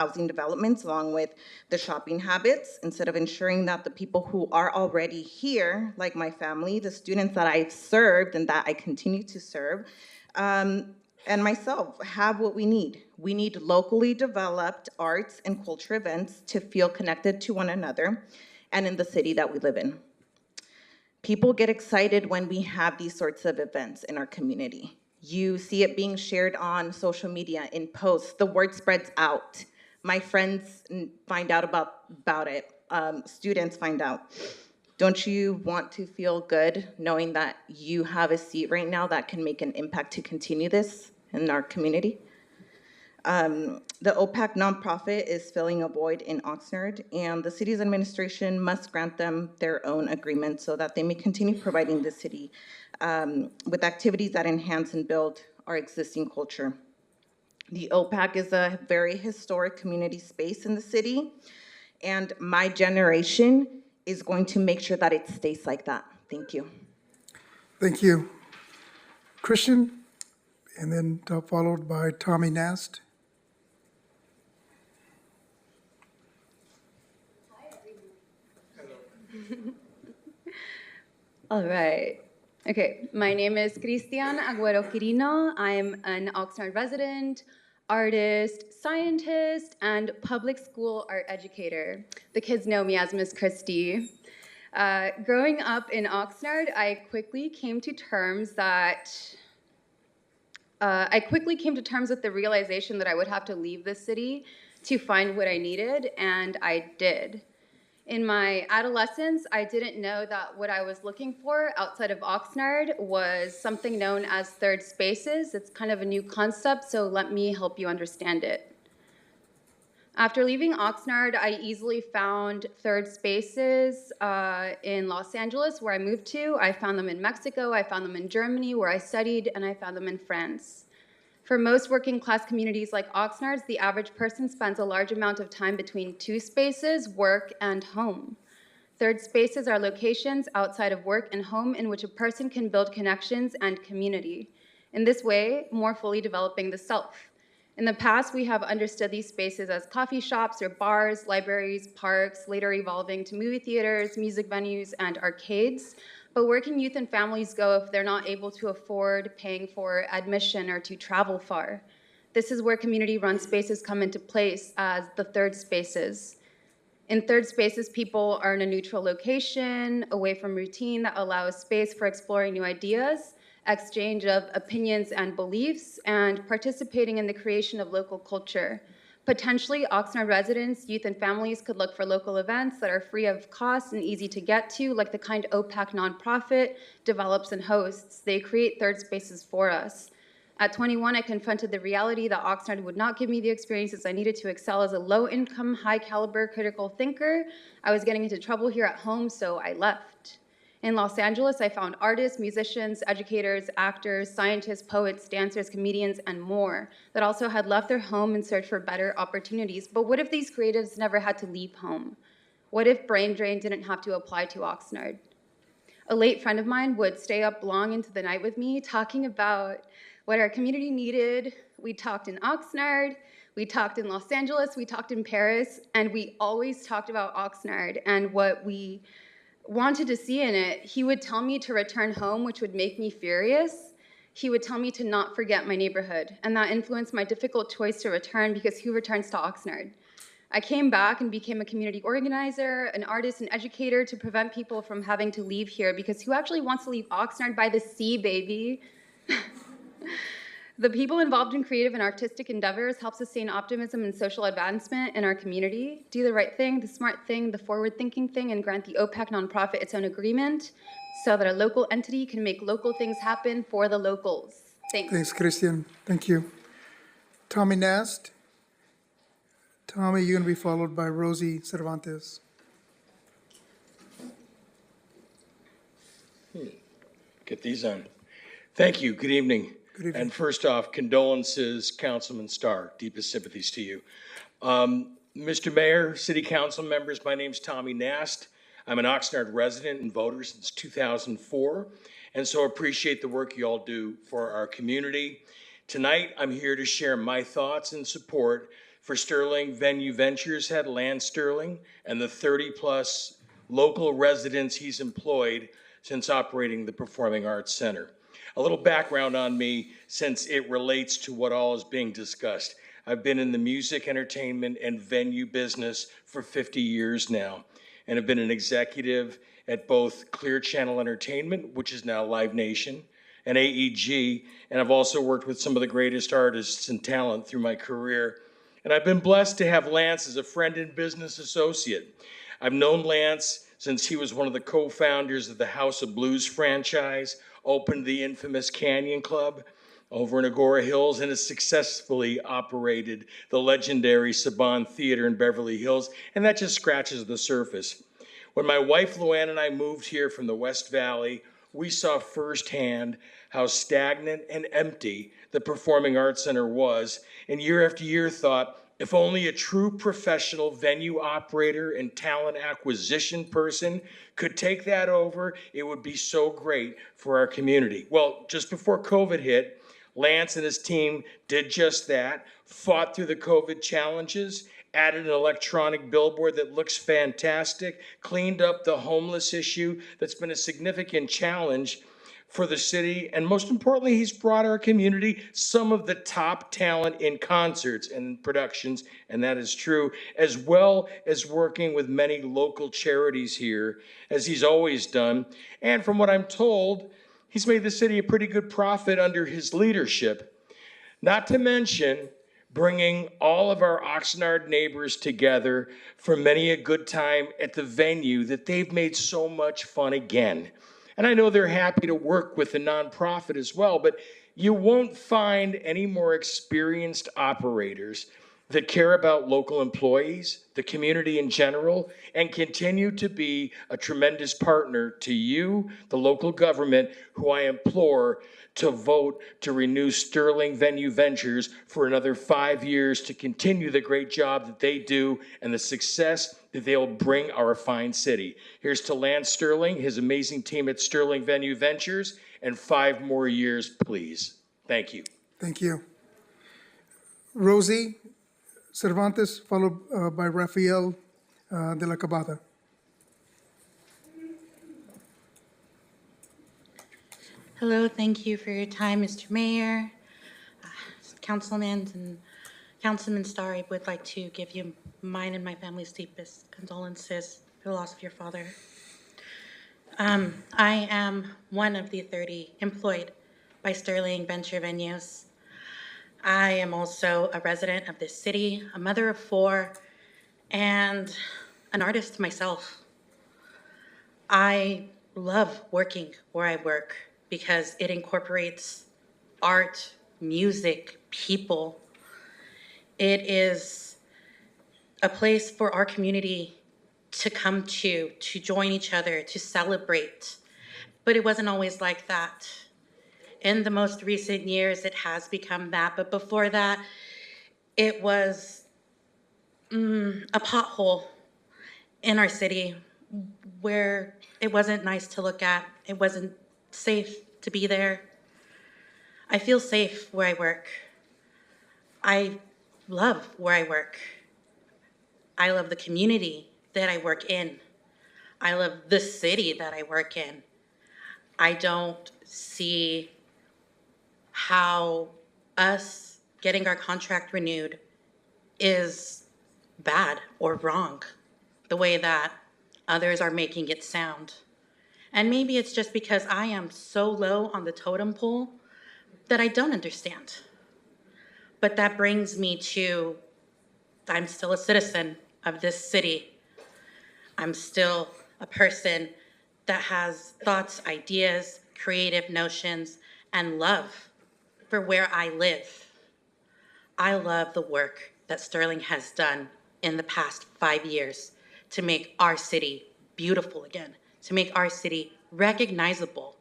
housing developments along with the shopping habits, instead of ensuring that the people who are already here, like my family, the students that I've served and that I continue to serve, and myself, have what we need. We need locally developed arts and culture events to feel connected to one another and in the city that we live in. People get excited when we have these sorts of events in our community. You see it being shared on social media, in posts, the word spreads out. My friends find out about it, students find out. Don't you want to feel good knowing that you have a seat right now that can make an impact to continue this in our community? The OPAC nonprofit is filling a void in Oxnard, and the city's administration must grant them their own agreement so that they may continue providing the city with activities that enhance and build our existing culture. The OPAC is a very historic community space in the city, and my generation is going to make sure that it stays like that. Thank you. Thank you. Christian, and then followed by Tommy Nast. All right. Okay, my name is Cristian Agüero Quirino. I'm an Oxnard resident, artist, scientist, and public school art educator. The kids know me as Miss Christie. Growing up in Oxnard, I quickly came to terms with the realization that I would have to leave the city to find what I needed, and I did. In my adolescence, I didn't know that what I was looking for outside of Oxnard was something known as third spaces. It's kind of a new concept, so let me help you understand it. After leaving Oxnard, I easily found third spaces in Los Angeles, where I moved to. I found them in Mexico, I found them in Germany, where I studied, and I found them in France. For most working class communities like Oxnard's, the average person spends a large amount of time between two spaces, work and home. Third spaces are locations outside of work and home in which a person can build connections and community. In this way, more fully developing the self. In the past, we have understood these spaces as coffee shops or bars, libraries, parks, later evolving to movie theaters, music venues, and arcades. But working youth and families go if they're not able to afford paying for admission or to travel far. This is where community-run spaces come into place as the third spaces. In third spaces, people are in a neutral location, away from routine, that allows space for exploring new ideas, exchange of opinions and beliefs, and participating in the creation of local culture. Potentially, Oxnard residents, youth, and families could look for local events that are free of cost and easy to get to, like the kind OPAC nonprofit develops and hosts. They create third spaces for us. At 21, I confronted the reality that Oxnard would not give me the experiences I needed to excel as a low-income, high-caliber critical thinker. I was getting into trouble here at home, so I left. In Los Angeles, I found artists, musicians, educators, actors, scientists, poets, dancers, comedians, and more that also had left their home in search for better opportunities. But what if these creatives never had to leave home? What if brain drain didn't have to apply to Oxnard? A late friend of mine would stay up long into the night with me talking about what our community needed. We talked in Oxnard, we talked in Los Angeles, we talked in Paris, and we always talked about Oxnard and what we wanted to see in it. He would tell me to return home, which would make me furious. He would tell me to not forget my neighborhood, and that influenced my difficult choice to return, because who returns to Oxnard? I came back and became a community organizer, an artist, and educator to prevent people from having to leave here, because who actually wants to leave Oxnard by the sea, baby? The people involved in creative and artistic endeavors help sustain optimism and social advancement in our community. Do the right thing, the smart thing, the forward-thinking thing, and grant the OPAC nonprofit its own agreement so that a local entity can make local things happen for the locals. Thanks. Thanks, Christian. Thank you. Tommy Nast. Tommy, you're going to be followed by Rosie Cervantes. Get these on. Thank you. Good evening. Good evening. And first off, condolences, Councilman Starr. Deepest sympathies to you. Mr. Mayor, City Council members, my name's Tommy Nast. I'm an Oxnard resident and voter since 2004, and so appreciate the work you all do for our community. Tonight, I'm here to share my thoughts and support For Sterling, Venue Ventures had Lance Sterling and the 30-plus local residents he's employed since operating the Performing Arts Center. A little background on me, since it relates to what all is being discussed. I've been in the music, entertainment, and venue business for 50 years now, and have been an executive at both Clear Channel Entertainment, which is now Live Nation, and AEG, and I've also worked with some of the greatest artists and talent through my career. And I've been blessed to have Lance as a friend and business associate. I've known Lance since he was one of the co-founders of the House of Blues franchise, opened the infamous Canyon Club over in Agora Hills, and has successfully operated the legendary Saban Theater in Beverly Hills, and that just scratches the surface. When my wife Luann and I moved here from the West Valley, we saw firsthand how stagnant and empty the Performing Arts Center was, and year after year thought, if only a true professional venue operator and talent acquisition person could take that over, it would be so great for our community. Well, just before COVID hit, Lance and his team did just that, fought through the COVID challenges, added an electronic billboard that looks fantastic, cleaned up the homeless issue that's been a significant challenge for the city, and most importantly, he's brought our community some of the top talent in concerts and productions, and that is true, as well as working with many local charities here, as he's always done. And from what I'm told, he's made the city a pretty good profit under his leadership. Not to mention bringing all of our Oxnard neighbors together for many a good time at the venue that they've made so much fun again. And I know they're happy to work with the nonprofit as well, but you won't find any more experienced operators that care about local employees, the community in general, and continue to be a tremendous partner to you, the local government, who I implore to vote to renew Sterling Venue Ventures for another 5 years to continue the great job that they do and the success that they'll bring our fine city. Here's to Lance Sterling, his amazing team at Sterling Venue Ventures, and 5 more years, please. Thank you. Thank you. Rosie Cervantes, followed by Rafael de la Cabada. Hello, thank you for your time, Mr. Mayor, councilmen, and Councilman Starr. I would like to give you mine and my family's deepest condolences for the loss of your father. I am one of the 30 employed by Sterling Venture Venues. I am also a resident of this city, a mother of 4, and an artist myself. I love working where I work because it incorporates art, music, people. It is a place for our community to come to join each other, to celebrate. But it wasn't always like that. In the most recent years, it has become that. But before that, it was a pothole in our city where it wasn't nice to look at. It wasn't safe to be there. I feel safe where I work. I love where I work. I love the community that I work in. I love the city that I work in. I don't see how us getting our contract renewed is bad or wrong, the way that others are making it sound. And maybe it's just because I am so low on the totem pole that I don't understand. But that brings me to, I'm still a citizen of this city. I'm still a person that has thoughts, ideas, creative notions, and love for where I live. I love the work that Sterling has done in the past 5 years to make our city beautiful again, to make our city recognizable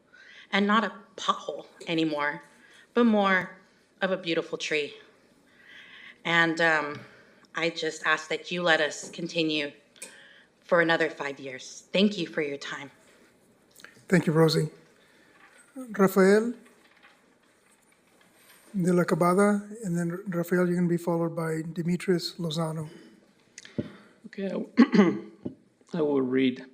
and not a pothole anymore, but more of a beautiful tree. And I just ask that you let us continue for another 5 years. Thank you for your time. Thank you, Rosie. Rafael? De la Cabada, and then Rafael, you're going to be followed by Demetrius Lozano. Okay, I will read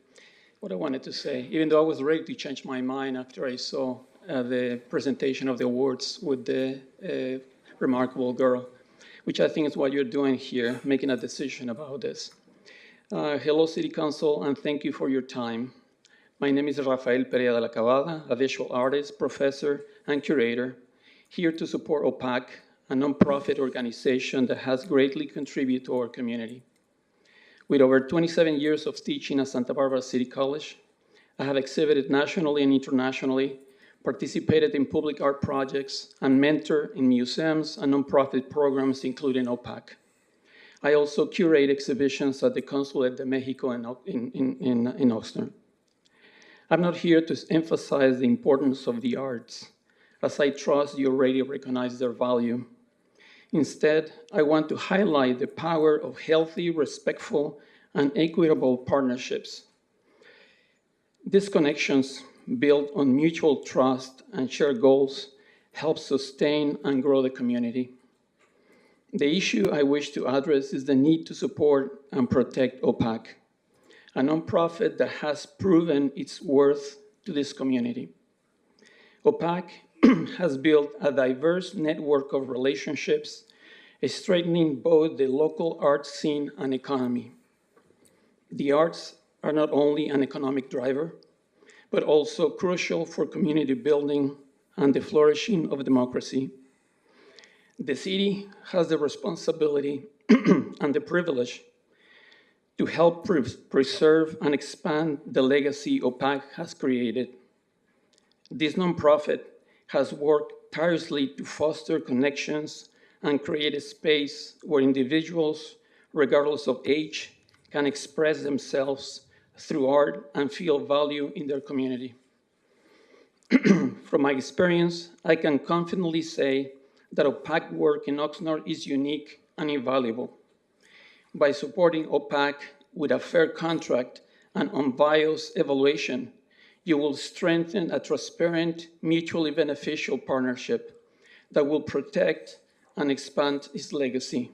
what I wanted to say, even though I was ready to change my mind after I saw the presentation of the awards with the remarkable girl, which I think is what you're doing here, making a decision about this. Hello, City Council, and thank you for your time. My name is Rafael Perea de la Cabada, a visual artist, professor, and curator, here to support OPAC, a nonprofit organization that has greatly contributed to our community. With over 27 years of teaching at Santa Barbara City College, I have exhibited nationally and internationally, participated in public art projects, and mentored in museums and nonprofit programs, including OPAC. I also curate exhibitions at the Consulate de Mexico in Oxnard. I'm not here to emphasize the importance of the arts, as I trust you already recognize their value. Instead, I want to highlight the power of healthy, respectful, and equitable partnerships. These connections, built on mutual trust and shared goals, help sustain and grow the community. The issue I wish to address is the need to support and protect OPAC, a nonprofit that has proven its worth to this community. OPAC has built a diverse network of relationships, strengthening both the local art scene and economy. The arts are not only an economic driver, but also crucial for community building and the flourishing of democracy. The city has the responsibility and the privilege to help preserve and expand the legacy OPAC has created. This nonprofit has worked tirelessly to foster connections and create a space where individuals, regardless of age, can express themselves through art and feel value in their community. From my experience, I can confidently say that OPAC work in Oxnard is unique and invaluable. By supporting OPAC with a fair contract and unbiased evaluation, you will strengthen a transparent, mutually beneficial partnership that will protect and expand its legacy,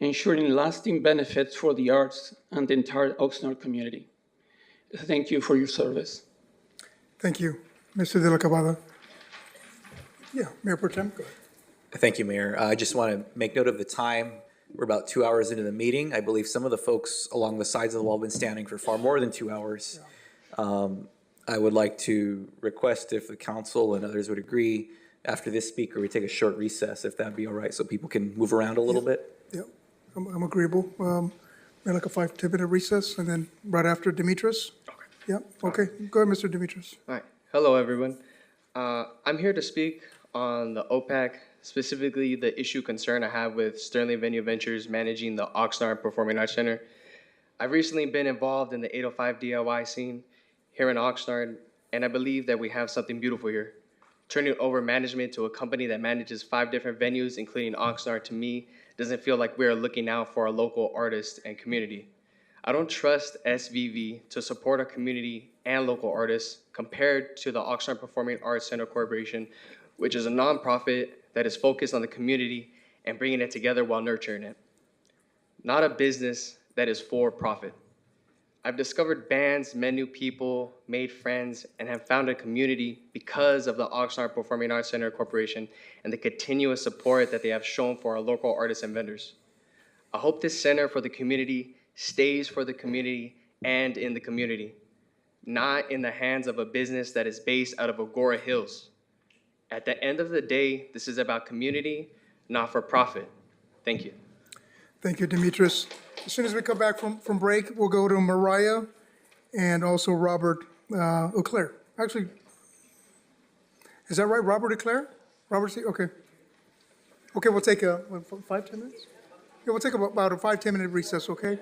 ensuring lasting benefits for the arts and the entire Oxnard community. Thank you for your service. Thank you. Mr. De La Cabada. Yeah, Mayor Pro Tem, go ahead. Thank you, Mayor. I just want to make note of the time. We're about 2 hours into the meeting. I believe some of the folks along the sides of the wall have been standing for far more than 2 hours. I would like to request, if the council and others would agree, after this speaker, we take a short recess, if that'd be all right, so people can move around a little bit. Yep, I'm agreeable. Maybe like a 5-10 minute recess, and then right after Demetrius? Okay. Yep, okay. Go ahead, Mr. Demetrius. All right. Hello, everyone. I'm here to speak on the OPAC, specifically the issue concern I have with Sterling Venue Ventures managing the Oxnard Performing Arts Center. I've recently been involved in the 805 DIY scene here in Oxnard, and I believe that we have something beautiful here. Turning over management to a company that manages 5 different venues, including Oxnard, to me, doesn't feel like we're looking out for our local artists and community. I don't trust SVV to support our community and local artists compared to the Oxnard Performing Arts Center Corporation, which is a nonprofit that is focused on the community and bringing it together while nurturing it. Not a business that is for profit. I've discovered bands, met new people, made friends, and have found a community because of the Oxnard Performing Arts Center Corporation and the continuous support that they have shown for our local artists and vendors. I hope this center for the community stays for the community and in the community, not in the hands of a business that is based out of Agora Hills. At the end of the day, this is about community, not for profit. Thank you. Thank you, Demetrius. As soon as we come back from break, we'll go to Mariah and also Robert Auclair. Actually, is that right, Robert Auclair? Robert, okay. Okay, we'll take a, 5-10 minutes? Yeah, we'll take about a 5-10 minute recess, okay?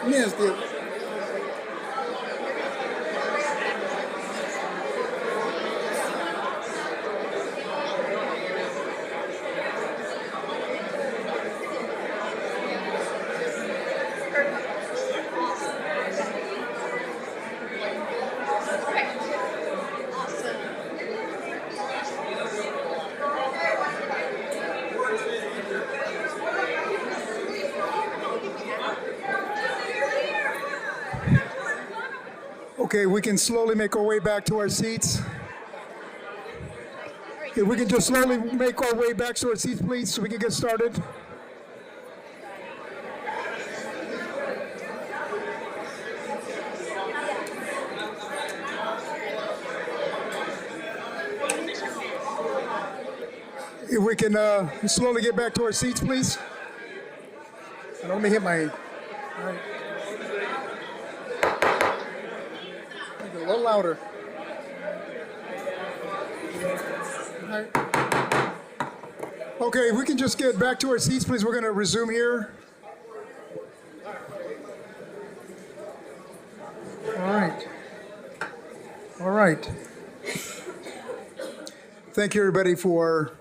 Yes, dear. Okay, we can slowly make our way back to our seats. If we can just slowly make our way back to our seats, please, so we can get started. If we can slowly get back to our seats, please. And let me hit my. All right. Make it a little louder. All right. Okay, if we can just get back to our seats, please. We're going to resume here. All right. All right. Thank you, everybody, for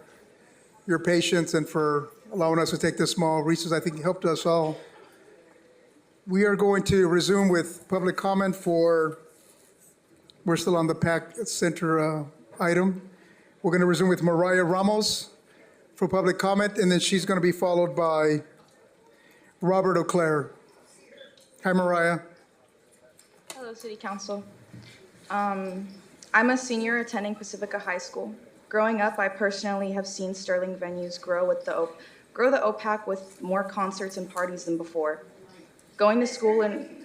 your patience and for allowing us to take this small recess. I think it helped us all. We are going to resume with public comment we're still on the PAC Center item. We're going to resume with Mariah Ramos for public comment, and then she's going to be followed by Robert O'Clair. Hi, Mariah. Hello, City Council. I'm a senior attending Pacifica High School. Growing up, I personally have seen Sterling venues grow the OPAC with more concerts and parties than before. Going to school in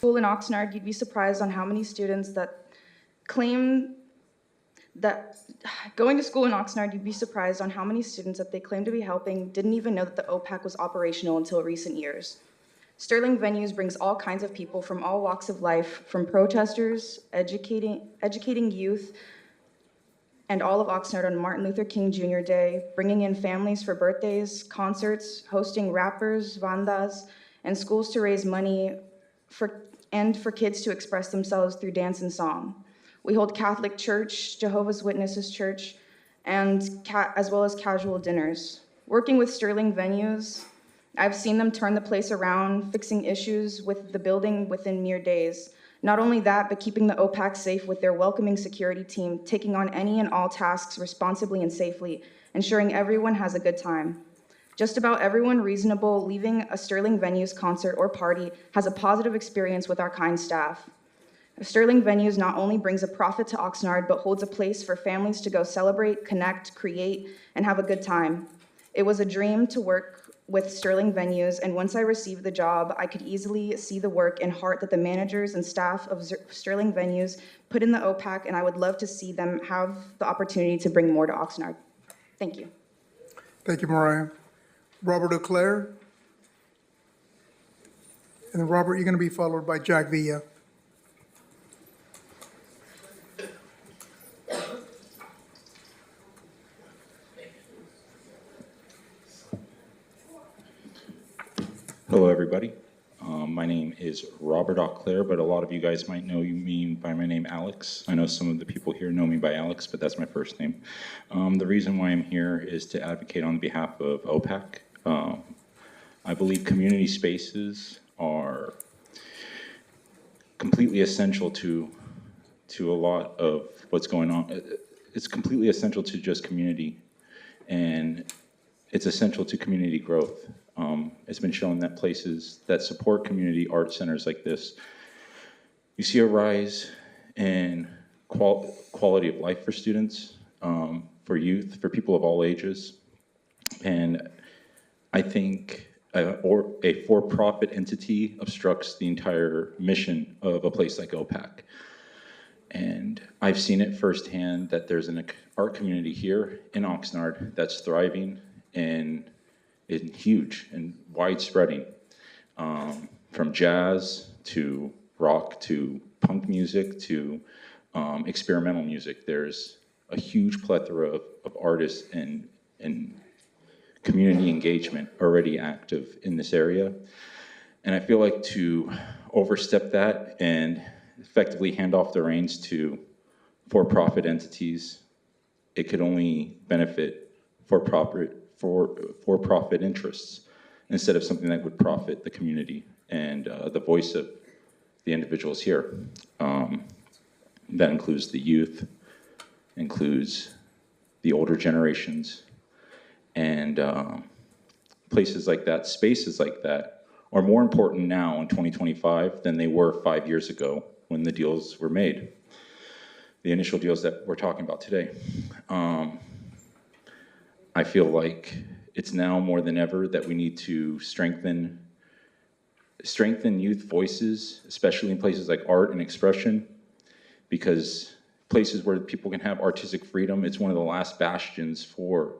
Oxnard, you'd be surprised on how many students that claim that going to school in Oxnard, you'd be surprised on how many students that they claim to be helping didn't even know that the OPAC was operational until recent years. Sterling Venues brings all kinds of people from all walks of life, from protesters, educating youth, and all of Oxnard on Martin Luther King Jr. Day, bringing in families for birthdays, concerts, hosting rappers, bandas, and schools to raise money for kids to express themselves through dance and song. We hold Catholic Church, Jehovah's Witnesses Church, and as well as casual dinners. Working with Sterling Venues, I've seen them turn the place around, fixing issues with the building within mere days. Not only that, but keeping the OPAC safe with their welcoming security team, taking on any and all tasks responsibly and safely, ensuring everyone has a good time. Just about everyone reasonable leaving a Sterling Venues concert or party has a positive experience with our kind staff. Sterling Venues not only brings a profit to Oxnard, but holds a place for families to go celebrate, connect, create, and have a good time. It was a dream to work with Sterling Venues, and once I received the job, I could easily see the work and heart that the managers and staff of Sterling Venues put in the OPAC, and I would love to see them have the opportunity to bring more to Oxnard. Thank you. Thank you, Mariah. Robert O'Clair. And then Robert, you're going to be followed by Jack Villa. Hello, everybody. My name is Robert Auclair, but a lot of you guys might know me by my name Alex. I know some of the people here know me by Alex, but that's my first name. The reason why I'm here is to advocate on behalf of OPAC. I believe community spaces are completely essential to a lot of what's going on. It's completely essential to just community, and it's essential to community growth. It's been shown that places that support community art centers like this, you see a rise in quality of life for students, for youth, for people of all ages. And I think a for-profit entity obstructs the entire mission of a place like OPAC. And I've seen it firsthand that there's an art community here in Oxnard that's thriving and huge and widespreading, from jazz to rock to punk music to experimental music. There's a huge plethora of artists and community engagement already active in this area. And I feel like to overstep that and effectively hand off the reins to for-profit entities, it could only benefit for-profit interests instead of something that would profit the community and the voice of the individuals here. That includes the youth, includes the older generations, and places like that, spaces like that, are more important now in 2025 than they were 5 years ago when the deals were made, the initial deals that we're talking about today. I feel like it's now more than ever that we need to strengthen youth voices, especially in places like art and expression, because places where people can have artistic freedom, it's one of the last bastions for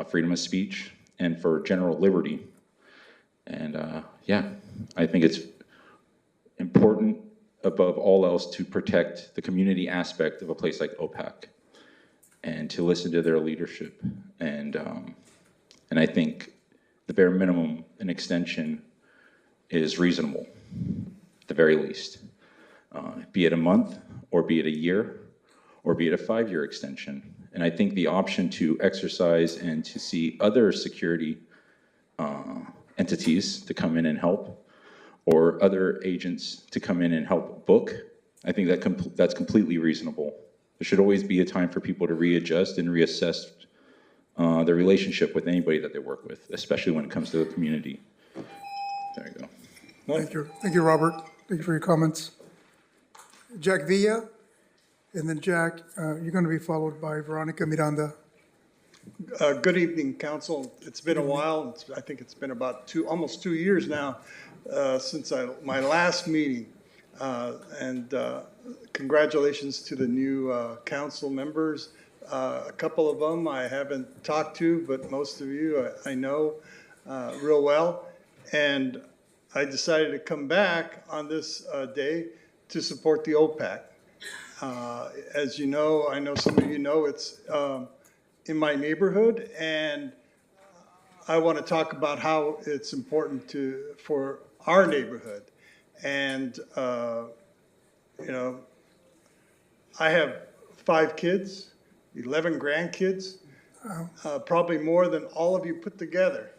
freedom of speech and for general liberty. And yeah, I think it's important above all else to protect the community aspect of a place like OPAC and to listen to their leadership. And I think the bare minimum, an extension is reasonable, at the very least. Be it a month, or be it a year, or be it a 5-year extension. And I think the option to exercise and to see other security entities to come in and help, or other agents to come in and help book, I think that's completely reasonable. There should always be a time for people to readjust and reassess their relationship with anybody that they work with, especially when it comes to the community. There you go. Thank you. Thank you, Robert. Thank you for your comments. Jack Villa, and then Jack, you're going to be followed by Veronica Miranda. Good evening, council. It's been a while. I think it's been about almost 2 years now since my last meeting. Congratulations to the new council members. A couple of them I haven't talked to, but most of you I know real well. And I decided to come back on this day to support the OPAC. As you know, I know some of you know, it's in my neighborhood, and I want to talk about how it's important for our neighborhood. And you know, I have 5 kids, 11 grandkids, probably more than all of you put together.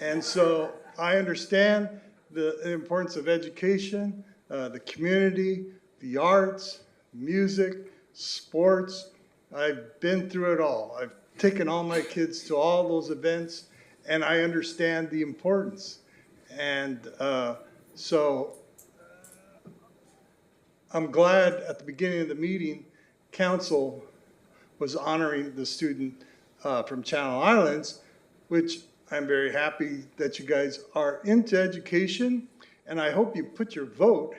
And so I understand the importance of education, the community, the arts, music, sports. I've been through it all. I've taken all my kids to all those events, and I understand the importance. And so I'm glad at the beginning of the meeting, council was honoring the student from Channel Islands, which I'm very happy that you guys are into education, and I hope you put your vote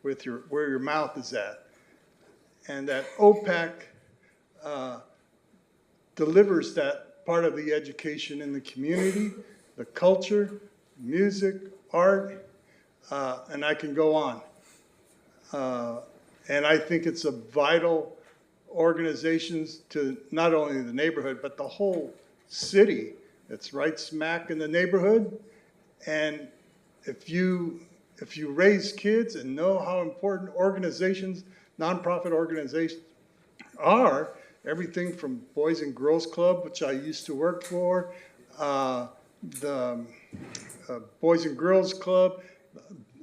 with where your mouth is at, and that OPAC delivers that part of the education in the community, the culture, music, art, and I can go on. And I think it's a vital organizations to not only the neighborhood, but the whole city. It's right smack in the neighborhood. And if you raise kids and know how important organizations, nonprofit organizations are, everything from Boys and Girls Club, which I used to work for, the Boys and Girls Club,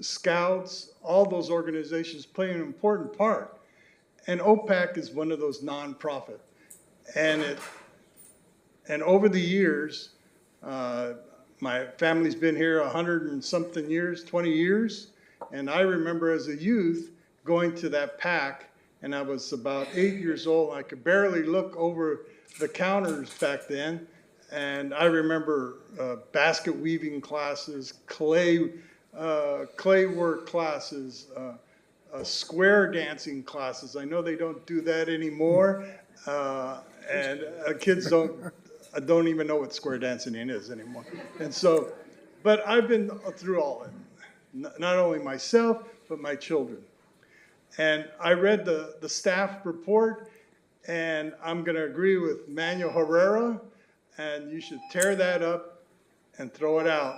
Scouts, all those organizations play an important part. And OPAC is one of those nonprofit. And over the years, my family's been here 100 and something years, 20 years. And I remember as a youth going to that PAC, and I was about 8 years old. And I could barely look over the counters back then. And I remember basket weaving classes, clay work classes, square dancing classes. I know they don't do that anymore, and kids don't even know what square dancing is anymore. And so, but I've been through all of it, not only myself, but my children. And I read the staff report, and I'm going to agree with Manuel Herrera, and you should tear that up and throw it out.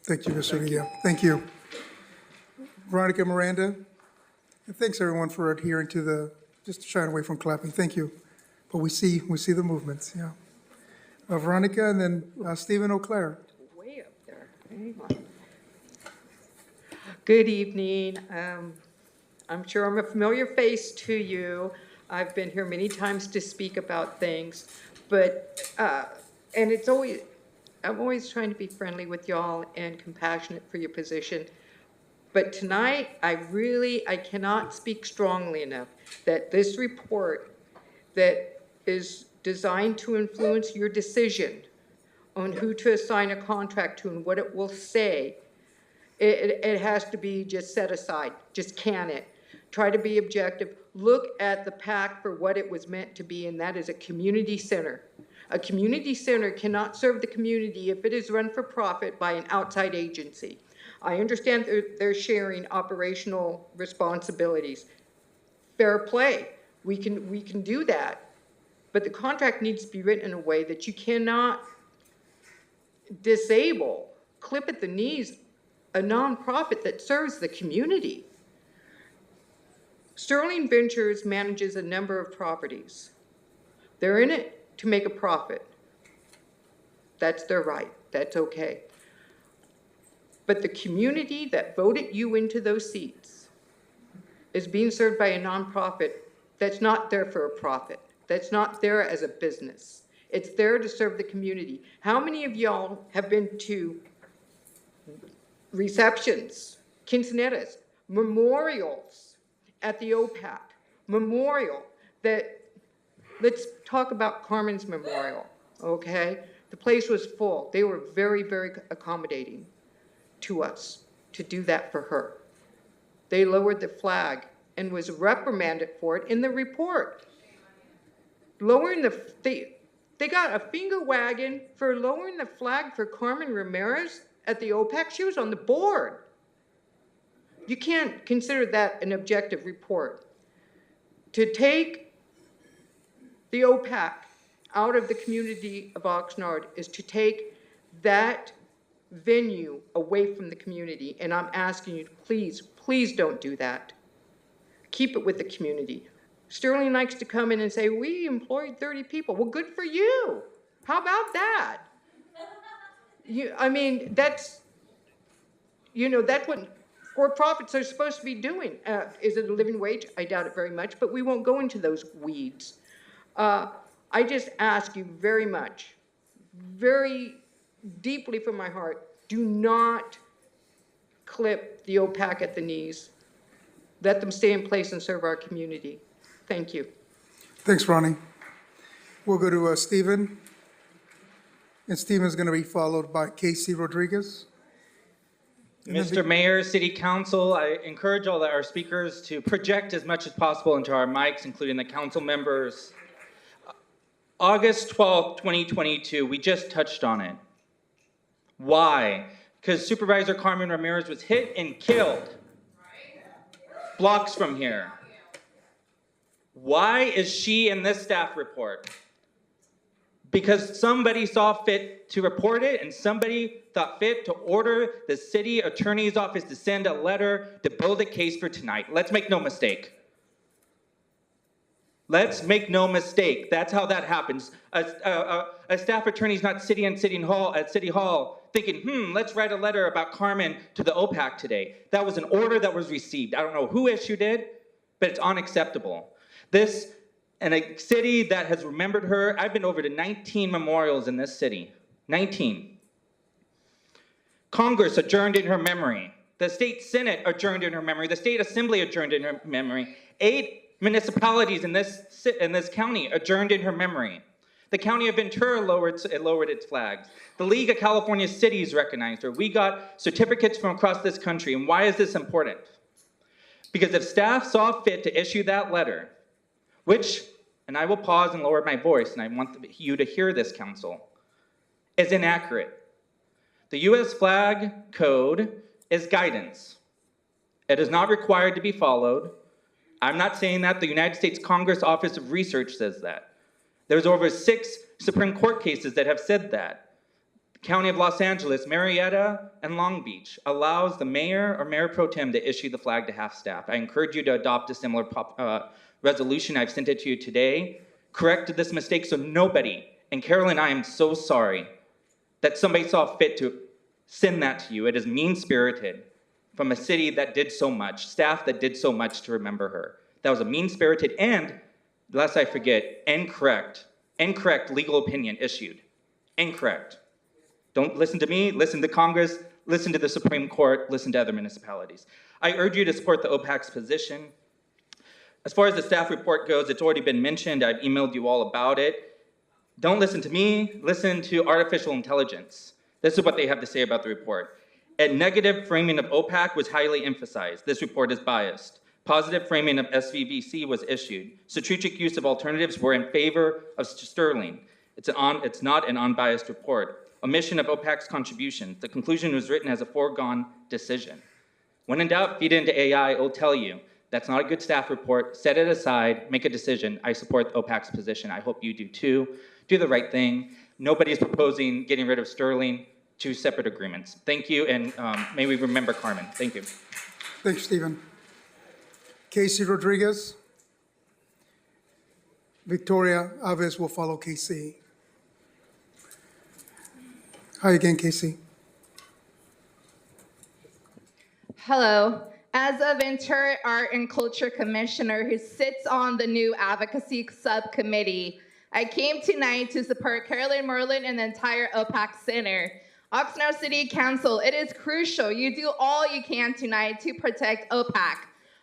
Thank you, Mr. Villa. Thank you. Veronica Miranda, and thanks everyone for adhering to just shying away from clapping. Thank you. But we see the movements, yeah. Veronica, and then Stephen O'Clair. Way up there. Hang on. Good evening. I'm sure I'm a familiar face to you. I've been here many times to speak about things, but, and I'm always trying to be friendly with y'all and compassionate for your position. But tonight, I cannot speak strongly enough that this report that is designed to influence your decision on who to assign a contract to and what it will say, it has to be just set aside. Just can it. Try to be objective. Look at the PAC for what it was meant to be, and that is a community center. A community center cannot serve the community if it is run for profit by an outside agency. I understand they're sharing operational responsibilities. Fair play. We can do that. But the contract needs to be written in a way that you cannot disable, clip at the knees, a nonprofit that serves the community. Sterling Ventures manages a number of properties. They're in it to make a profit. That's their right. That's okay. But the community that voted you into those seats is being served by a nonprofit that's not there for a profit. That's not there as a business. It's there to serve the community. How many of y'all have been to receptions, quinceaneras, memorials at the OPAC? Memorial that, let's talk about Carmen's memorial, okay? The place was full. They were very, very accommodating to us to do that for her. They lowered the flag and was reprimanded for it in the report. Lowering they got a finger wagging for lowering the flag for Carmen Ramirez at the OPAC. She was on the board. You can't consider that an objective report. To take the OPAC out of the community of Oxnard is to take that venue away from the community. And I'm asking you, please don't do that. Keep it with the community. Sterling likes to come in and say, we employed 30 people. Well, good for you. How about that? I mean, that's what for-profits are supposed to be doing. Is it a living wage? I doubt it very much, but we won't go into those weeds. I just ask you very much, very deeply from my heart, do not clip the OPAC at the knees. Let them stay in place and serve our community. Thank you. Thanks, Ronnie. We'll go to Stephen. And Stephen's going to be followed by Casey Rodriguez. Mr. Mayor, City Council, I encourage all our speakers to project as much as possible into our mics, including the council members. August 12th, 2022, we just touched on it. Why? Because Supervisor Carmen Ramirez was hit and killed blocks from here. Why is she in this staff report? Because somebody saw fit to report it and somebody thought fit to order the city attorney's office to send a letter to build a case for tonight. Let's make no mistake. Let's make no mistake. That's how that happens. A staff attorney's not sitting in City Hall thinking, let's write a letter about Carmen to the OPAC today. That was an order that was received. I don't know who issued it, but it's unacceptable. This, in a city that has remembered her, I've been over to 19 memorials in this city. 19. Congress adjourned in her memory. The state Senate adjourned in her memory. The state Assembly adjourned in her memory. 8 municipalities in this county adjourned in her memory. The county of Ventura lowered its flags. The League of California Cities recognized her. We got certificates from across this country. And why is this important? Because if staff saw fit to issue that letter, which, and I will pause and lower my voice, and I want you to hear this, council, is inaccurate. The U.S. flag code is guidance. It is not required to be followed. I'm not saying that. The United States Congress Office of Research says that. There's over 6 Supreme Court cases that have said that. The County of Los Angeles, Marietta, and Long Beach allows the mayor or mayor pro tem to issue the flag to half staff. I encourage you to adopt a similar resolution. I've sent it to you today. Correct this mistake so nobody, and Carolyn, I am so sorry that somebody saw fit to send that to you. It is mean-spirited from a city that did so much, staff that did so much to remember her. That was a mean-spirited and, lest I forget, incorrect legal opinion issued. Incorrect. Don't listen to me, listen to Congress, listen to the Supreme Court, listen to other municipalities. I urge you to support the OPAC's position. As far as the staff report goes, it's already been mentioned. I've emailed you all about it. Don't listen to me, listen to artificial intelligence. This is what they have to say about the report. A negative framing of OPAC was highly emphasized. This report is biased. Positive framing of SVBC was issued. Strategic use of alternatives were in favor of Sterling. It's not an unbiased report. Omission of OPAC's contribution. The conclusion was written as a foregone decision. When in doubt, feed it into AI. It'll tell you that's not a good staff report. Set it aside. Make a decision. I support OPAC's position. I hope you do too. Do the right thing. Nobody's proposing getting rid of Sterling. 2 separate agreements. Thank you, and may we remember Carmen. Thank you. Thanks, Stephen. Casey Rodriguez. Victoria Aves will follow Casey. Hi again, Casey. Hello. As a Ventura Art and Culture Commissioner who sits on the new Advocacy Subcommittee, I came tonight to support Carolyn Merlin and the entire OPAC Center. Oxnard City Council, it is crucial you do all you can tonight to protect OPAC.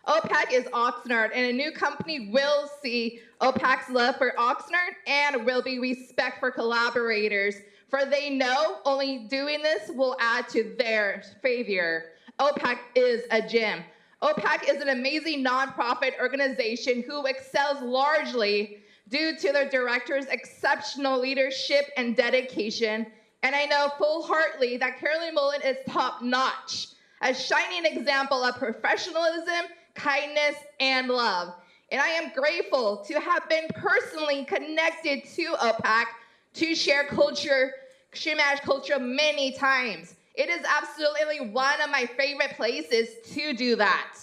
OPAC is Oxnard, and a new company will see OPAC's love for Oxnard and will be respect for collaborators, for they know only doing this will add to their favor. OPAC is a gem. OPAC is an amazing nonprofit organization who excels largely due to their director's exceptional leadership and dedication. And I know full-heartedly that Carolyn Mullen is top-notch, a shining example of professionalism, kindness, and love. And I am grateful to have been personally connected to OPAC to share Shumash culture many times. It is absolutely one of my favorite places to do that.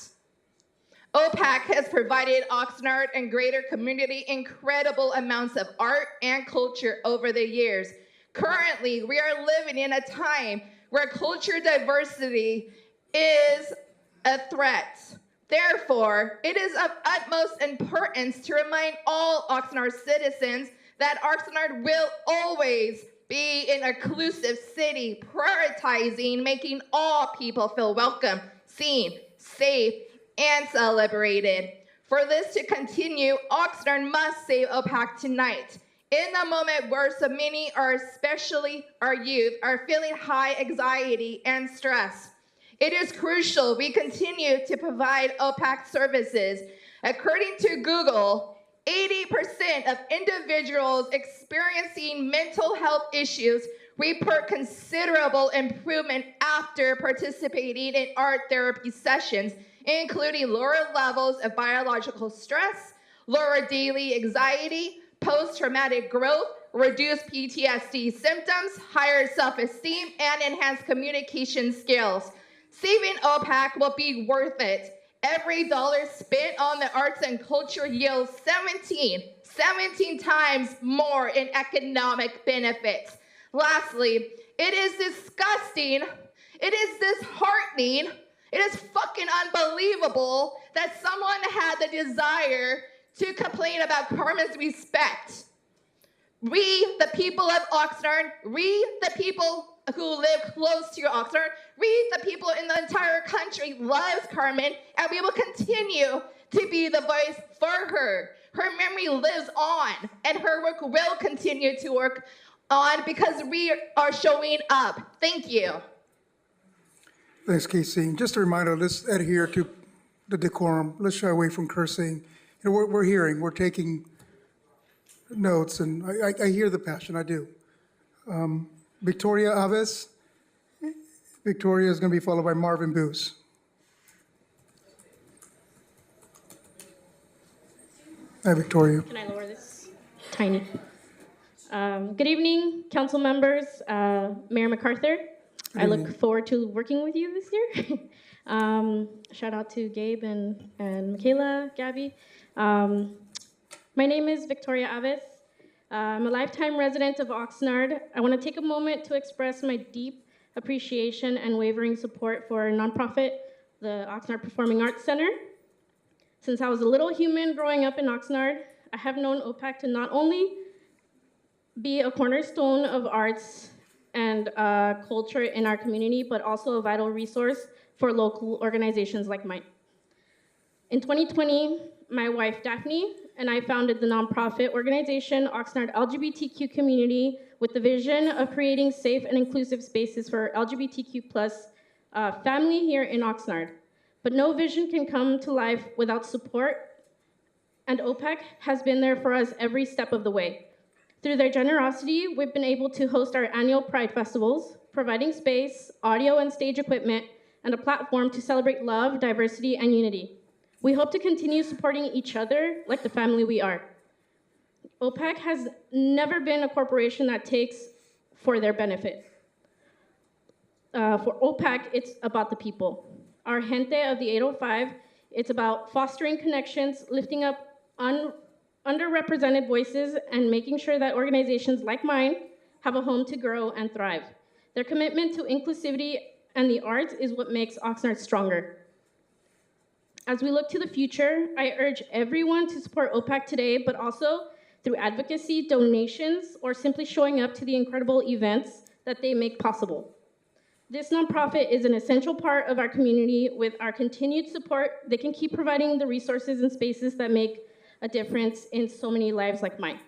OPAC has provided Oxnard and greater community incredible amounts of art and culture over the years. Currently, we are living in a time where culture diversity is a threat. Therefore, it is of utmost importance to remind all Oxnard citizens that Oxnard will always be an inclusive city, prioritizing making all people feel welcome, seen, safe, and celebrated. For this to continue, Oxnard must save OPAC tonight. In a moment where so many, especially our youth, are feeling high anxiety and stress, it is crucial we continue to provide OPAC services. According to Google, 80% of individuals experiencing mental health issues report considerable improvement after participating in art therapy sessions, including lower levels of biological stress, lower daily anxiety, post-traumatic growth, reduced PTSD symptoms, higher self-esteem, and enhanced communication skills. Saving OPAC will be worth it. Every dollar spent on the arts and culture yields 17 times more in economic benefits. Lastly, it is disgusting, it is disheartening, it is fucking unbelievable that someone had the desire to complain about Carmen's respect. We, the people of Oxnard, we, the people who live close to Oxnard, we, the people in the entire country, loves Carmen, and we will continue to be the voice for her. Her memory lives on, and her work will continue to work on because we are showing up. Thank you. Thanks, Casey. Just a reminder, let's adhere to the decorum. Let's shy away from cursing. You know, we're hearing, we're taking notes, and I hear the passion, I do. Victoria Aves. Victoria is going to be followed by Marvin Boos. Hi, Victoria. Can I lower this? Tiny. Good evening, council members, Mayor MacArthur. I look forward to working with you this year. Shout out to Gabe and Michaela, Gabby. My name is Victoria Aves. I'm a lifetime resident of Oxnard. I want to take a moment to express my deep appreciation and wavering support for nonprofit, the Oxnard Performing Arts Center. Since I was a little human growing up in Oxnard, I have known OPAC to not only be a cornerstone of arts and culture in our community, but also a vital resource for local organizations like mine. In 2020, my wife Daphne and I founded the nonprofit organization Oxnard LGBTQ Community with the vision of creating safe and inclusive spaces for LGBTQ plus family here in Oxnard. But no vision can come to life without support, and OPAC has been there for us every step of the way. Through their generosity, we've been able to host our annual Pride festivals, providing space, audio and stage equipment, and a platform to celebrate love, diversity, and unity. We hope to continue supporting each other like the family we are. OPAC has never been a corporation that takes for their benefit. For OPAC, it's about the people. Our gente of the 805, it's about fostering connections, lifting up underrepresented voices, and making sure that organizations like mine have a home to grow and thrive. Their commitment to inclusivity and the arts is what makes Oxnard stronger. As we look to the future, I urge everyone to support OPAC today, but also through advocacy, donations, or simply showing up to the incredible events that they make possible. This nonprofit is an essential part of our community. With our continued support, they can keep providing the resources and spaces that make a difference in so many lives like mine.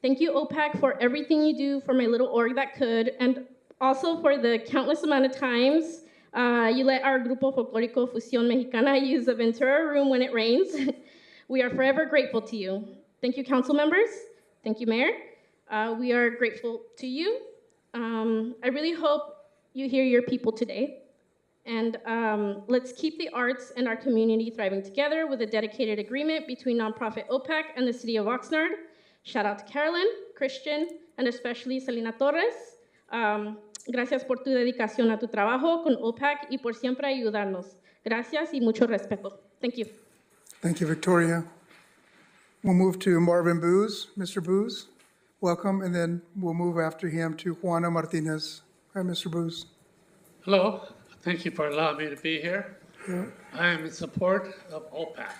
Thank you, OPAC, for everything you do for my little org that could, and also for the countless amount of times you let our Grupo Folclórico Fusión Mexicana use the Ventura room when it rains. We are forever grateful to you. Thank you, council members. Thank you, Mayor. We are grateful to you. I really hope you hear your people today. And let's keep the arts and our community thriving together with a dedicated agreement between nonprofit OPAC and the city of Oxnard. Shout out to Carolyn, Christian, and especially Selena Torres. Gracias por tu dedicación a tu trabajo con OPAC y por siempre ayudarnos. Gracias y mucho respeto. Thank you. Thank you, Victoria. We'll move to Marvin Booz. Mr. Booz, welcome, and then we'll move after him to Juana Martinez. Hi, Mr. Booz. Hello. Thank you for allowing me to be here. Yeah. I am in support of OPAC.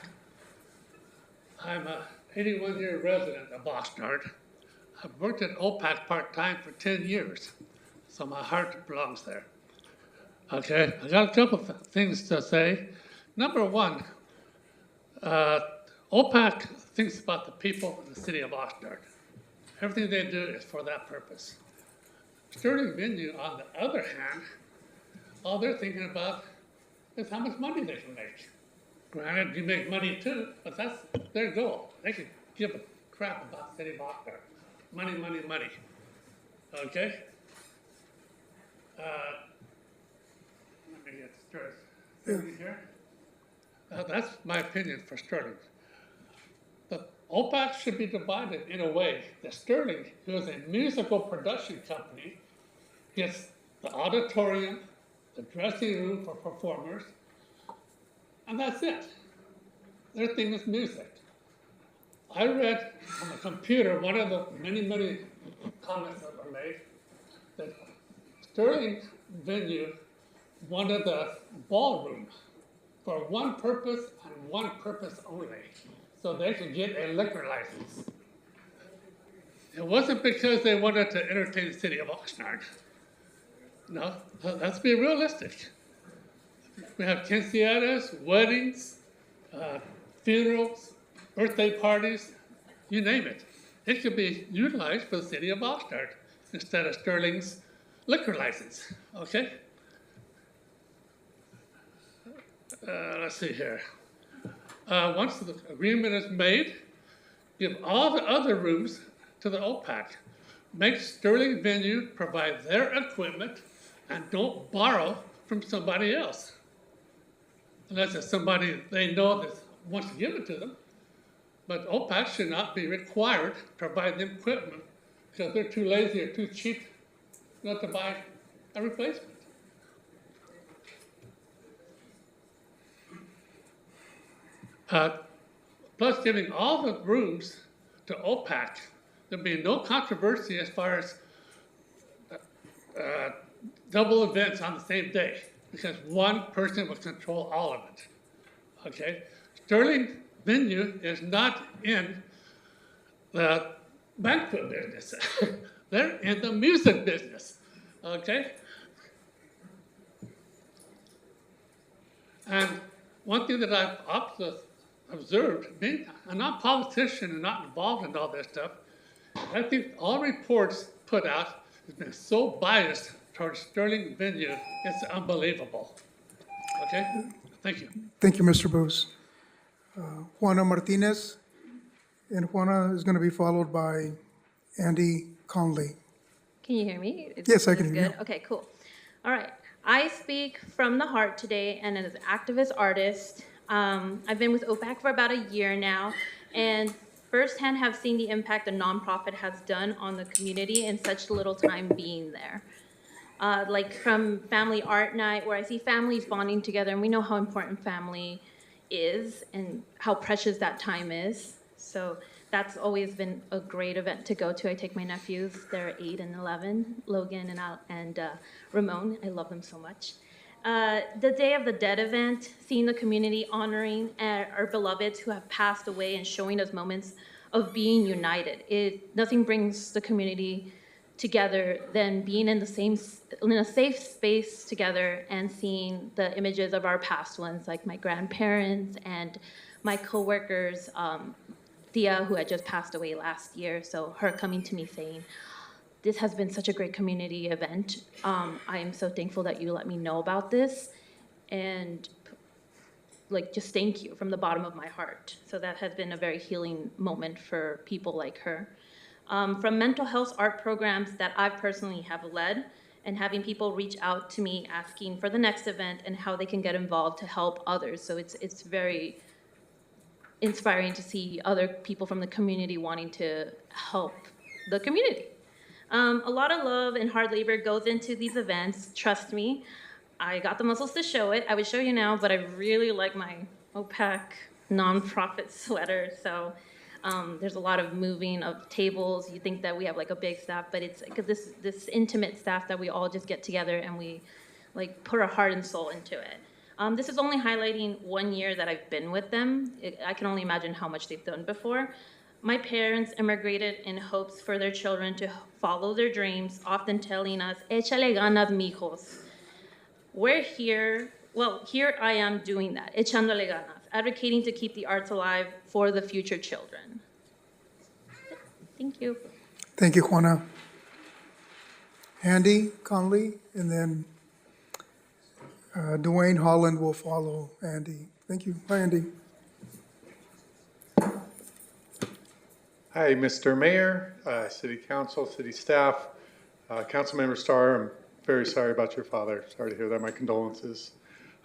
I'm a 81-year resident of Oxnard. I've worked at OPAC part-time for 10 years, so my heart belongs there. Okay, I got a couple of things to say. Number one, OPAC thinks about the people in the city of Oxnard. Everything they do is for that purpose. Sterling Venue, on the other hand, all they're thinking about is how much money they can make. Granted, you make money too, but that's their goal. They can give a crap about the city of Oxnard. Money, money, money. Okay? Let me get Sterling here. That's my opinion for Sterling. The OPAC should be divided in a way that Sterling, who is a musical production company, gets the auditorium, the dressing room for performers, and that's it. Their thing is music. I read on the computer one of the many, many comments that were made that Sterling Venue wanted the ballroom for one purpose and one purpose only, so they could get a liquor license. It wasn't because they wanted to entertain the city of Oxnard. No, let's be realistic. We have quinceañeras, weddings, funerals, birthday parties, you name it. It could be utilized for the city of Oxnard instead of Sterling's liquor license, okay? Let's see here. Once the agreement is made, give all the other rooms to the OPAC. Make Sterling Venue provide their equipment and don't borrow from somebody else. Unless it's somebody they know that wants to give it to them. But OPAC should not be required to provide them equipment because they're too lazy or too cheap not to buy a replacement. Plus giving all the rooms to OPAC, there'll be no controversy as far as double events on the same day, because one person will control all of it, okay? Sterling Venue is not in the banquet business. They're in the music business, okay? And one thing that I've observed, being a non-politician and not involved in all this stuff, I think all reports put out has been so biased towards Sterling Venue, it's unbelievable. Okay, thank you. Thank you, Mr. Booth. Juana Martinez, and Juana is going to be followed by Andy Conley. Can you hear me? Yes, I can hear you. Okay, cool. All right. I speak from the heart today, and as an activist artist, I've been with OPAC for about a year now, and firsthand have seen the impact a nonprofit has done on the community in such little time being there. Like from Family Art Night, where I see families bonding together, and we know how important family is and how precious that time is. So that's always been a great event to go to. I take my nephews, they're 8 and 11, Logan and Ramon. I love them so much. The Day of the Dead event, seeing the community honoring our beloveds who have passed away and showing us moments of being united. Nothing brings the community together than being in a safe space together and seeing the images of our past ones, like my grandparents and my coworkers, Thea, who had just passed away last year, so her coming to me saying, this has been such a great community event. I am so thankful that you let me know about this, and like, just thank you from the bottom of my heart. So that has been a very healing moment for people like her. From mental health art programs that I personally have led, and having people reach out to me asking for the next event and how they can get involved to help others. So it's very inspiring to see other people from the community wanting to help the community. A lot of love and hard labor goes into these events, trust me. I got the muscles to show it. I would show you now, but I really like my OPAC nonprofit sweater, so there's a lot of moving of tables. You think that we have like a big staff, but it's because this intimate staff that we all just get together and we like put our heart and soul into it. This is only highlighting 1 year that I've been with them. I can only imagine how much they've done before. My parents immigrated in hopes for their children to follow their dreams, often telling us, échale ganas, mijos. We're here, well, here I am doing that, echándole ganas, advocating to keep the arts alive for the future children. Thank you. Thank you, Juana. Andy Conley, and then Dwayne Holland will follow Andy. Thank you. Hi, Andy. Hi, Mr. Mayor, City Council, City staff, Councilmember Starr. I'm very sorry about your father. Sorry to hear that. My condolences.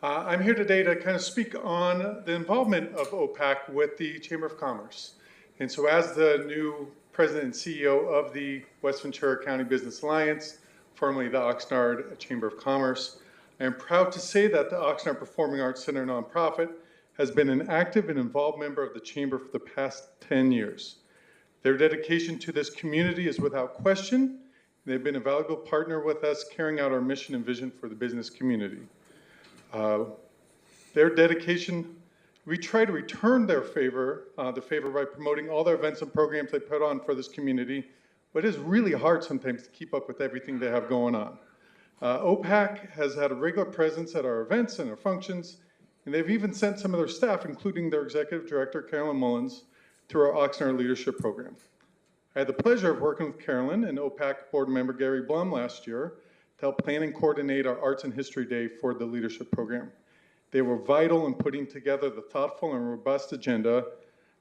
I'm here today to kind of speak on the involvement of OPAC with the Chamber of Commerce. And so as the new president and CEO of the West Ventura County Business Alliance, formerly the Oxnard Chamber of Commerce, I am proud to say that the Oxnard Performing Arts Center nonprofit has been an active and involved member of the Chamber for the past 10 years. Their dedication to this community is without question. They've been a valuable partner with us carrying out our mission and vision for the business community. Their dedication, we try to return their favor, the favor by promoting all their events and programs they put on for this community, but it's really hard sometimes to keep up with everything they have going on. OPAC has had a regular presence at our events and our functions, and they've even sent some of their staff, including their executive director, Carolyn Mullins, through our Oxnard Leadership Program. I had the pleasure of working with Carolyn and OPAC board member Gary Blum last year to help plan and coordinate our Arts and History Day for the Leadership Program. They were vital in putting together the thoughtful and robust agenda,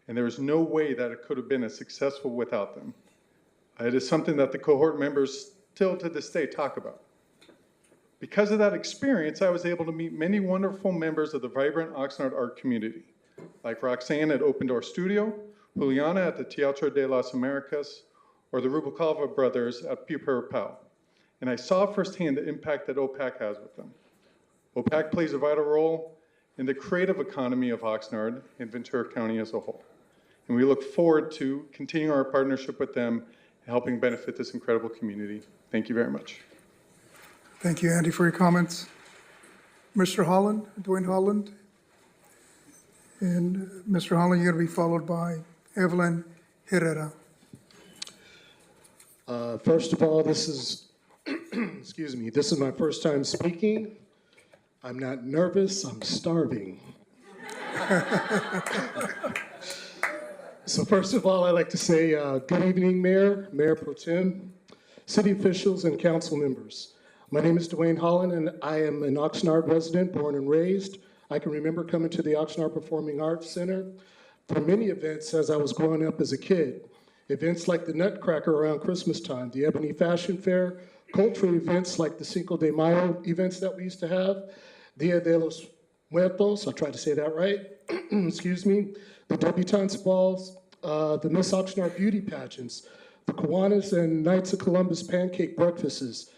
and there is no way that it could have been as successful without them. It is something that the cohort members still to this day talk about. Because of that experience, I was able to meet many wonderful members of the vibrant Oxnard art community, like Roxanne at Open Door Studio, Juliana at the Teatro de las Americas, or the Rubalcaba brothers at Piper Powell. And I saw firsthand the impact that OPAC has with them. OPAC plays a vital role in the creative economy of Oxnard and Ventura County as a whole. And we look forward to continuing our partnership with them and helping benefit this incredible community. Thank you very much. Thank you, Andy, for your comments. Mr. Holland, Dwayne Holland. And Mr. Holland, you're going to be followed by Evelyn Herrera. First of all, this is, excuse me, this is my first time speaking. I'm not nervous, I'm starving. So first of all, I'd like to say good evening, Mayor, Mayor Pro Tem, city officials, and council members. My name is Dwayne Holland, and I am an Oxnard resident, born and raised. I can remember coming to the Oxnard Performing Arts Center for many events as I was growing up as a kid. Events like the Nutcracker around Christmas time, the Ebony Fashion Fair, cultural events like the Cinco de Mayo events that we used to have, Dia de los Muertos, I'll try to say that right, excuse me, the Debutantes Balls, the Miss Oxnard Beauty Pageants, the Kiwanis and Knights of Columbus Pancake Breakfasts,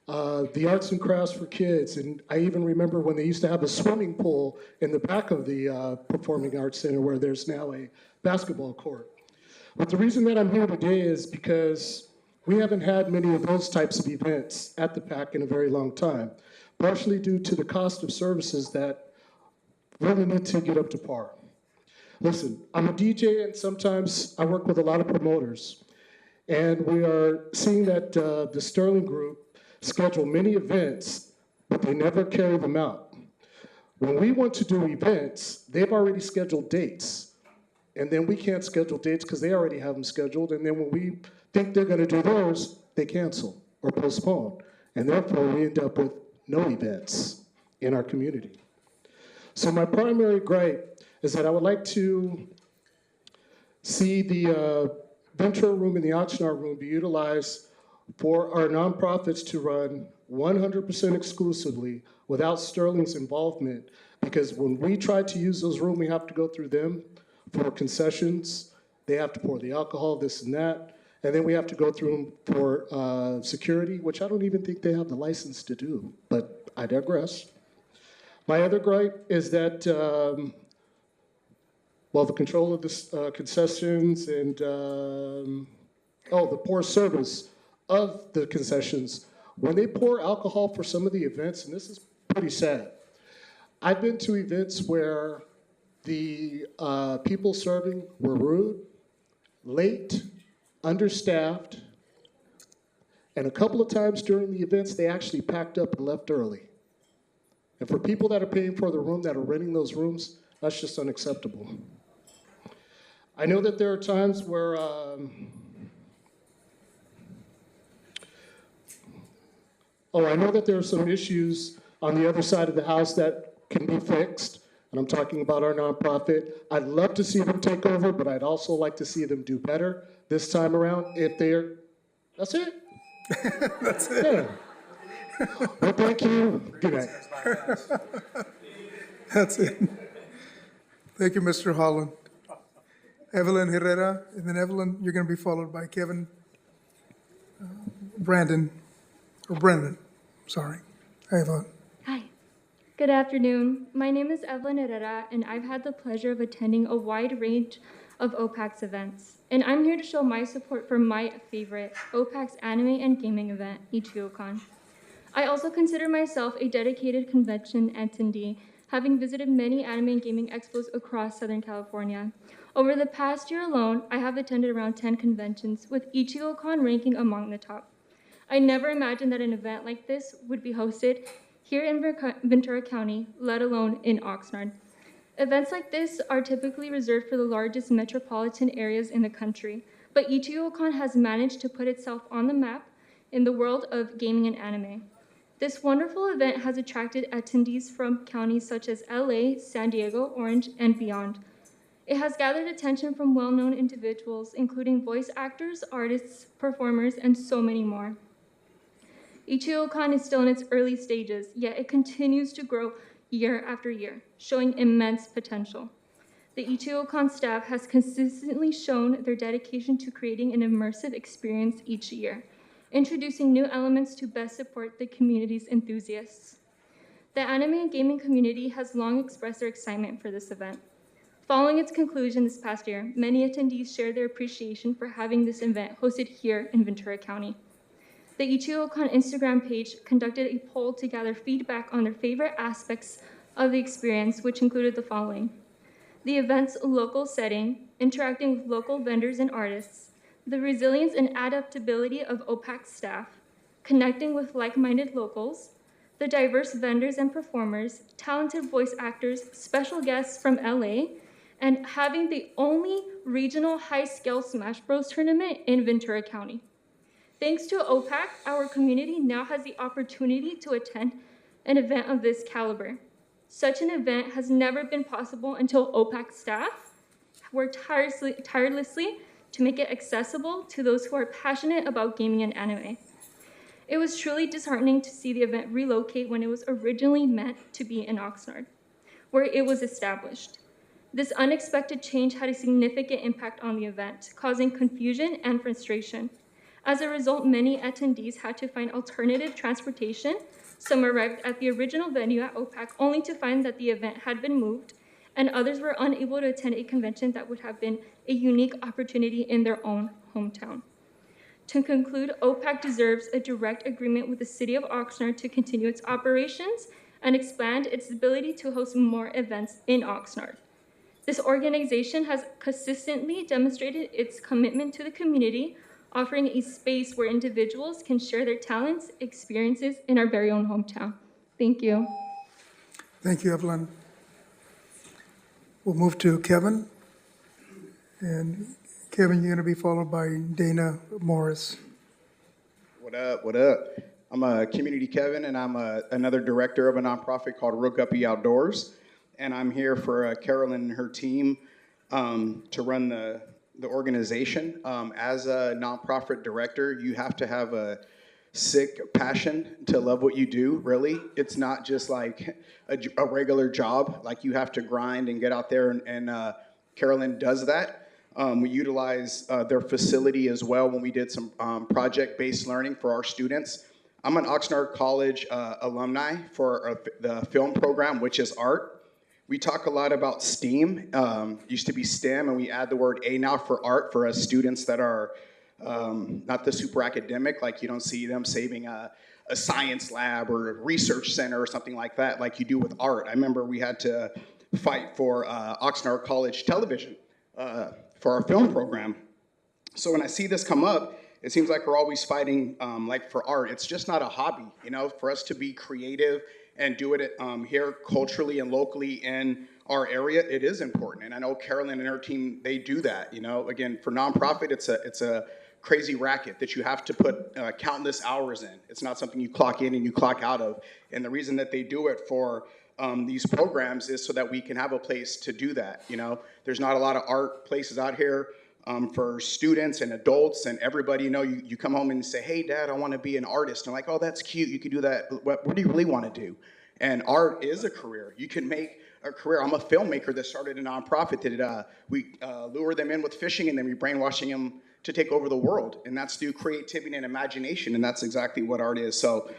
the arts and crafts for kids, and I even remember when they used to have a swimming pool in the back of the Performing Arts Center where there's now a basketball court. But the reason that I'm here today is because we haven't had many of those types of events at the PAC in a very long time, partially due to the cost of services that really need to get up to par. Listen, I'm a DJ and sometimes I work with a lot of promoters, and we are seeing that the Sterling Group schedule many events, but they never carry them out. When we want to do events, they've already scheduled dates, and then we can't schedule dates because they already have them scheduled, and then when we think they're going to do those, they cancel or postpone, and therefore we end up with no events in our community. So my primary gripe is that I would like to see the Ventura room and the Oxnard room be utilized for our nonprofits to run 100% exclusively without Sterling's involvement, because when we try to use those rooms, we have to go through them for concessions. They have to pour the alcohol, this and that, and then we have to go through them for security, which I don't even think they have the license to do, but I digress. My other gripe is that, the control of the concessions and, the poor service of the concessions. When they pour alcohol for some of the events, and this is pretty sad, I've been to events where the people serving were rude, late, understaffed, and a couple of times during the events, they actually packed up and left early. And for people that are paying for the room, that are renting those rooms, that's just unacceptable. I know that there are times where I know that there are some issues on the other side of the house that can be fixed, and I'm talking about our nonprofit. I'd love to see them take over, but I'd also like to see them do better this time around if they're, that's it? That's it. Yeah. Well, thank you. Good night. That's it. Thank you, Mr. Holland. Evelyn Herrera, and then Evelyn, you're going to be followed by Kevin Brendan. Sorry. Hi, Evelyn. Hi. Good afternoon. My name is Evelyn Herrera, and I've had the pleasure of attending a wide range of OPAC's events. And I'm here to show my support for my favorite, OPAC's anime and gaming event, IchioCon. I also consider myself a dedicated convention attendee, having visited many anime and gaming expos across Southern California. Over the past year alone, I have attended around 10 conventions, with IchioCon ranking among the top. I never imagined that an event like this would be hosted here in Ventura County, let alone in Oxnard. Events like this are typically reserved for the largest metropolitan areas in the country, but IchioCon has managed to put itself on the map in the world of gaming and anime. This wonderful event has attracted attendees from counties such as LA, San Diego, Orange, and beyond. It has gathered attention from well-known individuals, including voice actors, artists, performers, and so many more. IchioCon is still in its early stages, yet it continues to grow year after year, showing immense potential. The Ichigocon staff has consistently shown their dedication to creating an immersive experience each year, introducing new elements to best support the community's enthusiasts. The anime and gaming community has long expressed their excitement for this event. Following its conclusion this past year, many attendees shared their appreciation for having this event hosted here in Ventura County. The Ichigocon Instagram page conducted a poll to gather feedback on their favorite aspects of the experience, which included the following: the event's local setting, interacting with local vendors and artists, the resilience and adaptability of OPAC staff, connecting with like-minded locals, the diverse vendors and performers, talented voice actors, special guests from LA, and having the only regional high-scale Smash Bros. Tournament in Ventura County. Thanks to OPAC, our community now has the opportunity to attend an event of this caliber. Such an event has never been possible until OPAC staff worked tirelessly to make it accessible to those who are passionate about gaming and anime. It was truly disheartening to see the event relocate when it was originally meant to be in Oxnard, where it was established. This unexpected change had a significant impact on the event, causing confusion and frustration. As a result, many attendees had to find alternative transportation. Some arrived at the original venue at OPAC only to find that the event had been moved, and others were unable to attend a convention that would have been a unique opportunity in their own hometown. To conclude, OPAC deserves a direct agreement with the City of Oxnard to continue its operations and expand its ability to host more events in Oxnard. This organization has consistently demonstrated its commitment to the community, offering a space where individuals can share their talents, experiences in our very own hometown. Thank you. Thank you, Evelyn. We'll move to Kevin. And Kevin, you're going to be followed by Dana Morris. What up? What up? I'm a community Kevin, and I'm another director of a nonprofit called Real Guppy Outdoors. And I'm here for Carolyn and her team to run the organization. As a nonprofit director, you have to have a sick passion to love what you do, really. It's not just like a regular job. Like, you have to grind and get out there, and Carolyn does that. We utilize their facility as well when we did some project-based learning for our students. I'm an Oxnard College alumni for the film program, which is art. We talk a lot about STEAM. Used to be STEM, and we add the word A now for art for us students that are not the super academic. Like, you don't see them saving a science lab or a research center or something like that, like you do with art. I remember we had to fight for Oxnard College television for our film program. So when I see this come up, it seems like we're always fighting like for art. It's just not a hobby, you know, for us to be creative and do it here culturally and locally in our area. It is important. And I know Carolyn and her team, they do that. You know, again, for nonprofit, it's a crazy racket that you have to put countless hours in. It's not something you clock in and you clock out of. And the reason that they do it for these programs is so that we can have a place to do that. You know, there's not a lot of art places out here for students and adults and everybody. You know, you come home and say, hey, Dad, I want to be an artist. And like, oh, that's cute. You can do that. But what do you really want to do? And art is a career. You can make a career. I'm a filmmaker that started a nonprofit that we lure them in with fishing, and then we brainwashing them to take over the world. And that's through creativity and imagination. And that's exactly what art is. So,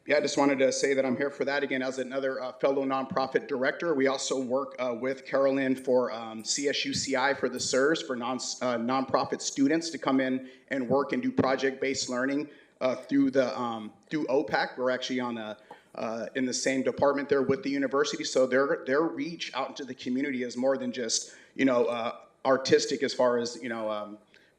yeah, I just wanted to say that I'm here for that again as another fellow nonprofit director. We also work with Carolyn for CSUCI for the SERS for nonprofit students to come in and work and do project-based learning through OPAC. We're actually on in the same department there with the university, so their reach out into the community is more than just artistic as far as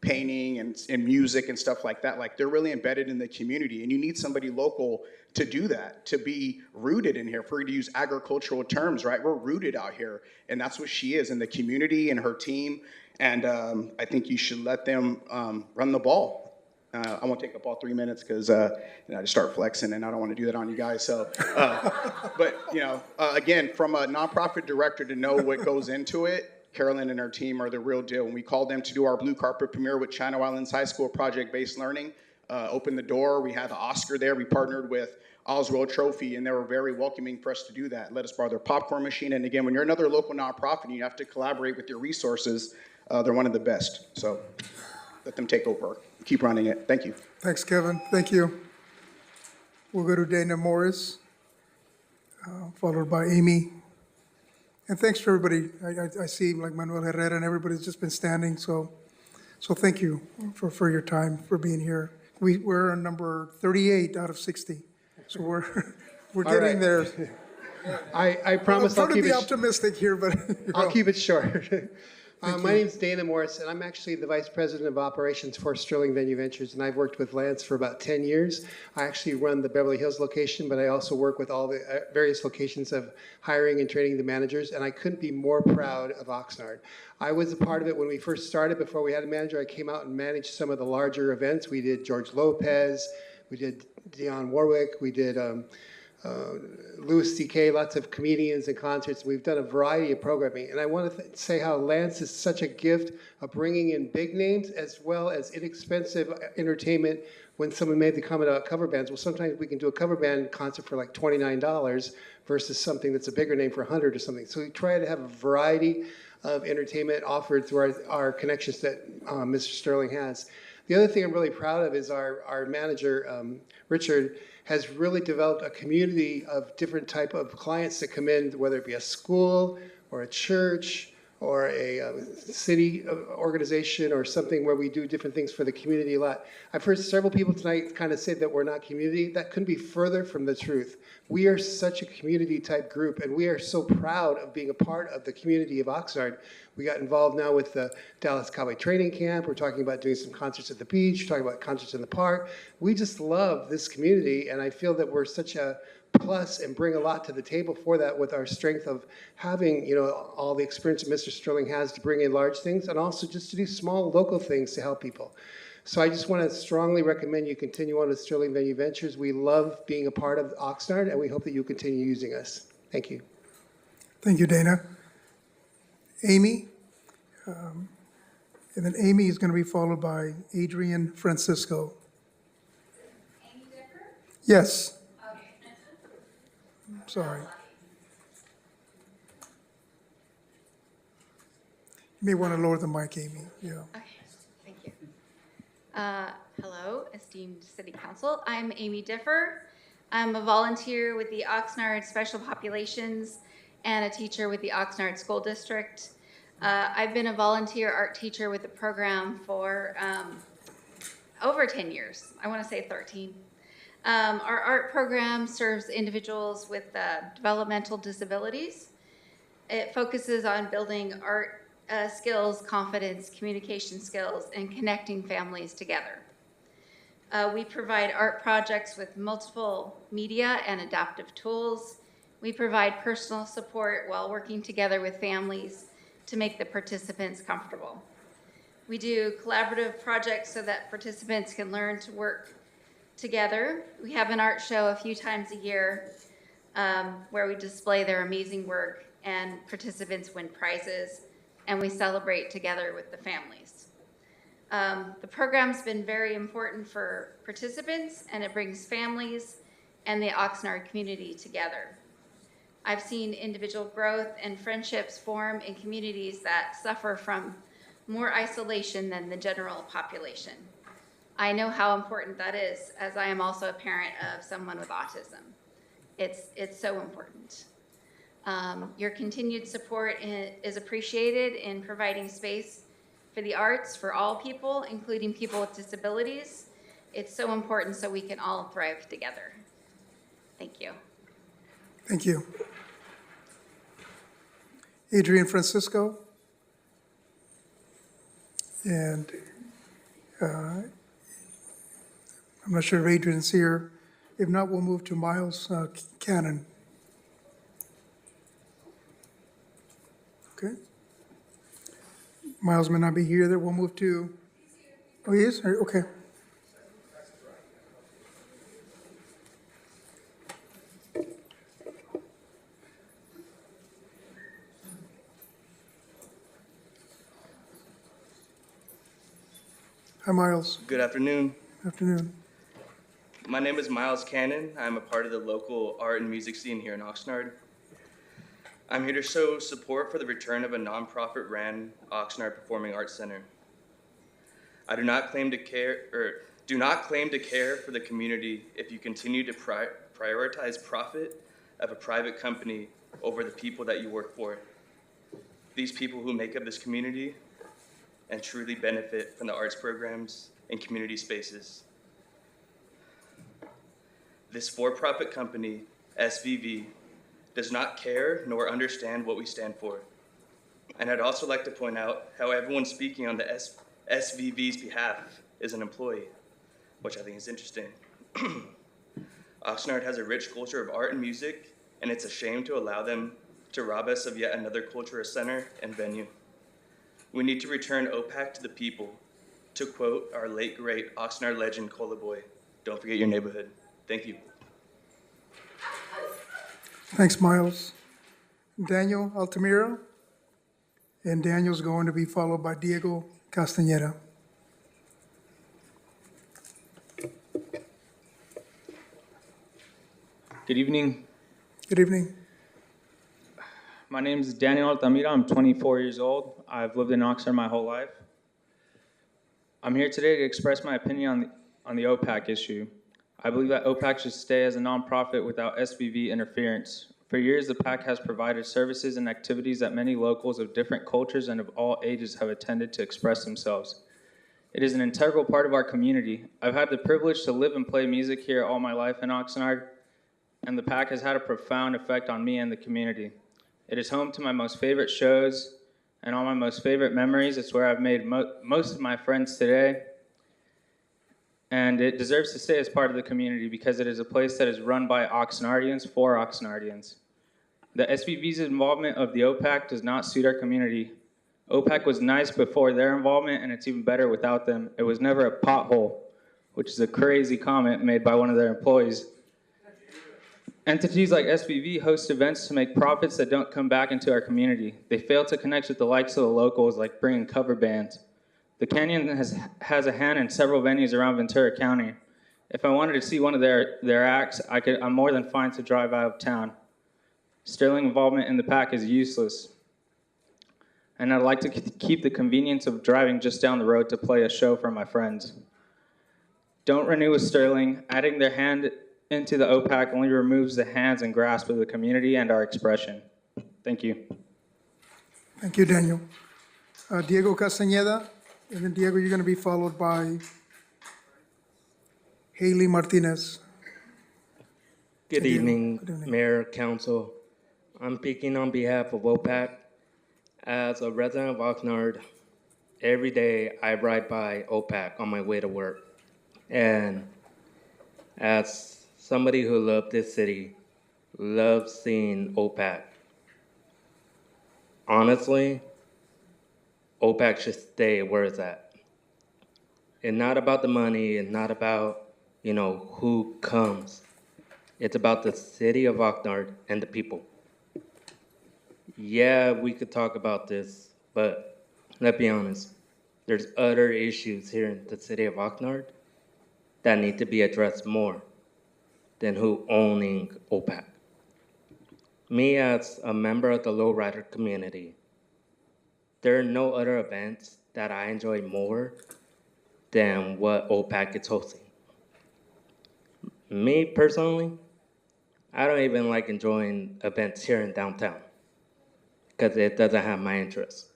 painting and music and stuff like that. Like, they're really embedded in the community, and you need somebody local to do that, to be rooted in here. For you to use agricultural terms, right? We're rooted out here, and that's what she is in the community and her team. And I think you should let them run the ball. I won't take up all 3 minutes because I just start flexing, and I don't want to do that on you guys. So, but again, from a nonprofit director to know what goes into it, Carolyn and her team are the real deal. When we called them to do our blue carpet premiere with Channel Islands High School project-based learning, opened the door. We had the Oscar there. We partnered with Oswald Trophy, and they were very welcoming for us to do that. Let us borrow their popcorn machine. And again, when you're another local nonprofit and you have to collaborate with your resources, they're one of the best. So let them take over. Keep running it. Thank you. Thanks, Kevin. Thank you. We'll go to Dana Morris, followed by Amy. And thanks to everybody. I see like Manuel Herrera and everybody's just been standing. So thank you for your time, for being here. We're on number 38 out of 60. So we're getting there. I promise I'm I'll keep it optimistic here, but I'll keep it short. My name's Dana Morris, and I'm actually the Vice President of Operations for Sterling Venue Ventures, and I've worked with Lance for about 10 years. I actually run the Beverly Hills location, but I also work with all the various locations of hiring and training the managers, and I couldn't be more proud of Oxnard. I was a part of it when we first started. Before we had a manager, I came out and managed some of the larger events. We did George Lopez, we did Dionne Warwick, we did Louis C.K., lots of comedians and concerts. We've done a variety of programming. And I want to say how Lance is such a gift of bringing in big names as well as inexpensive entertainment. When someone made the comment about cover bands, well, sometimes we can do a cover band concert for like $29 versus something that's a bigger name for $100 or something. So we try to have a variety of entertainment offered through our connections that Mr. Sterling has. The other thing I'm really proud of is our manager, Richard, has really developed a community of different type of clients that come in, whether it be a school or a church or a city organization or something where we do different things for the community a lot. I've heard several people tonight kind of say that we're not community. That couldn't be further from the truth. We are such a community type group, and we are so proud of being a part of the community of Oxnard. We got involved now with the Dallas Cowboy Training Camp. We're talking about doing some concerts at the beach. We're talking about concerts in the park. We just love this community, and I feel that we're such a plus and bring a lot to the table for that with our strength of having, all the experience that Mr. Sterling has to bring in large things and also just to do small local things to help people. So I just want to strongly recommend you continue on with Sterling Venue Ventures. We love being a part of Oxnard, and we hope that you continue using us. Thank you. thank you, Dana. Amy, and then Amy is going to be followed by Adrian Francisco. Amy Decker? Yes. Okay. Sorry. You may want to lower the mic, Amy. Yeah. Okay, thank you. Hello, esteemed City Council. I'm Amy Differ. I'm a volunteer with the Oxnard Special Populations and a teacher with the Oxnard School District. I've been a volunteer art teacher with the program for over 10 years. I want to say 13. Our art program serves individuals with developmental disabilities. It focuses on building art skills, confidence, communication skills, and connecting families together. We provide art projects with multiple media and adaptive tools. We provide personal support while working together with families to make the participants comfortable. We do collaborative projects so that participants can learn to work together. We have an art show a few times a year where we display their amazing work and participants win prizes, and we celebrate together with the families. The program's been very important for participants, and it brings families and the Oxnard community together. I've seen individual growth and friendships form in communities that suffer from more isolation than the general population. I know how important that is, as I am also a parent of someone with autism. It's so important. Your continued support is appreciated in providing space for the arts for all people, including people with disabilities. It's so important so we can all thrive together. Thank you. Thank you. Adrian Francisco. And I'm not sure if Adrian's here. If not, we'll move to Miles Cannon. Okay. Miles may not be here. Then we'll move to, oh, he is? Okay. Hi, Miles. Good afternoon. Afternoon. My name is Miles Cannon. I'm a part of the local art and music scene here in Oxnard. I'm here to show support for the return of a nonprofit-ran Oxnard Performing Arts Center. I do not claim to care for the community if you continue to prioritize profit of a private company over the people that you work for. These people who make up this community and truly benefit from the arts programs and community spaces. This for-profit company, SVV, does not care nor understand what we stand for. And I'd also like to point out how everyone speaking on the SVV's behalf is an employee, which I think is interesting. Oxnard has a rich culture of art and music, and it's a shame to allow them to rob us of yet another cultural center and venue. We need to return OPAC to the people. To quote our late great Oxnard legend, Cola Boy, don't forget your neighborhood. Thank you. Thanks, Miles. Daniel Altamira. And Daniel's going to be followed by Diego Castañeda. Good evening. Good evening. My name is Daniel Altamira. I'm 24 years old. I've lived in Oxnard my whole life. I'm here today to express my opinion on the OPAC issue. I believe that OPAC should stay as a nonprofit without SVV interference. For years, the PAC has provided services and activities that many locals of different cultures and of all ages have attended to express themselves. It is an integral part of our community. I've had the privilege to live and play music here all my life in Oxnard, and the PAC has had a profound effect on me and the community. It is home to my most favorite shows and all my most favorite memories. It's where I've made most of my friends today. And it deserves to stay as part of the community because it is a place that is run by Oxnardians for Oxnardians. The SVV's involvement of the OPAC does not suit our community. OPAC was nice before their involvement, and it's even better without them. It was never a pothole, which is a crazy comment made by one of their employees. Entities like SVV host events to make profits that don't come back into our community. They fail to connect with the likes of the locals, like bringing cover bands. The Canyon has a hand in several venues around Ventura County. If I wanted to see one of their acts, I'm more than fine to drive out of town. Sterling involvement in the PAC is useless. And I'd like to keep the convenience of driving just down the road to play a show for my friends. Don't renew with Sterling. Adding their hand into the OPAC only removes the hands and grasp of the community and our expression. Thank you. Thank you, Daniel. Diego Castañeda. And then, Diego, you're going to be followed by Haley Martinez. Good evening, Mayor, Council. I'm speaking on behalf of OPAC. As a resident of Oxnard, every day I ride by OPAC on my way to work. And as somebody who loves this city, loves seeing OPAC, honestly, OPAC should stay where it's at. It's not about the money, it's not about, who comes. It's about the city of Oxnard and the people. Yeah, we could talk about this, but let's be honest. There's other issues here in the city of Oxnard that need to be addressed more than who owning OPAC. Me as a member of the lowrider community, there are no other events that I enjoy more than what OPAC is hosting. Me personally, I don't even like enjoying events here in downtown because it doesn't have my interest.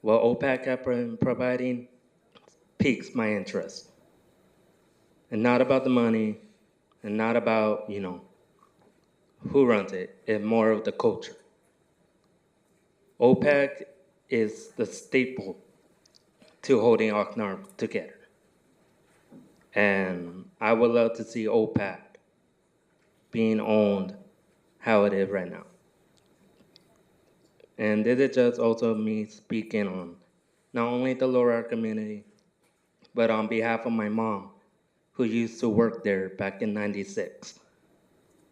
What OPAC are providing piques my interest. And not about the money, and not about, who runs it. It's more of the culture. OPAC is the staple to holding Oxnard together. And I would love to see OPAC being owned how it is right now. And this is just also me speaking on not only the lower community, but on behalf of my mom, who used to work there back in '96.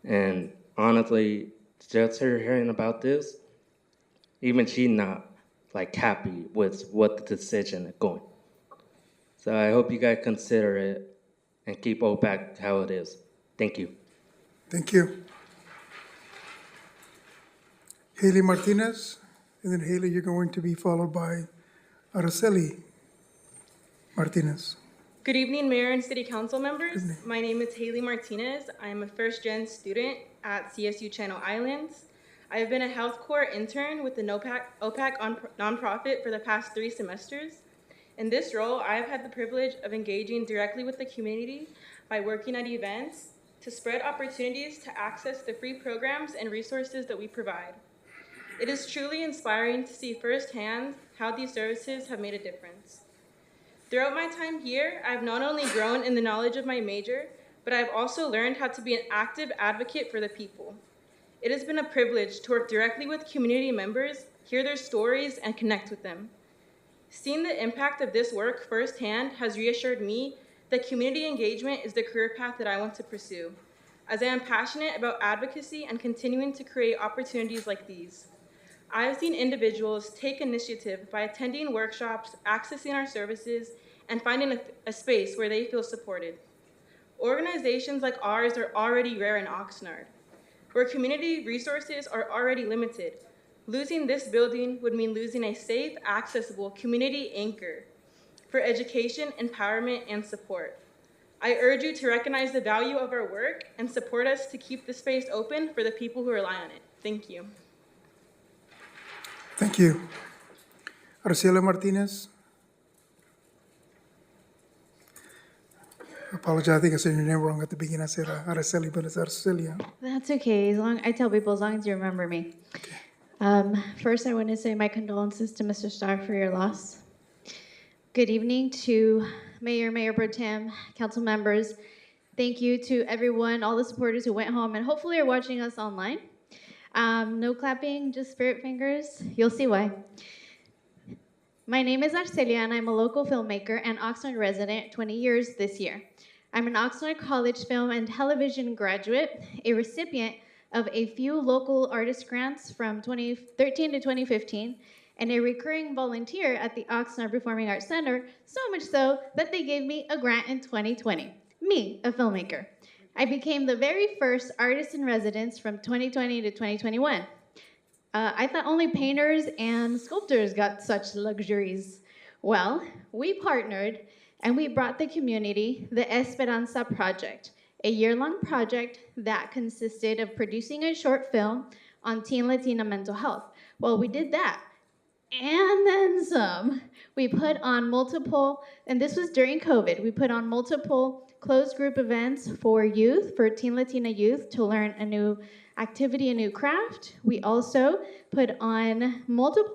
And honestly, just her hearing about this, even she not happy with what the decision is going. So I hope you guys consider it and keep OPAC how it is. Thank you. Thank you. Haley Martinez, and then Haley, you're going to be followed by Araceli Martinez. Good evening, Mayor and City Council members. My name is Haley Martinez. I am a first-gen student at CSU Channel Islands. I have been a health corps intern with the OPAC nonprofit for the past 3 semesters. In this role, I have had the privilege of engaging directly with the community by working at events to spread opportunities to access the free programs and resources that we provide. It is truly inspiring to see firsthand how these services have made a difference. Throughout my time here, I have not only grown in the knowledge of my major, but I have also learned how to be an active advocate for the people. It has been a privilege to work directly with community members, hear their stories, and connect with them. Seeing the impact of this work firsthand has reassured me that community engagement is the career path that I want to pursue, as I am passionate about advocacy and continuing to create opportunities like these. I have seen individuals take initiative by attending workshops, accessing our services, and finding a space where they feel supported. Organizations like ours are already rare in Oxnard, where community resources are already limited. Losing this building would mean losing a safe, accessible community anchor for education, empowerment, and support. I urge you to recognize the value of our work and support us to keep the space open for the people who rely on it. Thank you. Thank you. Araceli Martinez. I apologize, I think I said your name wrong at the beginning. I said Araceli, but it's Araceli. Huh? That's okay. I tell people as long as you remember me. First, I want to say my condolences to Mr. Starr for your loss. Good evening to Mayor, Mayor Pro Tem, council members. Thank you to everyone, all the supporters who went home and hopefully are watching us online. No clapping, just spirit fingers. You'll see why. My name is Arcelia, and I'm a local filmmaker and Oxnard resident, 20 years this year. I'm an Oxnard College film and television graduate, a recipient of a few local artist grants from 2013 to 2015, and a recurring volunteer at the Oxnard Performing Arts Center, so much so that they gave me a grant in 2020. Me, a filmmaker. I became the very first artist in residence from 2020 to 2021. I thought only painters and sculptors got such luxuries. Well, we partnered and we brought the community the Esperanza Project, a year-long project that consisted of producing a short film on teen Latina mental health. Well, we did that, and then some. We put on multiple, and this was during COVID, we put on multiple closed group events for youth, for teen Latina youth to learn a new activity, a new craft. We also put on multiple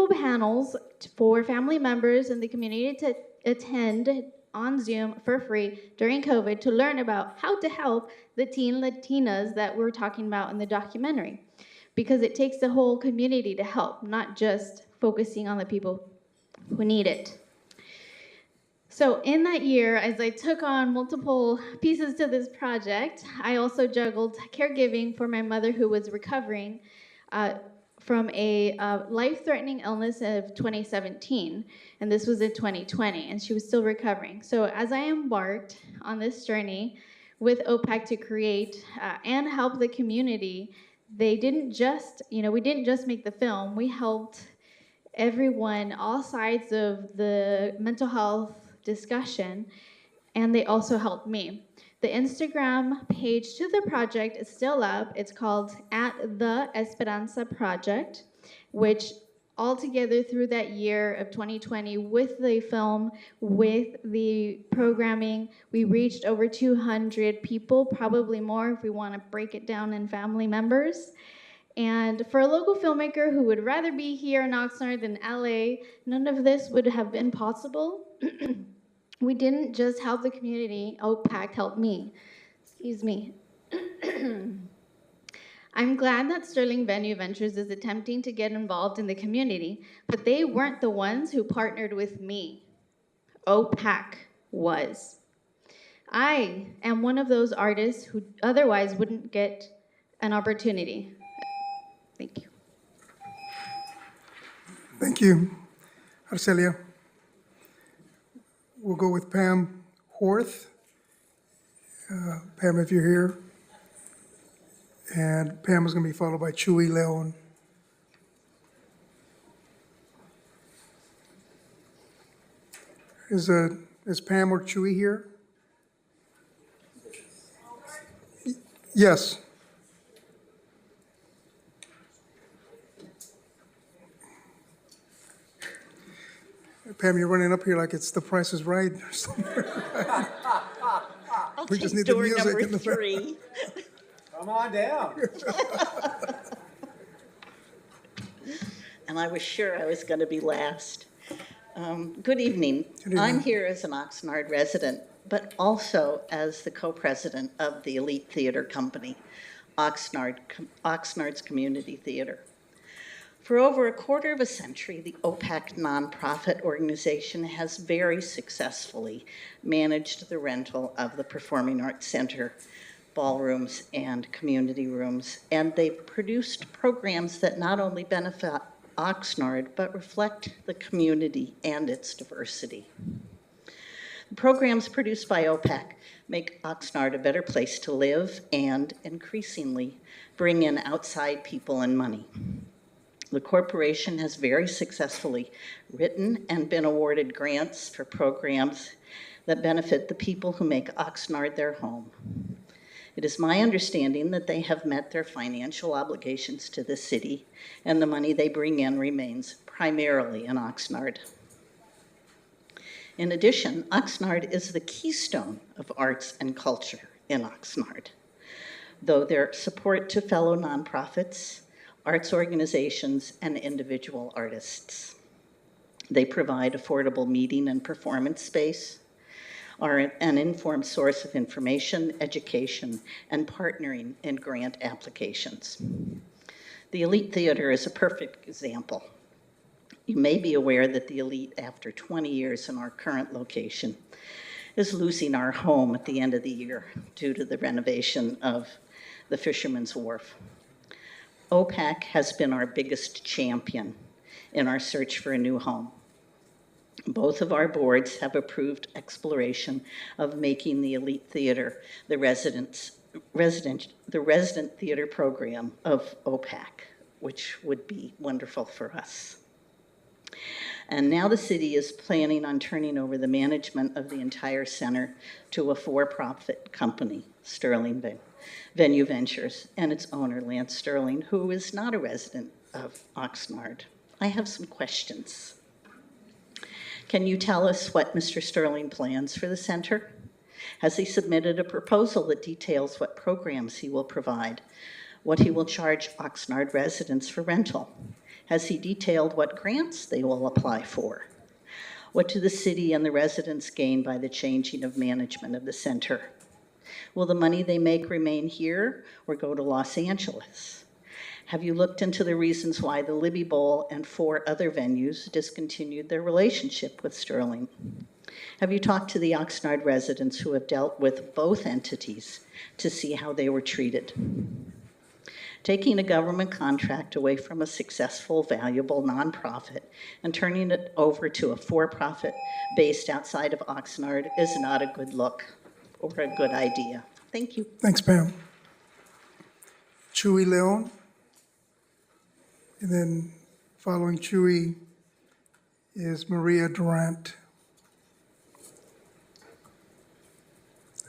panels for family members in the community to attend on Zoom for free during COVID to learn about how to help the teen Latinas that we're talking about in the documentary. Because it takes the whole community to help, not just focusing on the people who need it. So in that year, as I took on multiple pieces to this project, I also juggled caregiving for my mother who was recovering from a life-threatening illness of 2017, and this was in 2020, and she was still recovering. So as I embarked on this journey with OPAC to create and help the community, they didn't just, we didn't just make the film, we helped everyone, all sides of the mental health discussion, and they also helped me. The Instagram page to the project is still up. It's called @the_Esperanza_Project, which altogether through that year of 2020 with the film, with the programming, we reached over 200 people, probably more if we want to break it down in family members. And for a local filmmaker who would rather be here in Oxnard than LA, none of this would have been possible. We didn't just help the community, OPAC helped me. Excuse me. I'm glad that Sterling Venue Ventures is attempting to get involved in the community, but they weren't the ones who partnered with me. OPAC was. I am one of those artists who otherwise wouldn't get an opportunity. Thank you. Thank you, Arcelia. we'll go with Pam Horth. Pam, if you're here. And Pam is going to be followed by Chuy Leon. Is Pam or Chuy here? Yes. Pam, you're running up here like it's The Price is Right or something. We just need the music in the three. Come on down. And I was sure I was going to be last. Good evening. I'm here as an Oxnard resident, but also as the co-president of the Elite Theater Company, Oxnard's community theater. For over a quarter of a century, the OPAC nonprofit organization has very successfully managed the rental of the Performing Arts Center, ballrooms, and community rooms, and they've produced programs that not only benefit Oxnard, but reflect the community and its diversity. The programs produced by OPAC make Oxnard a better place to live and, increasingly, bring in outside people and money. The corporation has very successfully written and been awarded grants for programs that benefit the people who make Oxnard their home. It is my understanding that they have met their financial obligations to the city, and the money they bring in remains primarily in Oxnard. In addition, Oxnard is the keystone of arts and culture in Oxnard. Though their support to fellow nonprofits, arts organizations, and individual artists. They provide affordable meeting and performance space, are an informed source of information, education, and partnering in grant applications. The Elite Theater is a perfect example. You may be aware that the Elite, after 20 years in our current location, is losing our home at the end of the year due to the renovation of the Fisherman's Wharf. OPAC has been our biggest champion in our search for a new home. Both of our boards have approved exploration of making the Elite Theater the resident theater program of OPAC, which would be wonderful for us. And now the city is planning on turning over the management of the entire center to a for-profit company, Sterling Venue Ventures, and its owner, Lance Sterling, who is not a resident of Oxnard. I have some questions. Can you tell us what Mr. Sterling plans for the center? Has he submitted a proposal that details what programs he will provide, what he will charge Oxnard residents for rental? Has he detailed what grants they will apply for? What do the city and the residents gain by the changing of management of the center? Will the money they make remain here or go to Los Angeles? Have you looked into the reasons why the Libby Bowl and 4 other venues discontinued their relationship with Sterling? Have you talked to the Oxnard residents who have dealt with both entities to see how they were treated? Taking a government contract away from a successful, valuable nonprofit and turning it over to a for-profit based outside of Oxnard is not a good look or a good idea. Thank you. Thanks, Pam. Chuy Leon. And then following Chuy is Maria Durant.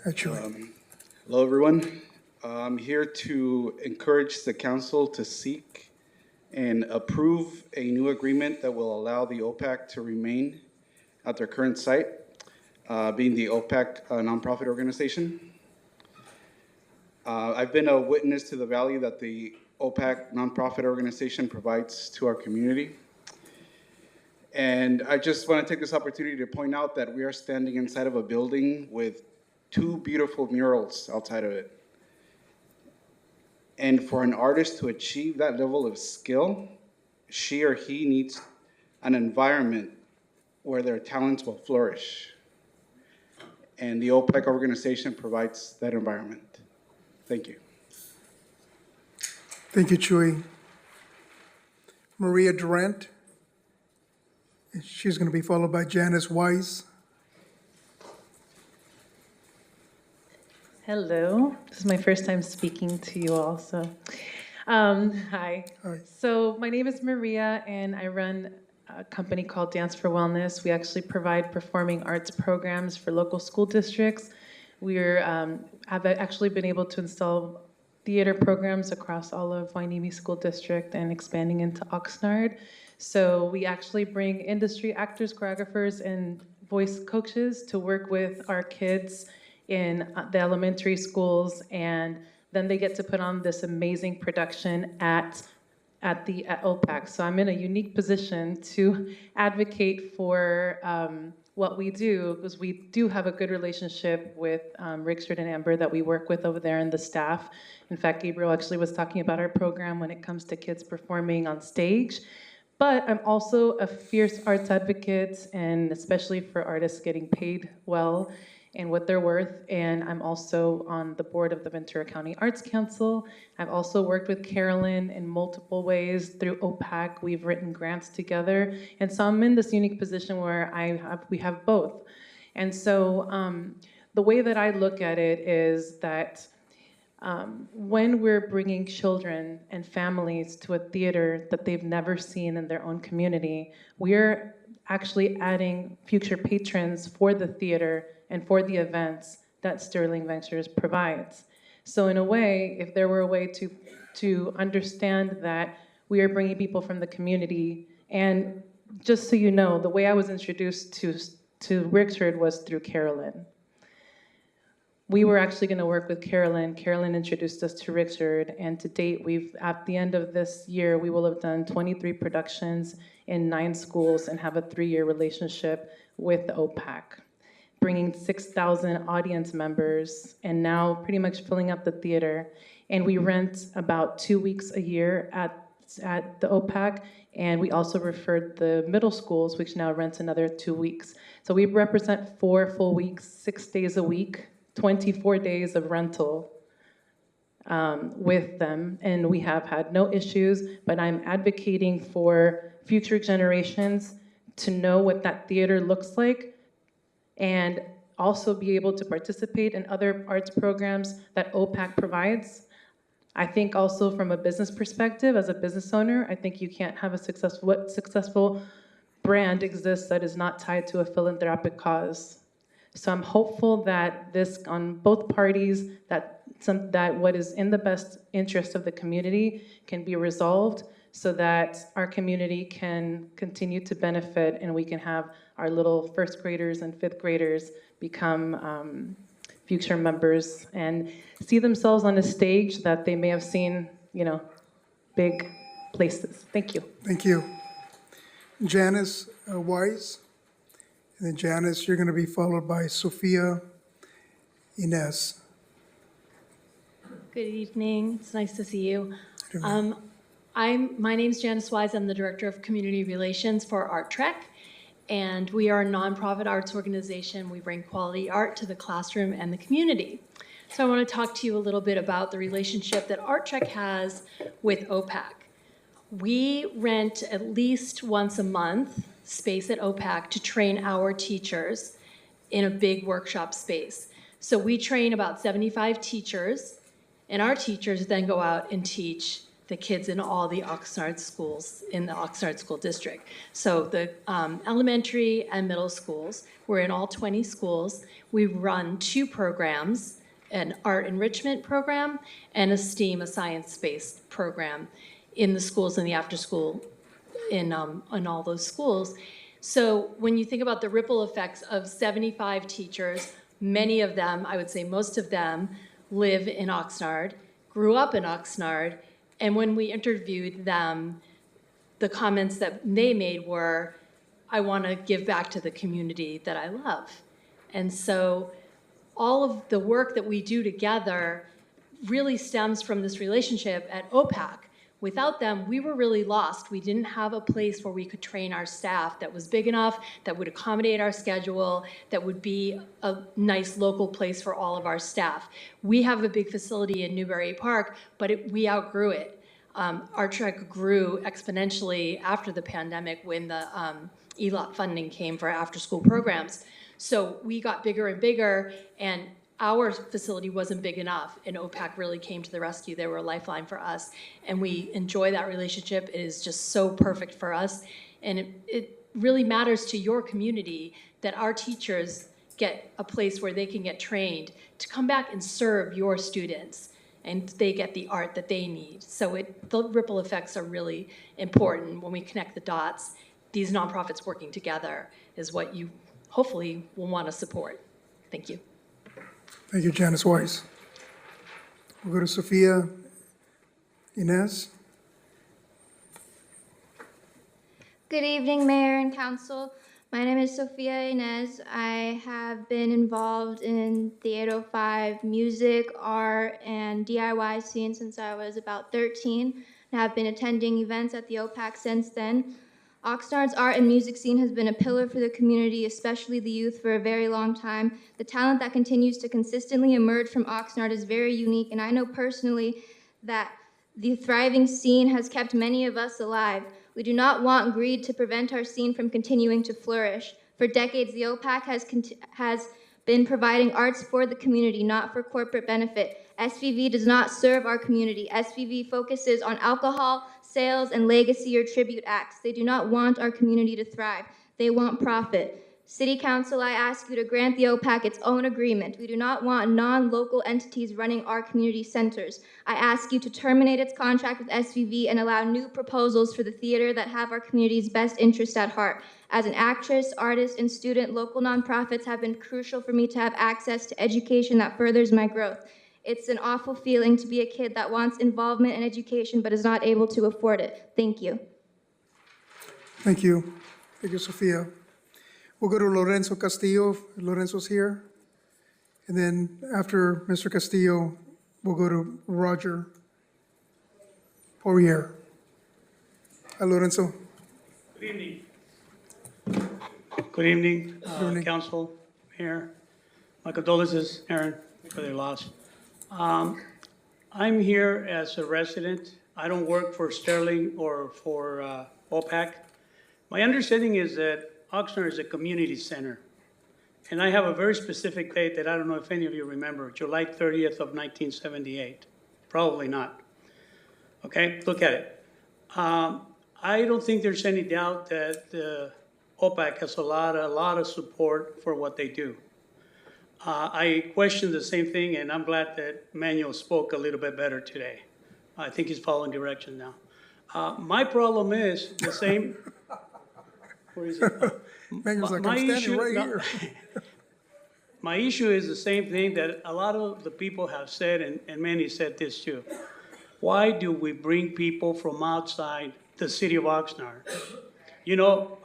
Hi, Chuy. Hello, everyone. I'm here to encourage the council to seek and approve a new agreement that will allow the OPAC to remain at their current site, being the OPAC nonprofit organization. I've been a witness to the value that the OPAC nonprofit organization provides to our community. And I just want to take this opportunity to point out that we are standing inside of a building with 2 beautiful murals outside of it. And for an artist to achieve that level of skill, she or he needs an environment where their talents will flourish. And the OPAC organization provides that environment. Thank you. Thank you, Chuy. Maria Durant. She's going to be followed by Janice Weiss. Hello. This is my first time speaking to you all, so hi. So my name is Maria, and I run a company called Dance for Wellness. We actually provide performing arts programs for local school districts. We're have actually been able to install theater programs across all of Wainimi School District and expanding into Oxnard. So we actually bring industry actors, choreographers, and voice coaches to work with our kids in the elementary schools, and then they get to put on this amazing production at OPAC. So I'm in a unique position to advocate for what we do, because we do have a good relationship with Richard and Amber that we work with over there and the staff. In fact, Gabriel actually was talking about our program when it comes to kids performing on stage. But I'm also a fierce arts advocate, and especially for artists getting paid well and what they're worth. And I'm also on the board of the Ventura County Arts Council. I've also worked with Carolyn in multiple ways through OPAC. We've written grants together. And so I'm in this unique position where we have both. And so the way that I look at it is that when we're bringing children and families to a theater that they've never seen in their own community, we're actually adding future patrons for the theater and for the events that Sterling Ventures provides. So in a way, if there were a way to understand that we are bringing people from the community, and just so you know, the way I was introduced to Richard was through Carolyn. We were actually going to work with Carolyn. Carolyn introduced us to Richard, and to date, at the end of this year, we will have done 23 productions in 9 schools and have a 3-year relationship with the OPAC, bringing 6,000 audience members and now pretty much filling up the theater. And we rent about 2 weeks a year at the OPAC, and we also referred the middle schools, which now rents another 2 weeks. So we represent 4 full weeks, 6 days a week, 24 days of rental with them, and we have had no issues, but I'm advocating for future generations to know what that theater looks like and also be able to participate in other arts programs that OPAC provides. I think also from a business perspective, as a business owner, I think you can't have a successful brand exists that is not tied to a philanthropic cause. So I'm hopeful that this, on both parties, that what is in the best interest of the community can be resolved so that our community can continue to benefit and we can have our little first graders and fifth graders become future members and see themselves on a stage that they may have seen, big places. Thank you. Thank you. Janice Wise. And then Janice, you're going to be followed by Sophia Inez. Good evening. It's nice to see you. My name's Janice Wise. I'm the Director of Community Relations for Art Trek, and we are a nonprofit arts organization. We bring quality art to the classroom and the community. So I want to talk to you a little bit about the relationship that Art Trek has with OPAC. We rent at least once a month space at OPAC to train our teachers in a big workshop space. So we train about 75 teachers, and our teachers then go out and teach the kids in all the Oxnard schools in the Oxnard School District. So the elementary and middle schools, we're in all 20 schools. We run 2 programs, an art enrichment program and a STEAM, a science-based program in the schools and the after school in all those schools. So when you think about the ripple effects of 75 teachers, many of them, I would say most of them, live in Oxnard, grew up in Oxnard, and when we interviewed them, the comments that they made were, I want to give back to the community that I love. And so all of the work that we do together really stems from this relationship at OPAC. Without them, we were really lost. We didn't have a place where we could train our staff that was big enough, that would accommodate our schedule, that would be a nice local place for all of our staff. We have a big facility in Newbury Park, but we outgrew it. Art Trek grew exponentially after the pandemic when the ELOT funding came for after-school programs. So we got bigger and bigger, and our facility wasn't big enough, and OPAC really came to the rescue. They were a lifeline for us, and we enjoy that relationship. It is just so perfect for us, and it really matters to your community that our teachers get a place where they can get trained to come back and serve your students, and they get the art that they need. So the ripple effects are really important when we connect the dots. These nonprofits working together is what you hopefully will want to support. Thank you. Thank you, Janice Weiss. We'll go to Sophia Inez. Good evening, Mayor and Council. My name is Sophia Inez. I have been involved in the 805 music, art, and DIY scene since I was about 13, and have been attending events at the OPAC since then. Oxnard's art and music scene has been a pillar for the community, especially the youth, for a very long time. The talent that continues to consistently emerge from Oxnard is very unique, and I know personally that the thriving scene has kept many of us alive. We do not want greed to prevent our scene from continuing to flourish. For decades, the OPAC has been providing arts for the community, not for corporate benefit. SVV does not serve our community. SVV focuses on alcohol, sales, and legacy or tribute acts. They do not want our community to thrive. They want profit. City Council, I ask you to grant the OPAC its own agreement. We do not want non-local entities running our community centers. I ask you to terminate its contract with SVV and allow new proposals for the theater that have our community's best interest at heart. As an actress, artist, and student, local nonprofits have been crucial for me to have access to education that furthers my growth. It's an awful feeling to be a kid that wants involvement in education but is not able to afford it. Thank you. Thank you. Thank you, Sophia. We'll go to Lorenzo Castillo. Lorenzo's here. And then after Mr. Castillo, we'll go to Roger Poirier. Hi, Lorenzo. Good evening. Good evening, Council, Mayor. My condolences, Aaron, for their loss. I'm here as a resident. I don't work for Sterling or for OPAC. My understanding is that Oxnard is a community center. And I have a very specific date that I don't know if any of you remember, July 30th of 1978. Probably not. Okay, look at it. I don't think there's any doubt that OPAC has a lot of support for what they do. I question the same thing, and I'm glad that Manuel spoke a little bit better today. I think he's following direction now. My problem is the same. Where is it? Manuel's like, I'm standing right here. My issue is the same thing that a lot of the people have said, and many said this too. Why do we bring people from outside the city of Oxnard? You know,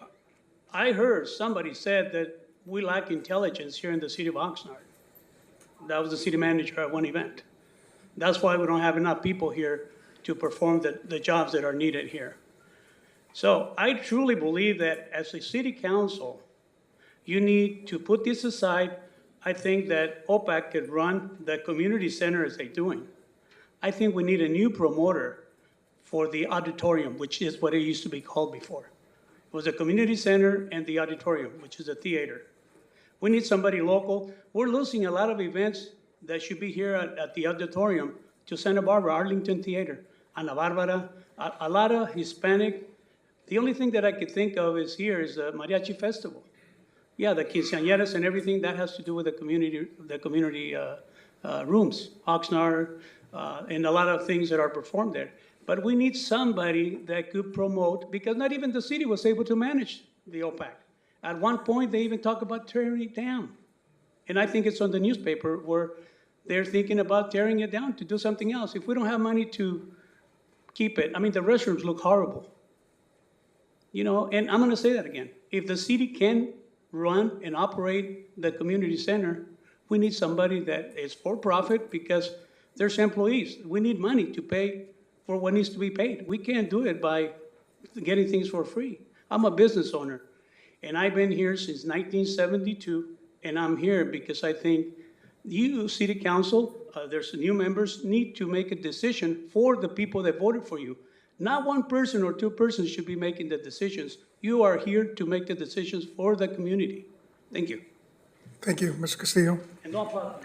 I heard somebody said that we lack intelligence here in the city of Oxnard. That was the city manager at one event. That's why we don't have enough people here to perform the jobs that are needed here. So I truly believe that as a city council, you need to put this aside. I think that OPAC could run the community center as they're doing. I think we need a new promoter for the auditorium, which is what it used to be called before. It was a community center and the auditorium, which is a theater. We need somebody local. We're losing a lot of events that should be here at the auditorium to Santa Barbara, Arlington Theater, Ana Barbara, a lot of Hispanic. The only thing that I could think of is here is the Mariachi Festival. Yeah, the quinceañeras and everything, that has to do with the community rooms, Oxnard, and a lot of things that are performed there. But we need somebody that could promote, because not even the city was able to manage the OPAC. At one point, they even talk about tearing it down. And I think it's on the newspaper where they're thinking about tearing it down to do something else. If we don't have money to keep it, I mean, the restrooms look horrible. You know, and I'm gonna say that again. If the city can run and operate the community center, we need somebody that is for profit because there's employees. We need money to pay for what needs to be paid. We can't do it by getting things for free. I'm a business owner, and I've been here since 1972, and I'm here because I think you, City Council, there's new members, need to make a decision for the people that voted for you. Not one person or two persons should be making the decisions. You are here to make the decisions for the community. Thank you. Thank you, Mr. Castillo. And no problem.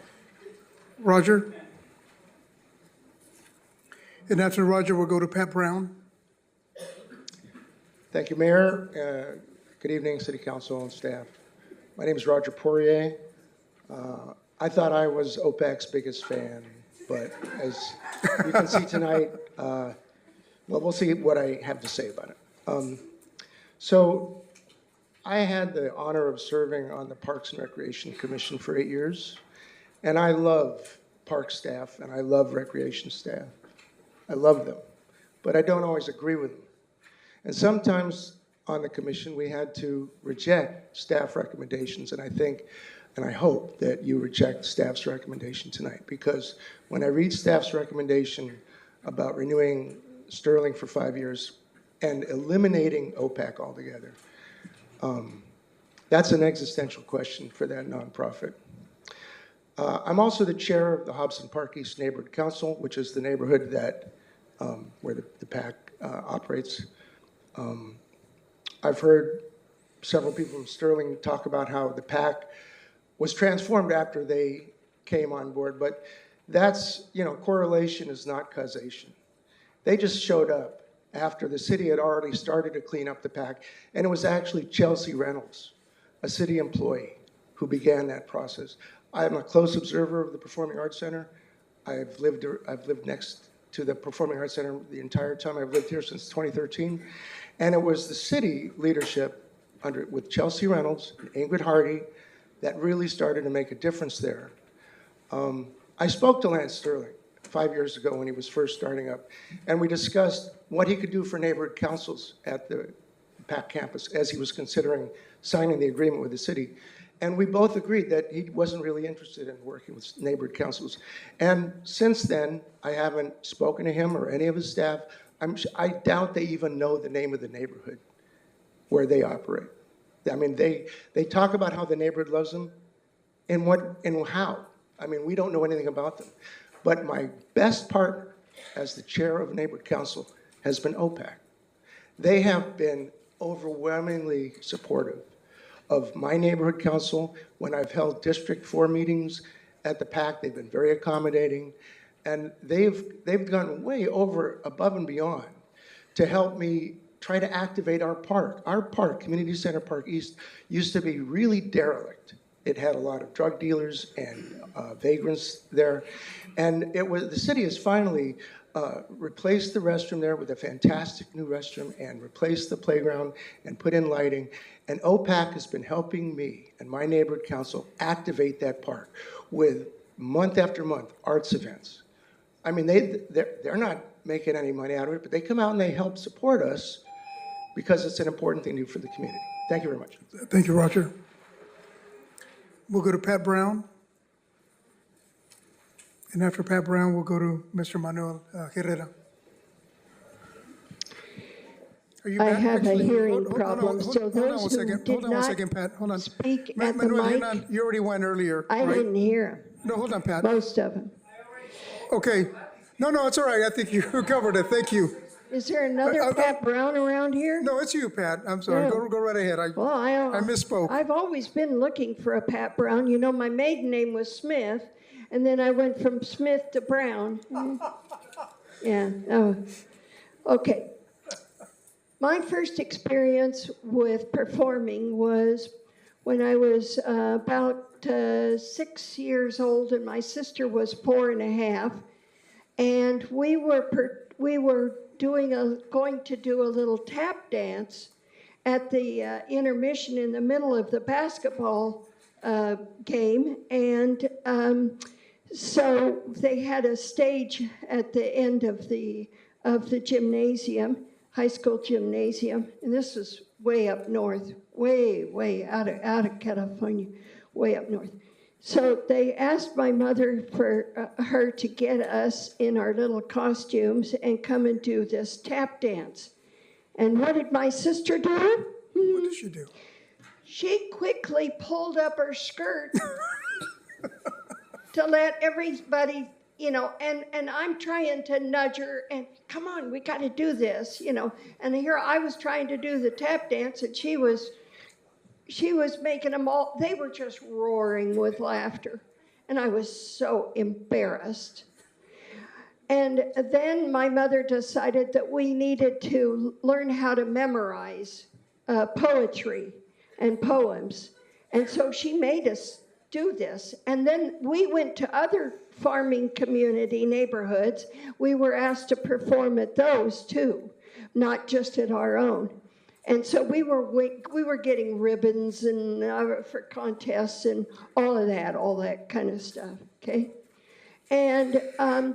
Roger. And after Roger, we'll go to Pat Brown. Thank you, Mayor. Good evening, City Council and staff. My name is Roger Poirier. I thought I was OPAC's biggest fan, but as you can see tonight, well, we'll see what I have to say about it. So I had the honor of serving on the Parks and Recreation Commission for 8 years, and I love park staff and I love recreation staff. I love them, but I don't always agree with them. And sometimes on the commission, we had to reject staff recommendations, and I think, and I hope that you reject staff's recommendation tonight, because when I read staff's recommendation about renewing Sterling for 5 years and eliminating OPAC altogether, that's an existential question for that nonprofit. I'm also the chair of the Hobson Park East Neighborhood Council, which is the neighborhood that where the PAC operates. I've heard several people from Sterling talk about how the PAC was transformed after they came on board, but that's, correlation is not causation. They just showed up after the city had already started to clean up the PAC, and it was actually Chelsea Reynolds, a city employee, who began that process. I'm a close observer of the Performing Arts Center. I've lived next to the Performing Arts Center the entire time. I've lived here since 2013. And it was the city leadership with Chelsea Reynolds and Ingrid Hardy that really started to make a difference there. I spoke to Lance Sterling 5 years ago when he was first starting up, and we discussed what he could do for neighborhood councils at the PAC campus as he was considering signing the agreement with the city. And we both agreed that he wasn't really interested in working with neighborhood councils. And since then, I haven't spoken to him or any of his staff. I doubt they even know the name of the neighborhood where they operate. I mean, they talk about how the neighborhood loves them and how. I mean, we don't know anything about them. But my best partner as the chair of neighborhood council has been OPAC. They have been overwhelmingly supportive of my neighborhood council. When I've held District 4 meetings at the PAC, they've been very accommodating. And they've gone way above and beyond to help me try to activate our park. Our park, Community Center Park East, used to be really derelict. It had a lot of drug dealers and vagrants there. And the city has finally replaced the restroom there with a fantastic new restroom and replaced the playground and put in lighting. And OPAC has been helping me and my neighborhood council activate that park with month after month arts events. I mean, they're not making any money out of it, but they come out and they help support us because it's an important thing to do for the community. Thank you very much. Thank you, Roger. We'll go to Pat Brown. And after Pat Brown, we'll go to Mr. Manuel Herrera. I have a hearing problem, so Hold on those one who second. did Hold on one not second, Pat. Hold on. speak at the Manuel, mic, you already went earlier. I right? didn't hear No, hold on, Pat. most of them. Okay. No, it's all right. I think you covered it. Thank you. Is there another Pat Brown around here? No, it's you, Pat. I'm sorry. No. Go right ahead. I misspoke. I've always been looking for a Pat Brown. You know, my maiden name was Smith, and then I went from Smith to Brown. Yeah. Oh. Okay. My first experience with performing was when I was about 6 years old, and my sister was 4.5, and we were going to do a little tap dance at the intermission in the middle of the basketball game, and so they had a stage at the end of the gymnasium, high school gymnasium, and this was way up north, way out of California, way up north. So they asked my mother for her to get us in our little costumes and come and do this tap dance. And what did my sister do? What did she do? She quickly pulled up her skirt to let everybody, and I'm trying to nudge her and come on, we got to do this, And here I was trying to do the tap dance, and she was making them all, they were just roaring with laughter. And I was so embarrassed. And then my mother decided that we needed to learn how to memorize poetry and poems. And so she made us do this. And then we went to other farming community neighborhoods. We were asked to perform at those too, not just at our own. And so we were getting ribbons and for contests and all that kind of stuff, okay? And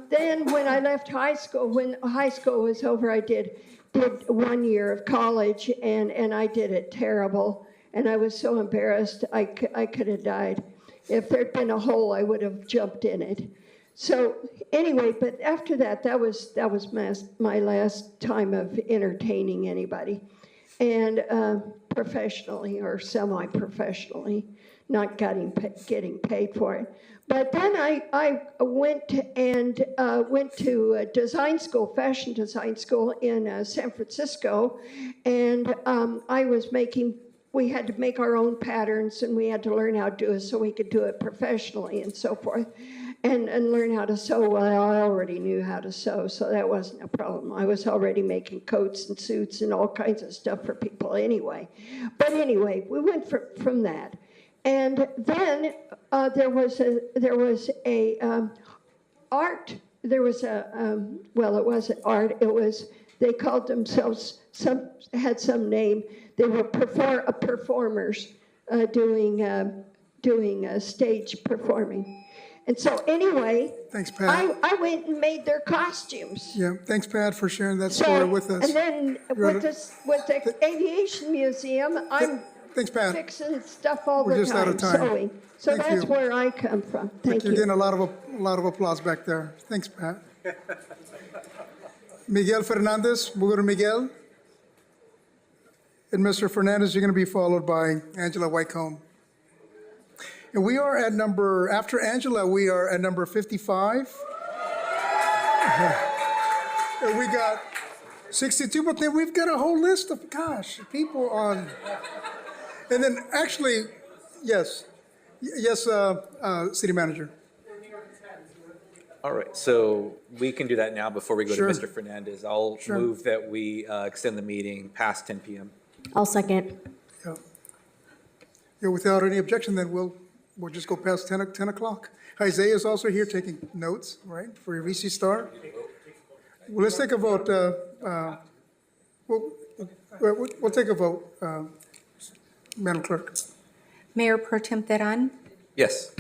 then when I left high school, when high school was over, I did 1 year of college, and I did it terrible. And I was so embarrassed, I could have died. If there'd been a hole, I would have jumped in it. So anyway, but after that, that was my last time of entertaining anybody. And professionally or semi-professionally, not getting paid for it. But then I went to design school, fashion design school in San Francisco, and we had to make our own patterns, and we had to learn how to do it so we could do it professionally and so forth, and learn how to sew. Well, I already knew how to sew, so that wasn't a problem. I was already making coats and suits and all kinds of stuff for people anyway. But anyway, we went from that. And then there was art. There was well, it wasn't art. It was, they called themselves, had some name. They were performers doing stage performing. And so anyway, thanks, Pat. I went and made their costumes. Yeah, thanks, Pat, for sharing that story with us. And then with the Aviation Museum, I'm thanks, Pat. fixing stuff all We're the just out time, of time. sewing. So Thank that's you. where I come from. Thank You're you. getting a lot of applause back there. Thanks, Pat. Miguel Fernandez, we'll go to Miguel. And Mr. Fernandez, you're going to be followed by Angela Wycombe. And we are at after Angela, we are at number 55. And we got 62, but then we've got a whole list of, people on. And then actually, yes, City Manager. All right, so we can do that now before we go Sure. to Mr. Fernandez. I'll Sure. move that we extend the meeting past 10 p.m. I'll second. Yeah, without any objection, then we'll just go past 10 o'clock. Isaiah is also here taking notes, right, for your VC Star. Well, let's take a vote. We'll take a vote, Madam Clerk. Mayor Pro Tem Teran, Yes.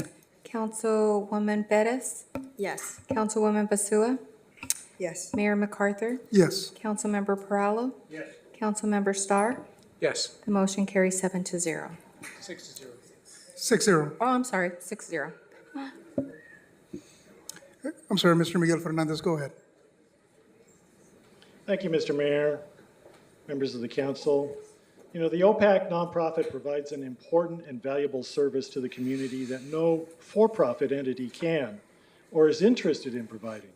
Councilwoman Perez, Yes. Councilwoman Basua, Yes. Mayor MacArthur, Yes. Councilmember Perallo, Councilmember Starr. Yes. The motion carries 7-0. 6-0. Oh, I'm sorry, 6-0. I'm sorry, Mr. Miguel Fernandez, go ahead. Thank you, Mr. Mayor, members of the council. You know, the OPAC nonprofit provides an important and valuable service to the community that no for-profit entity can or is interested in providing.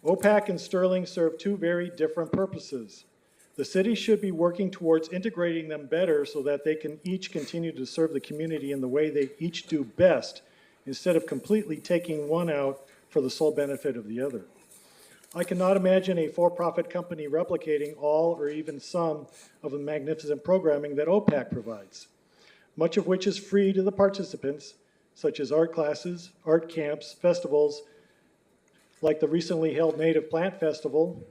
OPAC and Sterling serve two very different purposes. The city should be working towards integrating them better so that they can each continue to serve the community in the way they each do best, instead of completely taking one out for the sole benefit of the other. I cannot imagine a for-profit company replicating all or even some of the magnificent programming that OPAC provides, much of which is free to the participants, such as art classes, art camps, festivals, like the recently held Native Plant Festival,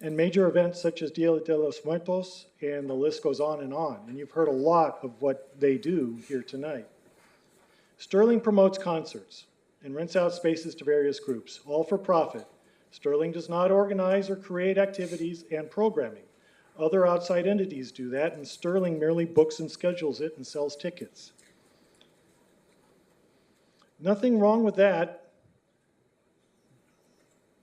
and major events such as Dia de los Muertos, and the list goes on. And you've heard a lot of what they do here tonight. Sterling promotes concerts and rents out spaces to various groups, all for profit. Sterling does not organize or create activities and programming. Other outside entities do that, and Sterling merely books and schedules it and sells tickets. Nothing wrong with that,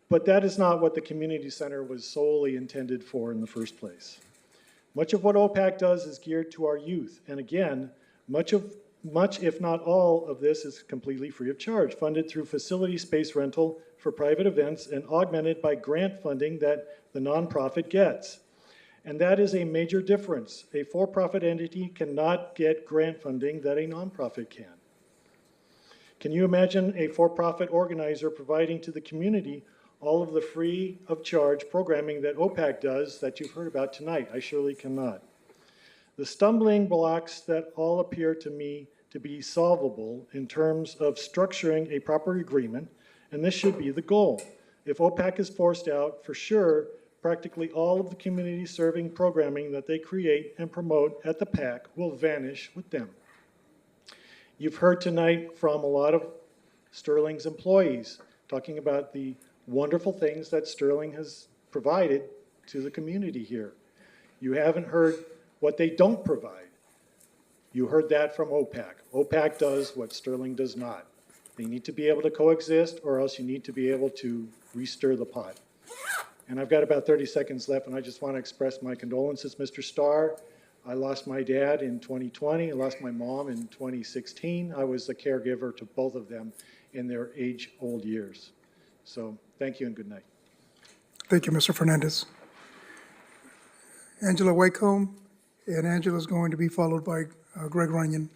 but that is not what the community center was solely intended for in the first place. Much of what OPAC does is geared to our youth, and again, much if not all of this is completely free of charge, funded through facility space rental for private events and augmented by grant funding that the nonprofit gets. And that is a major difference. A for-profit entity cannot get grant funding that a nonprofit can. Can you imagine a for-profit organizer providing to the community all of the free of charge programming that OPAC does that you've heard about tonight? I surely cannot. The stumbling blocks that all appear to me to be solvable in terms of structuring a proper agreement, and this should be the goal. If OPAC is forced out, for sure, practically all of the community serving programming that they create and promote at the PAC will vanish with them. You've heard tonight from a lot of Sterling's employees talking about the wonderful things that Sterling has provided to the community here. You haven't heard what they don't provide. You heard that from OPAC. OPAC does what Sterling does not. They need to be able to coexist, or else you need to be able to restir the pot. And I've got about 30 seconds left, and I just want to express my condolences, Mr. Starr. I lost my dad in 2020. I lost my mom in 2016. I was a caregiver to both of them in their age-old years. So thank you and good night. Thank you, Mr. Fernandez. Angela Wakecombe, and Angela's going to be followed by Greg Runyon.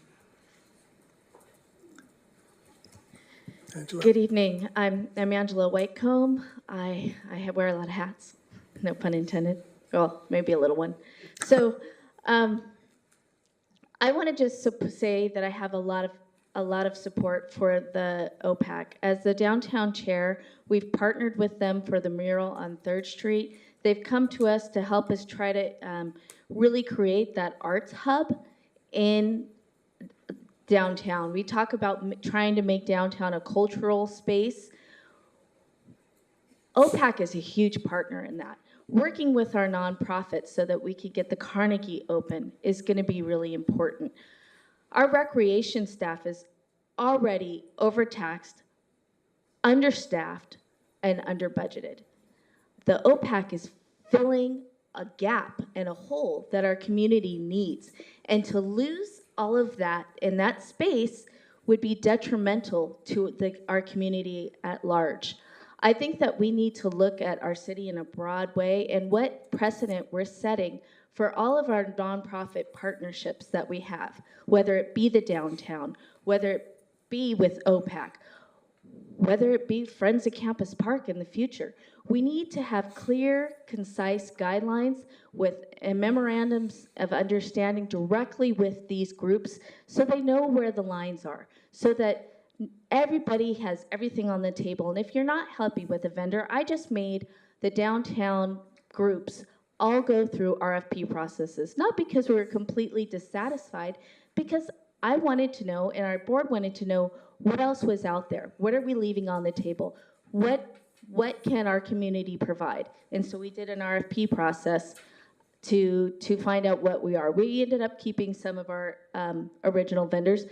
Angela. Good evening. I'm Angela Whitecomb. I wear a lot of hats, no pun intended. Well, maybe a little one. So I want to just say that I have a lot of support for the OPAC. As the downtown chair, we've partnered with them for the mural on 3rd Street. They've come to us to help us try to really create that arts hub in downtown. We talk about trying to make downtown a cultural space. OPAC is a huge partner in that. Working with our nonprofits so that we could get the Carnegie open is going to be really important. Our recreation staff is already overtaxed, understaffed, and under-budgeted. The OPAC is filling a gap and a hole that our community needs. And to lose all of that in that space would be detrimental to our community at large. I think that we need to look at our city in a broad way and what precedent we're setting for all of our nonprofit partnerships that we have, whether it be the downtown, whether it be with OPAC, whether it be Friends of Campus Park in the future. We need to have clear, concise guidelines with memorandums of understanding directly with these groups so they know where the lines are, so that everybody has everything on the table. And if you're not happy with a vendor, I just made the downtown groups all go through RFP processes, not because we were completely dissatisfied, because I wanted to know, and our board wanted to know, what else was out there? What are we leaving on the table? What can our community provide? And so we did an RFP process to find out what we are. We ended up keeping some of our original vendors,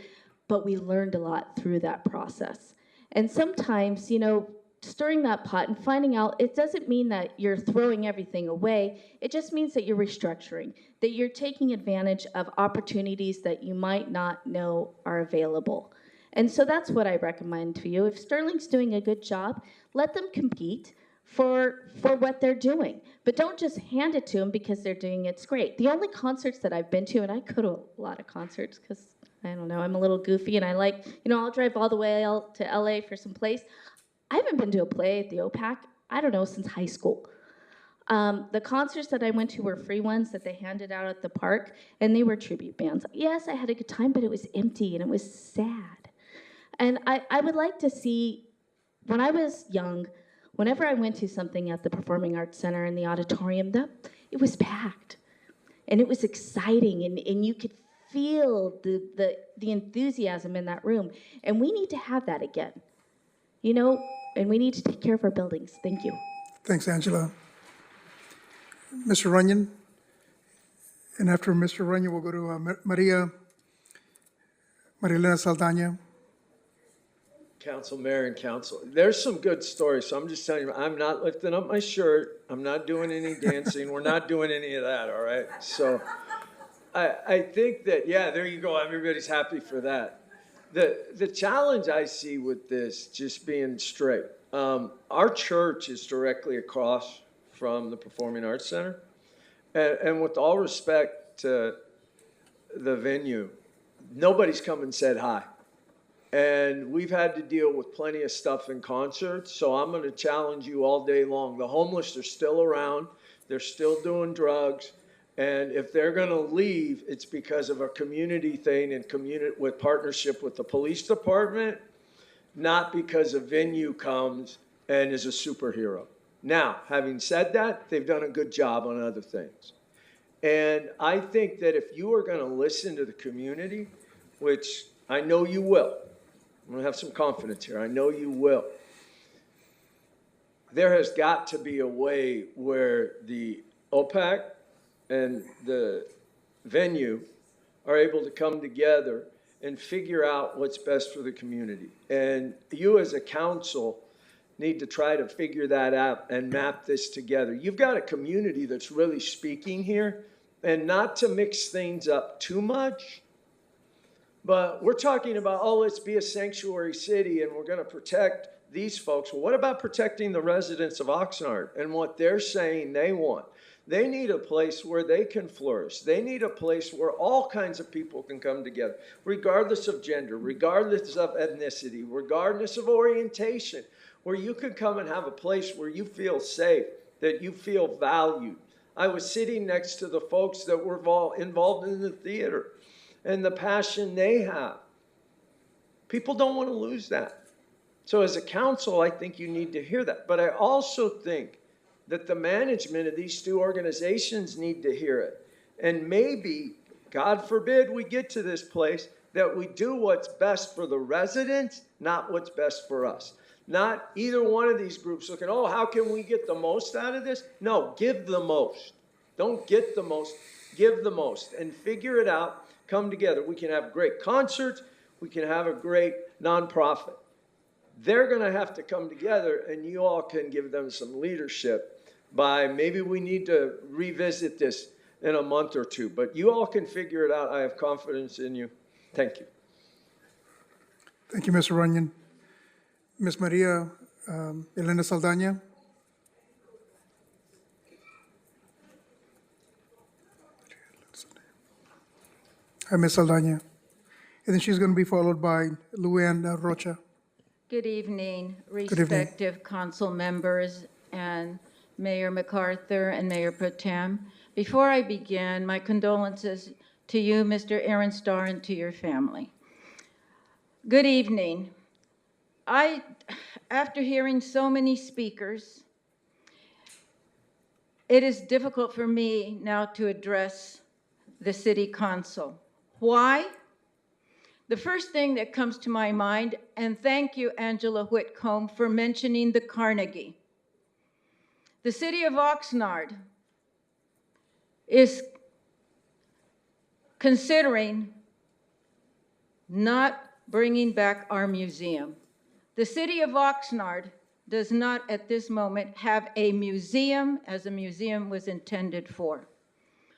but we learned a lot through that process. And sometimes, you know, stirring that pot and finding out, it doesn't mean that you're throwing everything away. It just means that you're restructuring, that you're taking advantage of opportunities that you might not know are available. And so that's what I recommend to you. If Sterling's doing a good job, let them compete for what they're doing. But don't just hand it to them because they're doing it's great. The only concerts that I've been to, and I go to a lot of concerts because, I don't know, I'm a little goofy and I like, you know, I'll drive all the way out to LA for some place. I haven't been to a play at the OPAC, I don't know, since high school. The concerts that I went to were free ones that they handed out at the park, and they were tribute bands. Yes, I had a good time, but it was empty and it was sad. And I would like to see, when I was young, whenever I went to something at the Performing Arts Center in the auditorium, it was packed. And it was exciting, and you could feel the enthusiasm in that room. And we need to have that again. You know, and we need to take care of our buildings. Thank you. Thanks, Angela. Mr. Runyon. And after Mr. Runyon, we'll go to Maria Elena Saldana. Council, Mayor, and Council. There's some good stories, so I'm just telling you, I'm not lifting up my shirt. I'm not doing any dancing. We're not doing any of that, all right? So I think that, yeah, there you go. Everybody's happy for that. The challenge I see with this, just being straight, our church is directly across from the Performing Arts Center. And with all respect to the venue, nobody's come and said hi. And we've had to deal with plenty of stuff in concerts, so I'm gonna challenge you all day long. The homeless are still around, they're still doing drugs, and if they're gonna leave, it's because of a community thing and with partnership with the police department, not because a venue comes and is a superhero. Now, having said that, they've done a good job on other things. And I think that if you are gonna listen to the community, which I know you will, I'm gonna have some confidence here. I know you will. There has got to be a way where the OPAC and the venue are able to come together and figure out what's best for the community. And you as a council need to try to figure that out and map this together. You've got a community that's really speaking here, and not to mix things up too much, but we're talking about, oh, let's be a sanctuary city and we're going to protect these folks. Well, what about protecting the residents of Oxnard and what they're saying they want? They need a place where they can flourish. They need a place where all kinds of people can come together, regardless of gender, regardless of ethnicity, regardless of orientation, where you can come and have a place where you feel safe, that you feel valued. I was sitting next to the folks that were involved in the theater and the passion they have. People don't want to lose that. So as a council, I think you need to hear that. But I also think that the management of these two organizations need to hear it. And maybe, God forbid we get to this place, that we do what's best for the residents, not what's best for us. Not either one of these groups looking, oh, how can we get the most out of this? No, give the most. Don't get the most, give the most. And figure it out. Come together. We can have great concerts. We can have a great nonprofit. They're going to have to come together, and you all can give them some leadership by maybe we need to revisit this in a month or two. But you all can figure it out. I have confidence in you. Thank you. Thank you, Mr. Runyon. Ms. Maria Elena Saldana. Hi, Ms. Saldana. And then she's going to be followed by Luann Rocha. Good evening, evening. respective council members and Mayor MacArthur and Mayor Pro Tem. Before I begin, my condolences to you, Mr. Aaron Starr, and to your family. Good evening. After hearing so many speakers, it is difficult for me now to address the city council. Why? The first thing that comes to my mind, and thank you, Angela Whitcomb, for mentioning the Carnegie. The city of Oxnard is considering not bringing back our museum. The city of Oxnard does not at this moment have a museum as a museum was intended for.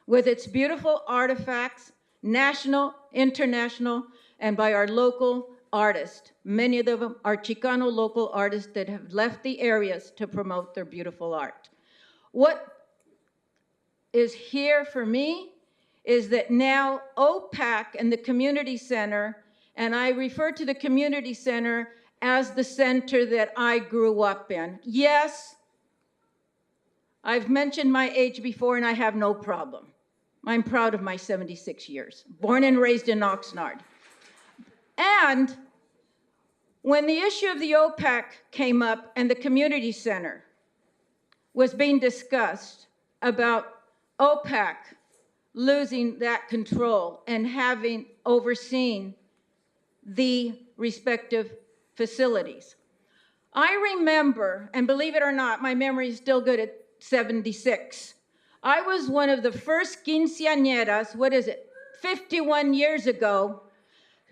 With its beautiful artifacts, national, international, and by our local artists. Many of them are Chicano local artists that have left the areas to promote their beautiful art. What is here for me is that now OPAC and the community center, and I refer to the community center as the center that I grew up in. Yes, I've mentioned my age before and I have no problem. I'm proud of my 76 years, born and raised in Oxnard. And when the issue of the OPAC came up and the community center was being discussed about OPAC losing that control and having overseen the respective facilities. I remember, and believe it or not, my memory is still good at 76. I was one of the first quinceañeras, 51 years ago,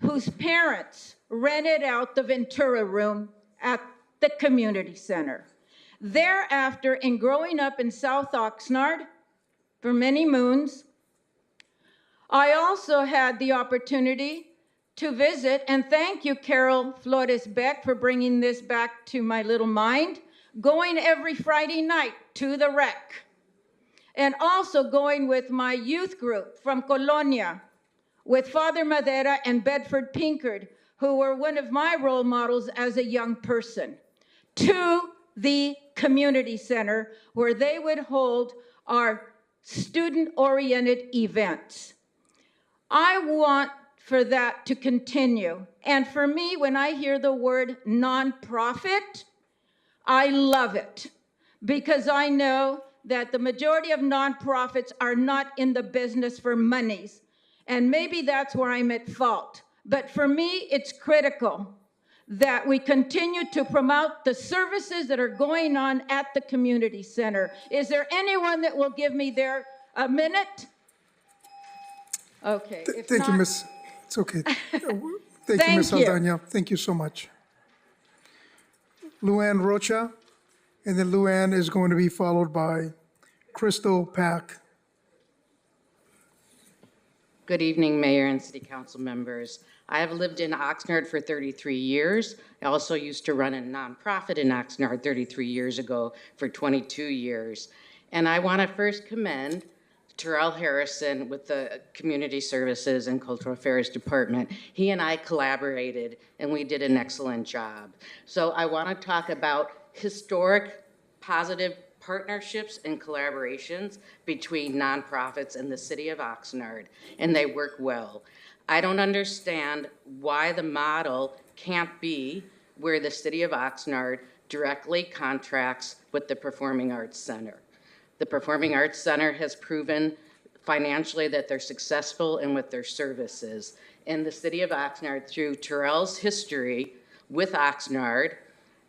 whose parents rented out the Ventura room at the community center. Thereafter, in growing up in South Oxnard for many moons, I also had the opportunity to visit, and thank you, Carol Flores Beck, for bringing this back to my little mind, going every Friday night to the rec, and also going with my youth group from Colonia, with Father Madera and Bedford Pinkard, who were one of my role models as a young person, to the community center where they would hold our student-oriented events. I want for that to continue. And for me, when I hear the word nonprofit, I love it, because I know that the majority of nonprofits are not in the business for monies. And maybe that's where I'm at fault. But for me, it's critical that we continue to promote the services that are going on at the community center. Is there anyone that will give me a minute? Okay. Thank you, Miss. It's okay. Thank you, Miss Aldana. Thank you so much. Luann Rocha, and then Luann is going to be followed by Crystal Pack. Good evening, Mayor and City Council members. I have lived in Oxnard for 33 years. I also used to run a nonprofit in Oxnard 33 years ago for 22 years. And I want to first commend Terrell Harrison with the Community Services and Cultural Affairs Department. He and I collaborated and we did an excellent job. So I want to talk about historic positive partnerships and collaborations between nonprofits and the city of Oxnard, and they work well. I don't understand why the model can't be where the city of Oxnard directly contracts with the Performing Arts Center. The Performing Arts Center has proven financially that they're successful and with their services. And the city of Oxnard, through Terrell's history with Oxnard,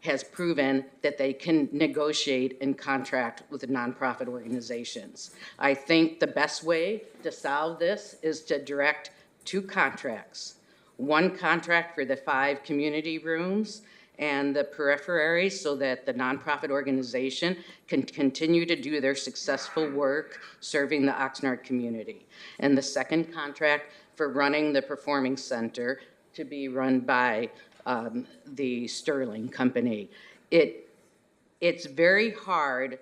has proven that they can negotiate and contract with nonprofit organizations. I think the best way to solve this is to direct 2 contracts. One contract for the 5 community rooms and the periphery so that the nonprofit organization can continue to do their successful work serving the Oxnard community. And the second contract for running the performing center to be run by the Sterling Company. It's very hard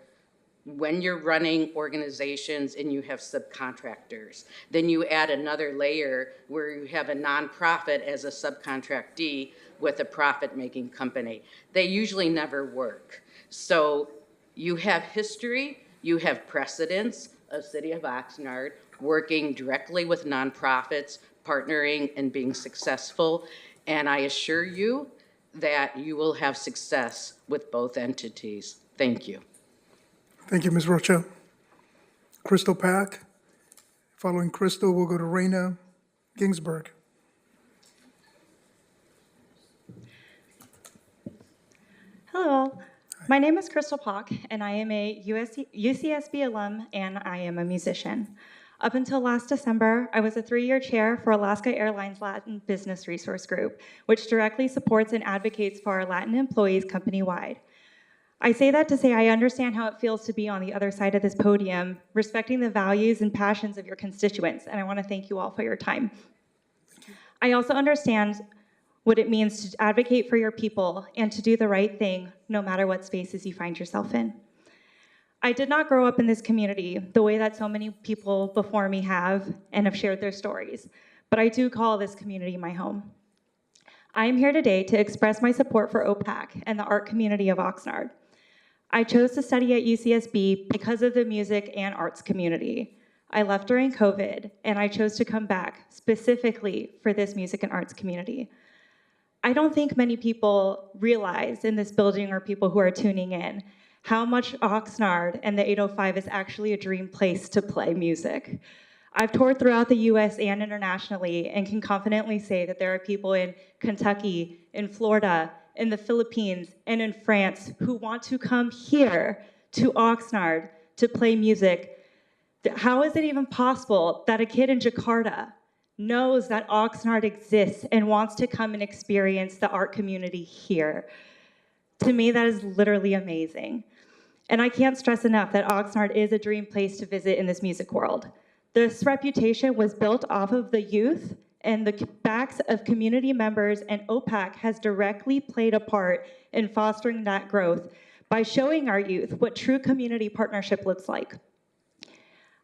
when you're running organizations and you have subcontractors. Then you add another layer where you have a nonprofit as a subcontractee with a profit-making company. They usually never work. So you have history, you have precedents of City of Oxnard working directly with nonprofits, partnering and being successful. And I assure you that you will have success with both entities. Thank you. Thank you, Ms. Rocha. Crystal Pack. Following Crystal, we'll go to Raina Ginsburg. Hello, my name is Crystal Pack, and I am a UCSB alum, and I am a musician. Up until last December, I was a 3-year chair for Alaska Airlines Latin Business Resource Group, which directly supports and advocates for our Latin employees company-wide. I say that to say I understand how it feels to be on the other side of this podium, respecting the values and passions of your constituents, and I want to thank you all for your time. I also understand what it means to advocate for your people and to do the right thing no matter what spaces you find yourself in. I did not grow up in this community the way that so many people before me have and have shared their stories, but I do call this community my home. I am here today to express my support for OPAC and the art community of Oxnard. I chose to study at UCSB because of the music and arts community. I left during COVID, and I chose to come back specifically for this music and arts community. I don't think many people realize in this building or people who are tuning in how much Oxnard and the 805 is actually a dream place to play music. I've toured throughout the US and internationally and can confidently say that there are people in Kentucky, in Florida, in the Philippines, and in France who want to come here to Oxnard to play music. How is it even possible that a kid in Jakarta knows that Oxnard exists and wants to come and experience the art community here? To me, that is literally amazing. And I can't stress enough that Oxnard is a dream place to visit in this music world. This reputation was built off of the youth and the backs of community members, and OPAC has directly played a part in fostering that growth by showing our youth what true community partnership looks like.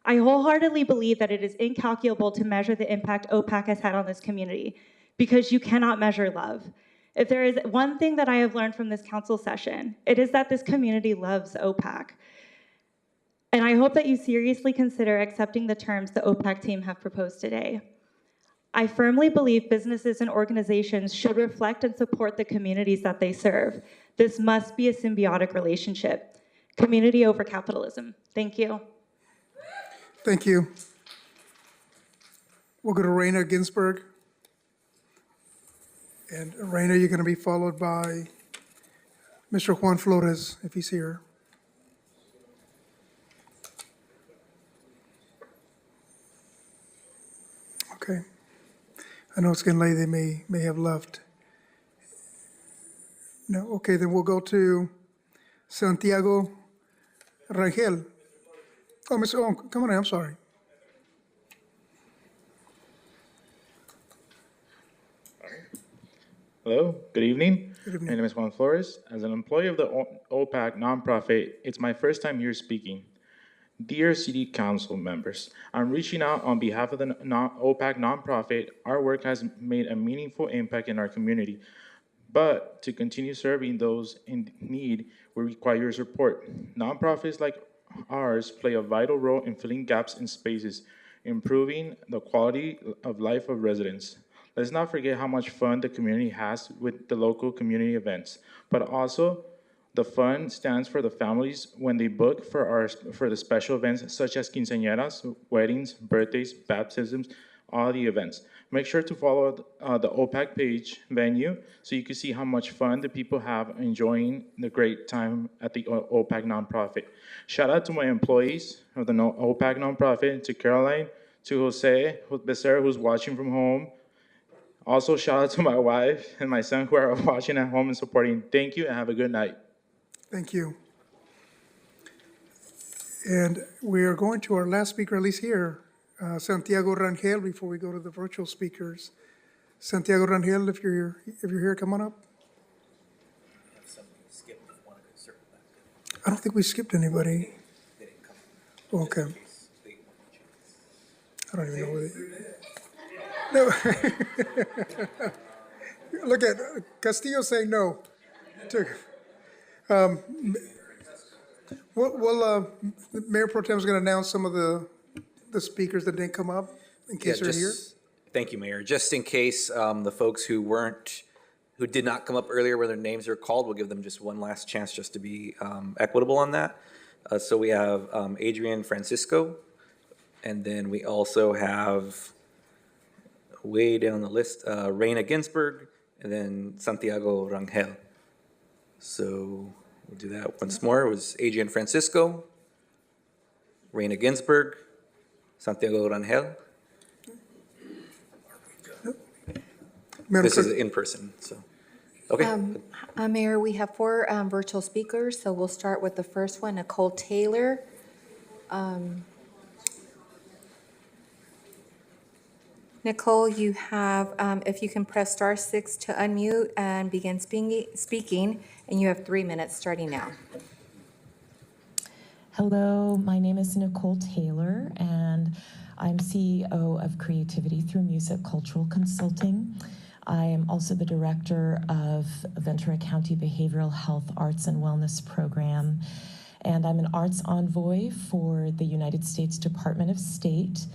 I wholeheartedly believe that it is incalculable to measure the impact OPAC has had on this community. because you cannot measure love. If there is one thing that I have learned from this council session, it is that this community loves OPAC. And I hope that you seriously consider accepting the terms the OPAC team have proposed today. I firmly believe businesses and organizations should reflect and support the communities that they serve. This must be a symbiotic relationship. Community over capitalism. Thank you. Thank you. We'll go to Reina Ginsburg. And Reina, you're going to be followed by Mr. Juan Flores, if he's here. Okay. I know it's getting late, they may have left. No, okay, then we'll go to Santiago Rangel. Oh, Mr. Oh, come on in, I'm sorry. Hello, good evening. Good evening. My name is Juan Flores. As an employee of the OPAC nonprofit, it's my first time here speaking. Dear City Council members, I'm reaching out on behalf of the OPAC nonprofit. Our work has made a meaningful impact in our community, but to continue serving those in need, we require your support. Nonprofits like ours play a vital role in filling gaps in spaces, improving the quality of life of residents. Let's not forget how much fun the community has with the local community events, but also the fun stands for the families when they book for the special events such as quinceañeras, weddings, birthdays, baptisms, all the events. Make sure to follow the OPAC page venue so you can see how much fun the people have enjoying the great time at the OPAC nonprofit. Shout out to my employees of the OPAC nonprofit, to Caroline, to Jose Becerra, who's watching from home. Also, shout out to my wife and my son who are watching at home and supporting. Thank you and have a good night. Thank you. And we are going to our last speaker, at least here, Santiago Rangel, before we go to the virtual speakers. Santiago Rangel, if you're here, come on up. I don't think we skipped anybody. Okay. I don't even know where they... No. Look at Castillo saying no. Mayor Pro Tem is going to announce some of the speakers that didn't come up in case they're here. Thank you, Mayor. Just in case the folks who did not come up earlier where their names are called, we'll give them just one last chance just to be equitable on that. So we have Adrian Francisco, and then we also have way down the list, Reina Ginsburg, and then Santiago Rangel. So we'll do that once more. It was Adrian Francisco, Reina Ginsburg, Santiago Rangel. This is in person, so. Okay. Mayor, we have 4 virtual speakers, so we'll start with the first one, Nicole Taylor. Nicole, you have, if you can press *6 to unmute and begin speaking, and you have 3 minutes starting now. Hello, my name is Nicole Taylor, and I'm CEO of Creativity Through Music Cultural Consulting. I am also the director of Ventura County Behavioral Health Arts and Wellness Program, and I'm an arts envoy for the United States Department of State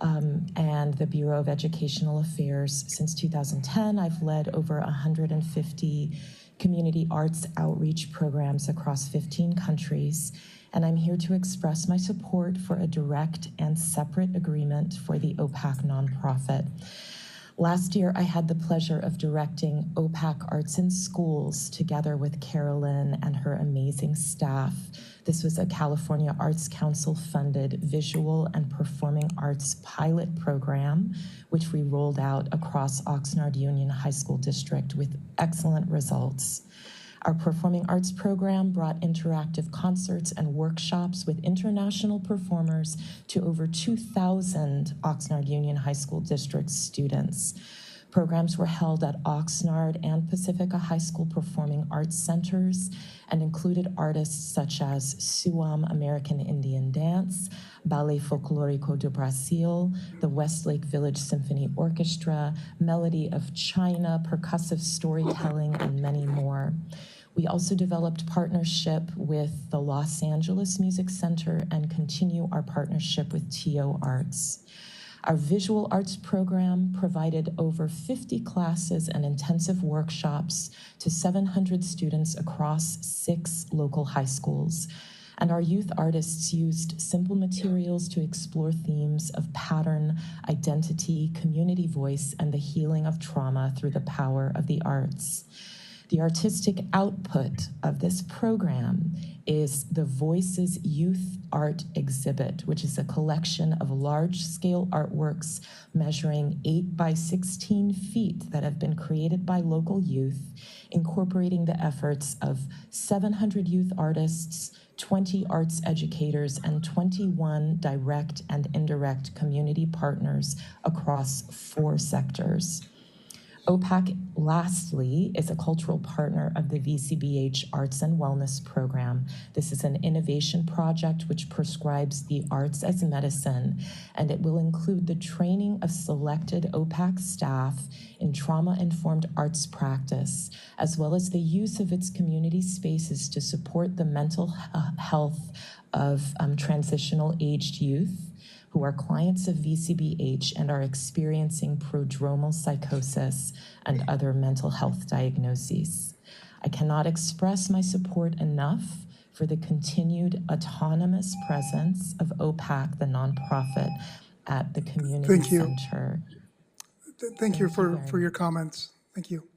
and the Bureau of Educational Affairs. Since 2010, I've led over 150 community arts outreach programs across 15 countries, and I'm here to express my support for a direct and separate agreement for the OPAC nonprofit. Last year, I had the pleasure of directing OPAC Arts in Schools together with Carolyn and her amazing staff. This was a California Arts Council-funded visual and performing arts pilot program, which we rolled out across Oxnard Union High School District with excellent results. Our performing arts program brought interactive concerts and workshops with international performers to over 2,000 Oxnard Union High School District students. Programs were held at Oxnard and Pacifica High School Performing Arts Centers and included artists such as Suam American Indian Dance, Ballet Folclórico do Brasil, the Westlake Village Symphony Orchestra, Melody of China, percussive storytelling, and many more. We also developed partnership with the Los Angeles Music Center and continue our partnership with TO Arts. Our visual arts program provided over 50 classes and intensive workshops to 700 students across 6 local high schools. And our youth artists used simple materials to explore themes of pattern, identity, community voice, and the healing of trauma through the power of the arts. The artistic output of this program is the Voices Youth Art Exhibit, which is a collection of large-scale artworks measuring 8 by 16 feet that have been created by local youth, incorporating the efforts of 700 youth artists, 20 arts educators, and 21 direct and indirect community partners across 4 sectors. OPAC, lastly, is a cultural partner of the VCBH Arts and Wellness Program. This is an innovation project which prescribes the arts as medicine, and it will include the training of selected OPAC staff in trauma-informed arts practice, as well as the use of its community spaces to support the mental health of transitional aged youth who are clients of VCBH and are experiencing prodromal psychosis and other mental health diagnoses. I cannot express my support enough for the continued autonomous presence of OPAC, the nonprofit, at the community center. Thank you for your comments. Thank you.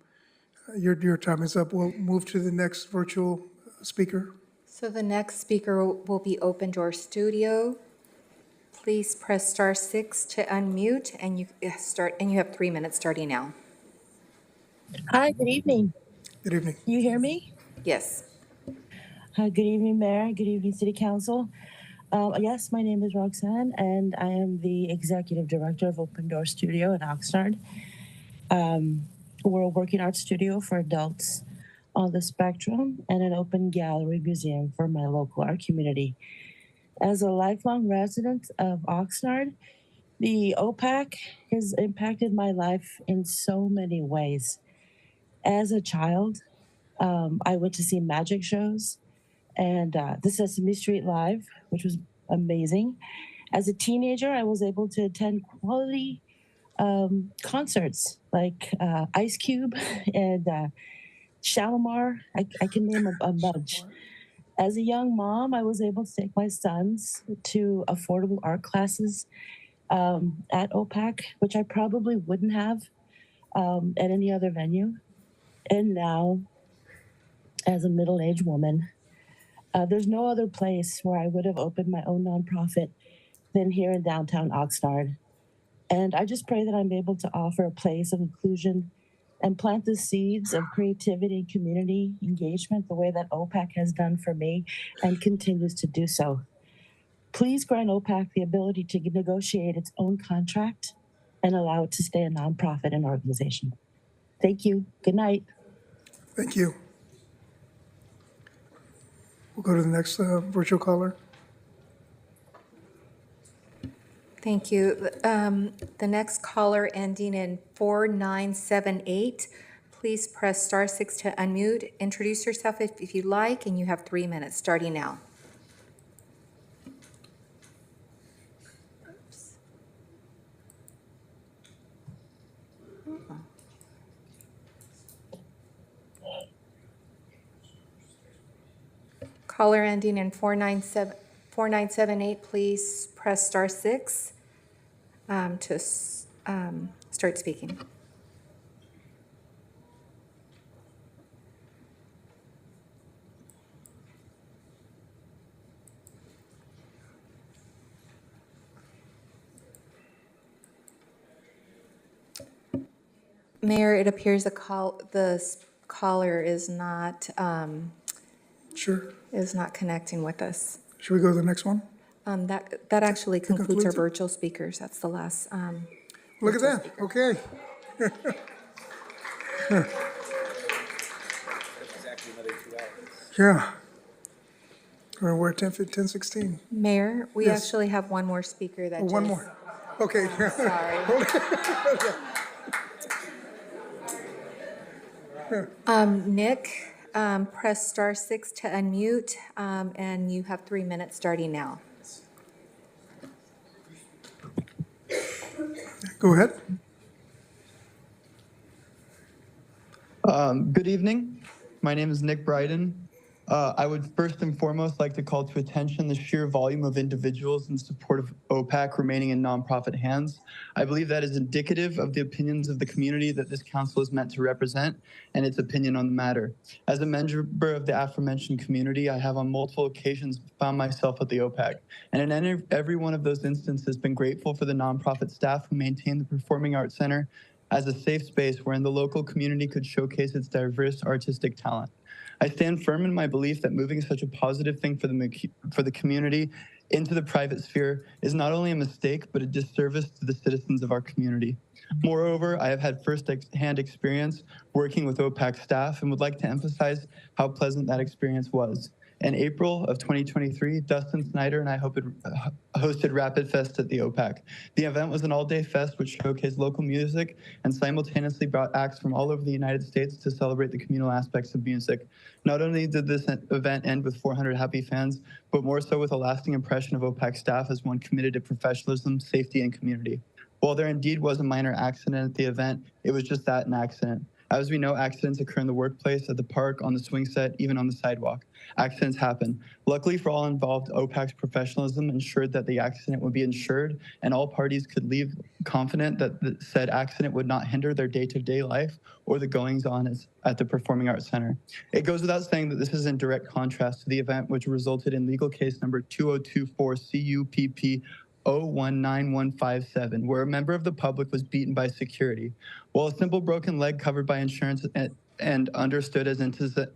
Your time is up. We'll move to the next virtual speaker. So the next speaker will be Open Door Studio. Please press star 6 to unmute, and you have 3 minutes starting now. Hi, good evening. Good evening. Can you hear me? Yes. Hi, good evening, Mayor. Good evening, City Council. Yes, my name is Roxanne, and I am the Executive Director of Open Door Studio in Oxnard. We're a working arts studio for adults on the spectrum and an open gallery museum for my local art community. As a lifelong resident of Oxnard, the OPAC has impacted my life in so many ways. As a child, I went to see magic shows and the Sesame Street Live, which was amazing. As a teenager, I was able to attend quality concerts like Ice Cube and Shalimar. I can name a bunch. As a young mom, I was able to take my sons to affordable art classes at OPAC, which I probably wouldn't have at any other venue. And now, as a middle-aged woman, there's no other place where I would have opened my own nonprofit than here in downtown Oxnard. And I just pray that I'm able to offer a place of inclusion and plant the seeds of creativity and community engagement the way that OPAC has done for me and continues to do so. Please grant OPAC the ability to negotiate its own contract and allow it to stay a nonprofit and organization. Thank you. Good night. Thank you. We'll go to the next virtual caller. Thank you. The next caller ending in 4978, please press star 6 to unmute. Introduce yourself if you'd like, and you have 3 minutes starting now. Caller ending in 4978, please press star 6 to start speaking. Mayor, it appears the caller is not is not connecting with us. Should we go to the next one? That actually concludes our virtual speakers. That's the last. Look at that. Okay. Yeah. We're at 10:16. Mayor, we Yes. actually have one more speaker that Oh, one just- more. Okay. Sorry. Nick, press *6 to unmute, and you have 3 minutes starting now. Go ahead. Good evening. My name is Nick Bryden. I would first and foremost like to call to attention the sheer volume of individuals in support of OPAC remaining in nonprofit hands. I believe that is indicative of the opinions of the community that this council is meant to represent and its opinion on the matter. As a member of the aforementioned community, I have on multiple occasions found myself at the OPAC, and in every one of those instances been grateful for the nonprofit staff who maintain the Performing Arts Center as a safe space wherein the local community could showcase its diverse artistic talent. I stand firm in my belief that moving such a positive thing for the community into the private sphere is not only a mistake, but a disservice to the citizens of our community. Moreover, I have had first-hand experience working with OPAC staff and would like to emphasize how pleasant that experience was. In April of 2023, Dustin Snyder and I hosted Rapid Fest at the OPAC. The event was an all-day fest which showcased local music and simultaneously brought acts from all over the United States to celebrate the communal aspects of music. Not only did this event end with 400 happy fans, but more so with a lasting impression of OPAC staff as one committed to professionalism, safety, and community. While there indeed was a minor accident at the event, it was just that, an accident. As we know, accidents occur in the workplace, at the park, on the swing set, even on the sidewalk. Accidents happen. Luckily for all involved, OPAC's professionalism ensured that the accident would be insured and all parties could leave confident that the said accident would not hinder their day-to-day life or the goings-on at the Performing Arts Center. It goes without saying that this is in direct contrast to the event which resulted in legal case number 2024 CUPP 019157, where a member of the public was beaten by security. While a simple broken leg covered by insurance and understood as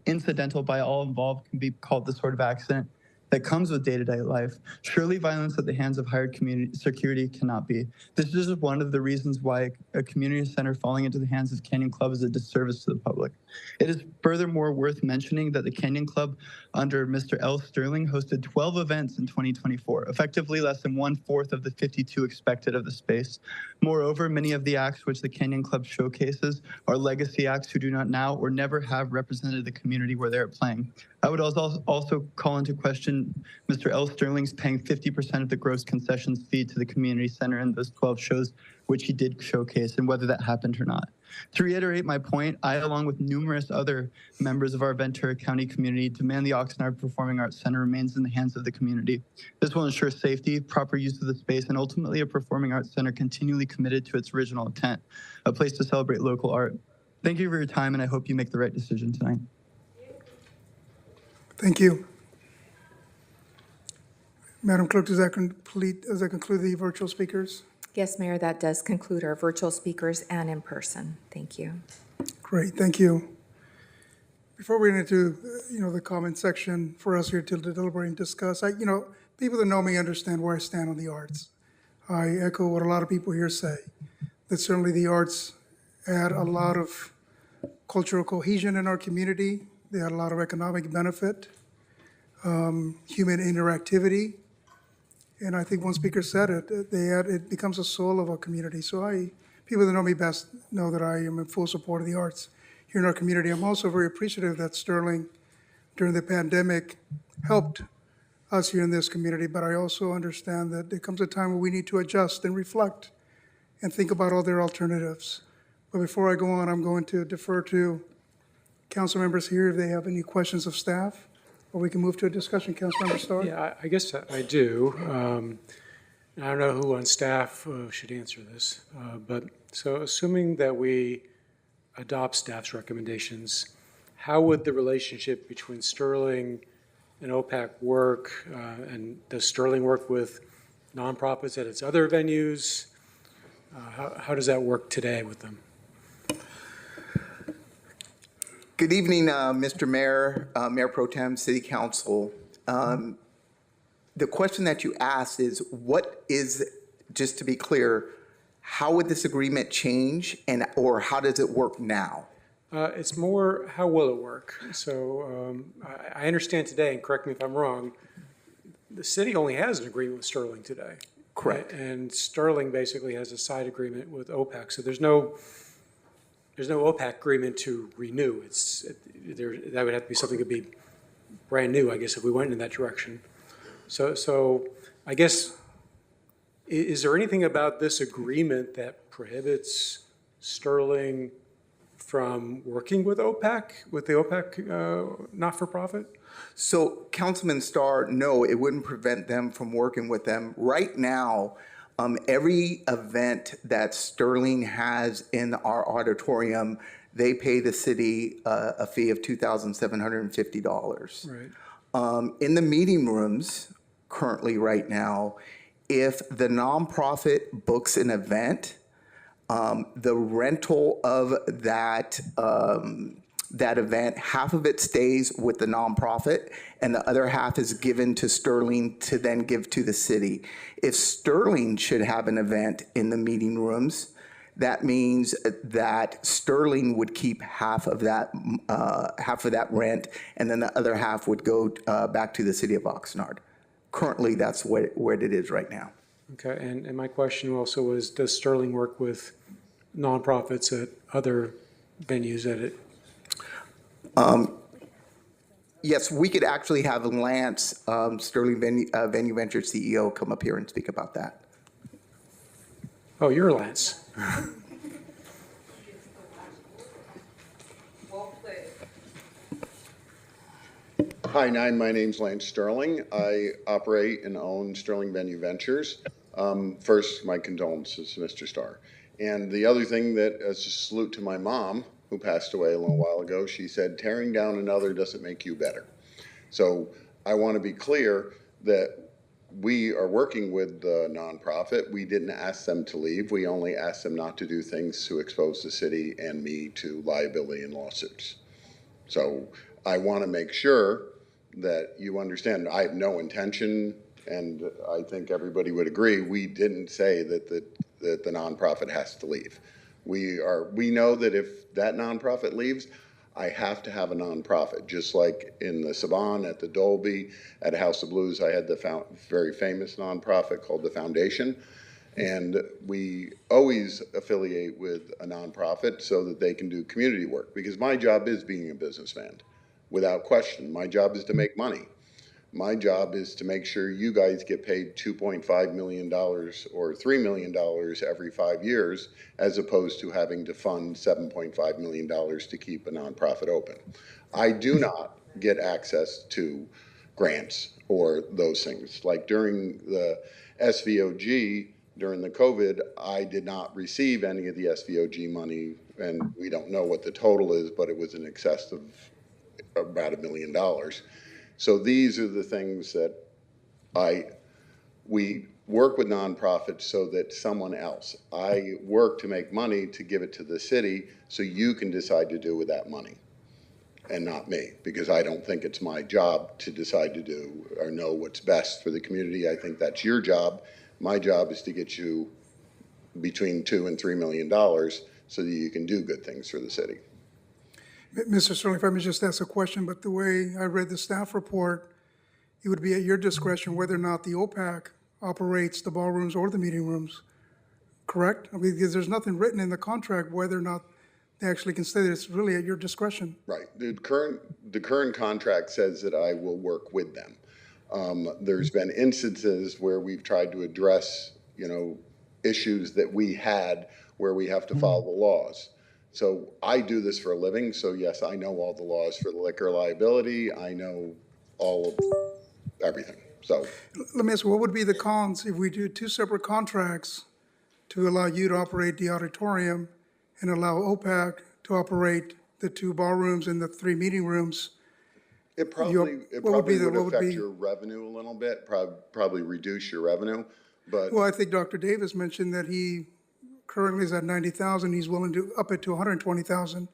incidental by all involved can be called the sort of accident that comes with day-to-day life, surely violence at the hands of hired community security cannot be. This is just one of the reasons why a community center falling into the hands of Canyon Club is a disservice to the public. It is furthermore worth mentioning that the Canyon Club under Mr. L. Sterling hosted 12 events in 2024, effectively less than 1/4 of the 52 expected of the space. Moreover, many of the acts which the Canyon Club showcases are legacy acts who do not now or never have represented the community where they're playing. I would also call into question Mr. L. Sterling's paying 50% of the gross concessions fee to the community center in those 12 shows, which he did showcase, and whether that happened or not. To reiterate my point, I, along with numerous other members of our Ventura County community, demand the Oxnard Performing Arts Center remains in the hands of the community. This will ensure safety, proper use of the space, and ultimately a performing arts center continually committed to its original intent, a place to celebrate local art. Thank you for your time, and I hope you make the right decision tonight. Thank you. Madam Clerk, does that conclude the virtual speakers? Yes, Mayor, that does conclude our virtual speakers and in person. Thank you. Great, thank you. Before we get into, the comment section for us here to deliberate and discuss, people that know me understand where I stand on the arts. I echo what a lot of people here say, that certainly the arts add a lot of cultural cohesion in our community. They add a lot of economic benefit, human interactivity, and I think one speaker said it, it becomes a soul of our community. So people that know me best know that I am in full support of the arts here in our community. I'm also very appreciative that Sterling, during the pandemic, helped us here in this community, but I also understand that there comes a time where we need to adjust and reflect and think about other alternatives. But before I go on, I'm going to defer to council members here if they have any questions of staff, or we can move to a discussion. Councilmember Starr? Yeah, I guess I do. I don't know who on staff should answer this, but so assuming that we adopt staff's recommendations, how would the relationship between Sterling and OPAC work? And does Sterling work with nonprofits at its other venues? How does that work today with them? Good evening, Mr. Mayor, Mayor Pro Tem, City Council. The question that you asked is, just to be clear, how would this agreement change or how does it work now? It's more, how will it work? So I understand today, and correct me if I'm wrong, the city only has an agreement with Sterling today. Correct. And Sterling basically has a side agreement with OPAC, so there's no OPAC agreement to renew. That would have to be something that would be brand new, I guess, if we went in that direction. So I guess, is there anything about this agreement that prohibits Sterling from working with OPAC, with the OPAC not-for-profit? So Councilman Starr, no, it wouldn't prevent them from working with them. Right now, every event that Sterling has in our auditorium, they pay the city a fee of $2,750. Right. In the meeting rooms, currently right now, if the nonprofit books an event, the rental of that event, half of it stays with the nonprofit, and the other half is given to Sterling to then give to the city. If Sterling should have an event in the meeting rooms, that means that Sterling would keep half of that rent, and then the other half would go back to the city of Oxnard. Currently, that's where it is right now. Okay, and my question also was, does Sterling work with nonprofits at other venues at it? Yes, we could actually have Lance, Sterling Venue Venture CEO, come up here and speak about that. Oh, you're Lance. Hi, my name's Lance Sterling. I operate and own Sterling Venue Ventures. First, my condolences to Mr. Starr. And the other thing that, as a salute to my mom, who passed away a little while ago, she said, tearing down another doesn't make you better. So I want to be clear that we are working with the nonprofit. We didn't ask them to leave. We only asked them not to do things to expose the city and me to liability and lawsuits. So I want to make sure that you understand I have no intention, and I think everybody would agree, we didn't say that the nonprofit has to leave. We know that if that nonprofit leaves, I have to have a nonprofit, just like in the Saban, at the Dolby, at House of Blues, I had the very famous nonprofit called the Foundation. And we always affiliate with a nonprofit so that they can do community work, because my job is being a businessman, without question. My job is to make money. My job is to make sure you guys get paid $2.5 million or $3 million every 5 years, as opposed to having to fund $7.5 million to keep a nonprofit open. I do not get access to grants or those things. Like during the SVOG, during the COVID, I did not receive any of the SVOG money, and we don't know what the total is, but it was in excess of about $1 million. So these are the things that we work with nonprofits so that someone else. I work to make money to give it to the city so you can decide to do with that money, and not me, because I don't think it's my job to decide to do or know what's best for the community. I think that's your job. My job is to get you between $2 and $3 million so that you can do good things for the city. Mr. Sterling, if I may just ask a question, but the way I read the staff report, it would be at your discretion whether or not the OPAC operates the ballrooms or the meeting rooms, correct? I mean, because there's nothing written in the contract whether or not they actually can say that. It's really at your discretion. Right. The current contract says that I will work with them. There's been instances where we've tried to address, issues that we had where we have to follow the laws. So I do this for a living, so yes, I know all the laws for the liquor liability. I know all of everything. So let me ask, what would be the cons if we do two separate contracts to allow you to operate the auditorium and allow OPAC to operate the 2 ballrooms and the 3 meeting rooms? It probably would affect your revenue a little bit, probably reduce your revenue. But well, I think Dr. Davis mentioned that he currently is at 90,000. He's willing to up it to 120,000,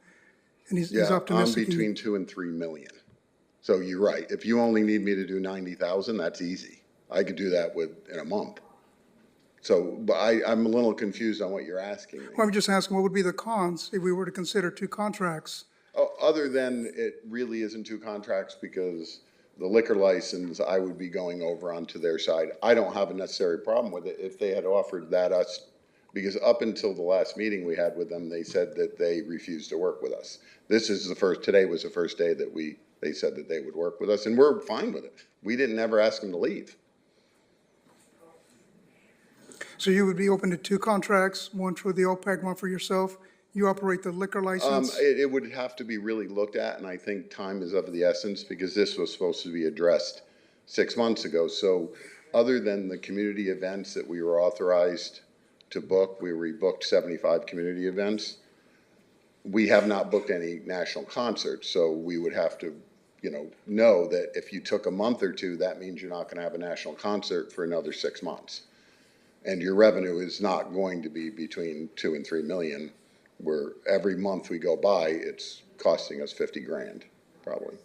and he's optimistic. I'm between 2 and 3 million. So you're right. If you only need me to do 90,000, that's easy. I could do that in a month. So, but I'm a little confused on what you're asking me. Well, I'm just asking, what would be the cons if we were to consider 2 contracts? Other than it really isn't 2 contracts, because The liquor license, I would be going over onto their side. I don't have a necessary problem with it if they had offered that us, because up until the last meeting we had with them, they said that they refused to work with us. Today was the first day that they said that they would work with us, and we're fine with it. We didn't ever ask them to leave. So you would be open to 2 contracts, one for the OPAC, one for yourself? You operate the liquor license? It would have to be really looked at, and I think time is of the essence because this was supposed to be addressed 6 months ago. So other than the community events that we were authorized to book, we rebooked 75 community events. We have not booked any national concerts, so we would have to, know that if you took a month or 2, that means you're not going to have a national concert for another 6 months. And your revenue is not going to be between 2 and 3 million. Where every month we go by, it's costing us 50 grand, probably.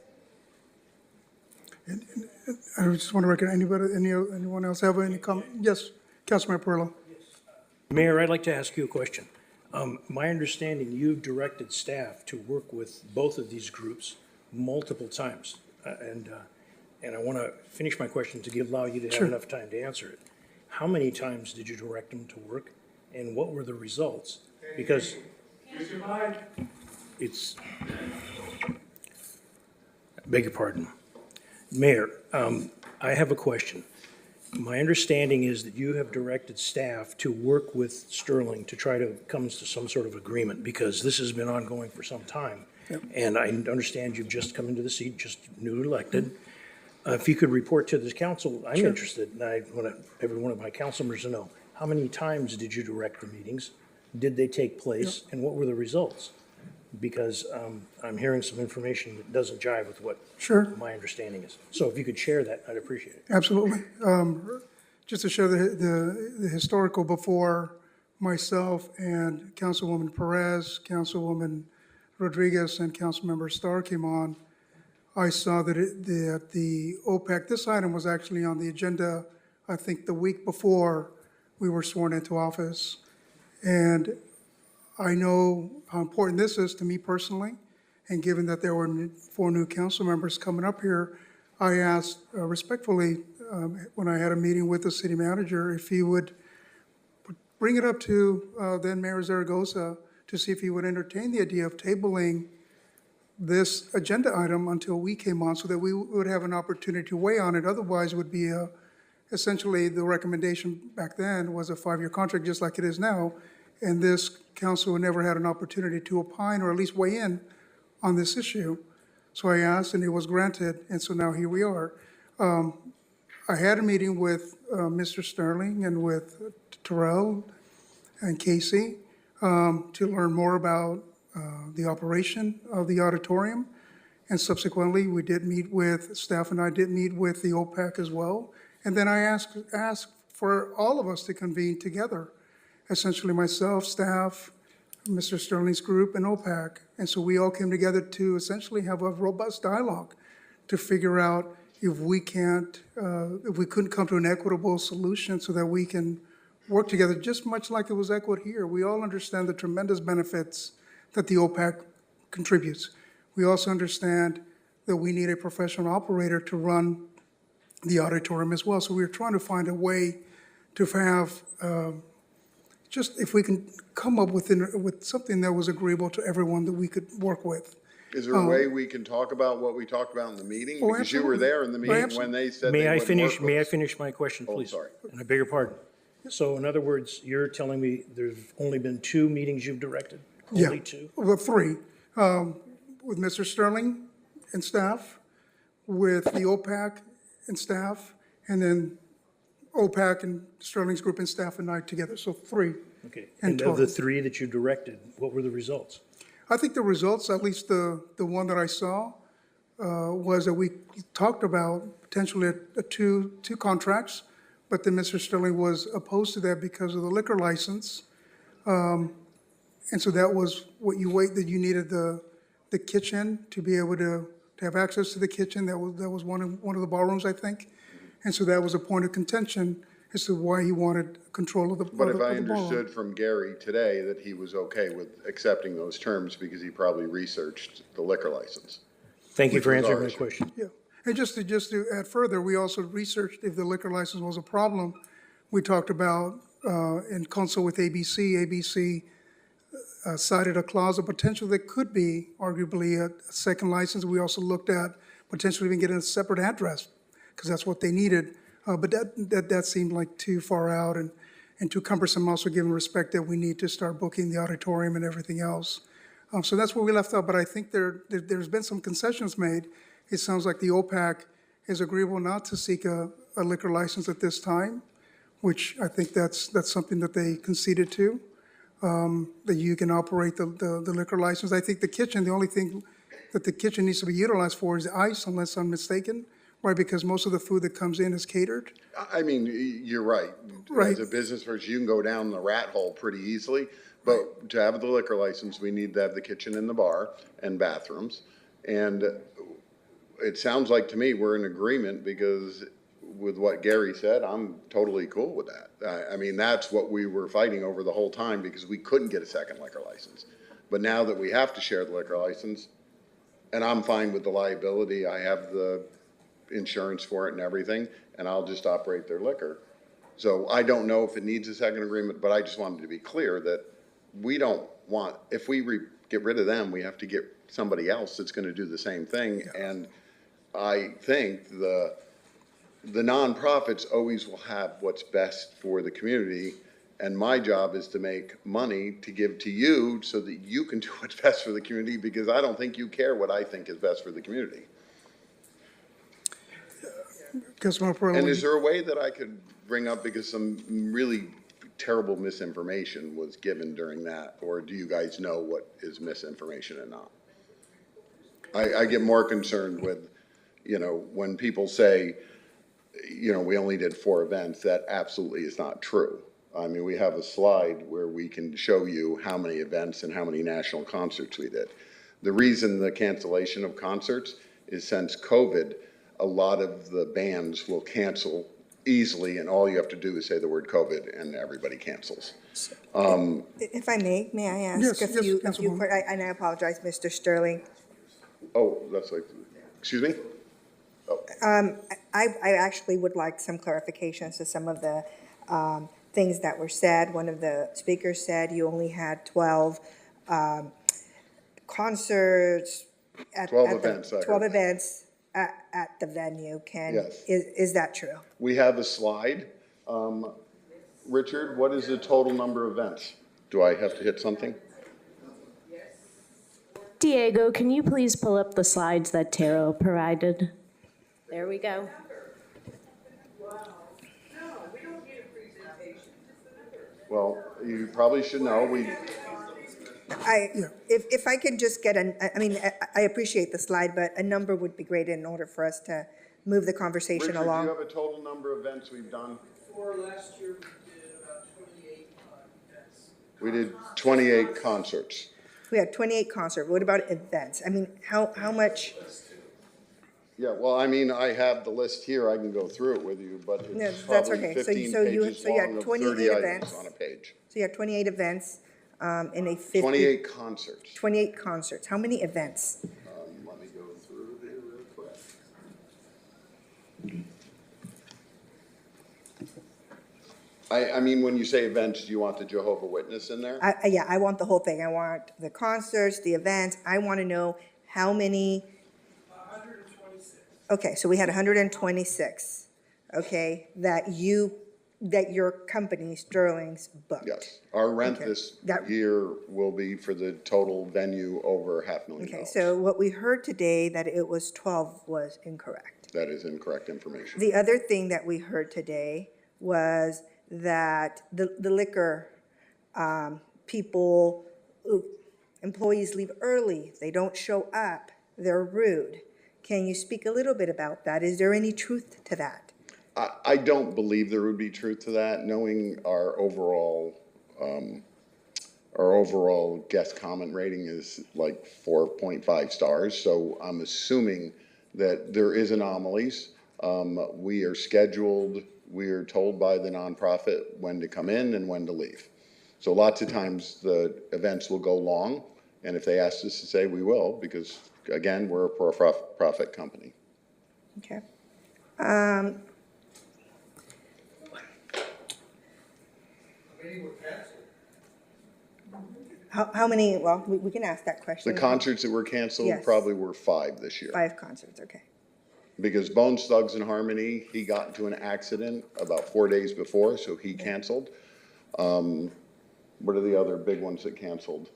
I just want to recognize anyone else have any comment? Yes, Councilman Perillo. Mayor, I'd like to ask you a question. My understanding, you've directed staff to work with both of these groups multiple times. And I want to finish my question to allow you to have enough time to answer it. How many times did you direct them to work, and what were the results? Because it's, beg your pardon. Mayor, I have a question. My understanding is that you have directed staff to work with Sterling to try to come to some sort of agreement, because this has been ongoing for some time. Yep. And I understand you've just come into the seat, just newly elected. If you could report to this council, I'm interested, and I want every one of my council members to know, how many times did you direct the meetings? Did they take place, and what were the results? Because I'm hearing some information that doesn't jive with what my understanding is. So if you could share that, I'd appreciate it. Absolutely. Just to show the historical before myself and Councilwoman Perez, Councilwoman Rodriguez, and Councilmember Starr came on, I saw that the OPAC, this item was actually on the agenda, I think the week before we were sworn into office. And I know how important this is to me personally, and given that there were 4 new council members coming up here, I asked respectfully, when I had a meeting with the city manager, if he would bring it up to then Mayor Zaragoza to see if he would entertain the idea of tabling this agenda item until we came on, so that we would have an opportunity to weigh on it. Otherwise, it would be essentially the recommendation back then was a 5-year contract, just like it is now. And this council never had an opportunity to opine or at least weigh in on this issue. So I asked, and it was granted, and so now here we are. I had a meeting with Mr. Sterling and with Terrell and Casey to learn more about the operation of the auditorium. And subsequently, we did meet with, staff and I did meet with the OPAC as well. And then I asked for all of us to convene together, essentially myself, staff, Mr. Sterling's group, and OPAC. And so we all came together to essentially have a robust dialogue to figure out if we couldn't come to an equitable solution so that we can work together, just much like it was equity here. We all understand the tremendous benefits that the OPAC contributes. We also understand that we need a professional operator to run the auditorium as well. So we're trying to find a way to have, just if we can come up with something that was agreeable to everyone that we could work with. Is there a way we can talk about what we talked about in the meeting? Because you were there in the meeting when they said they wouldn't work with us. May I finish my question, please? Oh, sorry. And I beg your pardon. So in other words, you're telling me there's only been 2 meetings you've directed? Only 2? Well, 3. With Mr. Sterling and staff, with the OPAC and staff, and then OPAC and Sterling's group and staff and I together, so 3. Okay, and of the 3 that you directed, what were the results? I think the results, at least the one that I saw, was that we talked about potentially two contracts, but then Mr. Sterling was opposed to that because of the liquor license. And so that was what that you needed the kitchen to be able to have access to the kitchen. That was one of the ballrooms, I think. And so that was a point of contention as to why he wanted control of the ballroom. But if I understood from Gary today that he was okay with accepting those terms because he probably researched the liquor license. Thank you for answering my question. Yeah. And just to add further, we also researched if the liquor license was a problem. We talked about, in consult with ABC. ABC cited a clause of potential that could be arguably a second license. We also looked at potentially even getting a separate address, because that's what they needed. But that seemed like too far out and too cumbersome, also given respect that we need to start booking the auditorium and everything else. So that's where we left out, but I think there's been some concessions made. It sounds like the OPAC is agreeable not to seek a liquor license at this time, which I think that's something that they conceded to, that you can operate the liquor license. I think the kitchen, the only thing that the kitchen needs to be utilized for is ice, unless I'm mistaken, right? Because most of the food that comes in is catered. I mean, you're right. Right. As a business person, you can go down the rat hole pretty easily, but to have the liquor license, we need to have the kitchen and the bar and bathrooms. And it sounds like to me we're in agreement, because with what Gary said, I'm totally cool with that. I mean, that's what we were fighting over the whole time, because we couldn't get a second liquor license. But now that we have to share the liquor license, and I'm fine with the liability, I have the insurance for it and everything, and I'll just operate their liquor. So I don't know if it needs a second agreement, but I just wanted to be clear that we don't want, if we get rid of them, we have to get somebody else that's going to do the same thing. And I think the nonprofits always will have what's best for the community, and my job is to make money to give to you so that you can do what's best for the community, because I don't think you care what I think is best for the community. And is there a way that I could bring up, because some really terrible misinformation was given during that, or do you guys know what is misinformation and not? I get more concerned with, when people say, we only did 4 events. That absolutely is not true. I mean, we have a slide where we can show you how many events and how many national concerts we did. The reason the cancellation of concerts is, since COVID, a lot of the bands will cancel easily, and all you have to do is say the word COVID and everybody cancels. If I may I ask a few questions? And I apologize, Mr. Sterling. Oh, that's like, excuse me? I actually would like some clarifications to some of the things that were said. One of the speakers said you only had 12 concerts. 12 events. 12 events at the venue. Yes. Is that true? We have a slide. Richard, what is the total number of events? Do I have to hit something? Diego, can you please pull up the slides that Taro provided? There we go. Well, you probably should know. If I can just get I appreciate the slide, but a number would be great in order for us to move the conversation Richard, along. do you have a total number of events we've done? For last year, we did about 28 events. We did 28 concerts. We had 28 concerts. What about events? I mean, how much? Yeah, well, I mean, I have the list here. I can go through it with you, but No, it's that's probably okay. 15 So pages you had long of 28 30 items events on a page. So you had 28 events in a 50. 28 concerts. 28 concerts. How many events? Let me go through here real quick. I mean, when you say events, do you want the Jehovah Witness in there? Yeah, I want the whole thing. I want the concerts, the events. I want to know how many. 126. Okay, so we had 126. Okay, that your company, Sterling's, booked. Yes. Our rent Okay. this year will be for the total venue over $500,000. Okay, so what we heard today that it was 12 was incorrect. That is incorrect information. The other thing that we heard today was that the liquor people, employees leave early, they don't show up, they're rude. Can you speak a little bit about that? Is there any truth to that? I don't believe there would be truth to that, knowing our overall guest comment rating is like 4.5 stars. So I'm assuming that there is anomalies. We are scheduled, we are told by the nonprofit when to come in and when to leave. So lots of times the events will go long, and if they ask us to say, we will, because again, we're a for-profit company. Okay. How many, well, we can ask that question. The concerts that were canceled Yes. probably were 5 this year. 5 concerts, okay. Because Bones Thugs and Harmony, he got into an accident about 4 days before, so he canceled. What are the other big ones that canceled?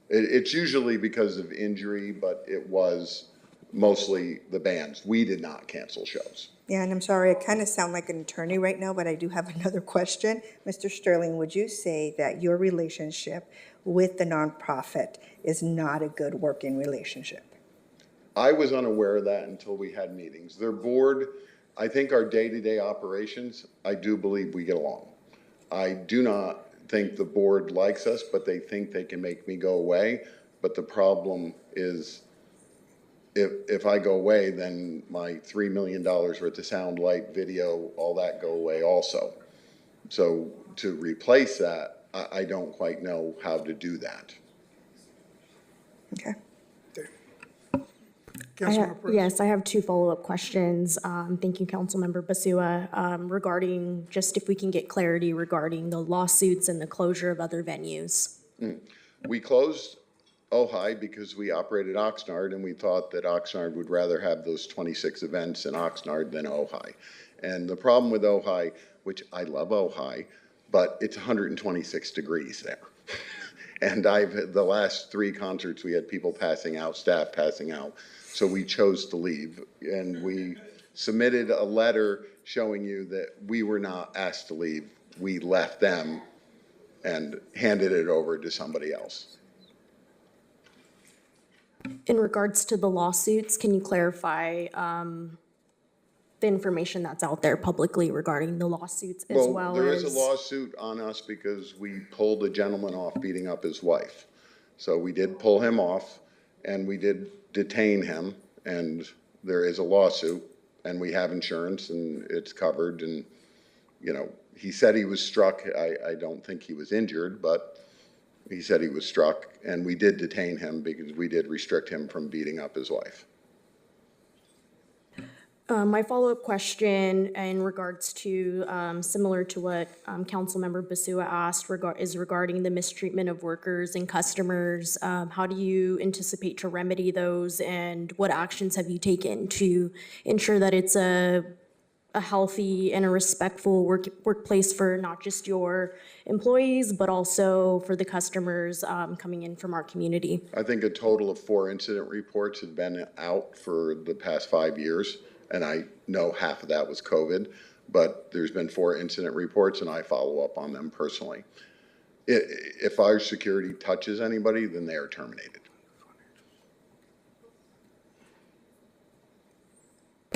It's usually because of injury, but it was mostly the bands. We did not cancel shows. Yeah, and I'm sorry, I kind of sound like an attorney right now, but I do have another question. Mr. Sterling, would you say that your relationship with the nonprofit is not a good working relationship? I was unaware of that until we had meetings. Their board, I think our day-to-day operations, I do believe we get along. I do not think the board likes us, but they think they can make me go away. But the problem is, if I go away, then my $3 million worth of sound, light, video, all that go away also. So to replace that, I don't quite know how to do that. Okay. Yes, I have 2 follow-up questions. Thank you, Councilmember Basua, regarding just if we can get clarity regarding the lawsuits and the closure of other venues. We closed Ojai because we operated Oxnard, and we thought that Oxnard would rather have those 26 events in Oxnard than Ojai. And the problem with Ojai, which I love Ojai, but it's 126 degrees there. And the last 3 concerts, we had people passing out, staff passing out. So we chose to leave, and we submitted a letter showing you that we were not asked to leave. We left them and handed it over to somebody else. In regards to the lawsuits, can you clarify the information that's out there publicly regarding the lawsuits as well as? There is a lawsuit on us because we pulled a gentleman off beating up his wife. So we did pull him off, and we did detain him, and there is a lawsuit, and we have insurance, and it's covered, and, you know, he said he was struck. I don't think he was injured, but he said he was struck, and we did detain him because we did restrict him from beating up his wife. My follow-up question in regards to, similar to what Councilmember Basua asked, is regarding the mistreatment of workers and customers. How do you anticipate to remedy those, and what actions have you taken to ensure that it's a healthy and a respectful workplace for not just your employees, but also for the customers coming in from our community? I think a total of 4 incident reports had been out for the past 5 years. And I know half of that was COVID, but there's been 4 incident reports, and I follow up on them personally. If our security touches anybody, then they are terminated.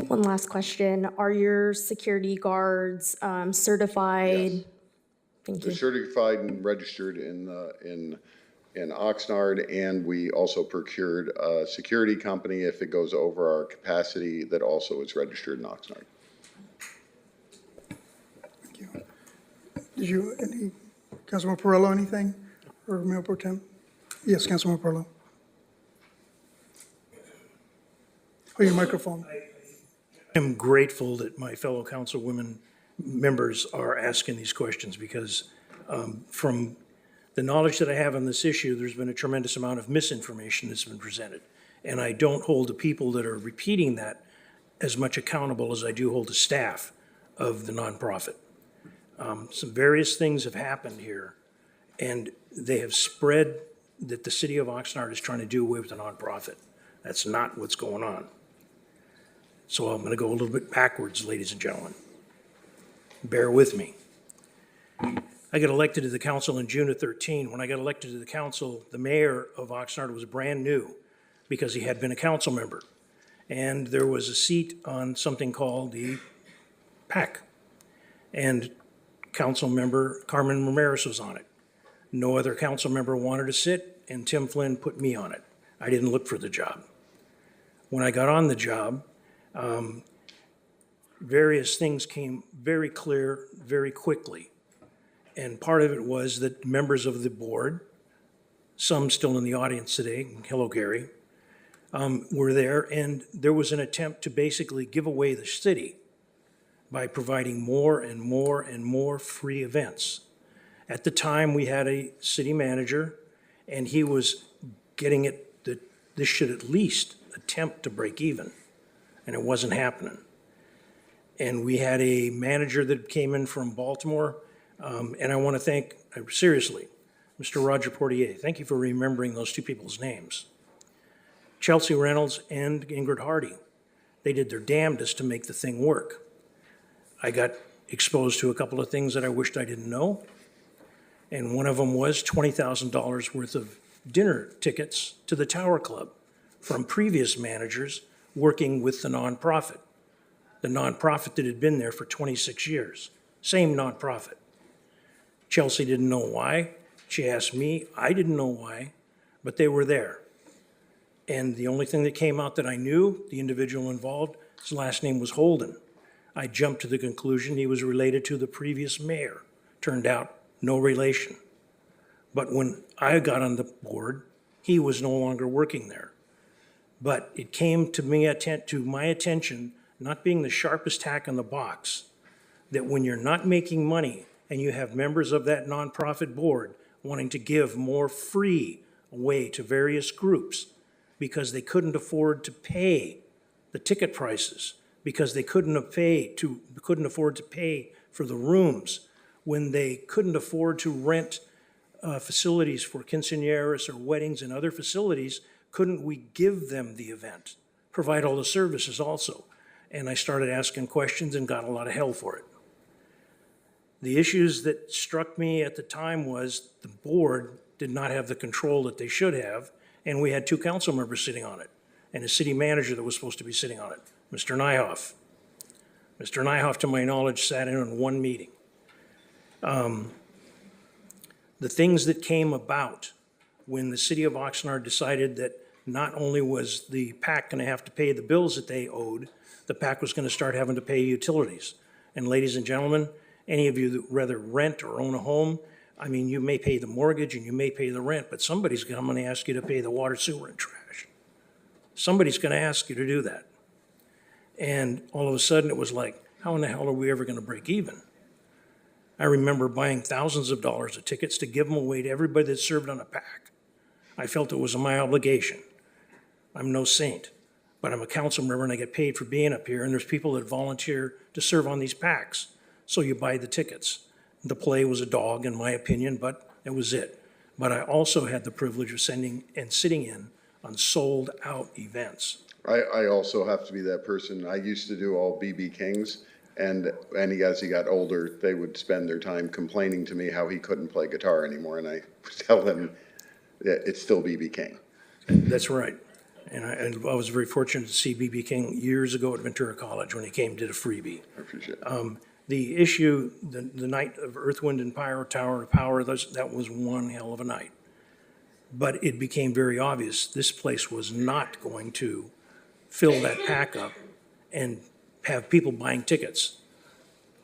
One last question. Are your security guards certified? Yes. Thank you. They're certified and registered in Oxnard, and we also procured a security company if it goes over our capacity that also is registered in Oxnard. Thank you. Councilman Perillo, anything? Or Mayor Pro Tem? Yes, Councilman Perillo. Oh, your microphone. I'm grateful that my fellow councilwomen members are asking these questions because from the knowledge that I have on this issue, there's been a tremendous amount of misinformation that's been presented. And I don't hold the people that are repeating that as much accountable as I do hold the staff of the nonprofit. Some various things have happened here, and they have spread that the city of Oxnard is trying to do away with the nonprofit. That's not what's going on. So I'm going to go a little bit backwards, ladies and gentlemen. Bear with me. I got elected to the council in June of 13. When I got elected to the council, the mayor of Oxnard was brand new because he had been a council member. And there was a seat on something called the PAC. And council member Carmen Ramirez was on it. No other council member wanted to sit, and Tim Flynn put me on it. I didn't look for the job. When I got on the job, various things came very clear very quickly. And part of it was that members of the board, some still in the audience today, hello Gary, were there, and there was an attempt to basically give away the city by providing more and more and more free events. At the time, we had a city manager, and he was getting it that this should at least attempt to break even, and it wasn't happening. And we had a manager that came in from Baltimore, and I want to thank, seriously, Mr. Roger Portier. Thank you for remembering those two people's names. Chelsea Reynolds and Ingrid Hardy. They did their damnedest to make the thing work. I got exposed to a couple of things that I wished I didn't know. And one of them was $20,000 worth of dinner tickets to the Tower Club from previous managers working with the nonprofit that had been there for 26 years. Same nonprofit. Chelsea didn't know why. She asked me. I didn't know why, but they were there. And the only thing that came out that I knew, the individual involved, his last name was Holden. I jumped to the conclusion he was related to the previous mayor. Turned out, no relation. But when I got on the board, he was no longer working there. But it came to my attention, not being the sharpest tack in the box, that when you're not making money and you have members of that nonprofit board wanting to give more free away to various groups because they couldn't afford to pay the ticket prices, because they couldn't afford to pay for the rooms, when they couldn't afford to rent facilities for quinceañeras or weddings and other facilities, couldn't we give them the event, provide all the services also? And I started asking questions and got a lot of hell for it. The issues that struck me at the time was the board did not have the control that they should have, and we had two council members sitting on it, and a city manager that was supposed to be sitting on it, Mr. Nyhoff. Mr. Nyhoff, to my knowledge, sat in on one meeting. The things that came about when the city of Oxnard decided that not only was the PAC going to have to pay the bills that they owed, the PAC was going to start having to pay utilities. And ladies and gentlemen, any of you that rather rent or own a home, I mean, you may pay the mortgage and you may pay the rent, but somebody's going to ask you to pay the water, sewer, and trash. Somebody's going to ask you to do that. And all of a sudden it was like, how in the hell are we ever going to break even? I remember buying thousands of dollars of tickets to give them away to everybody that served on a PAC. I felt it was my obligation. I'm no saint, but I'm a council member and I get paid for being up here, and there's people that volunteer to serve on these PACs. So you buy the tickets. The play was a dog, in my opinion, but it was it. But I also had the privilege of sitting in on sold out events. I also have to be that person. I used to do all BB Kings, and as he got older, they would spend their time complaining to me how he couldn't play guitar anymore, and I would tell them that it's still BB King. That's right. And I was very fortunate to see BB King years ago at Ventura College when he came and did a freebie. I appreciate it. The issue, the night of Earth, Wind, and Fire, Tower of Power, that was one hell of a night. But it became very obvious this place was not going to fill that pack up and have people buying tickets.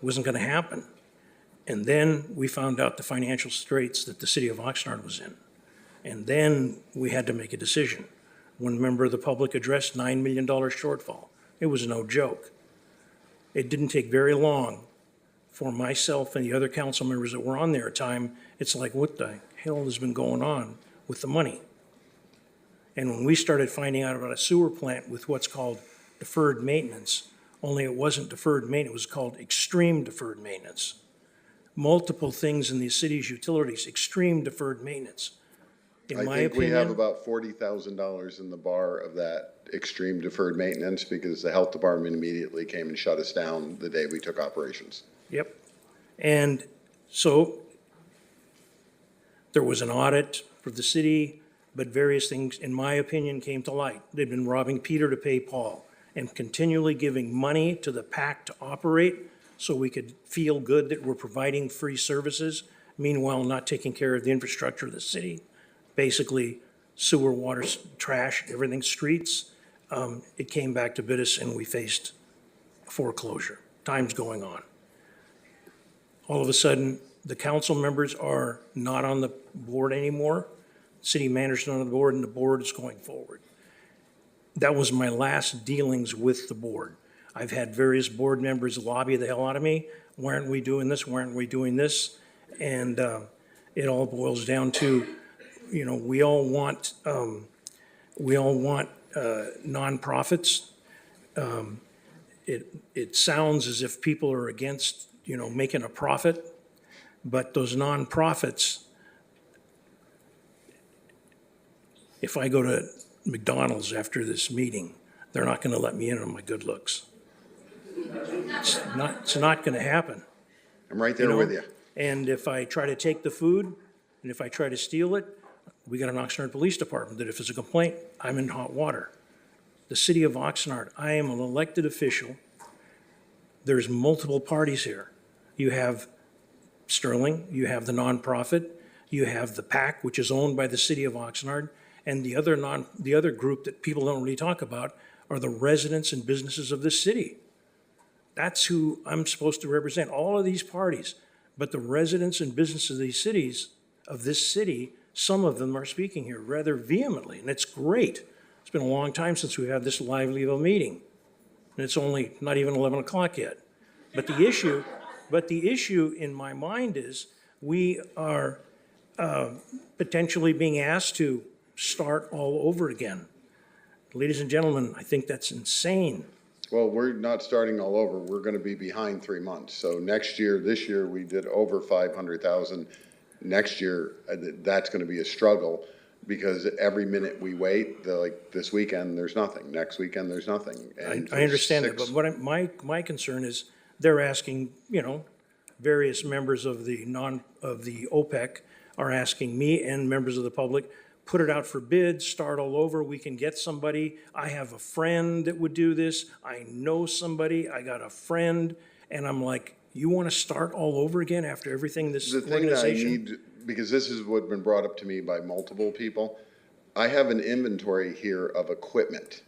It wasn't going to happen. And then we found out the financial straits that the city of Oxnard was in. And then we had to make a decision. One member of the public addressed $9 million shortfall. It was no joke. It didn't take very long for myself and the other council members that were on there at the time. It's like, what the hell has been going on with the money? And when we started finding out about a sewer plant with what's called deferred maintenance, only it wasn't deferred maintenance, it was called extreme deferred maintenance. Multiple things in the city's utilities, extreme deferred maintenance. In my opinion, we have about $40,000 in the bar of that extreme deferred maintenance because the health department immediately came and shut us down the day we took operations. Yep. And so there was an audit for the city, but various things, in my opinion, came to light. They've been robbing Peter to pay Paul and continually giving money to the PAC to operate so we could feel good that we're providing free services, meanwhile not taking care of the infrastructure of the city, basically sewer, water, trash, everything, streets. It came back to bite us and we faced foreclosure. Time's going on. All of a sudden, the council members are not on the board anymore. City manager's not on the board, and the board is going forward. That was my last dealings with the board. I've had various board members lobby the hell out of me. Why aren't we doing this? Why aren't we doing this? And it all boils down to, we all want nonprofits. It sounds as if people are against, making a profit, but those nonprofits, if I go to McDonald's after this meeting, they're not going to let me in on my good looks. It's not going to happen. I'm right there with you. And if I try to take the food, and if I try to steal it, we got an Oxnard Police Department that if it's a complaint, I'm in hot water. The city of Oxnard, I am an elected official. There's multiple parties here. You have Sterling, you have the nonprofit, you have the PAC, which is owned by the city of Oxnard, and the other group that people don't really talk about are the residents and businesses of this city. That's who I'm supposed to represent, all of these parties. But the residents and businesses of these cities, of this city, some of them are speaking here rather vehemently, and it's great. It's been a long time since we've had this lively of a meeting, and it's only not even 11 o'clock yet. But the issue in my mind is we are potentially being asked to start all over again. Ladies and gentlemen, I think that's insane. Well, we're not starting all over. We're going to be behind 3 months. So next year, this year, we did over 500,000. Next year, that's going to be a struggle because every minute we wait, like this weekend, there's nothing. Next weekend, there's nothing. And I understand that, but my concern is they're asking, various members of the OPEC are asking me and members of the public, put it out for bid, start all over, we can get somebody. I have a friend that would do this. I know somebody, I got a friend, and I'm like, you want to start all over again after everything this organization? The thing that I need, because this is what's been brought up to me by multiple people, I have an inventory here of equipment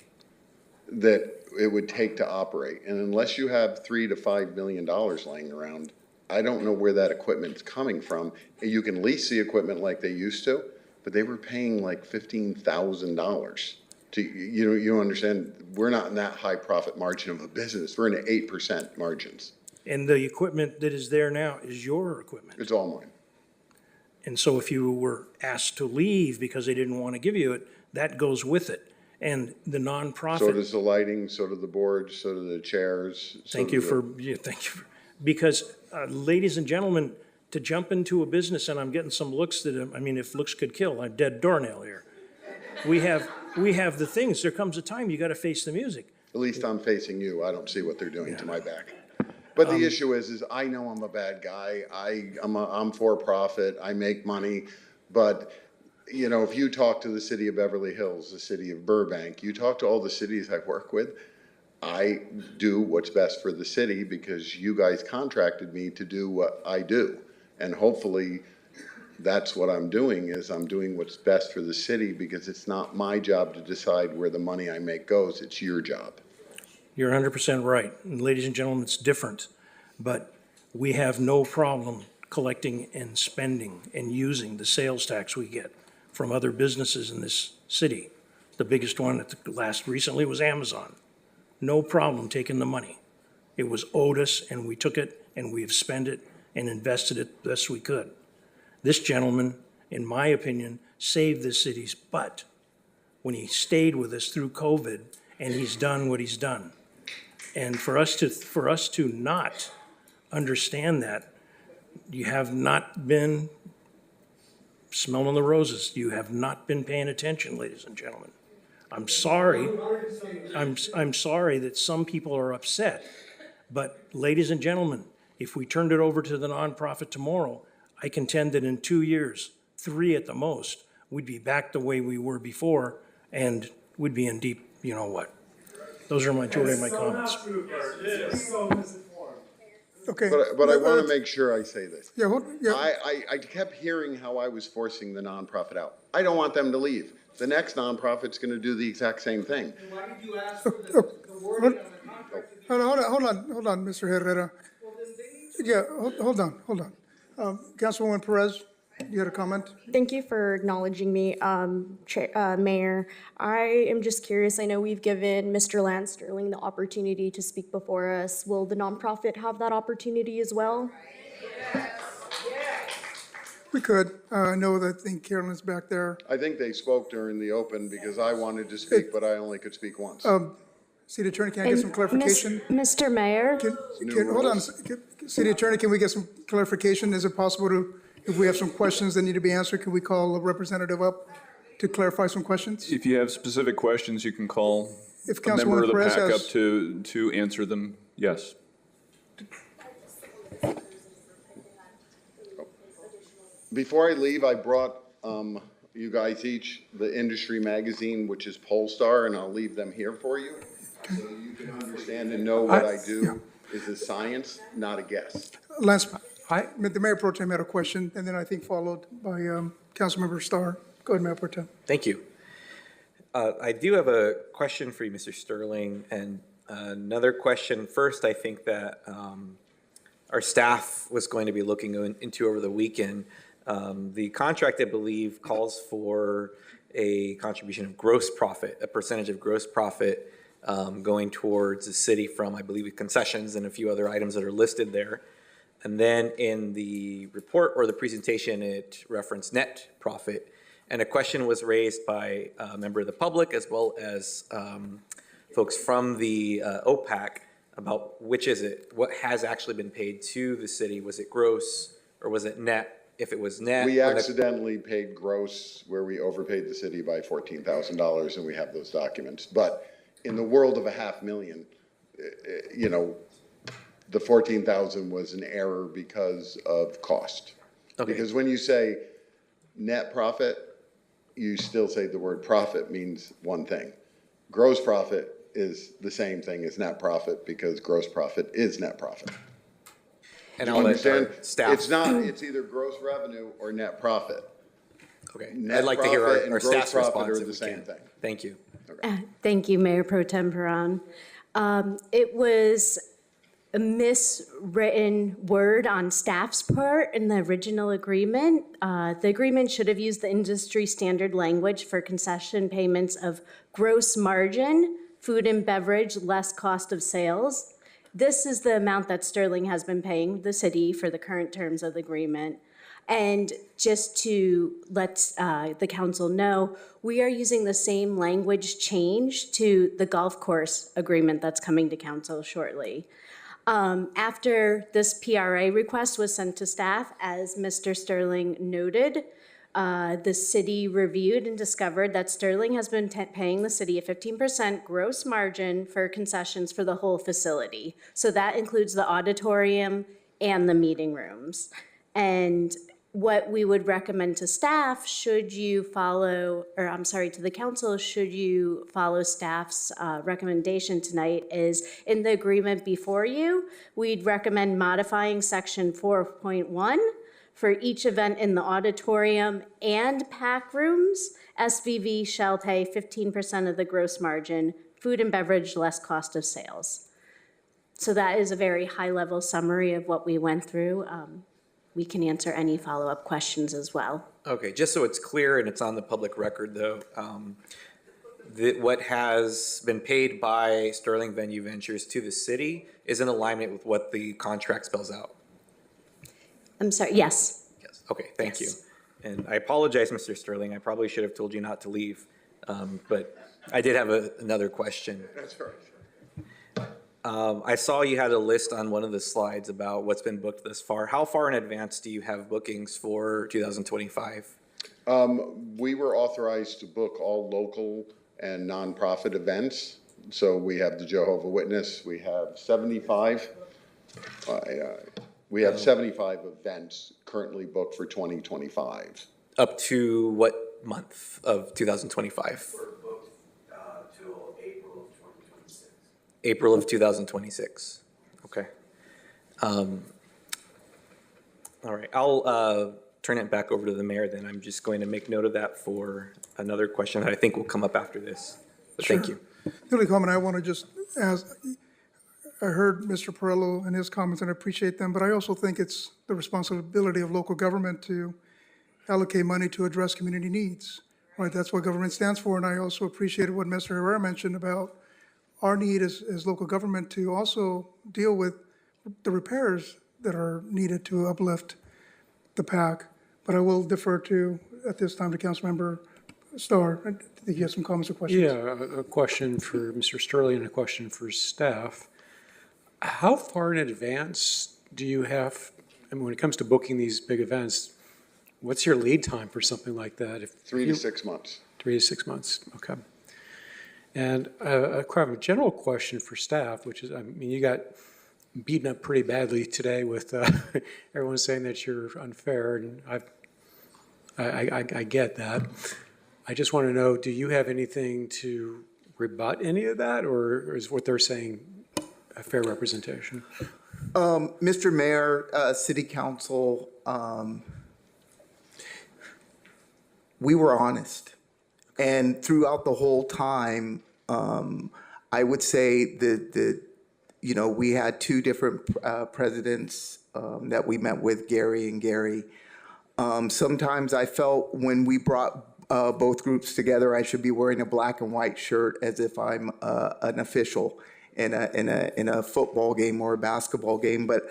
that it would take to operate. And unless you have $3 to $5 million laying around, I don't know where that equipment's coming from. You can lease the equipment like they used to, but they were paying like $15,000 to, you understand, we're not in that high profit margin of a business. We're in 8% margins. And the equipment that is there now is your equipment. It's all mine. And so if you were asked to leave because they didn't want to give you it, that goes with it. And the nonprofit. So does the lighting, so do the boards, so do the chairs. Thank you for, because ladies and gentlemen, to jump into a business, and I'm getting some looks that, if looks could kill, I'm dead doornail here. We have the things, there comes a time you got to face the music. At least I'm facing you. I don't see what they're doing to my back. But the issue is I know I'm a bad guy. I'm for profit. I make money. But, if you talk to the city of Beverly Hills, the city of Burbank, you talk to all the cities I work with, I do what's best for the city because you guys contracted me to do what I do. And hopefully that's what I'm doing is I'm doing what's best for the city because it's not my job to decide where the money I make goes. It's your job. You're 100% right. And ladies and gentlemen, it's different. But we have no problem collecting and spending and using the sales tax we get from other businesses in this city. The biggest one recently was Amazon. No problem taking the money. It was owed us and we took it and we have spent it and invested it the best we could. This gentleman, in my opinion, saved this city's butt when he stayed with us through COVID and he's done what he's done. And for us to not understand that, you have not been smelling the roses. You have not been paying attention, ladies and gentlemen. I'm sorry. I'm sorry that some people are upset. But ladies and gentlemen, if we turned it over to the nonprofit tomorrow, I contend that in 2 years, 3 at the most, we'd be back the way we were before and we'd be in deep, Those are majority of my comments. Okay. But I want to make sure I say this. Yeah, I kept hearing how I was forcing the nonprofit out. I don't want them to leave. The next nonprofit's going to do the exact same thing. Why did you ask for the wording on the contract? Hold on, Mr. Herrera. Yeah, hold on. Councilwoman Perez. You had a comment? Thank you for acknowledging me, Mayor. I am just curious, I know we've given Mr. Lance Sterling the opportunity to speak before us. Will the nonprofit have that opportunity as well? We could. I know that I think Carolyn's back there. I think they spoke during the open because I wanted to speak, but I only could speak once. City Attorney, can I get some clarification? Mr. Mayor? Hold on. City Attorney, can we get some clarification? Is it possible to, if we have some questions that need to be answered, can we call a representative up to clarify some questions? If you have specific questions, you can call If a member of the Councilwoman Perez PAC has- up to answer them. Yes. Before I leave, I brought you guys each the industry magazine, which is Polestar, and I'll leave them here for you. So you can understand and know what I do is a science, not a guess. Lance, the Mayor Pro Tem had a question, and then I think followed by Councilmember Starr. Go ahead, Mayor Pro Tem. Thank you. I do have a question for you, Mr. Sterling, and another question. First, I think that our staff was going to be looking into over the weekend. The contract, I believe, calls for a contribution of gross profit, a percentage of gross profit going towards the city from, I believe, concessions and a few other items that are listed there. And then in the report or the presentation, it referenced net profit. And a question was raised by a member of the public as well as folks from the OPAC about which is it, what has actually been paid to the city. Was it gross or was it net? If it was net. We accidentally paid gross where we overpaid the city by $14,000, and we have those documents. But in the world of $500,000, you know, the 14,000 was an error because of cost. Okay. Because when you say net profit, you still say the word profit means one thing. Gross profit is the same thing as net profit because gross profit is net profit. And I'll let our staff. It's either gross revenue or net profit. Okay. Net I'd like to hear profit our and staff's gross profit response are if the we same can. thing. Thank you. Thank you, Mayor Pro Tem Peron. It was a miswritten word on staff's part in the original agreement. The agreement should have used the industry standard language for concession payments of gross margin, food and beverage, less cost of sales. This is the amount that Sterling has been paying the city for the current terms of the agreement. And just to let the council know, we are using the same language change to the golf course agreement that's coming to council shortly. After this PRA request was sent to staff, as Mr. Sterling noted, the city reviewed and discovered that Sterling has been paying the city a 15% gross margin for concessions for the whole facility. So that includes the auditorium and the meeting rooms. And what we would recommend to staff, should you follow, or I'm sorry, to the council, should you follow staff's recommendation tonight, is in the agreement before you, we'd recommend modifying section 4.1 for each event in the auditorium and PAC rooms. SVV shall pay 15% of the gross margin, food and beverage less cost of sales. So that is a very high-level summary of what we went through. We can answer any follow-up questions as well. Okay, just so it's clear and it's on the public record though, what has been paid by Sterling Venue Ventures to the city is in alignment with what the contract spells out. I'm sorry, yes. Yes, okay, thank you. And I apologize, Mr. Sterling, I probably should have told you not to leave, but I did have another question. That's right. I saw you had a list on one of the slides about what's been booked thus far. How far in advance do you have bookings for 2025? We were authorized to book all local and nonprofit events. So we have the Jehovah's Witness, we have 75. We have 75 events currently booked for 2025. Up to what month of 2025? Till April of 2026. April of 2026. Okay. All right, I'll turn it back over to the mayor then. I'm just going to make note of that for another question that I think will come up after this. But Sure. Thank you. The only comment I want to just ask, I heard Mr. Perello and his comments, and I appreciate them, but I also think it's the responsibility of local government to allocate money to address community needs, right? That's what government stands for, and I also appreciated what Mr. Herrera mentioned about our need as local government to also deal with the repairs that are needed to uplift the PAC. But I will defer to, at this time, to Councilmember Starr. I think you have some comments or questions. Yeah, a question for Mr. Sterling and a question for staff. How far in advance do you have, I mean, when it comes to booking these big events, what's your lead time for something like that? 3 to 6 months. 3 to 6 months, okay. And a kind of a general question for staff, which is, I mean, you got beaten up pretty badly today with everyone saying that you're unfair, and I get that. I just want to know, do you have anything to rebut any of that, or is what they're saying a fair representation? Mr. Mayor, City Council, we were honest. And throughout the whole time, I would say that we had two different presidents that we met with, Gary and Gary. Sometimes I felt when we brought both groups together, I should be wearing a black and white shirt as if I'm an official in a football game or a basketball game. But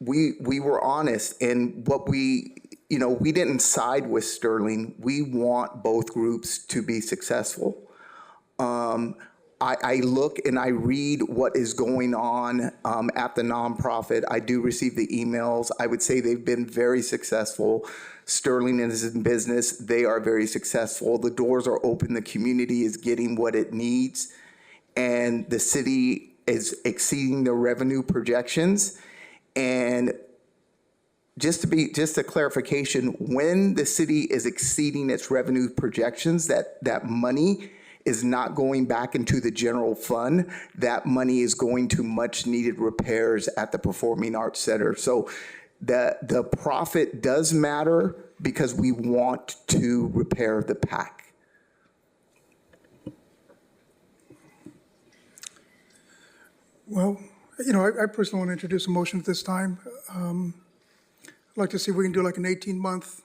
we were honest, and what we didn't side with Sterling. We want both groups to be successful. I look and I read what is going on at the nonprofit. I do receive the emails. I would say they've been very successful. Sterling is in business. They are very successful. The doors are open. The community is getting what it needs. And the city is exceeding the revenue projections. And just a clarification, when the city is exceeding its revenue projections, that money is not going back into the general fund. That money is going to much needed repairs at the Performing Arts Center. So the profit does matter because we want to repair the PAC. Well, I personally want to introduce a motion at this time. I'd like to see if we can do like an 18-month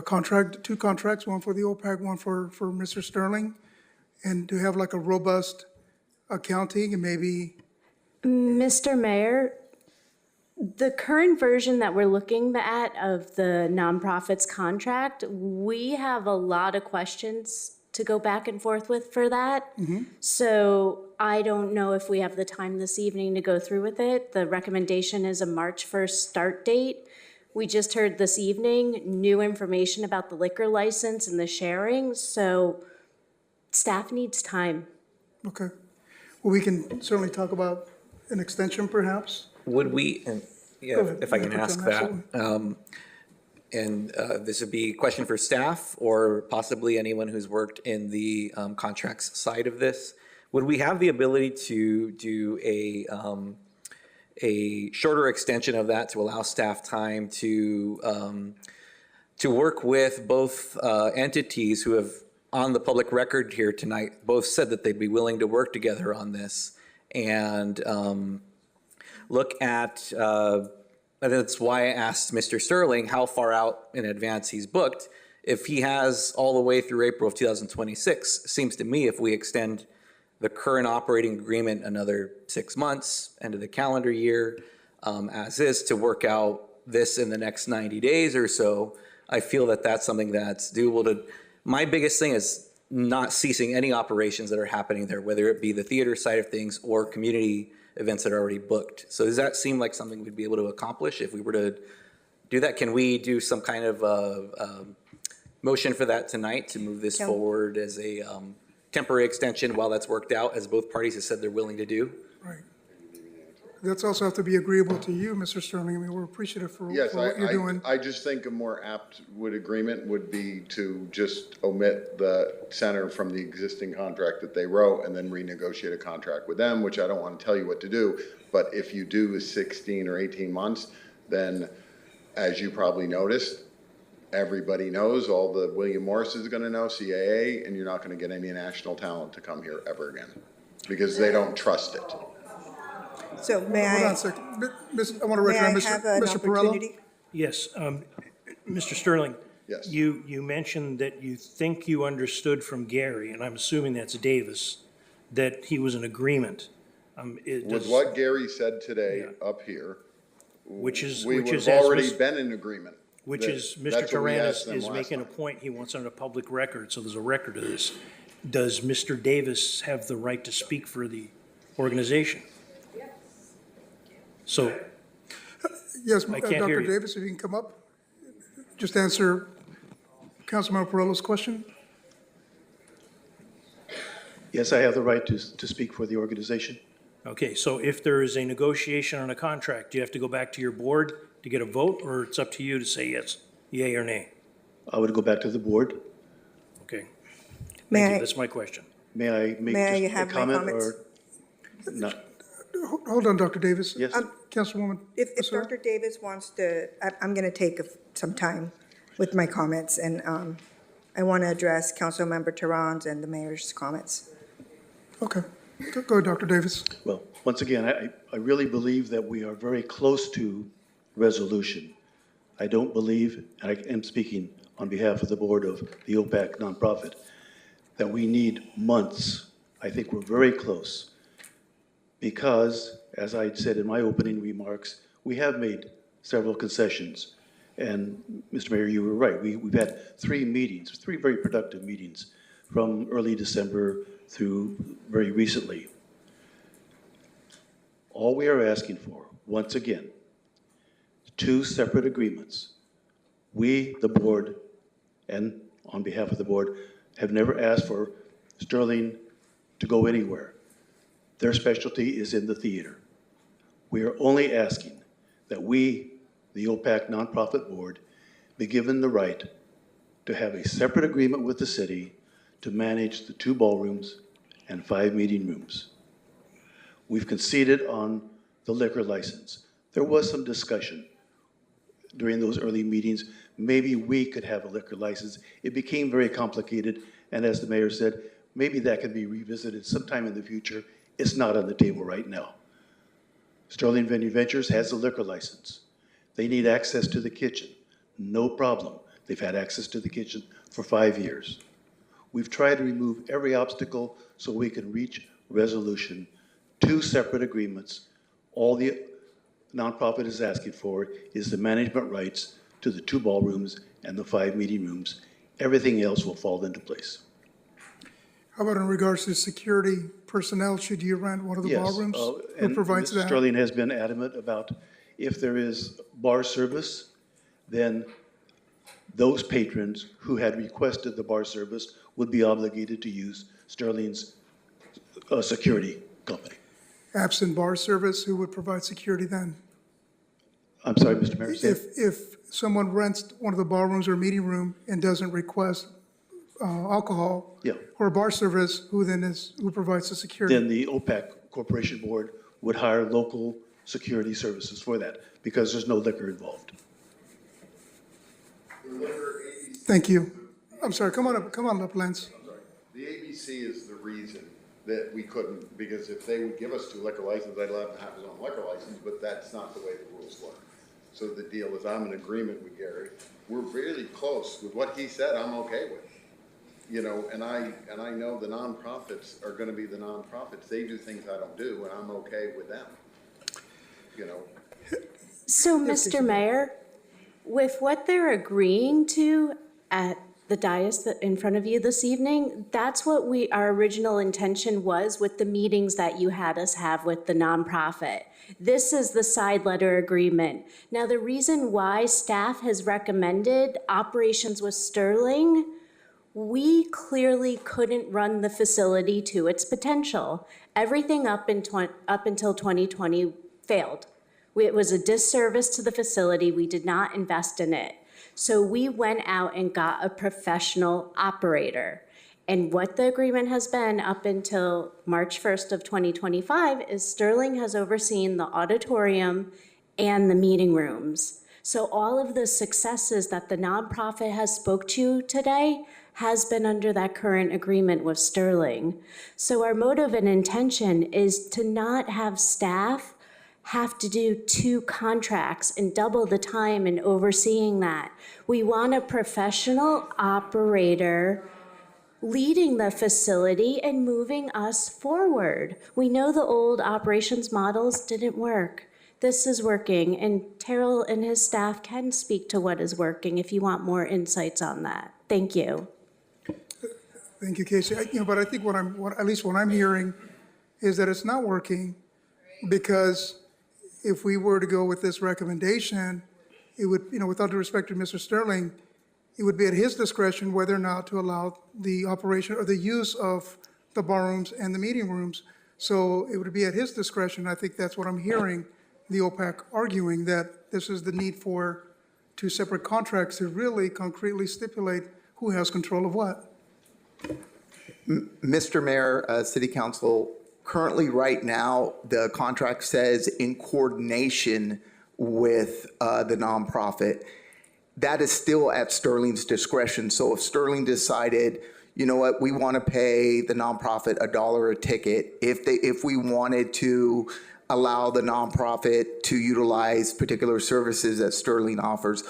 contract, 2 contracts, one for the OPAC, one for Mr. Sterling, and to have like a robust accounting and maybe. Mr. Mayor, the current version that we're looking at of the nonprofit's contract, we have a lot of questions to go back and forth with for that. So I don't know if we have the time this evening to go through with it. The recommendation is a March 1st start date. We just heard this evening new information about the liquor license and the sharing, so staff needs time. Okay. Well, we can certainly talk about an extension perhaps. Would we, and Go ahead. if I can ask that, this would be a question for staff or possibly anyone who's worked in the contracts side of this. Would we have the ability to do a shorter extension of that to allow staff time to work with both entities who have, on the public record here tonight, both said that they'd be willing to work together on this and look at, and that's why I asked Mr. Sterling how far out in advance he's booked. If he has all the way through April of 2026, seems to me if we extend the current operating agreement another 6 months, end of the calendar year, as is, to work out this in the next 90 days or so, I feel that that's something that's doable. My biggest thing is not ceasing any operations that are happening there, whether it be the theater side of things or community events that are already booked. So does that seem like something we'd be able to accomplish if we were to do that? Can we do some kind of motion for that tonight to move this forward as a temporary extension while that's worked out, as both parties have said they're willing to do? Right. That's also have to be agreeable to you, Mr. Sterling. I mean, we're appreciative for what you're doing. I just think a more apt agreement would be to just omit the center from the existing contract that they wrote and then renegotiate a contract with them, which I don't want to tell you what to do. But if you do 16 or 18 months, then as you probably noticed, everybody knows, all the William Morris is going to know, CAA, and you're not going to get any national talent to come here ever again because they don't trust it. So may Hold on I, a second. I want to may I recognize have an Mr. Perello. opportunity? Yes, Mr. Sterling. Yes. You mentioned that you think you understood from Gary, and I'm assuming that's Davis, that he was in agreement. With what Gary said today up here, Which is we would as have already Mr. been in agreement. Which That- is, Mr. that's what we Karan asked them is last making a time. point he wants on a public record, so there's a record of this. Does Mr. Davis have the right to speak for the organization? So, Yes, I can't hear Dr. you. Davis, if you can come up, just answer Councilmember Perello's question. Yes, I have the right to speak for the organization. okay, so if there is a negotiation on a contract, do you have to go back to your board to get a vote, or it's up to you to say yes, yay or nay? I would go back to the board. Okay. May Thank you, I- that's my question. May I make May I just a have my comment comments? or not? Hold on, Dr. Davis. Yes. Councilwoman. If Becerra? Dr. Davis wants to, I'm going to take some time with my comments, and I want to address Councilmember Tehran's and the mayor's comments. Okay. Go ahead, Dr. Davis. Well, once again, I really believe that we are very close to resolution. I don't believe, and I am speaking on behalf of the board of the OPAC nonprofit, that we need months. I think we're very close because, as I said in my opening remarks, we have made several concessions. And Mr. Mayor, you were right. We've had 3 meetings, 3 very productive meetings from early December through very recently. All we are asking for, once again, 2 separate agreements. We, the board, and on behalf of the board, have never asked for Sterling to go anywhere. Their specialty is in the theater. We are only asking that we, the OPAC nonprofit board, be given the right to have a separate agreement with the city to manage the 2 ballrooms and 5 meeting rooms. We've conceded on the liquor license. There was some discussion during those early meetings. Maybe we could have a liquor license. It became very complicated, and as the mayor said, maybe that can be revisited sometime in the future. It's not on the table right now. Sterling Venue Ventures has a liquor license. They need access to the kitchen. No problem. They've had access to the kitchen for 5 years. We've tried to remove every obstacle so we can reach resolution. 2 separate agreements. All the nonprofit is asking for is the management rights to the 2 ballrooms and the 5 meeting rooms. Everything else will fall into place. How about in regards to security personnel? Should you rent one of the Yes, ballrooms? Who and provides Mr. that? Sterling has been adamant about if there is bar service, then those patrons who had requested the bar service would be obligated to use Sterling's security company. Absent bar service, who would provide security then? I'm sorry, Mr. Mayor. say- If someone rents one of the ballrooms or meeting room and doesn't request alcohol Yeah. or bar service, who provides the security? Then the OPAC Corporation Board would hire local security services for that because there's no liquor involved. Thank you. I'm sorry, come on up, Lance. I'm sorry. The ABC is the reason that we couldn't, because if they would give us 2 liquor licenses, I'd let him have his own liquor license, but that's not the way the rules work. So the deal is, I'm in agreement with Gary. We're really close with what he said. I'm okay with. You know, and I know the nonprofits are going to be the nonprofits. They do things I don't do, and I'm okay with them. You know. So, Mr. Mayor, with what they're agreeing to at the dais in front of you this evening, that's what our original intention was with the meetings that you had us have with the nonprofit. This is the side letter agreement. Now, the reason why staff has recommended operations with Sterling, we clearly couldn't run the facility to its potential. Everything up until 2020 failed. It was a disservice to the facility. We did not invest in it. So we went out and got a professional operator. And what the agreement has been up until March 1st of 2025 is Sterling has overseen the auditorium and the meeting rooms. So all of the successes that the nonprofit has spoke to today has been under that current agreement with Sterling. So our motive and intention is to not have staff have to do 2 contracts and double the time in overseeing that. We want a professional operator leading the facility and moving us forward. We know the old operations models didn't work. This is working, and Terrell and his staff can speak to what is working if you want more insights on that. Thank you. Thank you, Casey. But I think at least what I'm hearing is that it's not working, because if we were to go with this recommendation, it would, without the respect to Mr. Sterling, it would be at his discretion whether or not to allow the operation or the use of the ballrooms and the meeting rooms. So it would be at his discretion. I think that's what I'm hearing the OPAC arguing, that this is the need for 2 separate contracts to really concretely stipulate who has control of what. Mr. Mayor, City Council, currently right now, the contract says in coordination with the nonprofit. That is still at Sterling's discretion. So if Sterling decided, you know what, we want to pay the nonprofit $1 a ticket, if we wanted to allow the nonprofit to utilize particular services that Sterling offers.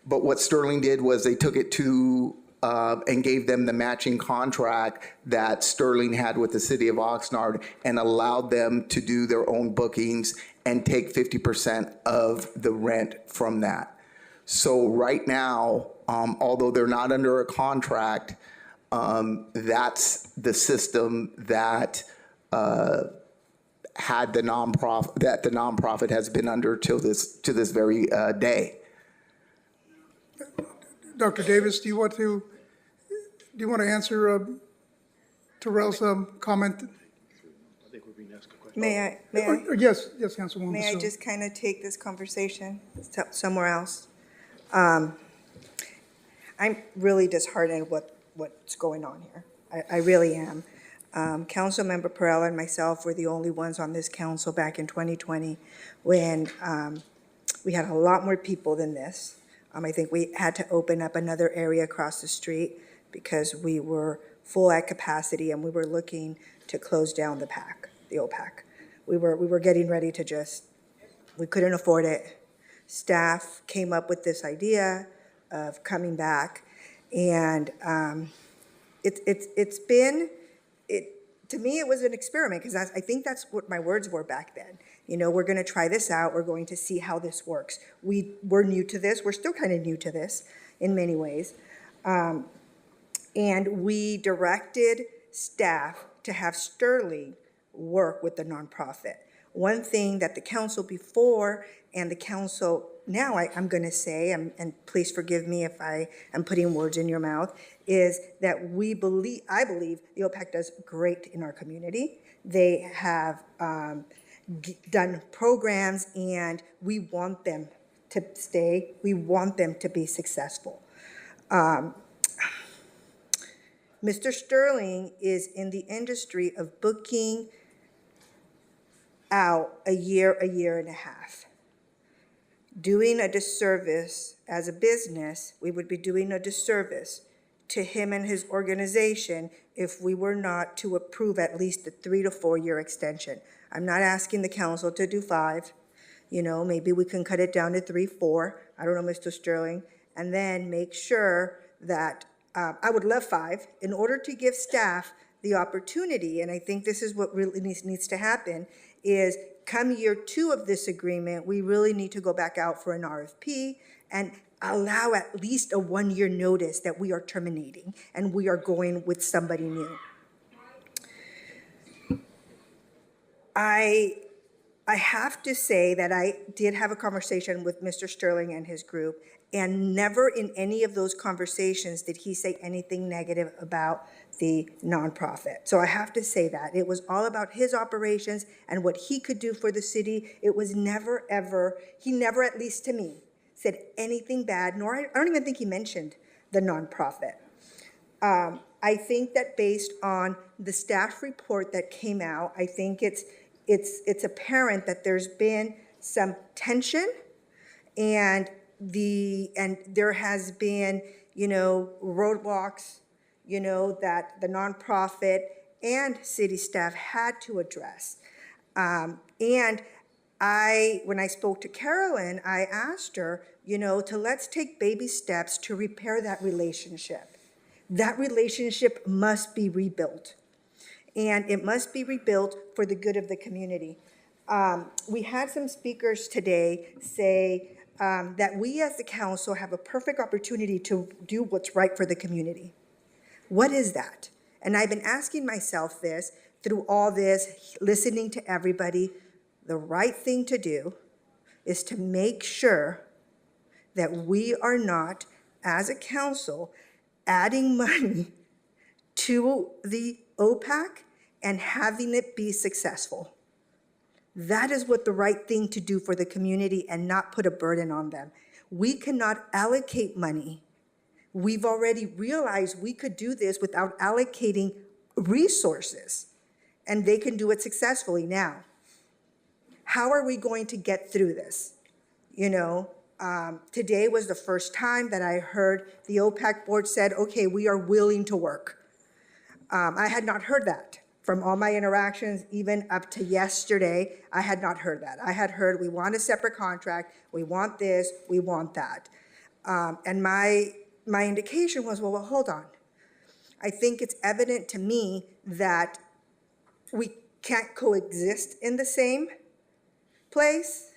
But what Sterling did was they took it to and gave them the matching contract that Sterling had with the city of Oxnard and allowed them to do their own bookings and take 50% of the rent from that. So right now, although they're not under a contract, that's the system that had the nonprofit has been under to this very day. Dr. Davis, do you want to answer Terrell's comment? I think we're being asked a question. May I? Yes, Councilwoman. May I just kind of take this conversation somewhere else? I'm really disheartened what's going on here. I really am. Councilmember Perella and myself were the only ones on this council back in 2020 when we had a lot more people than this. I think we had to open up another area across the street because we were full at capacity and we were looking to close down the OPAC. We were getting ready to we couldn't afford it. Staff came up with this idea of coming back, and to me, it was an experiment, because I think that's what my words were back then. We're going to try this out. We're going to see how this works. We're new to this. We're still kind of new to this in many ways. And we directed staff to have Sterling work with the nonprofit. One thing that the council before and the council now, I'm going to say, and please forgive me if I am putting words in your mouth, is that I believe the OPAC does great in our community. They have done programs, and we want them to stay. We want them to be successful. Mr. Sterling is in the industry of booking out a year and a half. Doing a disservice as a business, we would be doing a disservice to him and his organization if we were not to approve at least a 3 to 4 year extension. I'm not asking the council to do 5. Maybe we can cut it down to 3, 4. I don't know, Mr. Sterling. And then make sure that, I would love 5, in order to give staff the opportunity, and I think this is what really needs to happen, is come year 2 of this agreement, we really need to go back out for an RFP and allow at least a 1 year notice that we are terminating and we are going with somebody new. I have to say that I did have a conversation with Mr. Sterling and his group, and never in any of those conversations did he say anything negative about the nonprofit. So I have to say that. It was all about his operations and what he could do for the city. It was never, ever, he never, at least to me, said anything bad, nor I don't even think he mentioned the nonprofit. I think that based on the staff report that came out, I think it's apparent that there's been some tension, and there has been, roadblocks, that the nonprofit and city staff had to address. And When I spoke to Carolyn, I asked her, to let's take baby steps to repair that relationship. That relationship must be rebuilt. And it must be rebuilt for the good of the community. We had some speakers today say that we as the council have a perfect opportunity to do what's right for the community. What is that? And I've been asking myself this through all this, listening to everybody. The right thing to do is to make sure that we are not, as a council, adding money to the OPAC and having it be successful. That is what the right thing to do for the community and not put a burden on them. We cannot allocate money. We've already realized we could do this without allocating resources, and they can do it successfully now. How are we going to get through this? Today was the first time that I heard the OPAC board said, okay, we are willing to work. I had not heard that from all my interactions, even up to yesterday. I had not heard that. I had heard we want a separate contract, we want this, we want that. And my indication was, well, hold on. I think it's evident to me that we can't coexist in the same place.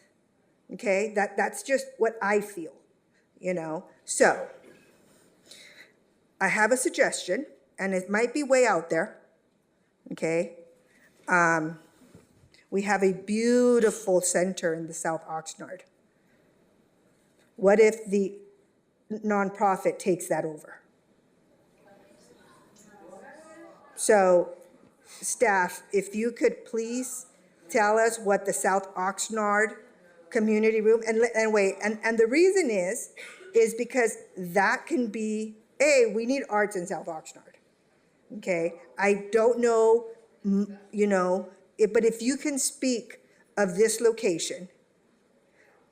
Okay, that's just what I feel, So I have a suggestion, and it might be way out there. Okay, we have a beautiful center in the South Oxnard. What if the nonprofit takes that over? So, staff, if you could please tell us what the South Oxnard community room, and the reason is because that can be, we need arts in South Oxnard. Okay, I don't know, but if you can speak of this location,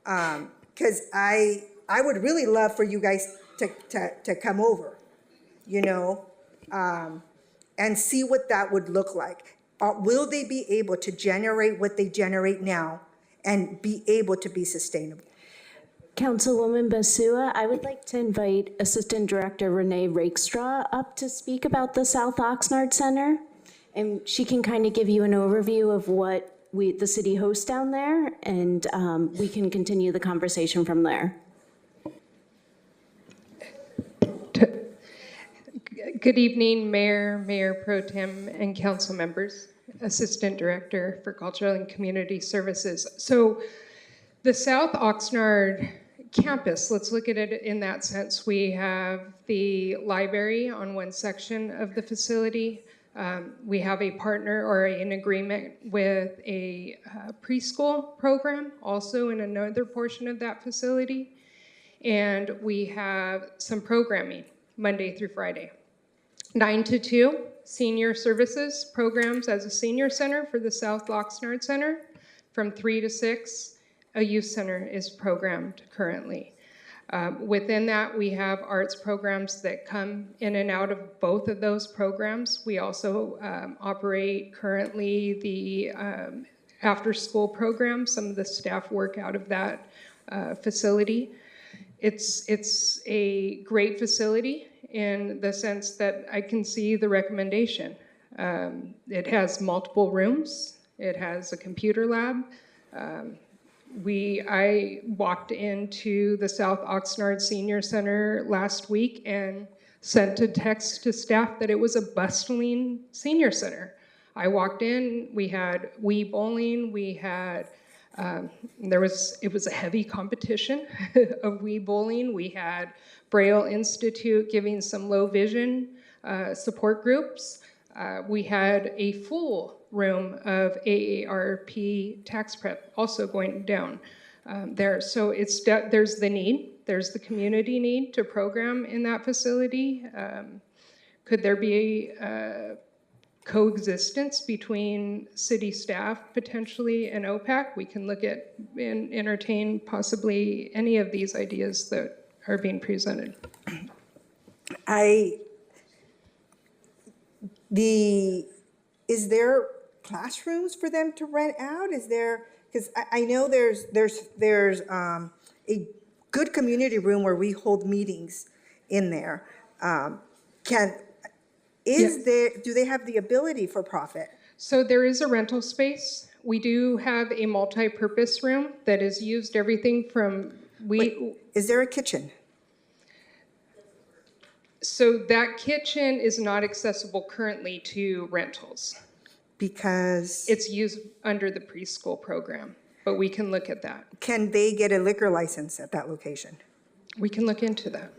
because I would really love for you guys to come over, and see what that would look like. Will they be able to generate what they generate now and be able to be sustainable? Councilwoman Basua, I would like to invite Assistant Director Renee Rakestraw up to speak about the South Oxnard Center. And she can kind of give you an overview of what the city hosts down there, and we can continue the conversation from there. Good evening, Mayor, Mayor Pro Tem, and council members. Assistant Director for Cultural and Community Services. So the South Oxnard campus, let's look at it in that sense. We have the library on one section of the facility. We have a partner or an agreement with a preschool program also in another portion of that facility. And we have some programming Monday through Friday. 9 to 2, senior services programs as a senior center for the South Oxnard Center. From 3 to 6, a youth center is programmed currently. Within that, we have arts programs that come in and out of both of those programs. We also operate currently the after-school program. Some of the staff work out of that facility. It's a great facility in the sense that I can see the recommendation. It has multiple rooms. It has a computer lab. I walked into the South Oxnard Senior Center last week and sent a text to staff that it was a bustling senior center. I walked in, we had Wii bowling, we had, it was a heavy competition of Wii bowling. We had Braille Institute giving some low vision support groups. We had a full room of AARP tax prep also going down there. So there's the need, there's the community need to program in that facility. Could there be coexistence between city staff potentially and OPAC? We can look at and entertain possibly any of these ideas that are being presented. Is there classrooms for them to rent out? Is there, because I know there's a good community room where we hold meetings in there. Do they have the ability for profit? So there is a rental space. We do have a multi-purpose room that is used everything from, Is there a kitchen? So that kitchen is not accessible currently to rentals. Because? It's used under the preschool program, but we can look at that. Can they get a liquor license at that location? We can look into that.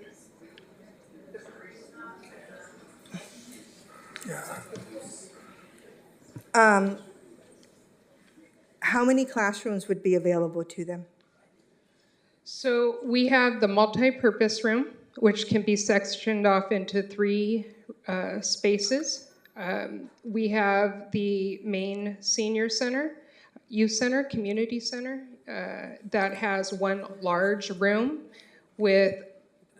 How many classrooms would be available to them? So we have the multi-purpose room, which can be sectioned off into 3 spaces. We have the main senior center, youth center, community center, that has 1 large room with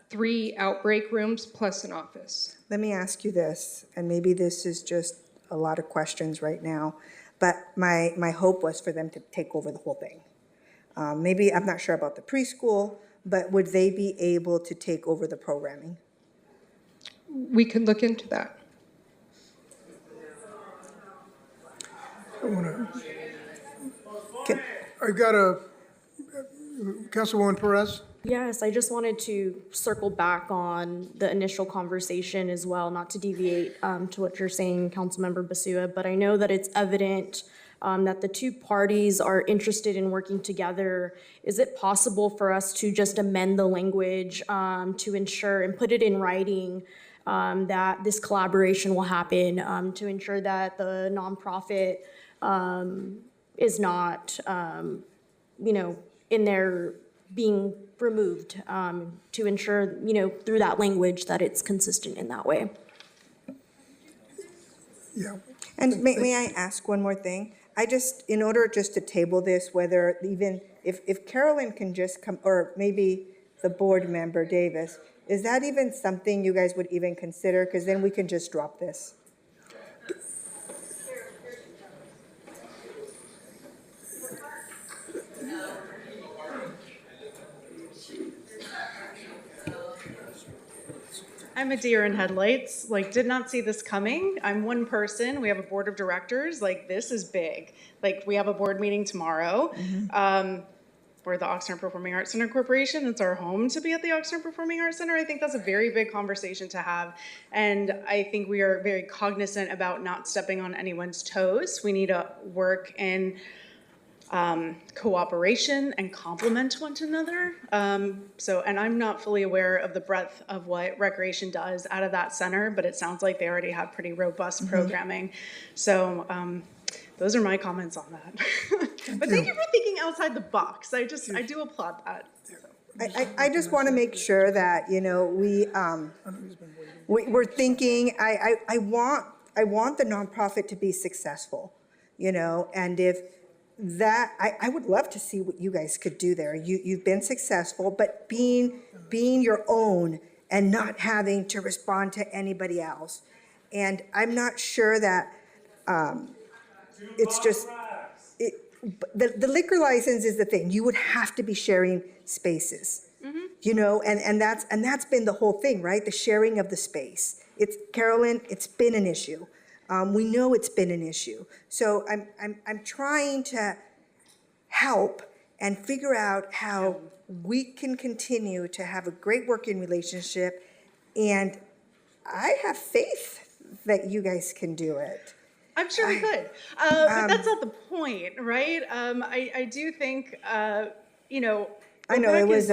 3 outbreak rooms plus an office. Let me ask you this, and maybe this is just a lot of questions right now, but my hope was for them to take over the whole thing. Maybe, I'm not sure about the preschool, but would they be able to take over the programming? We could look into that. I've got Councilwoman Perez. Yes, I just wanted to circle back on the initial conversation as well, not to deviate to what you're saying, Councilmember Basua, but I know that it's evident that the 2 parties are interested in working together. Is it possible for us to just amend the language to ensure and put it in writing that this collaboration will happen, to ensure that the nonprofit is not, in there being removed, to ensure, through that language that it's consistent in that way? Yeah. And may I ask one more thing? In order just to table this, whether even, if Carolyn can just come, or maybe the board member, Davis, is that even something you guys would even consider? Because then we can just drop this. I'm a deer in headlights, did not see this coming. I'm one person, we have a board of directors, this is big. We have a board meeting tomorrow. We're the Oxnard Performing Arts Center Corporation. It's our home to be at the Oxnard Performing Arts Center. I think that's a very big conversation to have. And I think we are very cognizant about not stepping on anyone's toes. We need to work in cooperation and complement one another. And I'm not fully aware of the breadth of what recreation does out of that center, but it sounds like they already have pretty robust programming. So those are my comments on that. But thank you for thinking outside the box. I do applaud that. I just want to make sure that, we're thinking, I want the nonprofit to be successful, and if that, I would love to see what you guys could do there. You've been successful, but being your own and not having to respond to anybody else. And I'm not sure that it's just, the liquor license is the thing. You would have to be sharing spaces, and that's been the whole thing, right? The sharing of the space. Carolyn, it's been an issue. We know it's been an issue. So I'm trying to help and figure out how we can continue to have a great working relationship. And I have faith that you guys can do it. I'm sure we could. But that's not the point, right? I do think, I know it was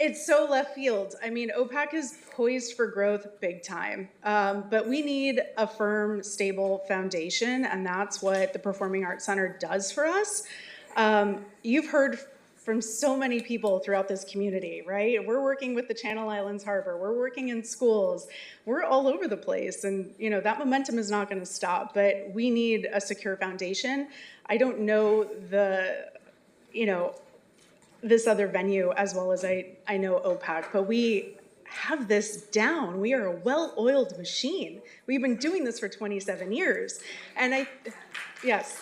it's so left field. I mean, OPAC is poised for growth big time, but we need a firm, stable foundation, and that's what the Performing Arts Center does for us. You've heard from so many people throughout this community, right? We're working with the Channel Islands Harbor, we're working in schools, we're all over the place, and that momentum is not gonna stop, but we need a secure foundation. I don't know this other venue as well as I know OPAC, but we have this down. We are a well-oiled machine. We've been doing this for 27 years. And yes.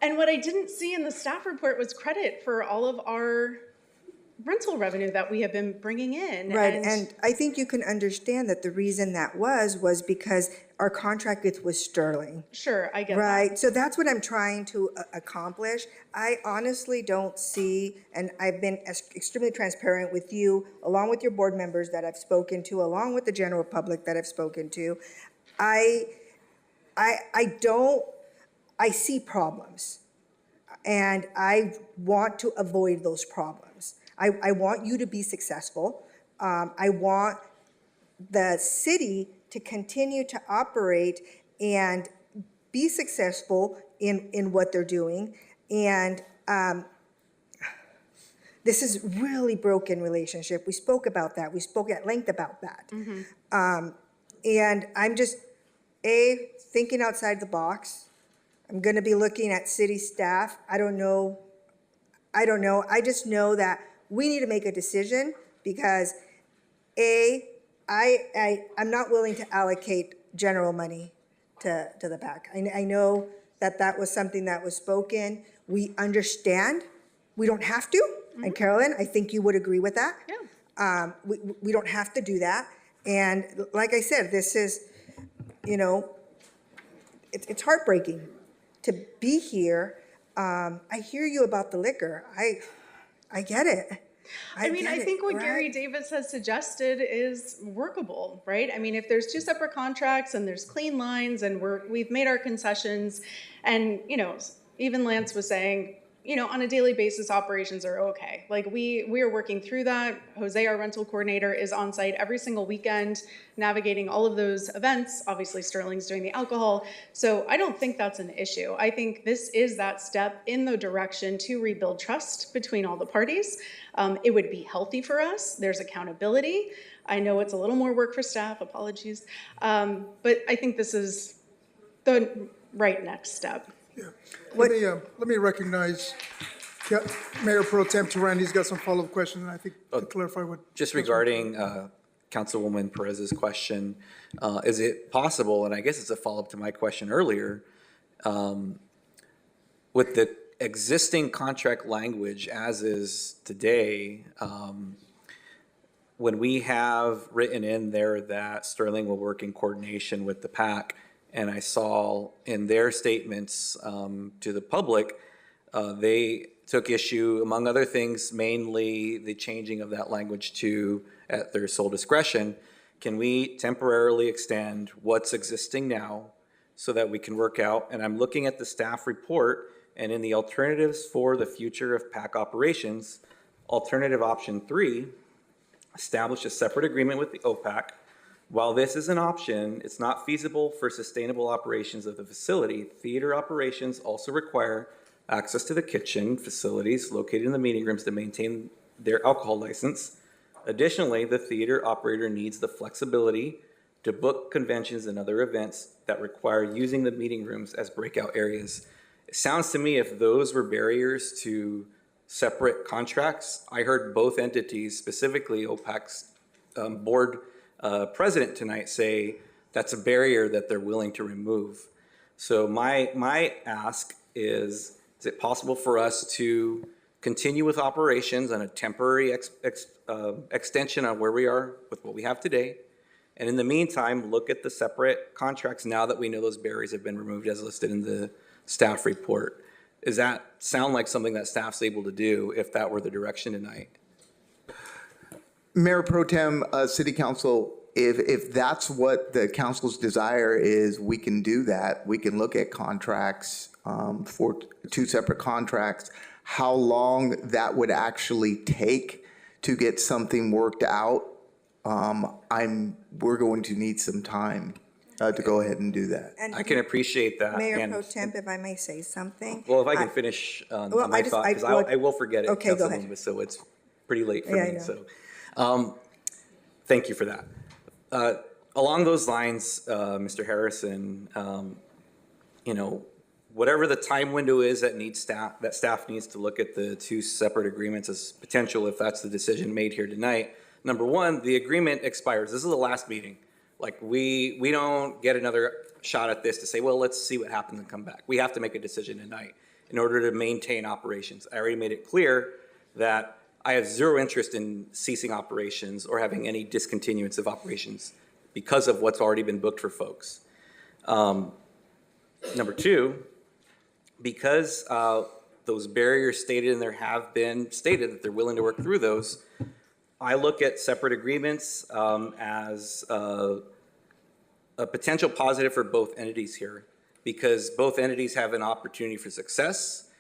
And what I didn't see in the staff report was credit for all of our rental revenue that we have been bringing in. Right, and I think you can understand that the reason that was because our contract with Sterling. Sure, I get that. Right, so that's what I'm trying to accomplish. I honestly don't see, and I've been extremely transparent with you, along with your board members that I've spoken to, along with the general public that I've spoken to. I see problems, and I want to avoid those problems. I want you to be successful. I want the city to continue to operate and be successful in what they're doing. And this is really broken relationship. We spoke about that. We spoke at length about that. And I'm just, thinking outside the box. I'm going to be looking at city staff. I don't know. I just know that we need to make a decision because I'm not willing to allocate general money to the PAC. I know that was something that was spoken. We understand. We don't have to. And Carolyn, I think you would agree with that. Yeah. We don't have to do that. And like I said, this is, it's heartbreaking to be here. I hear you about the liquor. I get it. I think what Gary Davis has suggested is workable, right? I mean, if there's two separate contracts and there's clean lines and we've made our concessions, and even Lance was saying, on a daily basis, operations are okay. Like we are working through that. Jose, our rental coordinator, is on site every single weekend, navigating all of those events. Obviously, Sterling's doing the alcohol. So I don't think that's an issue. I think this is that step in the direction to rebuild trust between all the parties. It would be healthy for us. There's accountability. I know it's a little more work for staff, apologies. But I think this is the right next step. Yeah. Let me recognize Mayor Pro Tem Turan. He's got some follow-up questions, and I think to clarify what. Just regarding Councilwoman Perez's question, is it possible, and I guess it's a follow-up to my question earlier, with the existing contract language as is today, when we have written in there that Sterling will work in coordination with the PAC, and I saw in their statements to the public, they took issue, among other things, mainly the changing of that language to at their sole discretion. Can we temporarily extend what's existing now so that we can work out? And I'm looking at the staff report, and in the alternatives for the future of PAC operations, alternative option 3, establish a separate agreement with the OPAC. While this is an option, it's not feasible for sustainable operations of the facility. Theater operations also require access to the kitchen facilities located in the meeting rooms to maintain their alcohol license. Additionally, the theater operator needs the flexibility to book conventions and other events that require using the meeting rooms as breakout areas. It sounds to me if those were barriers to separate contracts. I heard both entities, specifically OPAC's board president tonight, say that's a barrier that they're willing to remove. So my ask is it possible for us to continue with operations on a temporary extension on where we are with what we have today, and in the meantime, look at the separate contracts now that we know those barriers have been removed as listed in the staff report? Does that sound like something that staff's able to do if that were the direction tonight? Mayor Pro Tem, City Council, if that's what the council's desire is, we can do that. We can look at contracts for 2 separate contracts. How long that would actually take to get something worked out, we're going to need some time to go ahead and do that. And I can appreciate that. Mayor Pro Tem, if I may say something. Well, if I can finish my thought, because I will forget it, okay, go ahead. Councilwoman, so it's pretty late for Yeah, me. I know. So, thank you for that. Along those lines, Mr. Harrison, whatever the time window is that staff needs to look at the 2 separate agreements as potential, if that's the decision made here tonight. Number 1, the agreement expires. This is the last meeting. Like we don't get another shot at this to say, well, let's see what happens and come back. We have to make a decision tonight. in order to maintain operations. I already made it clear that I have zero interest in ceasing operations or having any discontinuance of operations because of what's already been booked for folks. Number two, because those barriers stated and there have been stated that they're willing to work through those, I look at separate agreements as a potential positive for both entities here, because both entities have an opportunity for success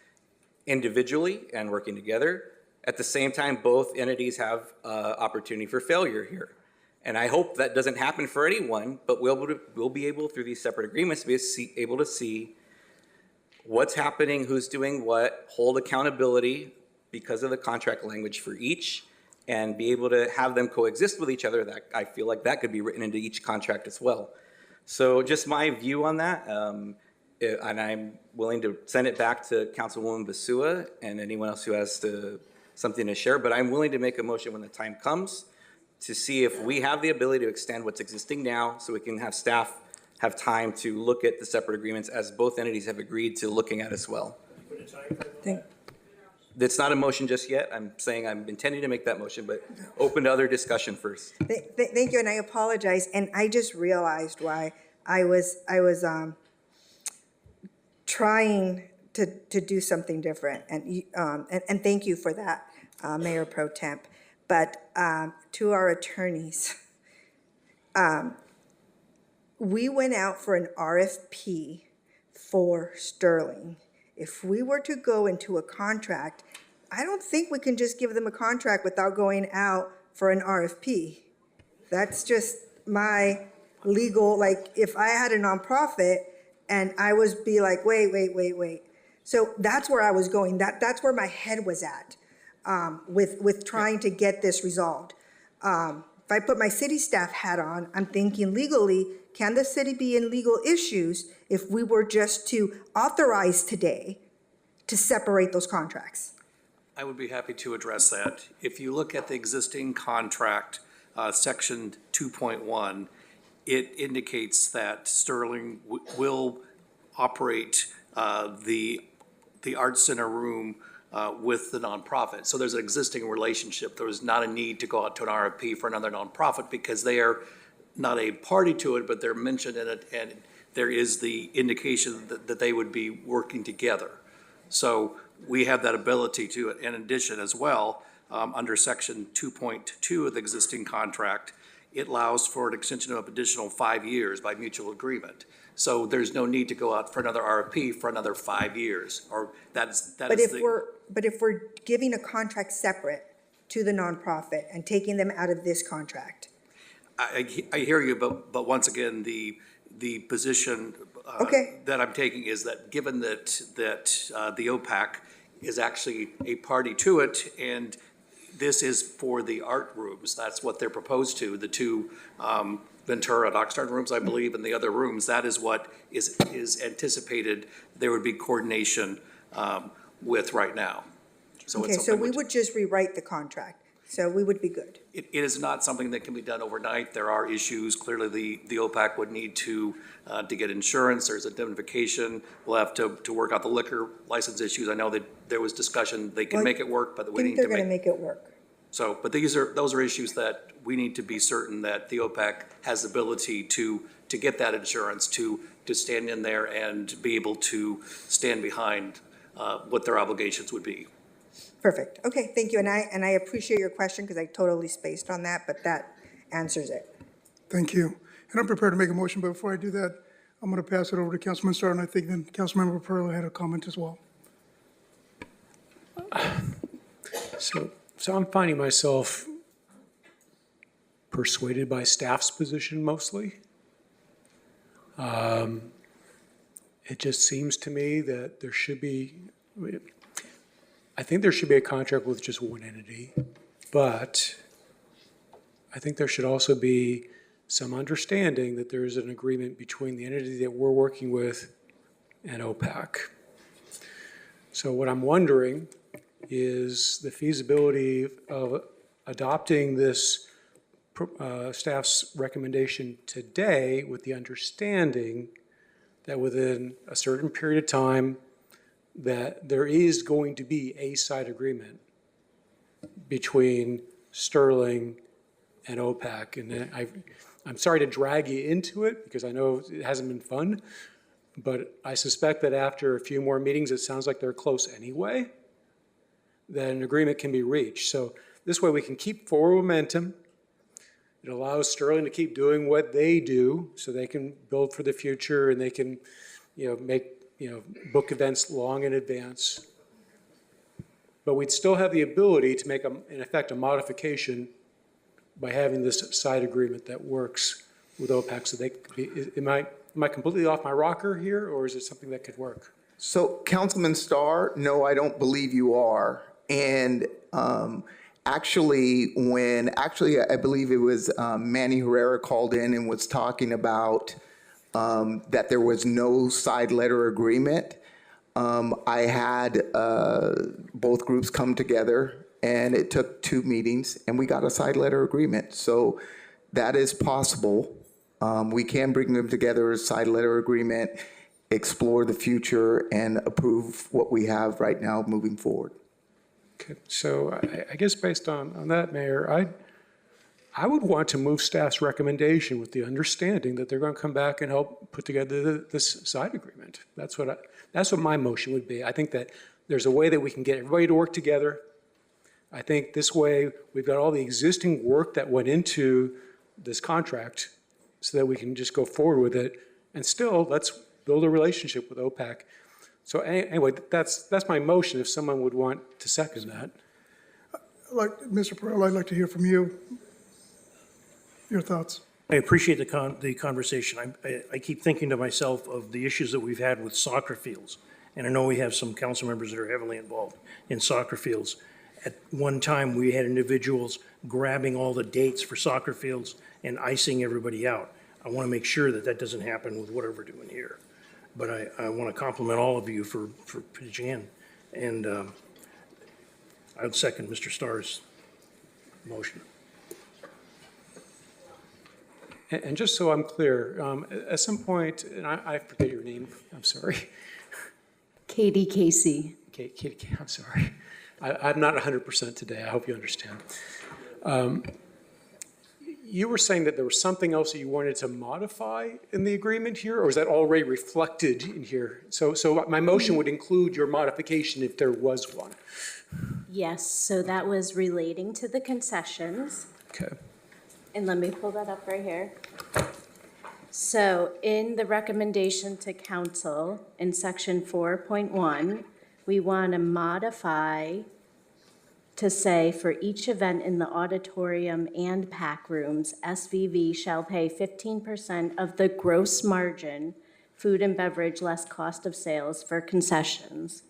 individually and working together. At the same time, both entities have opportunity for failure here. And I hope that doesn't happen for anyone, but we'll be able, through these separate agreements, to be able to see what's happening, who's doing what, hold accountability because of the contract language for each, and be able to have them coexist with each other. That I feel like that could be written into each contract as well. So just my view on that, and I'm willing to send it back to Councilwoman Basua and anyone else who has something to share, but I'm willing to make a motion when the time comes to see if we have the ability to extend what's existing now so we can have staff have time to look at the separate agreements as both entities have agreed to looking at as well. That's not a motion just yet. I'm saying I'm intending to make that motion, but open to other discussion first. Thank you, and I apologize, and I just realized why I was trying to do something different, and thank you for that, Mayor Pro Temp. But to our attorneys, we went out for an RFP for Sterling. If we were to go into a contract, I don't think we can just give them a contract without going out for an RFP. That's just my legal, like, if I had a nonprofit and I was be like, wait. So that's where I was going. That's where my head was at with trying to get this resolved. If I put my city staff hat on, I'm thinking legally, can the city be in legal issues if we were just to authorize today to separate those contracts? I would be happy to address that. If you look at the existing contract, section 2.1, it indicates that Sterling will operate the Arts Center room with the nonprofit. So there's an existing relationship. There was not a need to go out to an RFP for another nonprofit because they are not a party to it, but they're mentioned in it, and there is the indication that they would be working together. So we have that ability to, in addition as well, under section 2.2 of the existing contract, it allows for an extension of additional 5 years by mutual agreement. So there's no need to go out for another RFP for another 5 years, or But if we're giving a contract separate to the nonprofit and taking them out of this contract. I hear you, but once again, the position that I'm taking is that given that the OPAC is actually a party to it, and this is for the art rooms, that's what they're proposed to, the two Ventura and Oxnard rooms, I believe, and the other rooms, that is what is anticipated there would be coordination with right now. Okay, so we would just rewrite the contract, so we would be good. It is not something that can be done overnight. There are issues. Clearly, the OPAC would need to get insurance. There's indemnification. We'll have to work out the liquor license issues. I know that there was discussion. They can make it work, but we need to they're gonna make it work. So, but those are issues that we need to be certain that the OPAC has the ability to get that insurance, to stand in there and be able to stand behind what their obligations would be. Perfect. Okay, thank you. And I appreciate your question because I totally spaced on that, but that answers it. Thank you. And I'm prepared to make a motion, but before I do that, I'm going to pass it over to Councilman Starr, and I think then Councilmember Pearl had a comment as well. So I'm finding myself persuaded by staff's position mostly. It just seems to me that there should be, I think there should be a contract with just one entity, but I think there should also be some understanding that there is an agreement between the entity that we're working with and OPAC. So what I'm wondering is the feasibility of adopting this staff's recommendation today with the understanding that within a certain period of time, that there is going to be a side agreement between Sterling and OPAC. And I'm sorry to drag you into it because I know it hasn't been fun, but I suspect that after a few more meetings, it sounds like they're close anyway, that an agreement can be reached. So this way we can keep forward momentum. It allows Sterling to keep doing what they do so they can build for the future and they can, make, book events long in advance. But we'd still have the ability to make, in effect, a modification by having this side agreement that works with OPAC. So they could be, am I completely off my rocker here, or is it something that could work? So, Councilman Starr, no, I don't believe you are. And actually, I believe it was Manny Herrera called in and was talking about that there was no side letter agreement. I had both groups come together, and it took 2 meetings, and we got a side letter agreement. So that is possible. We can bring them together as side letter agreement, explore the future, and approve what we have right now moving forward. Okay, so I guess based on that, Mayor, I would want to move staff's recommendation with the understanding that they're going to come back and help put together this side agreement. That's what my motion would be. I think that there's a way that we can get everybody to work together. I think this way we've got all the existing work that went into this contract so that we can just go forward with it. And still, let's build a relationship with OPAC. So anyway, that's my motion if someone would want to second that. Mr. Pearl, I'd like to hear from you. Your thoughts? I appreciate the conversation. I keep thinking to myself of the issues that we've had with soccer fields. And I know we have some council members that are heavily involved in soccer fields. At one time, we had individuals grabbing all the dates for soccer fields and icing everybody out. I want to make sure that that doesn't happen with whatever we're doing here. But I want to compliment all of you for pitching in. And I would second Mr. Starr's motion. And just so I'm clear, at some point, and I forget your name, I'm sorry. Katie Casey. Katie, I'm sorry. I'm not 100% today, I hope you understand. You were saying that there was something else that you wanted to modify in the agreement here, or is that already reflected in here? So my motion would include your modification if there was one. Yes, so that was relating to the concessions. Okay. And let me pull that up right here. So in the recommendation to council in section 4.1, we want to modify to say for each event in the auditorium and PAC rooms, SVV shall pay 15% of the gross margin, food and beverage less cost of sales for concessions.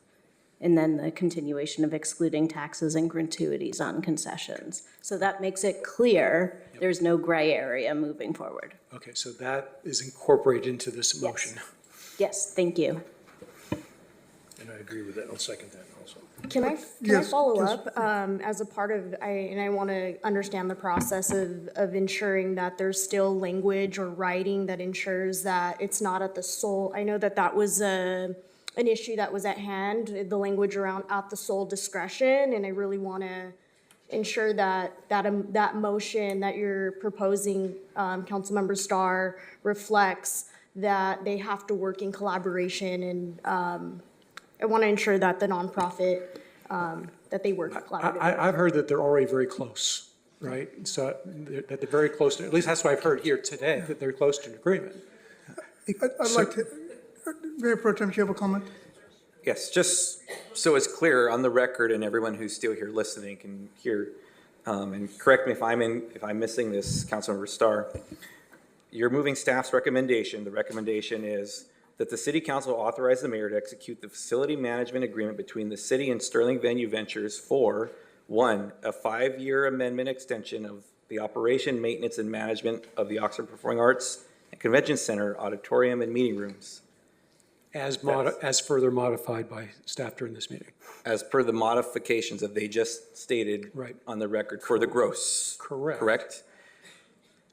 And then the continuation of excluding taxes and gratuities on concessions. So that makes it clear there's no gray area moving forward. Okay, so that is incorporated into this motion. Yes, thank you. And I agree with that. I'll second that also. Can I follow up as a part of, and I want to understand the process of ensuring that there's still language or writing that ensures that it's not at the sole, I know that was an issue that was at hand, the language around at the sole discretion, and I really want to ensure that motion that you're proposing, Councilmember Starr, reflects that they have to work in collaboration, and I want to ensure that the nonprofit, that they work collaboratively. I've heard that they're already very close, right? So that they're very close to, at least that's what I've heard here today, that they're close to an agreement. I'd like to, Mayor Pro Tem, do you have a comment? Yes, just so it's clear on the record and everyone who's still here listening can hear, and correct me if I'm missing this, Councilmember Starr. You're moving staff's recommendation. The recommendation is that the City Council authorize the mayor to execute the facility management agreement between the city and Sterling Venue Ventures for, 1, a 5-year amendment extension of the operation, maintenance, and management of the Oxnard Performing Arts and Convention Center, auditorium, and meeting rooms. As further modified by staff during this meeting. As per the modifications that they just stated on the record for the gross. Correct. Correct?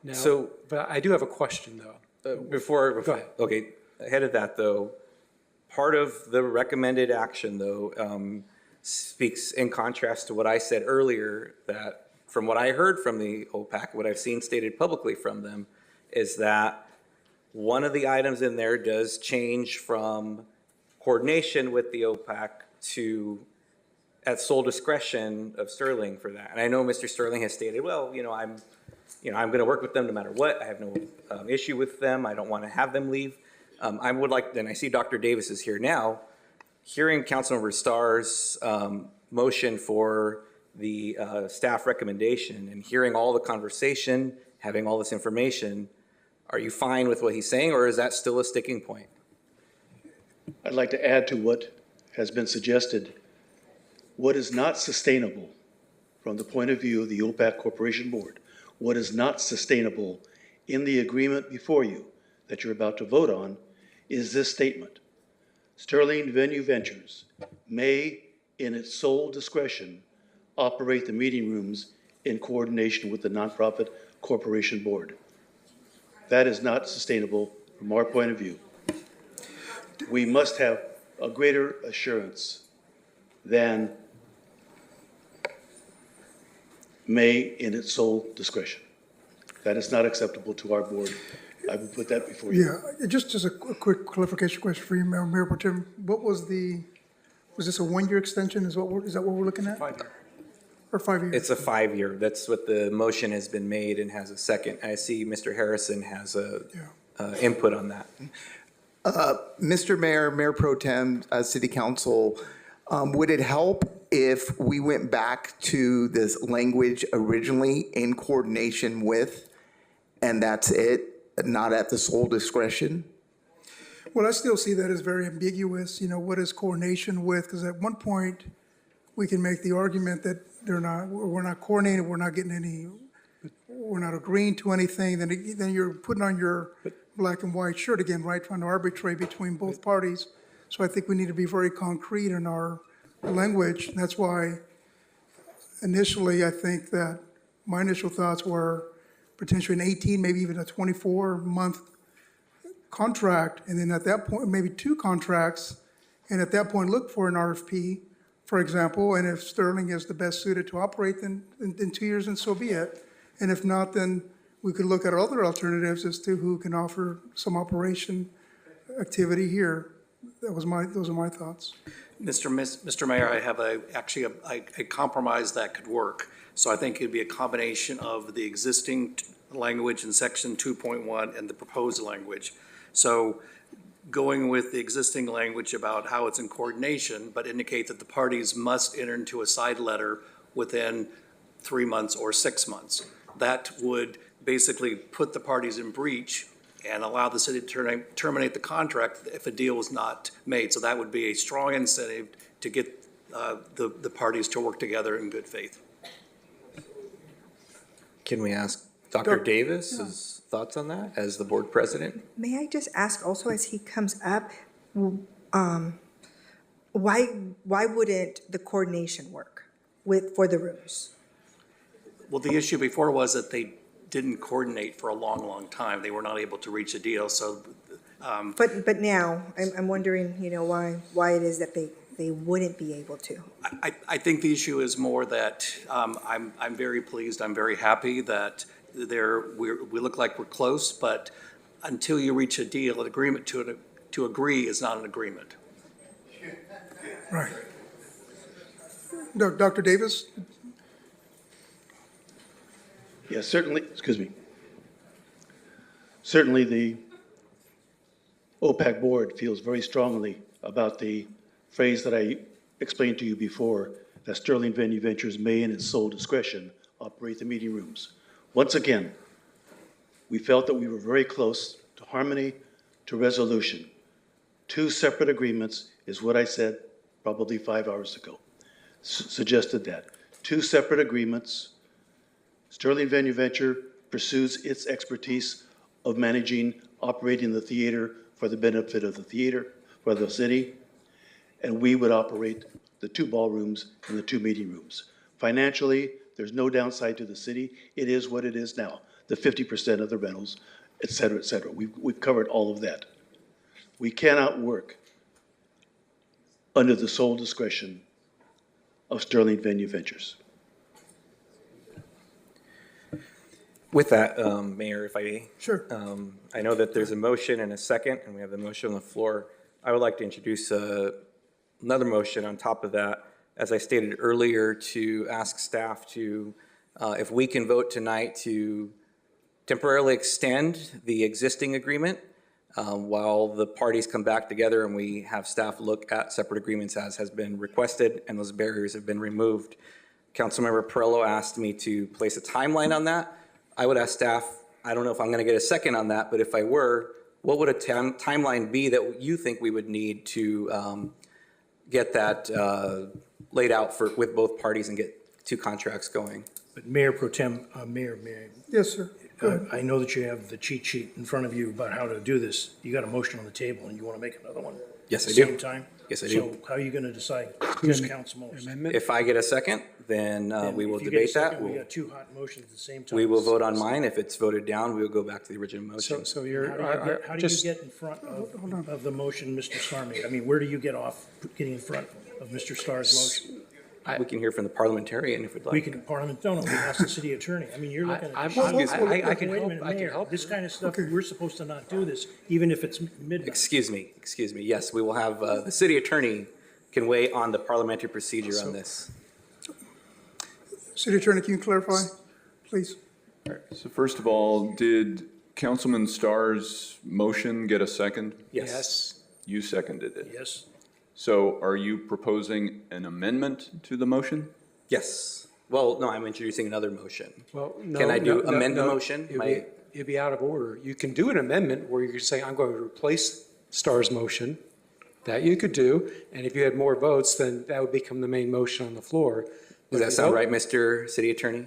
But I do have a question, though. Before, go ahead. Okay, ahead of that, though, Part of the recommended action, though, speaks in contrast to what I said earlier, that from what I heard from the OPAC, what I've seen stated publicly from them, is that one of the items in there does change from coordination with the OPAC to at sole discretion of Sterling for that. And I know Mr. Sterling has stated, well, I'm going to work with them no matter what. I have no issue with them. I don't want to have them leave. I would like, and I see Dr. Davis is here now, hearing Councilmember Starr's motion for the staff recommendation and hearing all the conversation, having all this information, are you fine with what he's saying, or is that still a sticking point? I'd like to add to what has been suggested. What is not sustainable from the point of view of the OPAC Corporation Board, what is not sustainable in the agreement before you that you're about to vote on is this statement. Sterling Venue Ventures may, in its sole discretion, operate the meeting rooms in coordination with the Nonprofit Corporation Board. That is not sustainable from our point of view. We must have a greater assurance than may in its sole discretion. That is not acceptable to our board. I will put that before you. Yeah, just a quick clarification question for you, Mayor Pro Tem. What was this a one-year extension? Is that what we're looking at? 5 years. Or 5 years? It's a 5-year. That's what the motion has been made and has a second. I see Mr. Harrison has a input on that. Mr. Mayor, Mayor Pro Tem, City Council, would it help if we went back to this language originally in coordination with, and that's it, not at the sole discretion? Well, I still see that as very ambiguous. What is coordination with? Because at one point, we can make the argument that we're not coordinated, we're not agreeing to anything, then you're putting on your black and white shirt again, right, trying to arbitrate between both parties. So I think we need to be very concrete in our language. And that's why initially, I think that my initial thoughts were potentially an 18, maybe even a 24-month contract, and then at that point, maybe 2 contracts, and at that point, look for an RFP, for example, and if Sterling is the best suited to operate, then in 2 years, and so be it. And if not, then we could look at other alternatives as to who can offer some activity here. Those are my thoughts. Mr. Mayor, I have actually a compromise that could work. So I think it'd be a combination of the existing language in section 2.1 and the proposed language. So going with the existing language about how it's in coordination, but indicate that the parties must enter into a side letter within 3 months or 6 months. That would basically put the parties in breach and allow the city to terminate the contract if a deal was not made. So that would be a strong incentive to get the parties to work together in good faith. Can we ask Dr. Davis's thoughts on that as the board president? May I just ask also, as he comes up, why wouldn't the coordination work for the rooms? Well, the issue before was that they didn't coordinate for a long, long time. They were not able to reach a deal, so. But now, I'm wondering, why it is that they wouldn't be able to. I think the issue is more that I'm very pleased, I'm very happy that we look like we're close, but until you reach a deal, an agreement to agree is not an agreement. Right. Dr. Davis? Yes, certainly, excuse me. Certainly the OPAC board feels very strongly about the phrase that I explained to you before, that Sterling Venue Ventures may in its sole discretion operate the meeting rooms. Once again, we felt that we were very close to harmony, to resolution. 2 separate agreements is what I said probably 5 hours ago. Suggested that. 2 separate agreements. Sterling Venue Venture pursues its expertise of managing, operating the theater for the benefit of the theater, for the city, and we would operate the 2 ballrooms and the 2 meeting rooms. Financially, there's no downside to the city. It is what it is now, the 50% of the rentals, et cetera, et cetera. We've covered all of that. We cannot work under the sole discretion of Sterling Venue Ventures. With that, Mayor, if I may. Sure. I know that there's a motion and a second, and we have the motion on the floor. I would like to introduce another motion on top of that, as I stated earlier, to ask staff to, if we can vote tonight to temporarily extend the existing agreement while the parties come back together and we have staff look at separate agreements as has been requested and those barriers have been removed. Councilmember Perello asked me to place a timeline on that. I would ask staff, I don't know if I'm going to get a second on that, but if I were, what would a timeline be that you think we would need to get that laid out with both parties and get two contracts going? But Mayor Pro Tem, Mayor, Yes, sir. I know that you have the cheat sheet in front of you about how to do this. You got a motion on the table and you want to make another one? Yes, I At do. the same time? Yes, I do. So how are you going to decide which counts most? If I get a second, then we will debate that. We got two hot motions at the same time. We will vote on mine. If it's voted down, we will go back to the original motion. So you're, How do you get in front of the motion, Mr. Starr made? I mean, where do you get off getting in front of Mr. Starr's motion? We can hear from the parliamentarian if we'd like. We can, no, we ask the city attorney. I mean, you're looking at. I can Wait a help, minute, I can Mayor, help. this kind of stuff, we're supposed to not do this, even if it's midnight. Excuse me. Yes, we will have, the city attorney can weigh on the parliamentary procedure on this. City Attorney, can you clarify, please? All right, so first of all, did Councilman Starr's motion get a second? Yes. You seconded it. Yes. So are you proposing an amendment to the motion? Yes. Well, no, I'm introducing another motion. Well, no. Can I do amend the no, motion? It'd be out of order. You can do an amendment where you could say, I'm going to replace Starr's motion. That you could do, and if you had more votes, then that would become the main motion on the floor. Does that sound right, Mr. City Attorney?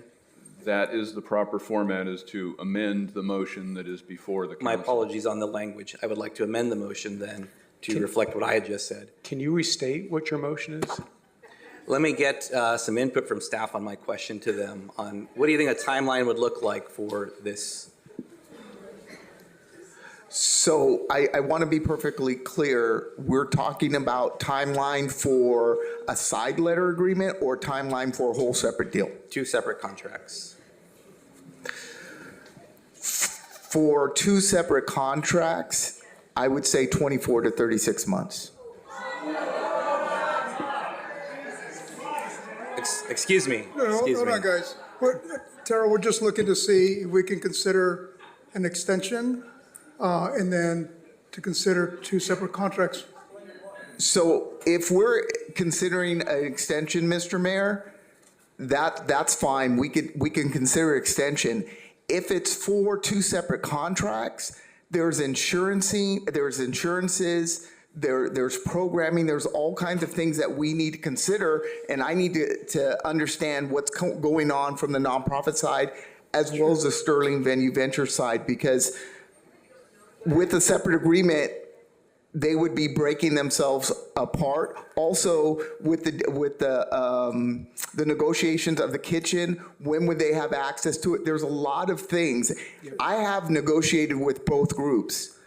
That is the proper format, is to amend the motion that is before the council. My apologies on the language. I would like to amend the motion then to reflect what I had just said. Can you restate what your motion is? Let me get some input from staff on my question to them on what do you think a timeline would look like for this? So I want to be perfectly clear. We're talking about timeline for a side letter agreement or timeline for a whole separate deal? Two separate contracts. For two separate contracts, I would say 24 to 36 months. Excuse me. No, hold on, guys. Tara, we're just looking to see if we can consider an extension and then to consider two separate contracts. So if we're considering an extension, Mr. Mayor, that's fine. We can consider extension. If it's for two separate contracts, there's insurances, there's programming, there's all kinds of things that we need to consider, and I need to understand what's going on from the nonprofit side as well as the Sterling Venue Venture side, because with a separate agreement, they would be breaking themselves apart. Also, with the negotiations of the kitchen, when would they have access to it? There's a lot of things. I have negotiated with both groups,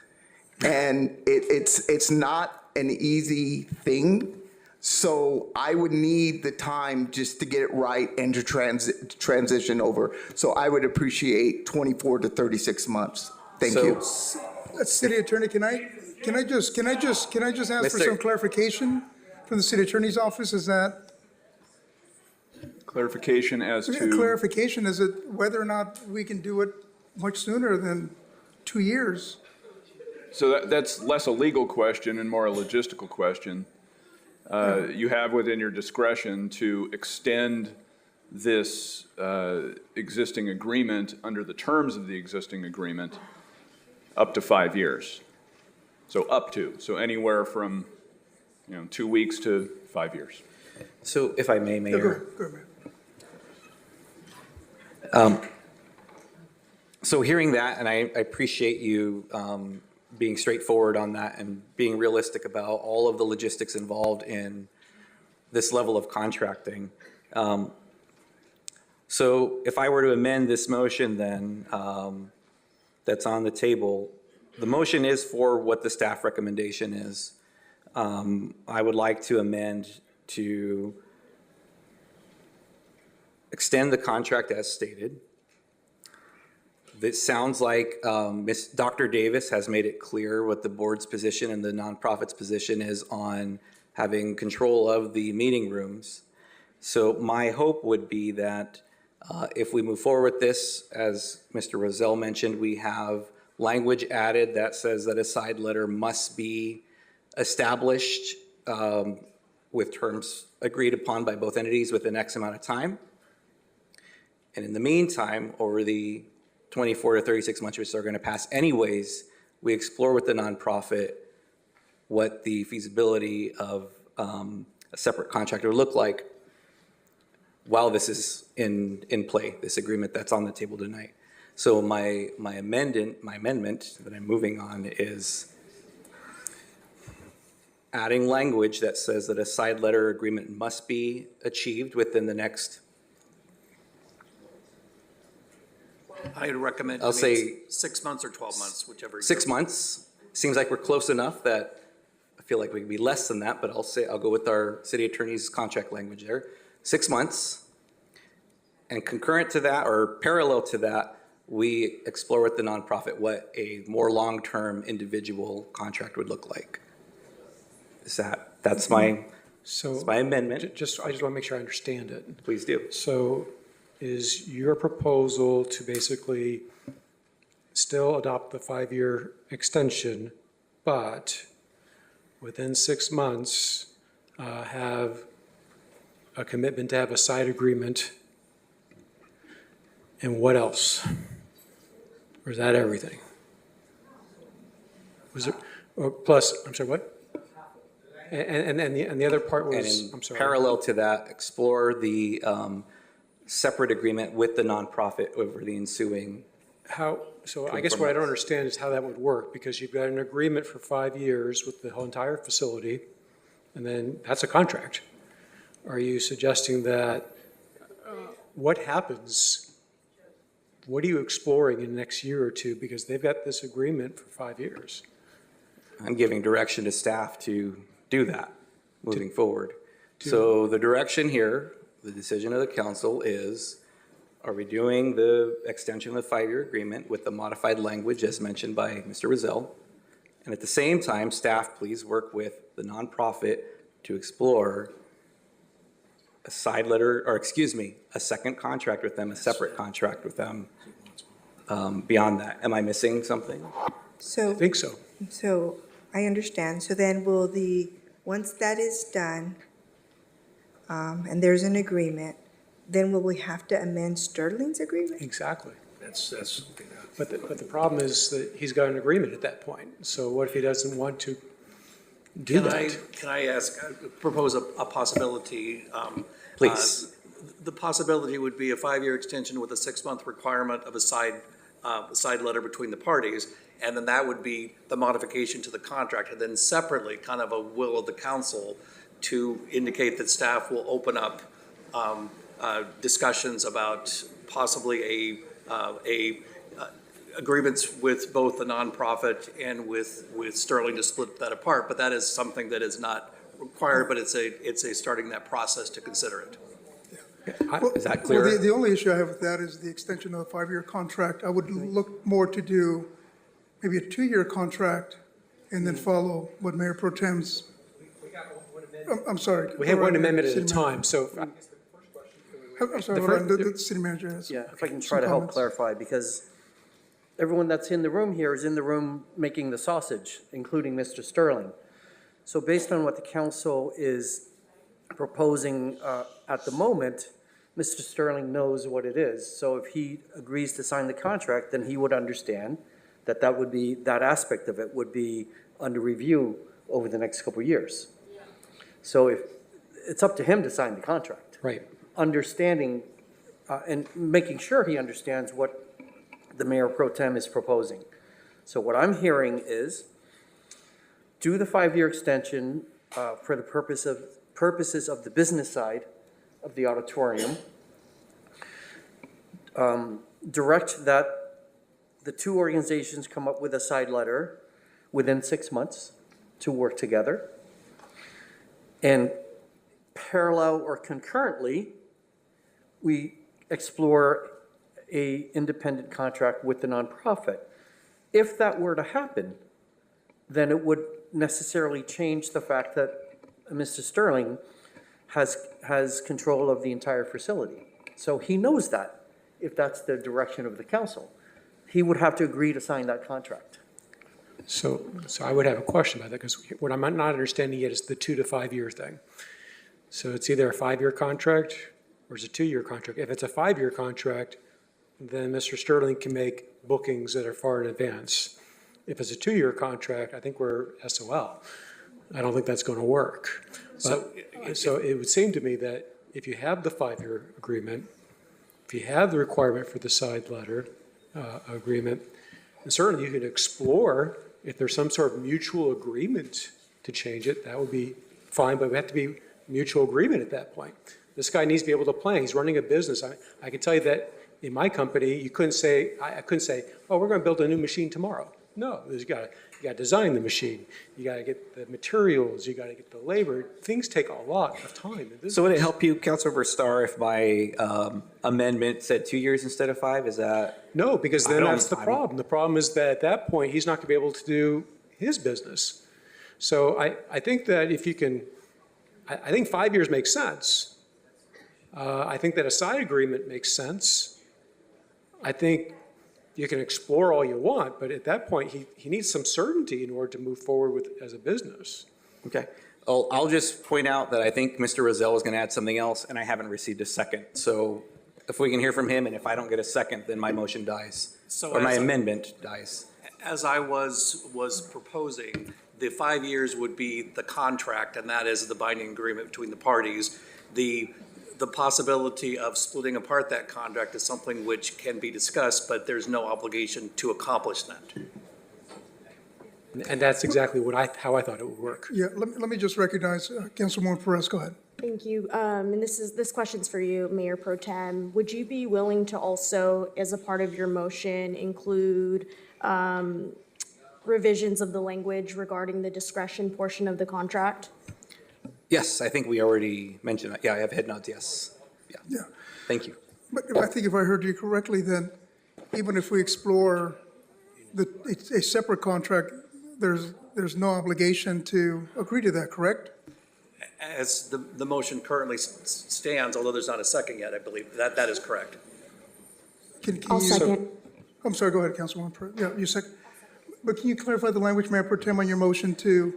and it's not an easy thing. So I would need the time just to get it right and to transition over. So I would appreciate 24 to 36 months. Thank you. City Attorney, can I just ask for some clarification from the City Attorney's office? Is that clarification as to? Clarification, is it whether or not we can do it much sooner than 2 years? So that's less a legal question and more a logistical question. You have within your discretion to extend this existing agreement under the terms of the existing agreement up to 5 years. So up to, so anywhere from 2 weeks to 5 years. So if I may, Mayor. Go ahead. So hearing that, and I appreciate you being straightforward on that and being realistic about all of the logistics involved in this level of contracting. So if I were to amend this motion then that's on the table, the motion is for what the staff recommendation is. I would like to amend to extend the contract as stated. This sounds like Dr. Davis has made it clear what the board's position and the nonprofit's position is on having control of the meeting rooms. So my hope would be that if we move forward with this, as Mr. Rozelle mentioned, we have language added that says that a side letter must be established with terms agreed upon by both entities within X amount of time. And in the meantime, over the 24 to 36 months which are going to pass anyways, we explore with the nonprofit what the feasibility of a separate contract would look like while this is in play, this agreement that's on the table tonight. So my amendment that I'm moving on is adding language that says that a side letter agreement must be achieved within the next, I'd recommend, I'll say 6 months or 12 months, whichever. 6 months. Seems like we're close enough that I feel like we could be less than that, but I'll go with our city attorney's contract language there. 6 months. And concurrent to that, or parallel to that, we explore with the nonprofit what a more long-term individual contract would look like. That's my amendment. I just want to make sure I understand it. Please do. So is your proposal to basically still adopt the 5-year extension, but within 6 months, have a commitment to have a side agreement, and what else? Or is that everything? Was it, or plus, I'm sorry, what? And the other part was, And I'm sorry. parallel to that, explore the separate agreement with the nonprofit over the ensuing. So I guess what I don't understand is how that would work, because you've got an agreement for 5 years with the whole entire facility, and then that's a contract. Are you suggesting that, what happens, what are you exploring in the next year or two, because they've got this agreement for 5 years? I'm giving direction to staff to do that moving forward. So the direction here, the decision of the council is, are we doing the extension of the 5-year agreement with the modified language as mentioned by Mr. Rozelle? And at the same time, staff, please work with the nonprofit to explore a side letter, or excuse me, a second contract with them, a separate contract with them beyond that. Am I missing something? So. I think so. So I understand. So then once that is done, and there's an agreement, then will we have to amend Sterling's agreement? Exactly. That's, But the problem is that he's got an agreement at that point. So what if he doesn't want to do that? Can I propose a possibility? Please. The possibility would be a 5-year extension with a 6-month requirement of a side letter between the parties. And then that would be the modification to the contract. And then separately, kind of a will of the council to indicate that staff will open up discussions about possibly agreements with both the nonprofit and with Sterling to split that apart. But that is something that is not required, but it's a starting that process to consider it. Is that clear? Well, the only issue I have with that is the extension of the 5-year contract. I would look more to do maybe a 2-year contract and then follow what Mayor Pro Tem's. I'm sorry. We have one amendment at a time, so. I'm sorry, hold on. The city manager has. Yeah, if I can try to help clarify, because everyone that's in the room here is in the room making the sausage, including Mr. Sterling. So based on what the council is proposing at the moment, Mr. Sterling knows what it is. So if he agrees to sign the contract, then he would understand that that aspect of it would be under review over the next couple of years. So if it's up to him to sign the contract. Right. Understanding and making sure he understands what the Mayor Pro Tem is proposing. So what I'm hearing is do the 5-year extension for the purposes of the business side of the auditorium. Direct that the two organizations come up with a side letter within 6 months to work together. And parallel or concurrently, we explore a independent contract with the nonprofit. If that were to happen, then it would necessarily change the fact that Mr. Sterling has control of the entire facility. So he knows that, if that's the direction of the council. He would have to agree to sign that contract. So I would have a question about that, because what I'm not understanding yet is the 2 to 5 year thing. So it's either a 5-year contract or it's a 2-year contract. If it's a 5-year contract, then Mr. Sterling can make bookings that are far in advance. If it's a 2-year contract, I think we're SOL. I don't think that's going to work. So it would seem to me that if you have the 5-year agreement, if you have the requirement for the side letter agreement, and certainly you can explore if there's some sort of mutual agreement to change it, that would be fine, but we have to be mutual agreement at that point. This guy needs to be able to plan. He's running a business. I can tell you that in my company, I couldn't say, oh, we're going to build a new machine tomorrow. No, you got to design the machine. You got to get the materials. You got to get the labor. Things take a lot of time. So would it help you, Councilmember Starr, if my amendment said 2 years instead of 5? Is that? No, because then that's the problem. The problem is that at that point, he's not going to be able to do his business. So I think that if you can, I think 5 years makes sense. I think that a side agreement makes sense. I think you can explore all you want, but at that point, he needs some certainty in order to move forward with as a business. Okay. Well, I'll just point out that I think Mr. Rozelle was going to add something else, and I haven't received a second. So if we can hear from him, and if I don't get a second, then my motion dies, or my amendment dies. As I was proposing, the 5 years would be the contract, and that is the binding agreement between the parties. The possibility of splitting apart that contract is something which can be discussed, but there's no obligation to accomplish that. And that's exactly how I thought it would work. Yeah, let me just recognize Councilwoman Perez. Go ahead. Thank you. And this question's for you, Mayor Pro Tem. Would you be willing to also, as a part of your motion, include revisions of the language regarding the discretion portion of the contract? Yes, I think we already mentioned that. Yeah, I have head nods, yes. Yeah. Thank you. But I think if I heard you correctly, then even if we explore a separate contract, there's no obligation to agree to that, correct? As the motion currently stands, although there's not a second yet, I believe, that is correct. I'll second. I'm sorry, go ahead, Councilwoman Perez. Yeah, you second. But can you clarify the language, Mayor Pro Tem, on your motion to,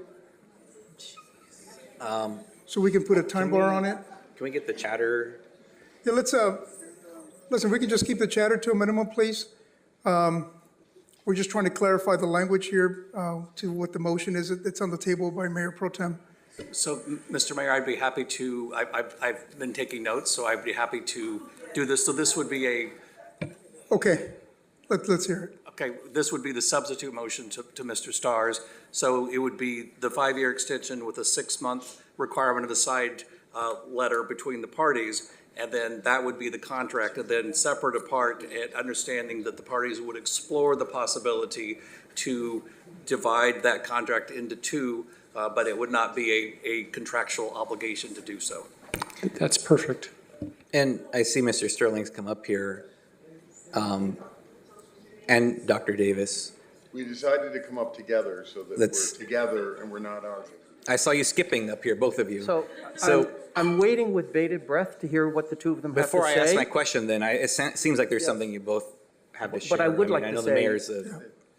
so we can put a time bar on it? Can we get the chatter? Yeah, let's, listen, we can just keep the chatter to a minimum, please. We're just trying to clarify the language here to what the motion is. It's on the table by Mayor Pro Tem. So, Mr. Mayor, I'd be happy to, I've been taking notes, so I'd be happy to do this. So this would be a. Okay, let's hear it. Okay, this would be the substitute motion to Mr. Starr's. So it would be the 5-year extension with a 6-month requirement of the side letter between the parties. And then that would be the contract, and then separate apart, and understanding that the parties would explore the possibility to divide that contract into two, but it would not be a contractual obligation to do so. That's perfect. And I see Mr. Sterling's come up here, and Dr. Davis. We decided to come up together so that we're together and we're not arguing. I saw you skipping up here, both of you. So I'm waiting with bated breath to hear what the two of them have to say. Before I ask my question, then, it seems like there's something you both have to share. But I would like I to know say, the mayor's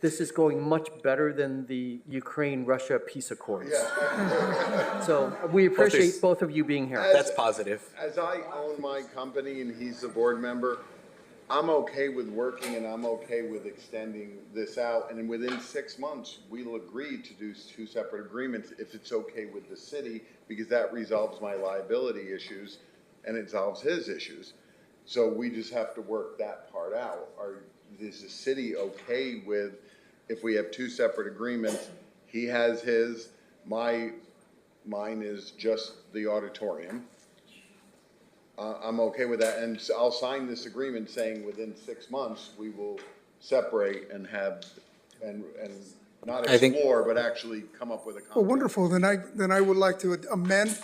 this is going much better than the Ukraine-Russia peace accords. So we appreciate both of you being here. That's positive. As I own my company and he's the board member, I'm okay with working and I'm okay with extending this out. And within 6 months, we'll agree to do 2 separate agreements if it's okay with the city, because that resolves my liability issues and it solves his issues. So we just have to work that part out. Is the city okay with, if we have 2 separate agreements, he has his, mine is just the auditorium. I'm okay with that, and I'll sign this agreement saying within 6 months we will separate and have and Not I think- explore, but actually come up with a Well, comprehensive. wonderful. Then I would like to amend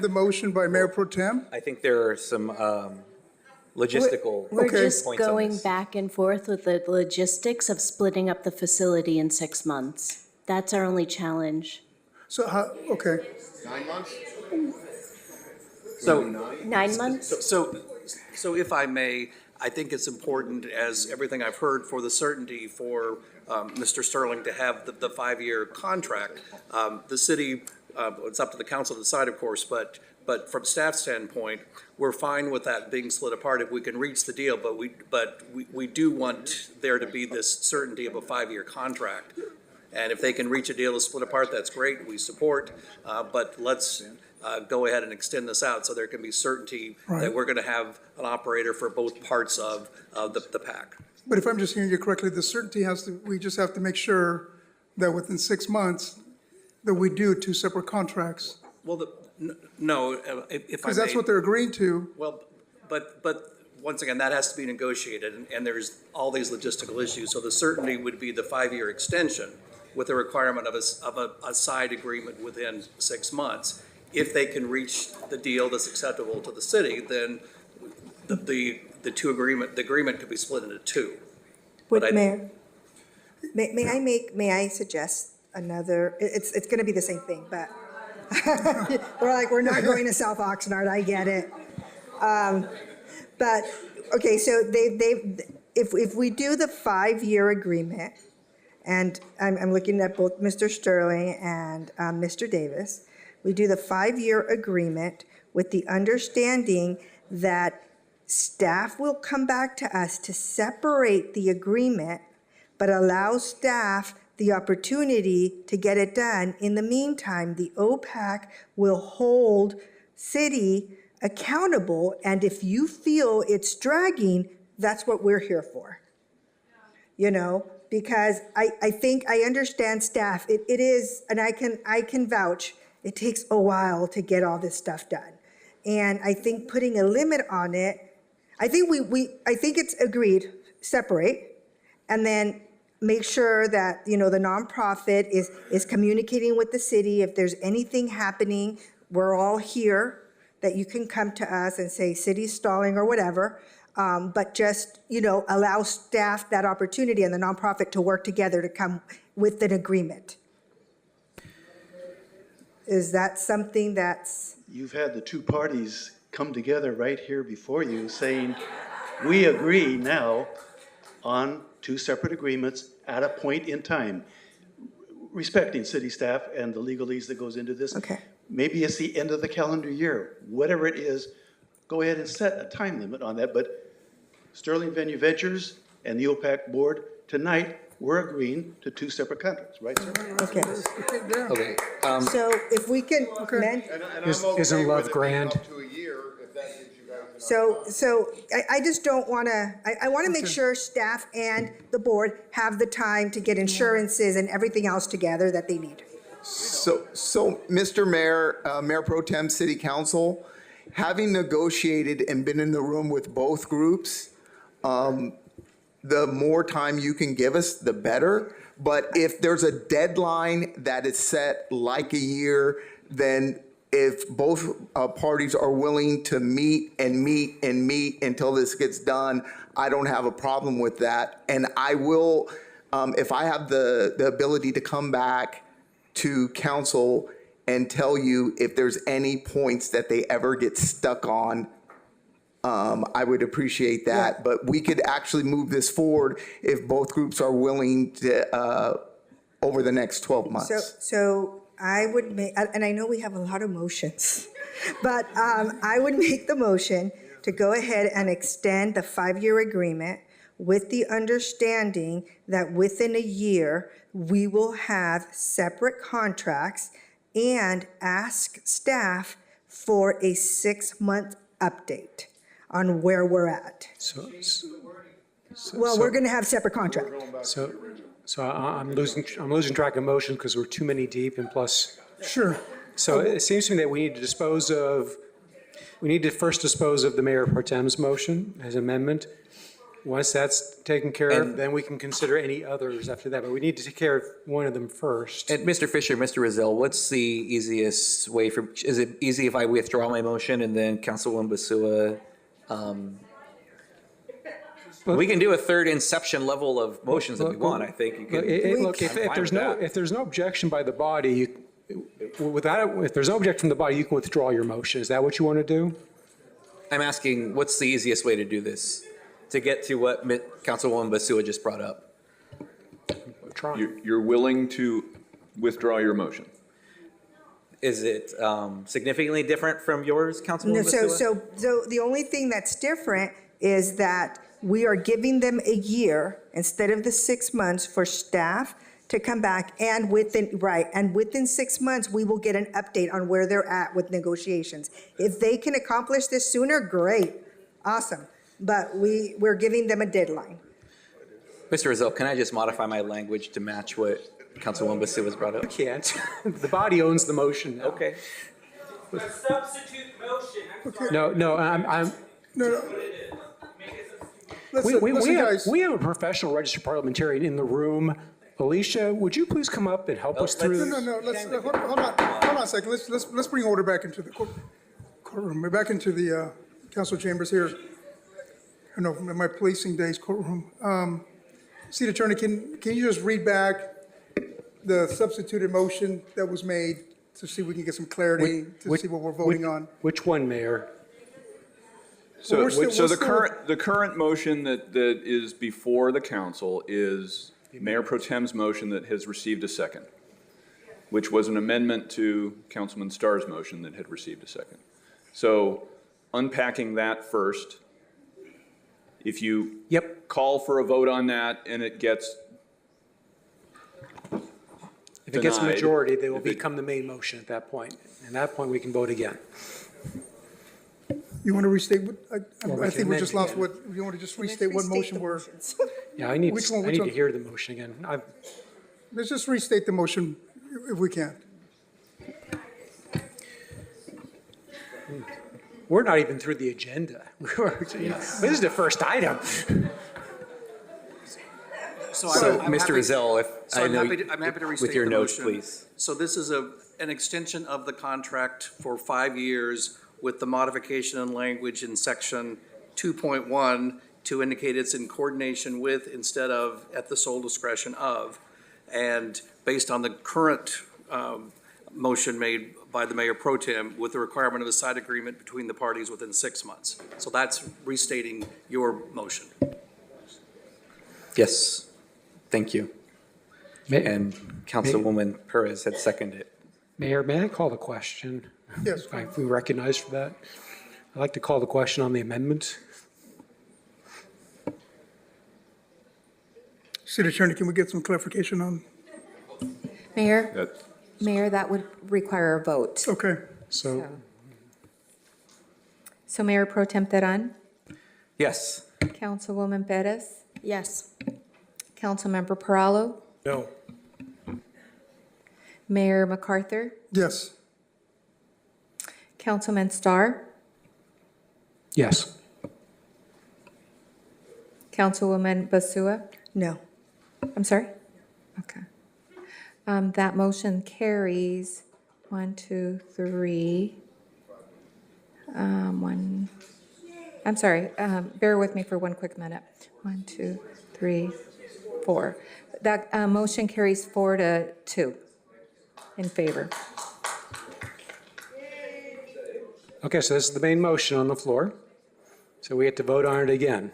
the motion by Mayor Pro Tem. I think there are some logistical We're Okay. just points on going this. back and forth with the logistics of splitting up the facility in 6 months. That's our only challenge. So, okay. 9 months? So, 9 months? so if I may, I think it's important, as everything I've heard, for the certainty for Mr. Sterling to have the 5-year contract. The city, it's up to the council to decide, of course, but from staff standpoint, we're fine with that being split apart if we can reach the deal, but we do want there to be this certainty of a 5-year contract. And if they can reach a deal to split apart, that's great, we support, but let's go ahead and extend this out so there can be certainty that we're gonna have an operator for both parts of the PAC. But if I'm just hearing you correctly, the certainty we just have to make sure that within 6 months, that we do 2 separate contracts. Well, no, if I may. Because that's what they're agreeing to. Well, but once again, that has to be negotiated, and there's all these logistical issues. So the certainty would be the 5-year extension with the requirement of a side agreement within 6 months. If they can reach the deal that's acceptable to the city, then the agreement could be split into 2. Mayor, may I suggest another, it's gonna be the same thing, but we're not going to South Oxnard, I get it. But, okay, so if we do the 5-year agreement, and I'm looking at both Mr. Sterling and Mr. Davis, we do the 5-year agreement with the understanding that staff will come back to us to separate the agreement, but allow staff the opportunity to get it done. In the meantime, the OPAC will hold city accountable, and if you feel it's dragging, that's what we're here for. You know, because I think I understand staff. It is, and I can vouch, it takes a while to get all this stuff done. And I think putting a limit on it, I think I think it's agreed, separate, and then make sure that, you know, the nonprofit is communicating with the city. If there's anything happening, we're all here, that you can come to us and say, city's stalling or whatever. But just, you know, allow staff that opportunity and the nonprofit to work together to come with an agreement. Is that something that's? You've had the 2 parties come together right here before you saying, we agree now on 2 separate agreements at a point in time, respecting city staff and the legalese that goes into this. Okay. Maybe it's the end of the calendar year, whatever it is, go ahead and set a time limit on that. But Sterling Venue Ventures and the OPAC board, tonight, we're agreeing to 2 separate contracts, right, sir? Okay. Okay. So if we can, amend. And I'm okay Isn't love with it being grand? up to a year, if that gives you guys So I just don't want to, I want to make sure staff and the board have the time to get insurances and everything else together that they need. So, Mr. Mayor, Mayor Pro Tem, City Council, having negotiated and been in the room with both groups, the more time you can give us, the better. But if there's a deadline that is set like a year, then if both parties are willing to meet until this gets done, I don't have a problem with that. And I will, if I have the ability to come back to council and tell you if there's any points that they ever get stuck on, I would appreciate that. Yeah. But we could actually move this forward if both groups are willing to, over the next 12 months. So I would make, and I know we have a lot of motions, but I would make the motion to go ahead and extend the 5-year agreement with the understanding that within a year, we will have separate contracts and ask staff for a 6-month update on where we're at. We're going to have separate contracts. So I'm losing track of motion because we're too many deep, and plus. Sure. So it seems to me that we need to first dispose of the Mayor Pro Tem's motion, his amendment, Once that's taken care of, And- then we can consider any others after that, but we need to take care of one of them first. And Mr. Fisher, Mr. Rizal, what's the easiest way for, is it easy if I withdraw my motion and then Councilwoman Basua, we can do a third inception level of motions if we want, I think. You can. Look, if I'm fine there's with no, that. if there's no objection by the body, if there's no objection from the body, you can withdraw your motion. Is that what you want to do? I'm asking, what's the easiest way to do this? To get to what Councilwoman Basua just brought up? You're willing to withdraw your motion? Is it significantly different from yours, Councilwoman No, Basua? so the only thing that's different is that we are giving them a year instead of the 6 months for staff to come back, and within 6 months, we will get an update on where they're at with negotiations. If they can accomplish this sooner, great, awesome. But we're giving them a deadline. Mr. Rizal, can I just modify my language to match what Councilwoman Basua has brought up? You can't. The body owns the motion now. Okay. A substitute motion. No, I'm. No. We have a professional registered parliamentarian in the room. Alicia, would you please come up and help us through this? No, hold on a second. Let's bring order back into the courtroom, back into the council chambers here. I know, in my policing days courtroom. City Attorney, can you just read back the substituted motion that was made to see if we can get some clarity, to see what we're voting on? Which one, Mayor? So the current motion that is before the council is Mayor Pro Tem's motion that has received a second, which was an amendment to Councilman Starr's motion that had received a second. So unpacking that first, if you call for a vote on that and it gets If it gets a denied, majority, they will become the main motion at that point. At that point, we can vote again. You want to restate what, Or I we think can we just amend lost what, you want to just restate what motion we're, Yeah, I need Which one? to hear the motion again. let's just restate the motion if we can. We're not even through the agenda. This is the first item. So, I'm Mr. happy- Rizal, if So I know, I'm happy to restate with your the notes, motion. please. So this is an extension of the contract for 5 years with the modification and language in section 2.1 to indicate it's in coordination with instead of at the sole discretion of. And based on the current motion made by the Mayor Pro Tem with the requirement of a side agreement between the parties within 6 months. So that's restating your motion. Yes, thank you. And Councilwoman Perez had seconded it. Mayor, may I call the question? Yes. If we recognize for that. I'd like to call the question on the amendment. City Attorney, can we get some clarification on? Mayor, that would require a vote. Okay. So Mayor Pro Tem Teran, Yes. Councilwoman Perez, Yes. Councilmember Perallo, No. Mayor MacArthur, Yes. Councilman Starr, Yes. Councilwoman Basua. No. I'm sorry? Okay. That motion carries 1, 2, 3. I'm sorry, bear with me for one quick minute. 1, 2, 3, 4. That motion carries 4-2 in favor. Okay, so this is the main motion on the floor. So we have to vote on it again.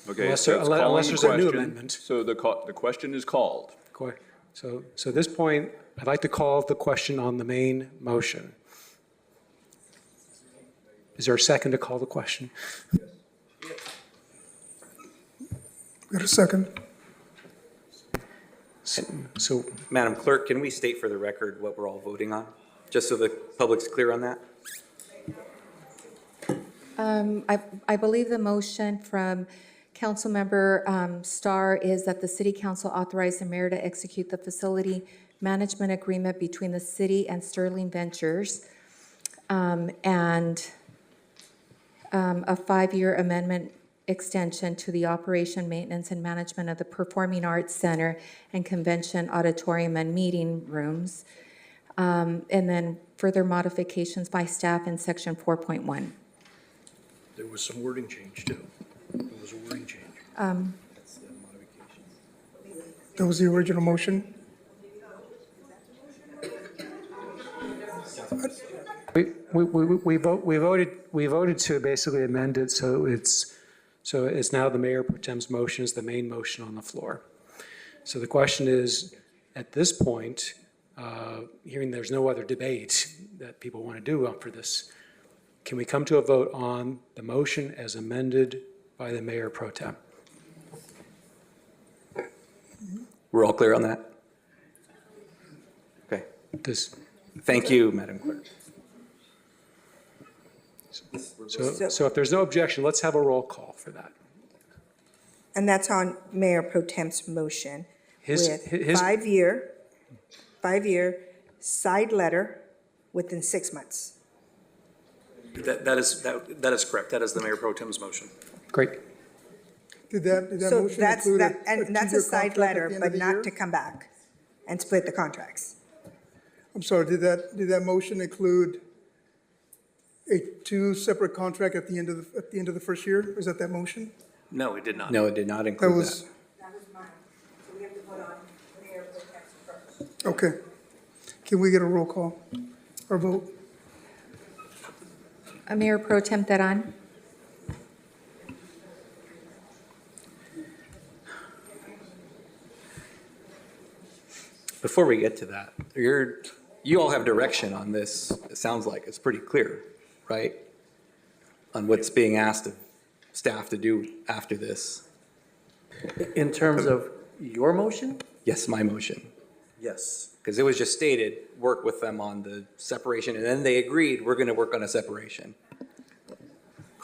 Okay, Unless so there- it's calling unless the there's a new question. amendment. So the question is called. So at this point, I'd like to call the question on the main motion. Is there a second to call the question? Got a second? So, Madam Clerk, can we state for the record what we're all voting on? Just so the public's clear on that? I believe the motion from Councilmember Starr is that the City Council authorize the mayor to execute the facility management agreement between the city and Sterling Ventures, and a 5-year amendment extension to the operation, maintenance, and management of the Performing Arts Center and Convention Auditorium and Meeting Rooms. And then further modifications by staff in section 4.1. There was some wording change too. There was a wording change. That was the original motion. We voted to basically amend it so it's now the Mayor Pro Tem's motion is the main motion on the floor. So the question is, at this point, hearing there's no other debate that people want to do for this, can we come to a vote on the motion as amended by the Mayor Pro Tem? We're all clear on that? Okay. Thank you, Madam Clerk. So if there's no objection, let's have a roll call for that. And that's on Mayor Pro Tem's motion with his- five-year side letter within 6 months. That is correct. That is the Mayor Pro Tem's motion. Great. Did that So motion that's, include and that's a two-year side contract at letter, the end but of the not year? to come back and split the contracts. I'm sorry, did that motion include a two separate contract at the end of the first year? Was that motion? No, it did not. No, it did not That include was, that. That was mine. So we have to vote on Mayor Pro Tem's first. okay. Can we get a roll call or vote? Mayor Pro Tem Teran. Before we get to that, you all have direction on this. It sounds like it's pretty clear, right? On what's being asked of staff to do after this. In terms of your motion? Yes, my motion. Yes. Because it was just stated, work with them on the separation, and then they agreed, we're going to work on a separation.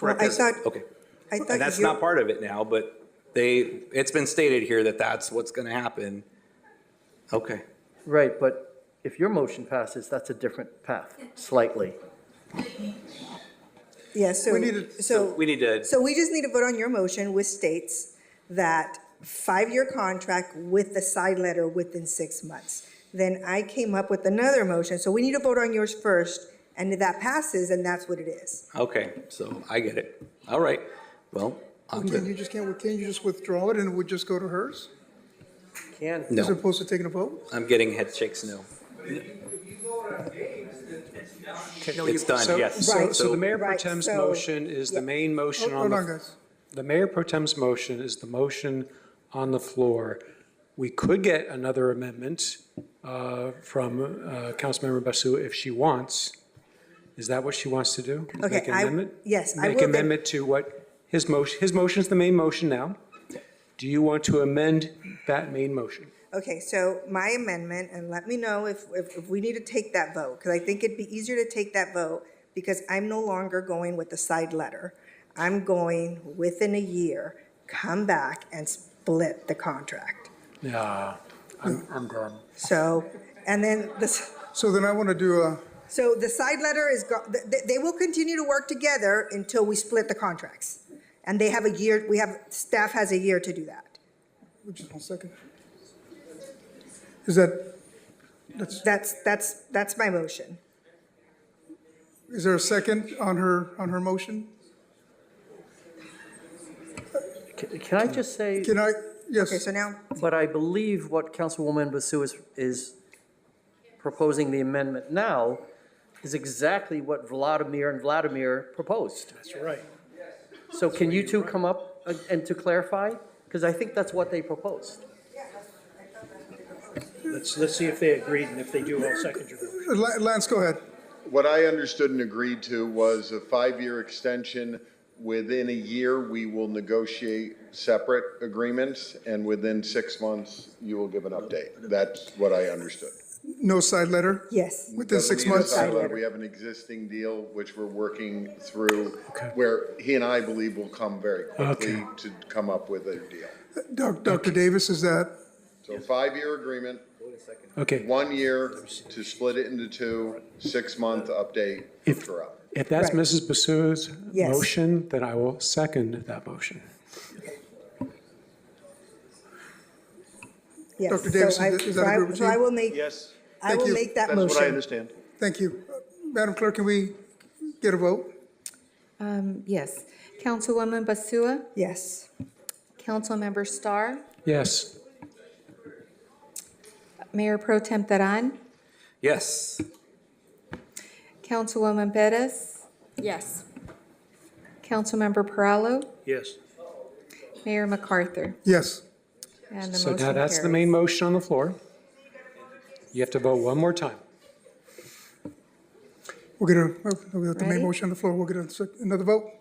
Well, I thought, Okay. I thought And that's not part of it now, but it's been stated here that that's what's going to happen. Okay. Right, but if your motion passes, that's a different path, slightly. yeah, so, We need so. We need to, So we just need to vote on your motion, which states that 5-year contract with the side letter within 6 months. Then I came up with another motion, so we need to vote on yours first, and if that passes, and that's what it is. okay, so I get it. All right, well, I'm Can you good. just withdraw it and it would just go to hers? Can. As No, opposed to taking a vote? I'm getting head shakes no. It's done, yes. So the Mayor Pro Right, Tem's so- motion is the main motion on Hold on, the, guys. the Mayor Pro Tem's motion is the motion on the floor. We could get another amendment from Councilmember Basu if she wants. Is that what she wants to do? Okay, Make an amendment? yes, I Make will an amendment to what, his motion is the main motion now. Do you want to amend that main motion? Okay, so my amendment, and let me know if we need to take that vote, because I think it'd be easier to take that vote, because I'm no longer going with the side letter. I'm going within a year, come back and split the contract. Yeah, I'm done. So, and then this, So then I want to do a, so the side letter is, they will continue to work together until we split the contracts. And they have a year, staff has a year to do that. just 1 second. Is That's my motion. is there a second on her motion? Can I just say? Can I, yes. Okay, so now, But I believe what Councilwoman Basu is proposing the amendment now is exactly what Vladimir proposed. That's right. So can you two come up and to clarify? Because I think that's what they proposed. Let's see if they agreed, and if they do, I'll second your motion. Lance, go ahead. What I understood and agreed to was a 5-year extension. Within a year, we will negotiate separate agreements, and within 6 months, you will give an update. That's what I understood. No side letter? yes. Within Doesn't 6 need a months? side letter. We have an existing deal which we're working through, where he and I believe will come very quickly to come up with a deal. Dr. Davis, is that, So 5-year agreement, Okay, 1 year to split it into 2, 6-month update throughout. if that's Right. Mrs. Basu's Yes. motion, then I will second that motion. Yes. Dr. Davis, is that agree with So I you? will make, Yes, I Thank will you. make that that's what I motion. understand. Thank you. Madam Clerk, can we get a vote? Yes. Councilwoman Basua? Yes. Councilmember Starr? Yes. Mayor Pro Tem Teran? Yes. Councilwoman Bettis? Yes. Councilmember Perallo? Yes. Mayor MacArthur? Yes. And the So motion now that's the carries. main motion on the floor. You have to vote one more time. We'll get the main Ready? motion on the floor. We'll get another vote.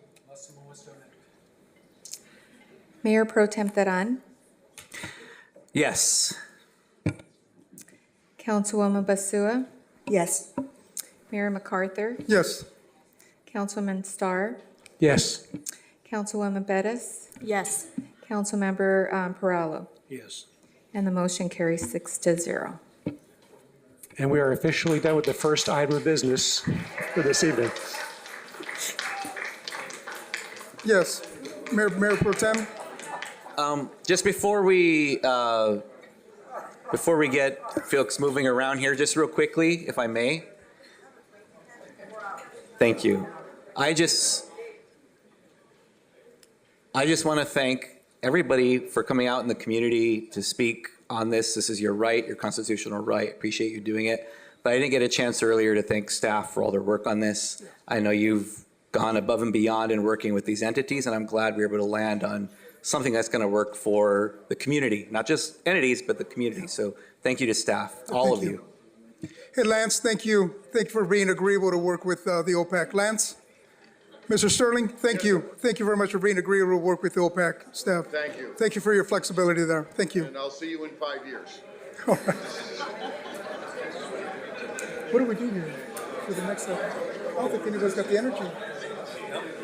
Mayor Pro Tem Teran? Yes. Councilwoman Basua? Yes. Mayor MacArthur? Yes. Councilman Starr? Yes. Councilwoman Bettis? Yes. Councilmember Perallo? Yes. And the motion carries 6-0. And we are officially done with the first item of business for this evening. Yes. Mayor Pro Tem? Just before we get folks moving around here, just real quickly, if I may. Thank you. I just want to thank everybody for coming out in the community to speak on this. This is your right, your constitutional right. Appreciate you doing it. But I didn't get a chance earlier to thank staff for all their work on this. I know you've gone above and beyond in working with these entities, and I'm glad we were able to land on something that's going to work for the community, not just entities, but the community. So thank you to staff, all of you. Hey, Lance, thank you. Thank you for being agreeable to work with the OPAC. Lance? Mr. Sterling, thank you. Thank you very much for being agreeable to work with the OPAC staff. Thank you. Thank you for your flexibility there. Thank you. And I'll see you in 5 years. All right. What do we do here for the next step? I don't think anybody's got the energy.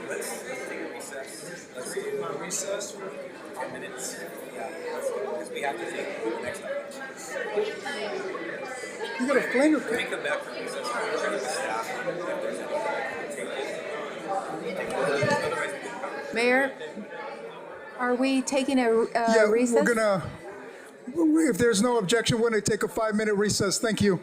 Let's take a recess. Let's do a recess for 10 minutes. Yeah, because we have to take the next item. You got a flanger. When we come back from recess, we'll check with staff if there's anything. Mayor, are we taking a Yeah, recess? we're gonna, if there's no objection, we're gonna take a 5-minute recess. Thank you.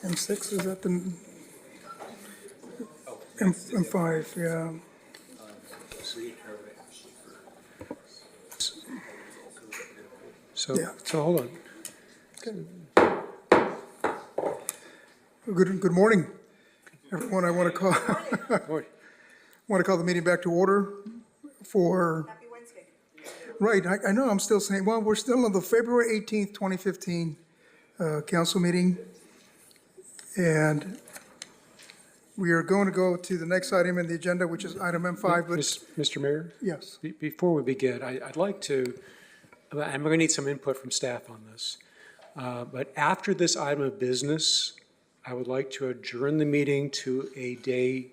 M6, is that the, M5, yeah. So, Yeah. so hold on. Good morning, everyone. I want to call the meeting back to order for. Happy Wednesday. Right, I know, I'm still saying, well, we're still on the February 18th, 2015 council meeting. And we are going to go to the next item in the agenda, which is item M5, but. Mr. Mayor? Yes. Before we begin, I'd like to, and we're going to need some input from staff on this. But after this item of business, I would like to adjourn the meeting to a date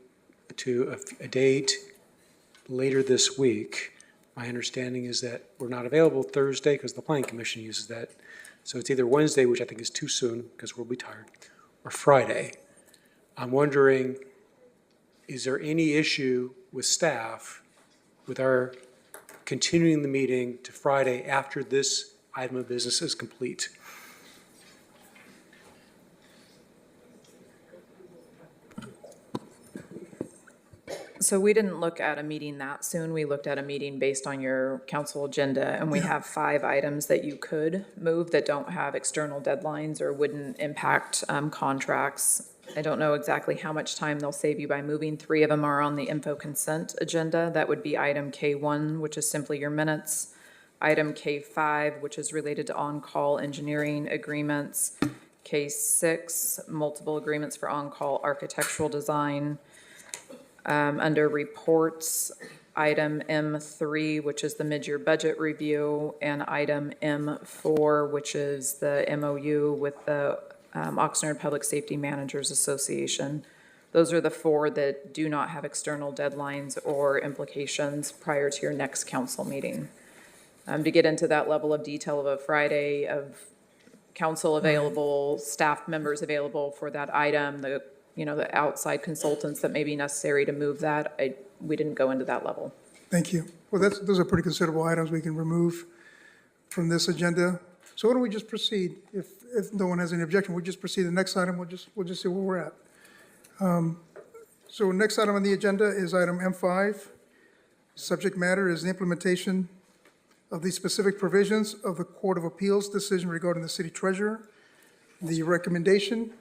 later this week. My understanding is that we're not available Thursday because the Planning Commission uses that. So it's either Wednesday, which I think is too soon because we'll be tired, or Friday. I'm wondering, is there any issue with staff with our continuing the meeting to Friday after this item of business is complete? So we didn't look at a meeting that soon. We looked at a meeting based on your council agenda, and we have 5 items that you could move that don't have external deadlines or wouldn't impact contracts. I don't know exactly how much time they'll save you by moving. 3 of them are on the info consent agenda. That would be item K1, which is simply your minutes. Item K5, which is related to on-call engineering agreements. K6, multiple agreements for on-call architectural design. Under reports, item M3, which is the mid-year budget review, and item M4, which is the MOU with the Oxnard Public Safety Managers Association. Those are the 4 that do not have external deadlines or implications prior to your next council meeting. To get into that level of detail of a Friday of council available, staff members available for that item, the outside consultants that may be necessary to move that, we didn't go into that level. Thank you. Well, those are pretty considerable items we can remove from this agenda. So why don't we just proceed? If no one has any objection, we'll just proceed to the next item. We'll just see where we're at. So next item on the agenda is item M5. Subject matter is the implementation of the specific provisions of the Court of Appeals decision regarding the city treasurer. The recommendation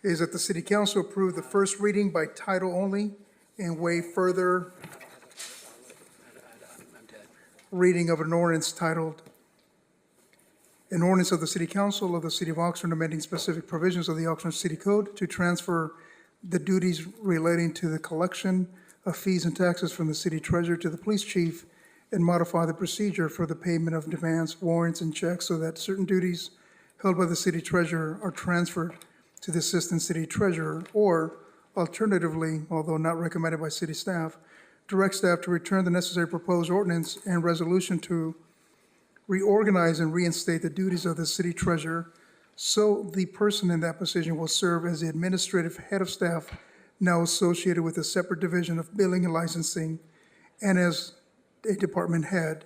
is that the city council approve the first reading by title only and waive further reading of an ordinance titled, an ordinance of the city council of the city of Oxnard amending specific provisions of the Oxnard City Code to transfer the duties relating to the collection of fees and taxes from the city treasurer to the police chief and modify the procedure for the payment of demands, warrants, and checks so that certain duties held by the city treasurer are transferred to the assistant city treasurer, or alternatively, although not recommended by city staff, direct staff to return the necessary proposed ordinance and resolution to reorganize and reinstate the duties of the city treasurer, so the person in that position will serve as the administrative head of staff now associated with a separate division of billing and licensing and as a department head.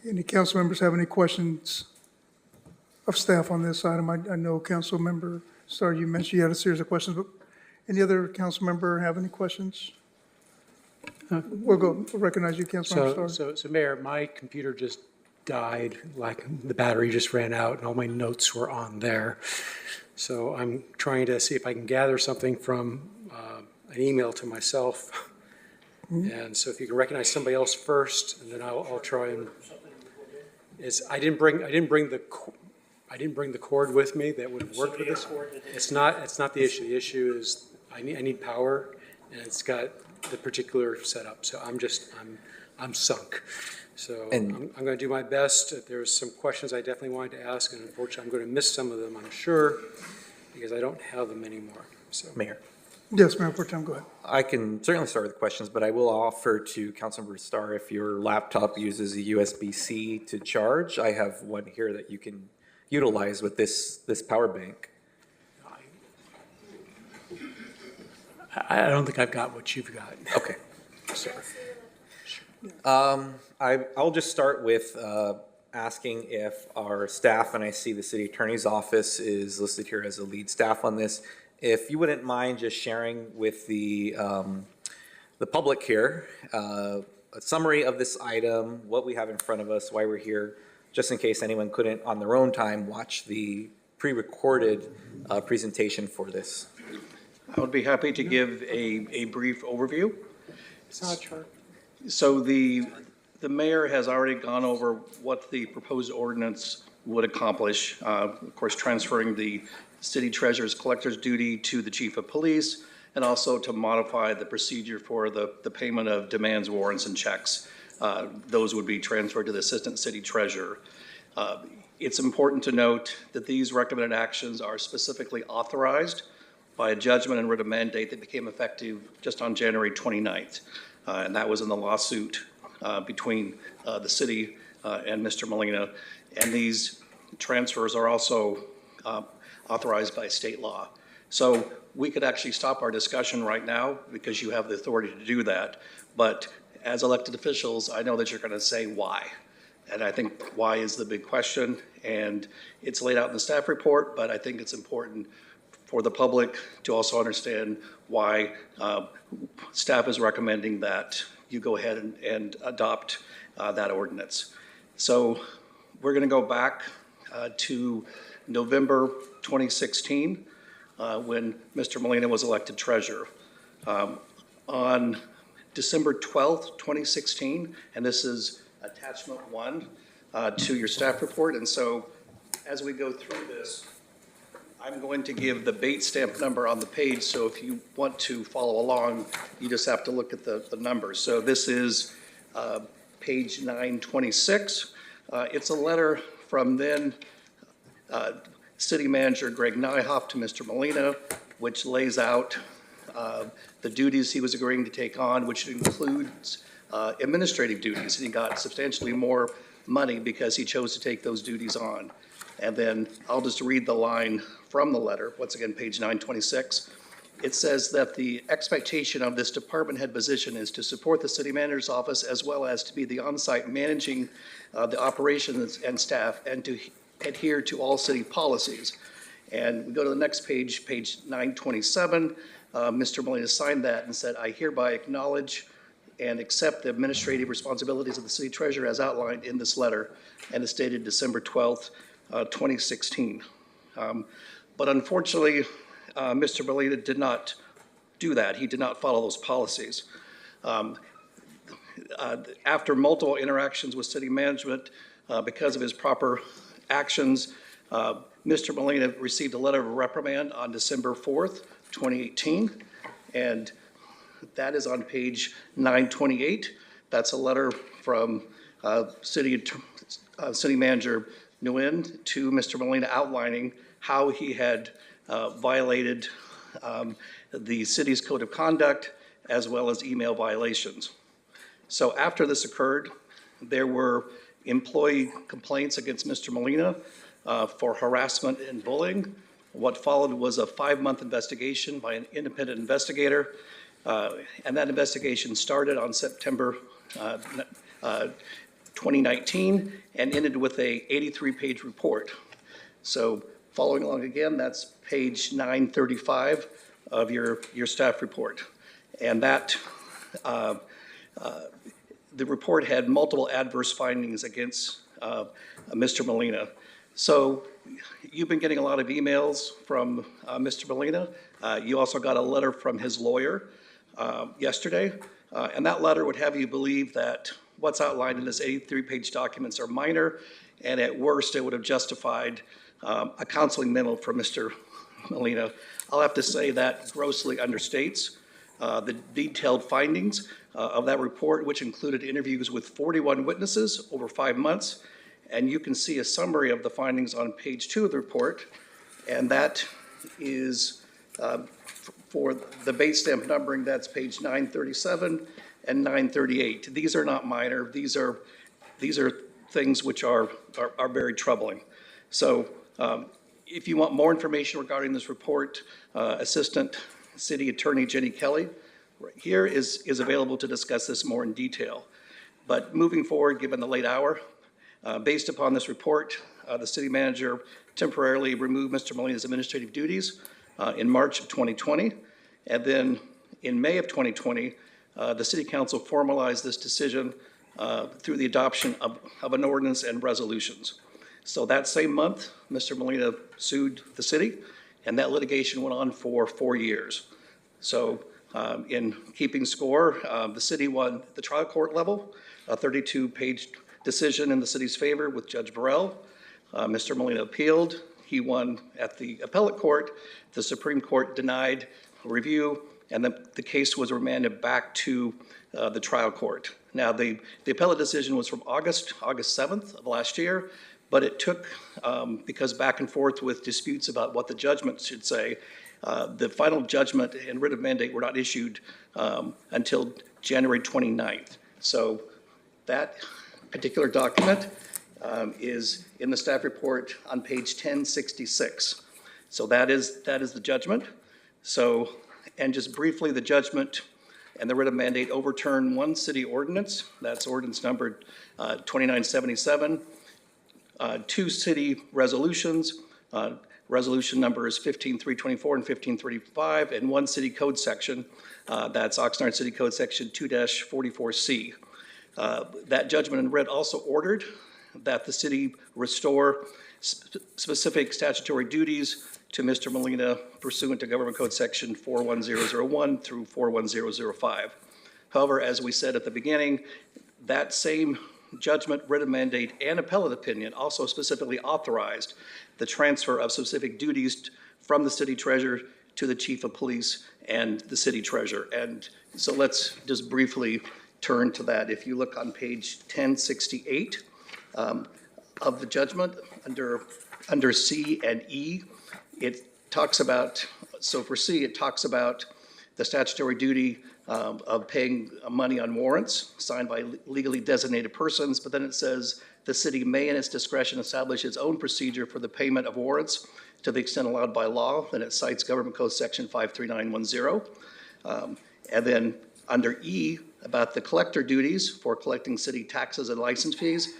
Any council members have any questions of staff on this item? I know Council Member Starr, you mentioned you had a series of questions, but any other council member have any questions? We'll recognize you, Councilmember Starr. So Mayor, my computer just died, like the battery just ran out and all my notes were on there. So I'm trying to see if I can gather something from an email to myself. And so if you can recognize somebody else first, and then I'll try and, I didn't bring the cord with me that would have worked with this. It's not the issue. The issue is I need power, and it's got the particular setup. So I'm sunk. So I'm going to do my best. There's some questions I definitely wanted to ask, and unfortunately I'm going to miss some of them, I'm sure, because I don't have them anymore. So Mayor. Yes, Mayor Pro Tem, go ahead. I can certainly start with the questions, but I will offer to Councilmember Starr, if your laptop uses a USB-C to charge, I have one here that you can utilize with this power bank. I don't think I've got what you've got. Okay. Sorry. I'll just start with asking if our staff, and I see the city attorney's office is listed here as a lead staff on this, if you wouldn't mind just sharing with the public here a summary of this item, what we have in front of us, why we're here, just in case anyone couldn't on their own time watch the pre-recorded presentation for this. I would be happy to give a brief overview. So the mayor has already gone over what the proposed ordinance would accomplish. Of course, transferring the city treasurer's collector's duty to the chief of police, and also to modify the procedure for the payment of demands, warrants, and checks. Those would be transferred to the assistant city treasurer. It's important to note that these recommended actions are specifically authorized by a judgment and writ of mandate that became effective just on January 29th. And that was in the lawsuit between the city and Mr. Molina. And these transfers are also authorized by state law. So we could actually stop our discussion right now because you have the authority to do that. But as elected officials, I know that you're going to say why. And I think why is the big question. And it's laid out in the staff report, but I think it's important for the public to also understand why staff is recommending that you go ahead and adopt that ordinance. So we're going to go back to November 2016 when Mr. Molina was elected treasurer. On December 12th, 2016, and this is attachment 1 to your staff report. And so as we go through this, I'm going to give the bait stamp number on the page, so if you want to follow along, you just have to look at the numbers. So this is page 926. It's a letter from then City Manager Greg Nyhoff to Mr. Molina, which lays out the duties he was agreeing to take on, which includes administrative duties. And he got substantially more money because he chose to take those duties on. And then I'll just read the line from the letter, once again, page 926. It says that the expectation of this department head position is to support the city manager's office as well as to be the on-site managing the operations and staff and to adhere to all city policies. And we go to the next page, page 927. Mr. Molina signed that and said, I hereby acknowledge and accept the administrative responsibilities of the city treasurer as outlined in this letter, and is dated December 12th, 2016. But unfortunately, Mr. Molina did not do that. He did not follow those policies. After multiple interactions with city management, because of his proper actions, Mr. Molina received a letter of reprimand on December 4th, 2018, and that is on page 928. That's a letter from City Manager Nguyen to Mr. Molina outlining how he had violated the city's code of conduct as well as email violations. So after this occurred, there were employee complaints against Mr. Molina for harassment and bullying. What followed was a 5-month investigation by an independent investigator, and that investigation started on September 2019 and ended with a 83-page report. So following along again, that's page 935 of your staff report. And that, the report had multiple adverse findings against Mr. Molina. So you've been getting a lot of emails from Mr. Molina. You also got a letter from his lawyer yesterday. And that letter would have you believe that what's outlined in this 83-page documents are minor, and at worst, it would have justified a counseling memo for Mr. Molina. I'll have to say that grossly understates the detailed findings of that report, which included interviews with 41 witnesses over 5 months. And you can see a summary of the findings on page 2 of the report, and that is for the base stamp numbering, that's page 937 and 938. These are not minor. These are things which are very troubling. So if you want more information regarding this report, Assistant City Attorney Jenny Kelly right here is available to discuss this more in detail. But moving forward, given the late hour, Based upon this report, the city manager temporarily removed Mr. Molina's administrative duties in March of 2020. And then in May of 2020, the city council formalized this decision through the adoption of an ordinance and resolutions. So that same month, Mr. Molina sued the city, and that litigation went on for 4 years. So in keeping score, the city won the trial court level, a 32-page decision in the city's favor with Judge Burrell. Mr. Molina appealed. He won at the appellate court. The Supreme Court denied review, and the case was remanded back to the trial court. Now, the appellate decision was from August 7th of last year, but it took, because back and forth with disputes about what the judgment should say, the final judgment and writ of mandate were not issued until January 29th. So that particular document is in the staff report on page 1066. So that is the judgment. So, and just briefly, the judgment and the writ of mandate overturn one city ordinance. That's ordinance number 2977. Two city resolutions. Resolution numbers 15324 and 15335, and one city code section. That's Oxnard City Code Section 2-44C. That judgment and writ also ordered that the city restore specific statutory duties to Mr. Molina pursuant to Government Code Section 41001 through 41005. However, as we said at the beginning, that same judgment, writ of mandate, and appellate opinion also specifically authorized the transfer of specific duties from the city treasurer to the chief of police and the city treasurer. And so let's just briefly turn to that. If you look on page 1068 of the judgment, under C and E, it talks about, so for C, it talks about the statutory duty of paying money on warrants signed by legally designated persons, but then it says the city may in its discretion establish its own procedure for the payment of warrants to the extent allowed by law, and it cites Government Code Section 53910. And then under E, about the collector duties for collecting city taxes and license fees,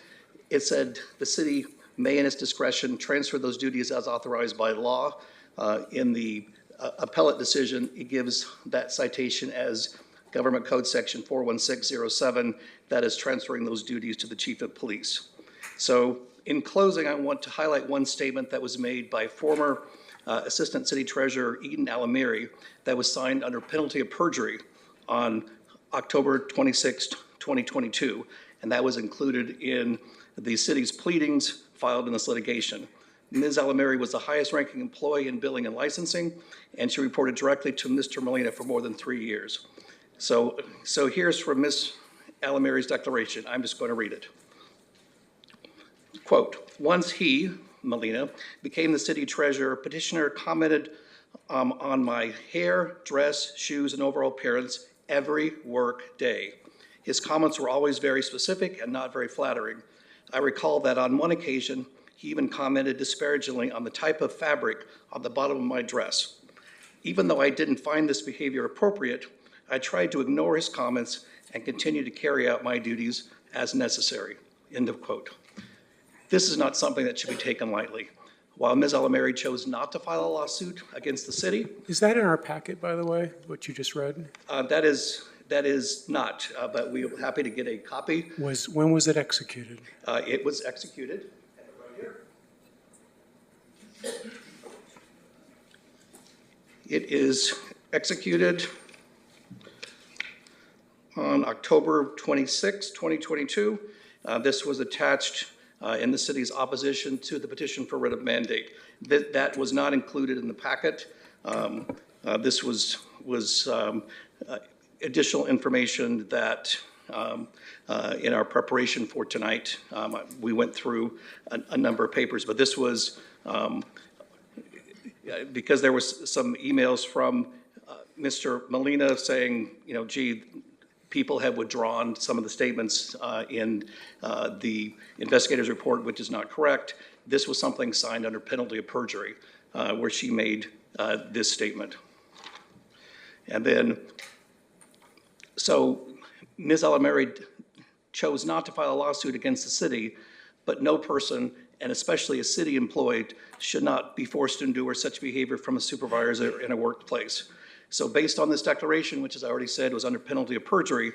it said the city may in its discretion transfer those duties as authorized by law. In the appellate decision, it gives that citation as Government Code Section 41607, that is transferring those duties to the chief of police. So in closing, I want to highlight one statement that was made by former Assistant City Treasurer Eden Alamiri that was signed under penalty of perjury on October 26, 2022, and that was included in the city's pleadings filed in this litigation. Ms. Alamiri was the highest ranking employee in billing and licensing, and she reported directly to Mr. Molina for more than 3 years. So here's from Ms. Alamiri's declaration. I'm just going to read it. Quote, once he, Molina, became the city treasurer, petitioner commented on my hair, dress, shoes, and overall appearance every work day. His comments were always very specific and not very flattering. I recall that on one occasion, he even commented disparagingly on the type of fabric on the bottom of my dress. Even though I didn't find this behavior appropriate, I tried to ignore his comments and continue to carry out my duties as necessary. End of quote. This is not something that should be taken lightly. While Ms. Alamiri chose not to file a lawsuit against the city. Is that in our packet, by the way, what you just read? That is not, but we are happy to get a copy. When was it executed? It was executed. It is executed on October 26, 2022. This was attached in the city's opposition to the petition for writ of mandate. That was not included in the packet. This was additional information that in our preparation for tonight, we went through a number of papers, but this was because there was some emails from Mr. Molina saying, gee, people have withdrawn some of the statements in the investigator's report, which is not correct. This was something signed under penalty of perjury, where she made this statement. And then, so Ms. Alamiri chose not to file a lawsuit against the city, but no person, and especially a city employee, should not be forced to endure such behavior from a supervisor in a workplace. So based on this declaration, which as I already said was under penalty of perjury,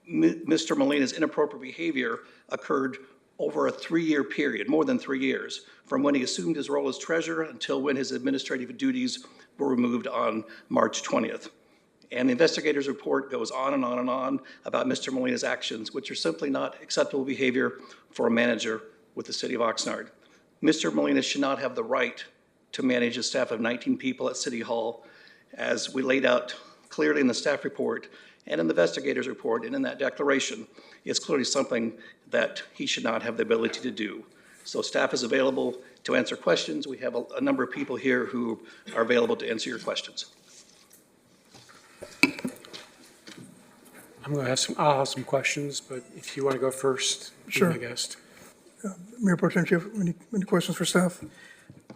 Mr. Molina's inappropriate behavior occurred over a 3-year period, more than 3 years, from when he assumed his role as treasurer until when his administrative duties were removed on March 20th. And the investigator's report goes on and on and on about Mr. Molina's actions, which are simply not acceptable behavior for a manager with the city of Oxnard. Mr. Molina should not have the right to manage a staff of 19 people at City Hall, as we laid out clearly in the staff report and in the investigator's report and in that declaration. It's clearly something that he should not have the ability to do. So staff is available to answer questions. We have a number of people here who are available to answer your questions. I'll have some questions, but if you want to go first, Sure. be my guest. Mayor Pro Tem, do you have any questions for staff?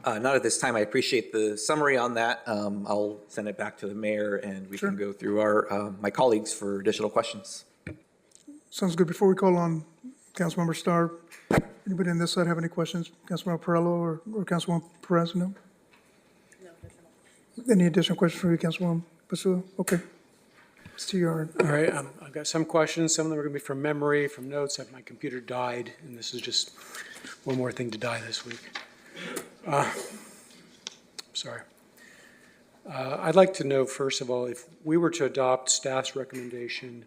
Not at this time. I appreciate the summary on that. I'll send it back to the mayor and we can go through my colleagues for additional questions. Sounds good. Before we call on Councilmember Starr, anybody on this side have any questions? Councilmember Perello or Councilwoman Perez? No? Any additional questions for you, Councilwoman Basua? Okay. Mr. Yarn. All right, I've got some questions. Some of them are going to be from memory, from notes. My computer died, and this is just one more thing to die this week. Sorry. I'd like to know, first of all, if we were to adopt staff's recommendation,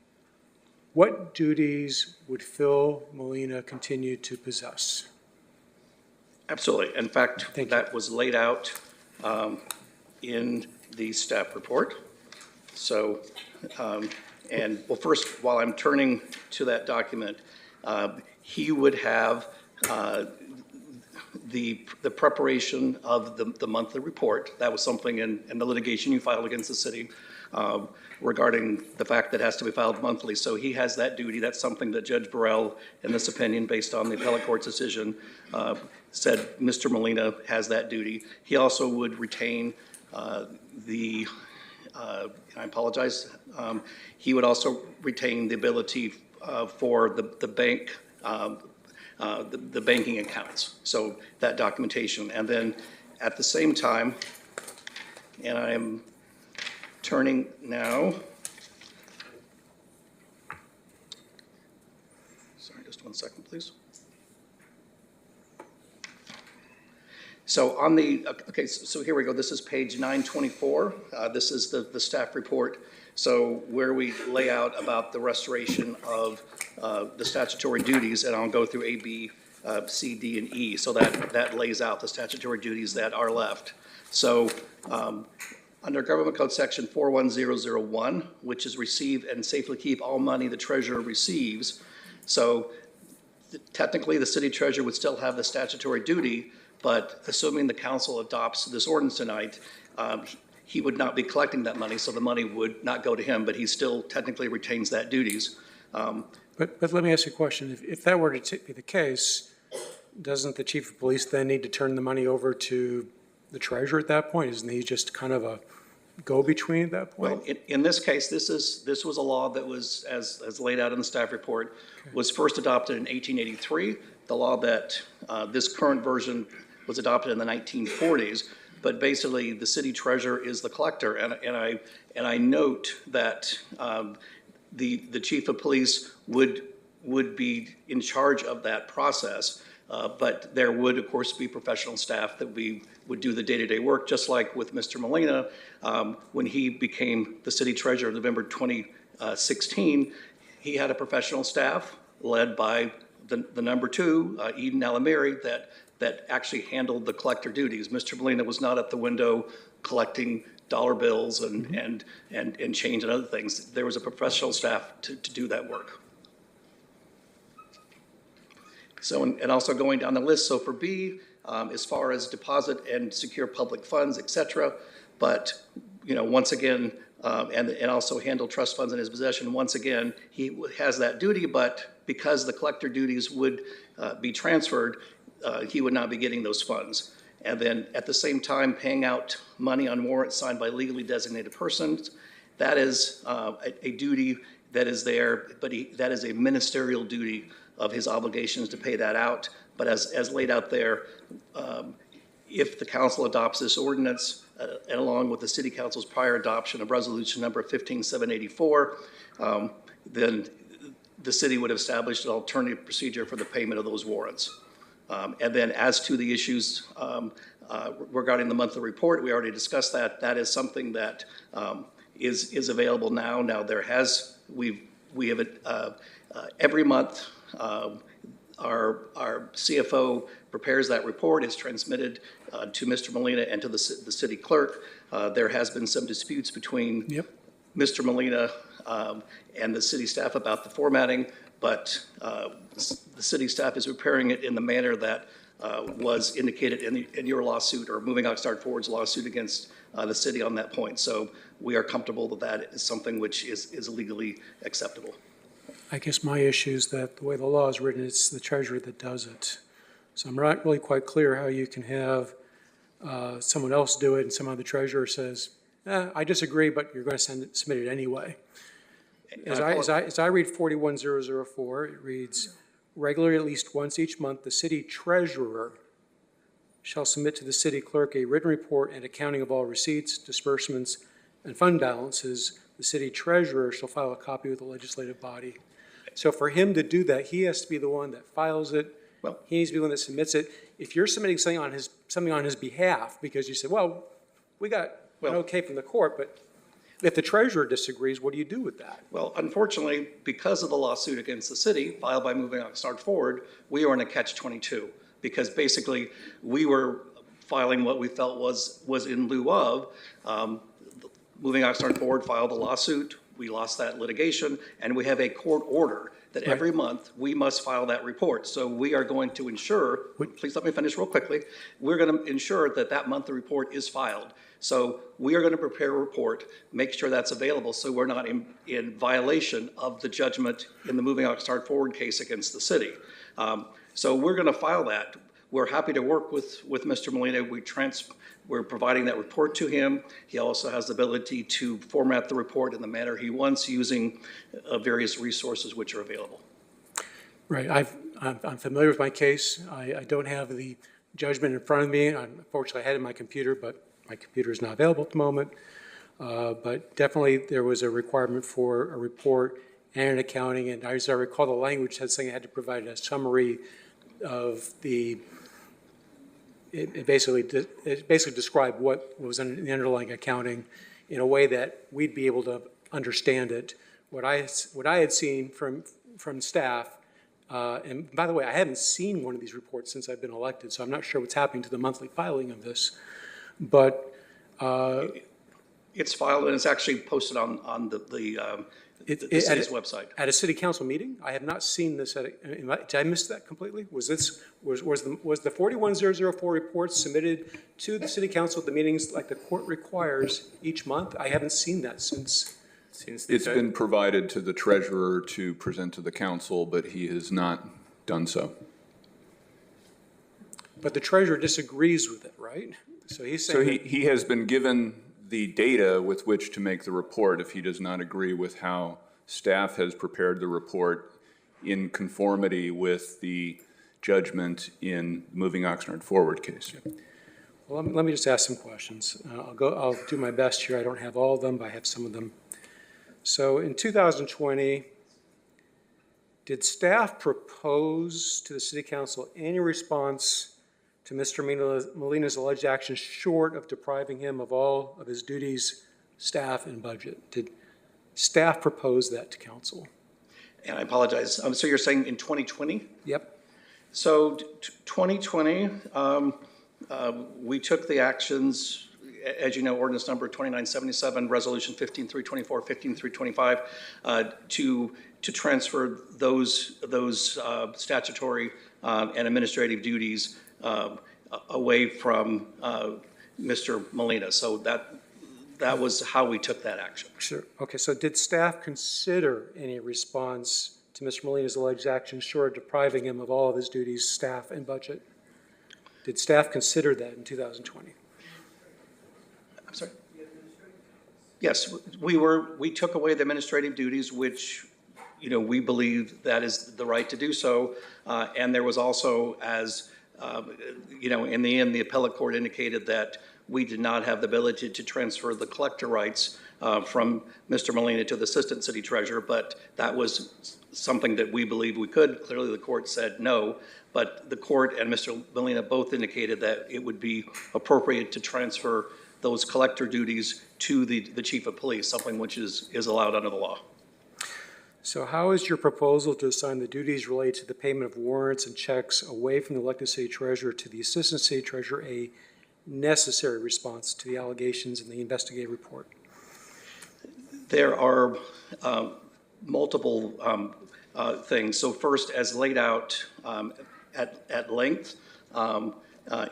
what duties would Phil Molina continue to possess? Absolutely. In fact, that was laid out in the staff report. So, and well, first, while I'm turning to that document, he would have the preparation of the monthly report. That was something in the litigation you filed against the city regarding the fact that it has to be filed monthly. So he has that duty. That's something that Judge Burrell, in this opinion, based on the appellate court's decision, said Mr. Molina has that duty. He also would retain I apologize. He would also retain the ability for the bank, the banking accounts. So that documentation. And then at the same time, and I am turning now. Sorry, just 1 second, please. So on the, okay, so here we go. This is page 924. This is the staff report. So where we lay out about the restoration of the statutory duties, and I'll go through A, B, C, D, and E. So that lays out the statutory duties that are left. So under Government Code Section 41001, which is receive and safely keep all money the treasurer receives. So technically the city treasurer would still have the statutory duty, but assuming the council adopts this ordinance tonight, he would not be collecting that money, so the money would not go to him, but he still technically retains that duties. But let me ask you a question. If that were to be the case, doesn't the chief of police then need to turn the money over to the treasurer at that point? Isn't he just kind of a go-between at that point? Well, in this case, this was a law that was, as laid out in the staff report, was first adopted in 1883. The law that this current version was adopted in the 1940s, but basically the city treasurer is the collector, and I note that the chief of police would be in charge of that process, but there would of course be professional staff that we would do the day-to-day work, just like with Mr. Molina when he became the city treasurer in November 2016. He had a professional staff led by the number two, Eden Alamiri, that actually handled the collector duties. Mr. Molina was not at the window collecting dollar bills and change and other things. There was a professional staff to do that work. So, and also going down the list, so for B, as far as deposit and secure public funds, et cetera, but, you know, once again, and also handle trust funds in his possession, once again, he has that duty, but because the collector duties would be transferred, he would not be getting those funds. And then at the same time, paying out money on warrants signed by legally designated persons, That is a duty that is there, but that is a ministerial duty of his obligations to pay that out. But as laid out there, if the council adopts this ordinance, and along with the city council's prior adoption of resolution number 15784, then the city would have established an alternative procedure for the payment of those warrants. And then as to the issues regarding the monthly report, we already discussed that. That is something that is available now. Now we have every month. Our CFO prepares that report. It's transmitted to Mr. Molina and to the city clerk. There has been some disputes between Mr. Molina and the city staff about the formatting, but the city staff is preparing it in the manner that was indicated in your lawsuit, or Moving Oxnard Forward's lawsuit against the city on that point. So we are comfortable that that is something which is legally acceptable. I guess my issue is that the way the law is written, it's the Treasury that does it. So I'm not really quite clear how you can have someone else do it and somehow the treasurer says, I disagree, but you're going to submit it anyway. As I read 41004, it reads, regularly at least once each month, the city treasurer shall submit to the city clerk a written report and accounting of all receipts, disbursements, and fund balances. The city treasurer shall file a copy with the legislative body. So for him to do that, he has to be the one that files it. Well, he needs to be the one that submits it. If you're submitting something on his behalf because you said, well, we got an okay from the court, but if the treasurer disagrees, what do you do with that? Well, unfortunately, because of the lawsuit against the city filed by Moving Oxnard Forward, we are in a catch-22 because basically we were filing what we felt was in lieu of. Moving Oxnard Forward filed a lawsuit. We lost that litigation, and we have a court order that every month we must file that report. So we are going to ensure, please let me finish real quickly, we're going to ensure that that monthly report is filed. So we are going to prepare a report, make sure that's available so we're not in violation of the judgment in the Moving Oxnard Forward case against the city. So we're going to file that. We're happy to work with Mr. Molina. We're providing that report to him. He also has the ability to format the report in the manner he wants using various resources which are available. Right. I'm familiar with my case. I don't have the judgment in front of me. Unfortunately, I had it in my computer, but my computer is not available at the moment. But definitely there was a requirement for a report and an accounting. And as I recall, the language had saying I had to provide a summary of the It basically described what was in the underlying accounting in a way that we'd be able to understand it. What I had seen from staff, and by the way, I haven't seen one of these reports since I've been elected, so I'm not sure what's happening to the monthly filing of this. But it's filed and it's actually posted on the city's website. At a city council meeting? I have not seen this. Did I miss that completely? Was the 41004 report submitted to the city council at the meetings like the court requires each month? I haven't seen that since. It's been provided to the treasurer to present to the council, but he has not done so. But the treasurer disagrees with it, right? So he's saying he has been given the data with which to make the report if he does not agree with how staff has prepared the report in conformity with the judgment in Moving Oxnard Forward case. Well, let me just ask some questions. I'll do my best here. I don't have all of them, but I have some of them. So in 2020, did staff propose to the city council any response to Mr. Molina's alleged actions short of depriving him of all of his duties, staff, and budget? Did staff propose that to council? And I apologize. So you're saying in 2020? Yep. So 2020, we took the actions, as you know, ordinance number 2977, resolution 15324, 15325, to transfer those statutory and administrative duties away from Mr. Molina. So that was how we took that action. Sure. Okay, so did staff consider any response to Mr. Molina's alleged actions short of depriving him of all of his duties, staff, and budget? Did staff consider that in 2020? I'm sorry? Yes, we took away the administrative duties, which, we believe that is the right to do so. And there was also, as, in the end, the appellate court indicated that we did not have the ability to transfer the collector rights from Mr. Molina to the Assistant City Treasurer, but that was something that we believed we could. Clearly, the court said no, but the court and Mr. Molina both indicated that it would be appropriate to transfer those collector duties to the chief of police, something which is allowed under the law. So how is your proposal to assign the duties related to the payment of warrants and checks away from the elected city treasurer to the assistant city treasurer a necessary response to the allegations in the investigative report? There are multiple things. So first, as laid out at length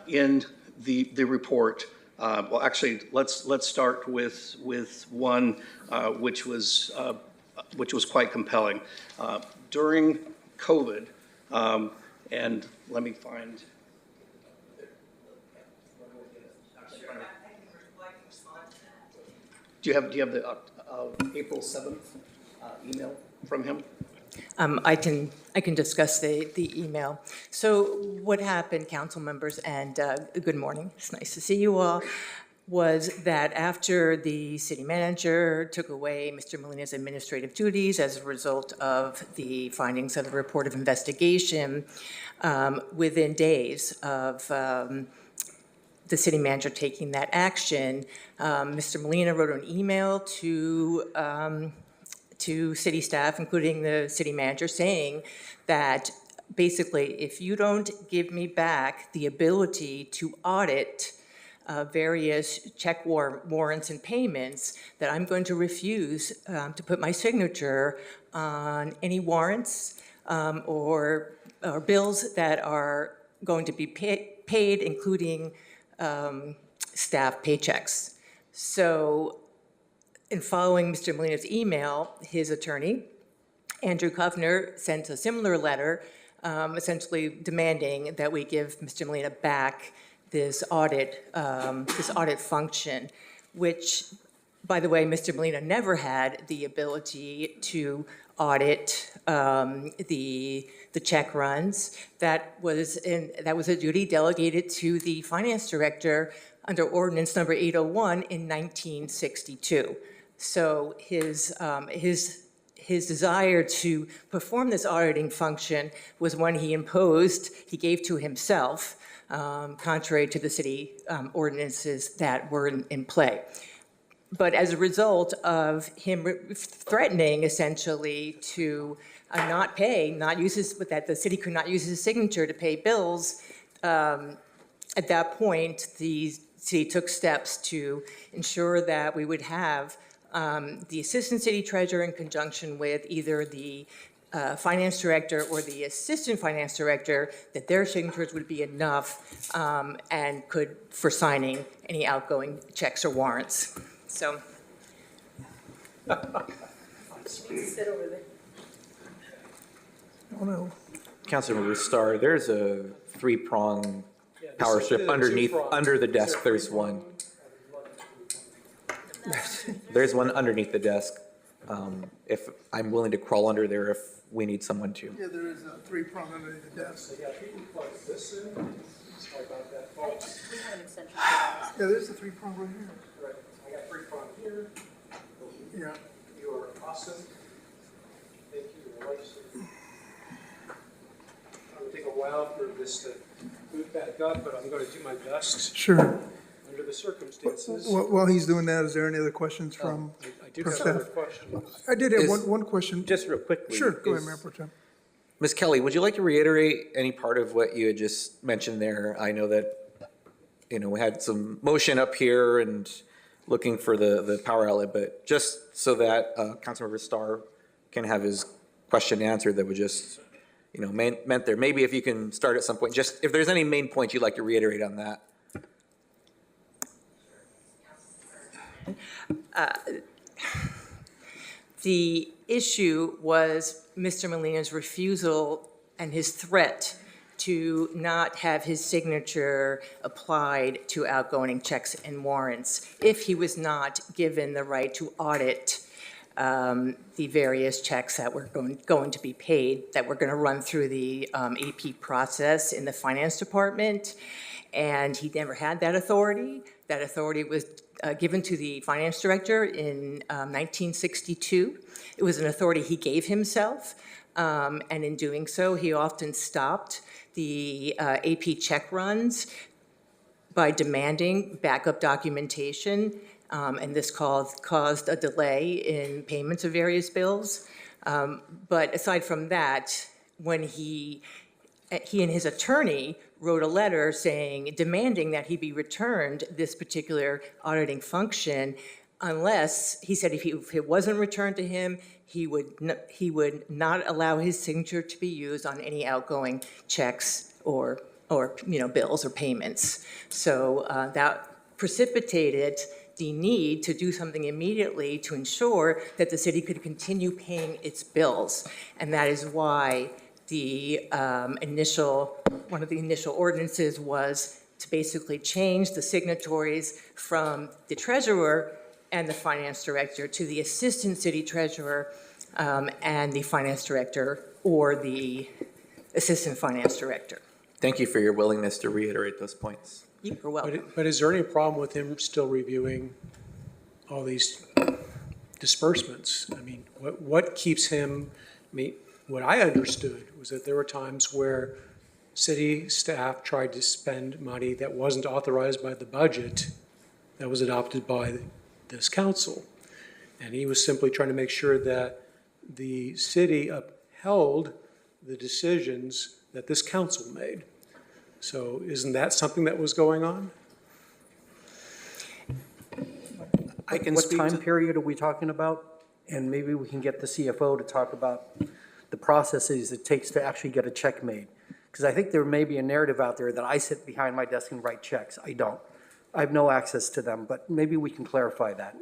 in the report, well, actually, let's start with one which was quite compelling. During COVID, and let me find. Do you have the April 7th email from him? I can discuss the email. So what happened, council members, and good morning, it's nice to see you all, was that after the city manager took away Mr. Molina's administrative duties as a result of the findings of the report of investigation, within days of the city manager taking that action, Mr. Molina wrote an email to city staff, including the city manager, saying that basically, if you don't give me back the ability to audit various check warrants and payments, that I'm going to refuse to put my signature on any warrants or bills that are going to be paid, including staff paychecks. So in following Mr. Molina's email, his attorney, Andrew Kovner, sent a similar letter essentially demanding that we give Mr. Molina back this audit function, which, by the way, Mr. Molina never had the ability to audit the check runs. That was a duty delegated to the finance director under ordinance number 801 in 1962. So his desire to perform this auditing function was one he gave to himself, contrary to the city ordinances that were in play. But as a result of him threatening essentially to not pay, that the city could not use his signature to pay bills, at that point, the city took steps to ensure that we would have the assistant city treasurer in conjunction with either the finance director or the assistant finance director, that their signatures would be enough and for signing any outgoing checks or warrants. So. Sit over there. Oh, no. Councilmember Starr, there's a three-prong power strip under the desk. There's one. There's one underneath the desk. If I'm willing to crawl under there if we need someone to. Yeah, there is a three-prong underneath the desk. Yeah, if you can plug this in, sorry about that. Yeah, there's the three-prong right here. Right, I got three-prong here. Yeah. You are awesome. Thank you. Your lifesaver. It will take a while for this to boot back up, but I'm going to do my best. Sure. Under the circumstances. While he's doing that, is there any other questions from I do from have staff? another question. I did have one question. Just real quickly. Sure, go ahead, Mayor Pro Tem. Ms. Kelly, would you like to reiterate any part of what you had just mentioned there? I know that, we had some motion up here and looking for the power outlet, but just so that Councilmember Starr can have his question answered, that would just, meant there. Maybe if you can start at some point, just if there's any main points you'd like to reiterate on that. The issue was Mr. Molina's refusal and his threat to not have his signature applied to outgoing checks and warrants if he was not given the right to audit the various checks that were going to be paid, that were going to run through the AP process in the finance department. And he never had that authority. That authority was given to the finance director in 1962. It was an authority he gave himself. And in doing so, he often stopped the AP check runs by demanding backup documentation, and this caused a delay in payments of various bills. But aside from that, when he and his attorney wrote a letter demanding that he be returned this particular auditing function, unless, he said if it wasn't returned to him, he would not allow his signature to be used on any outgoing checks or bills or payments. So that precipitated the need to do something immediately to ensure that the city could continue paying its bills. And that is why the one of the initial ordinances was to basically change the signatories from the treasurer and the finance director to the assistant city treasurer and the finance director or the assistant finance director. Thank you for your willingness to reiterate those points. You're welcome. But is there any problem with him still reviewing all these disbursements? I mean, what keeps him, what I understood was that there were times where city staff tried to spend money that wasn't authorized by the budget that was adopted by this council. And he was simply trying to make sure that the city upheld the decisions that this council made. So isn't that something that was going on? What time period are we talking about? And maybe we can get the CFO to talk about the processes it takes to actually get a check made. Because I think there may be a narrative out there that I sit behind my desk and write checks. I don't. I have no access to them, but maybe we can clarify that.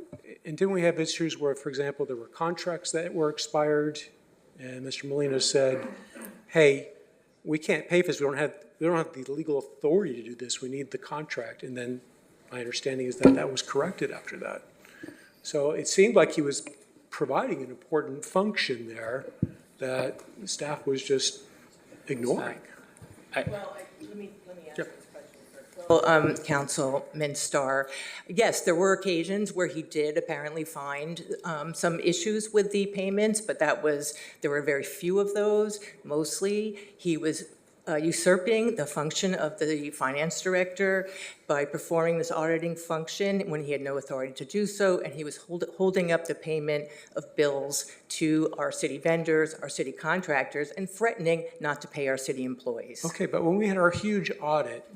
And didn't we have issues where, for example, there were contracts that were expired and Mr. Molina said, hey, we can't pay for this. We don't have the legal authority to do this. We need the contract. And then my understanding is that that was corrected after that. So it seemed like he was providing an important function there that the staff was just ignoring. Let me ask this question first. Well, Councilman Starr, yes, there were occasions where he did apparently find some issues with the payments, but there were very few of those. Mostly, he was usurping the function of the finance director by performing this auditing function when he had no authority to do so, and he was holding up the payment of bills to our city vendors, our city contractors, and threatening not to pay our city employees. Okay, but when we had our huge audit,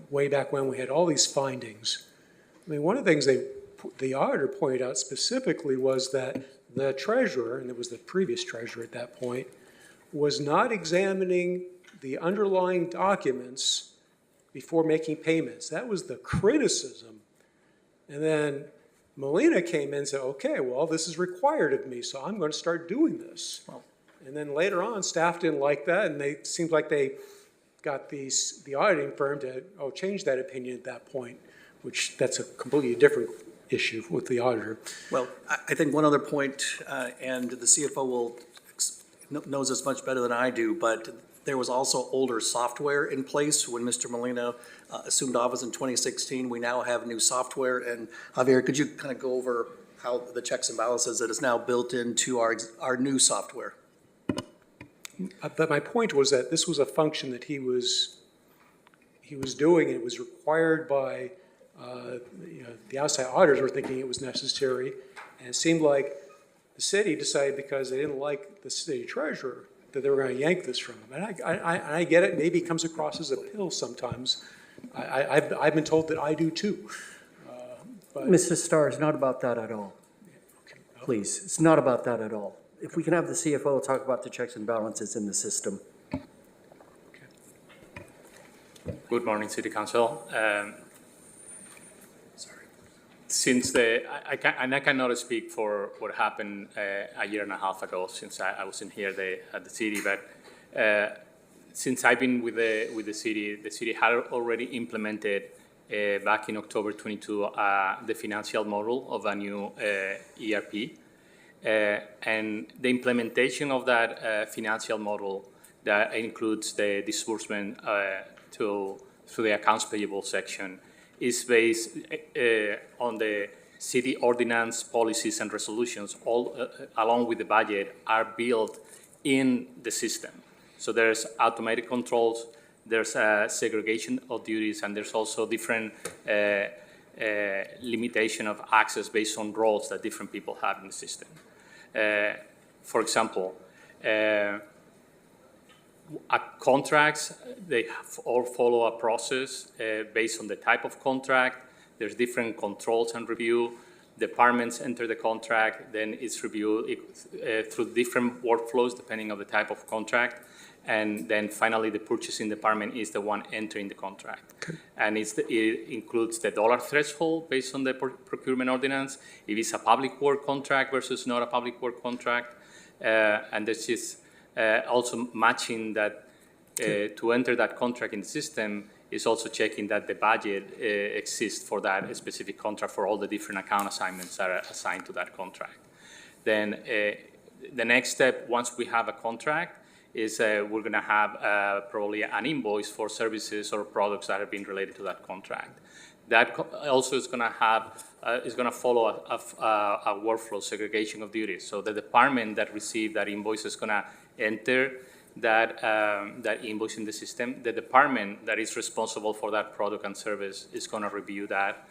way back when we had all these findings, I mean, one of the things the auditor pointed out specifically was that the treasurer, and it was the previous treasurer at that point, was not examining the underlying documents before making payments. That was the criticism. And then Molina came in and said, okay, well, this is required of me, so I'm going to start doing this. And then later on, staff didn't like that, and it seemed like they got the auditing firm to change that opinion at that point, which that's a completely different issue with the auditor. Well, I think one other point, and the CFO knows this much better than I do, but there was also older software in place when Mr. Molina assumed office in 2016. We now have new software. And Javier, could you kind of go over how the checks and balances that is now built into our new software? But my point was that this was a function that he was doing, and it was required by the outside auditors were thinking it was necessary, and it seemed like the city decided because they didn't like the city treasurer that they were going to yank this from him. And I get it. Maybe it comes across as a pill sometimes. I've been told that I do too. But Mr. Starr, it's not about that at all. Please, it's not about that at all. If we can have the CFO talk about the checks and balances in the system. Good morning, City Council. Since I cannot speak for what happened a year and a half ago, since I wasn't here at the city, but since I've been with the city had already implemented back in October 22 the financial model of a new ERP. And the implementation of that financial model that includes the disbursement through the accounts payable section is based on the city ordinance, policies, and resolutions, all along with the budget, are built in the system. So there's automatic controls, there's segregation of duties, and there's also different limitation of access based on roles that different people have in the system. For example, contracts, they all follow a process based on the type of contract. There's different controls and review. Departments enter the contract, then it's reviewed through different workflows depending on the type of contract. And then finally, the purchasing department is the one entering the contract. Okay. And it includes the dollar threshold based on the procurement ordinance, if it's a public work contract versus not a public work contract. And there's just also matching that to enter that contract in the system is also checking that the budget exists for that specific contract for all the different account assignments that are assigned to that contract. Then the next step, once we have a contract, is we're going to have probably an invoice for services or products that have been related to that contract. That also is going to have is going to follow a workflow segregation of duties. So the department that received that invoice is going to enter that invoice in the system. The department that is responsible for that product and service is going to review that.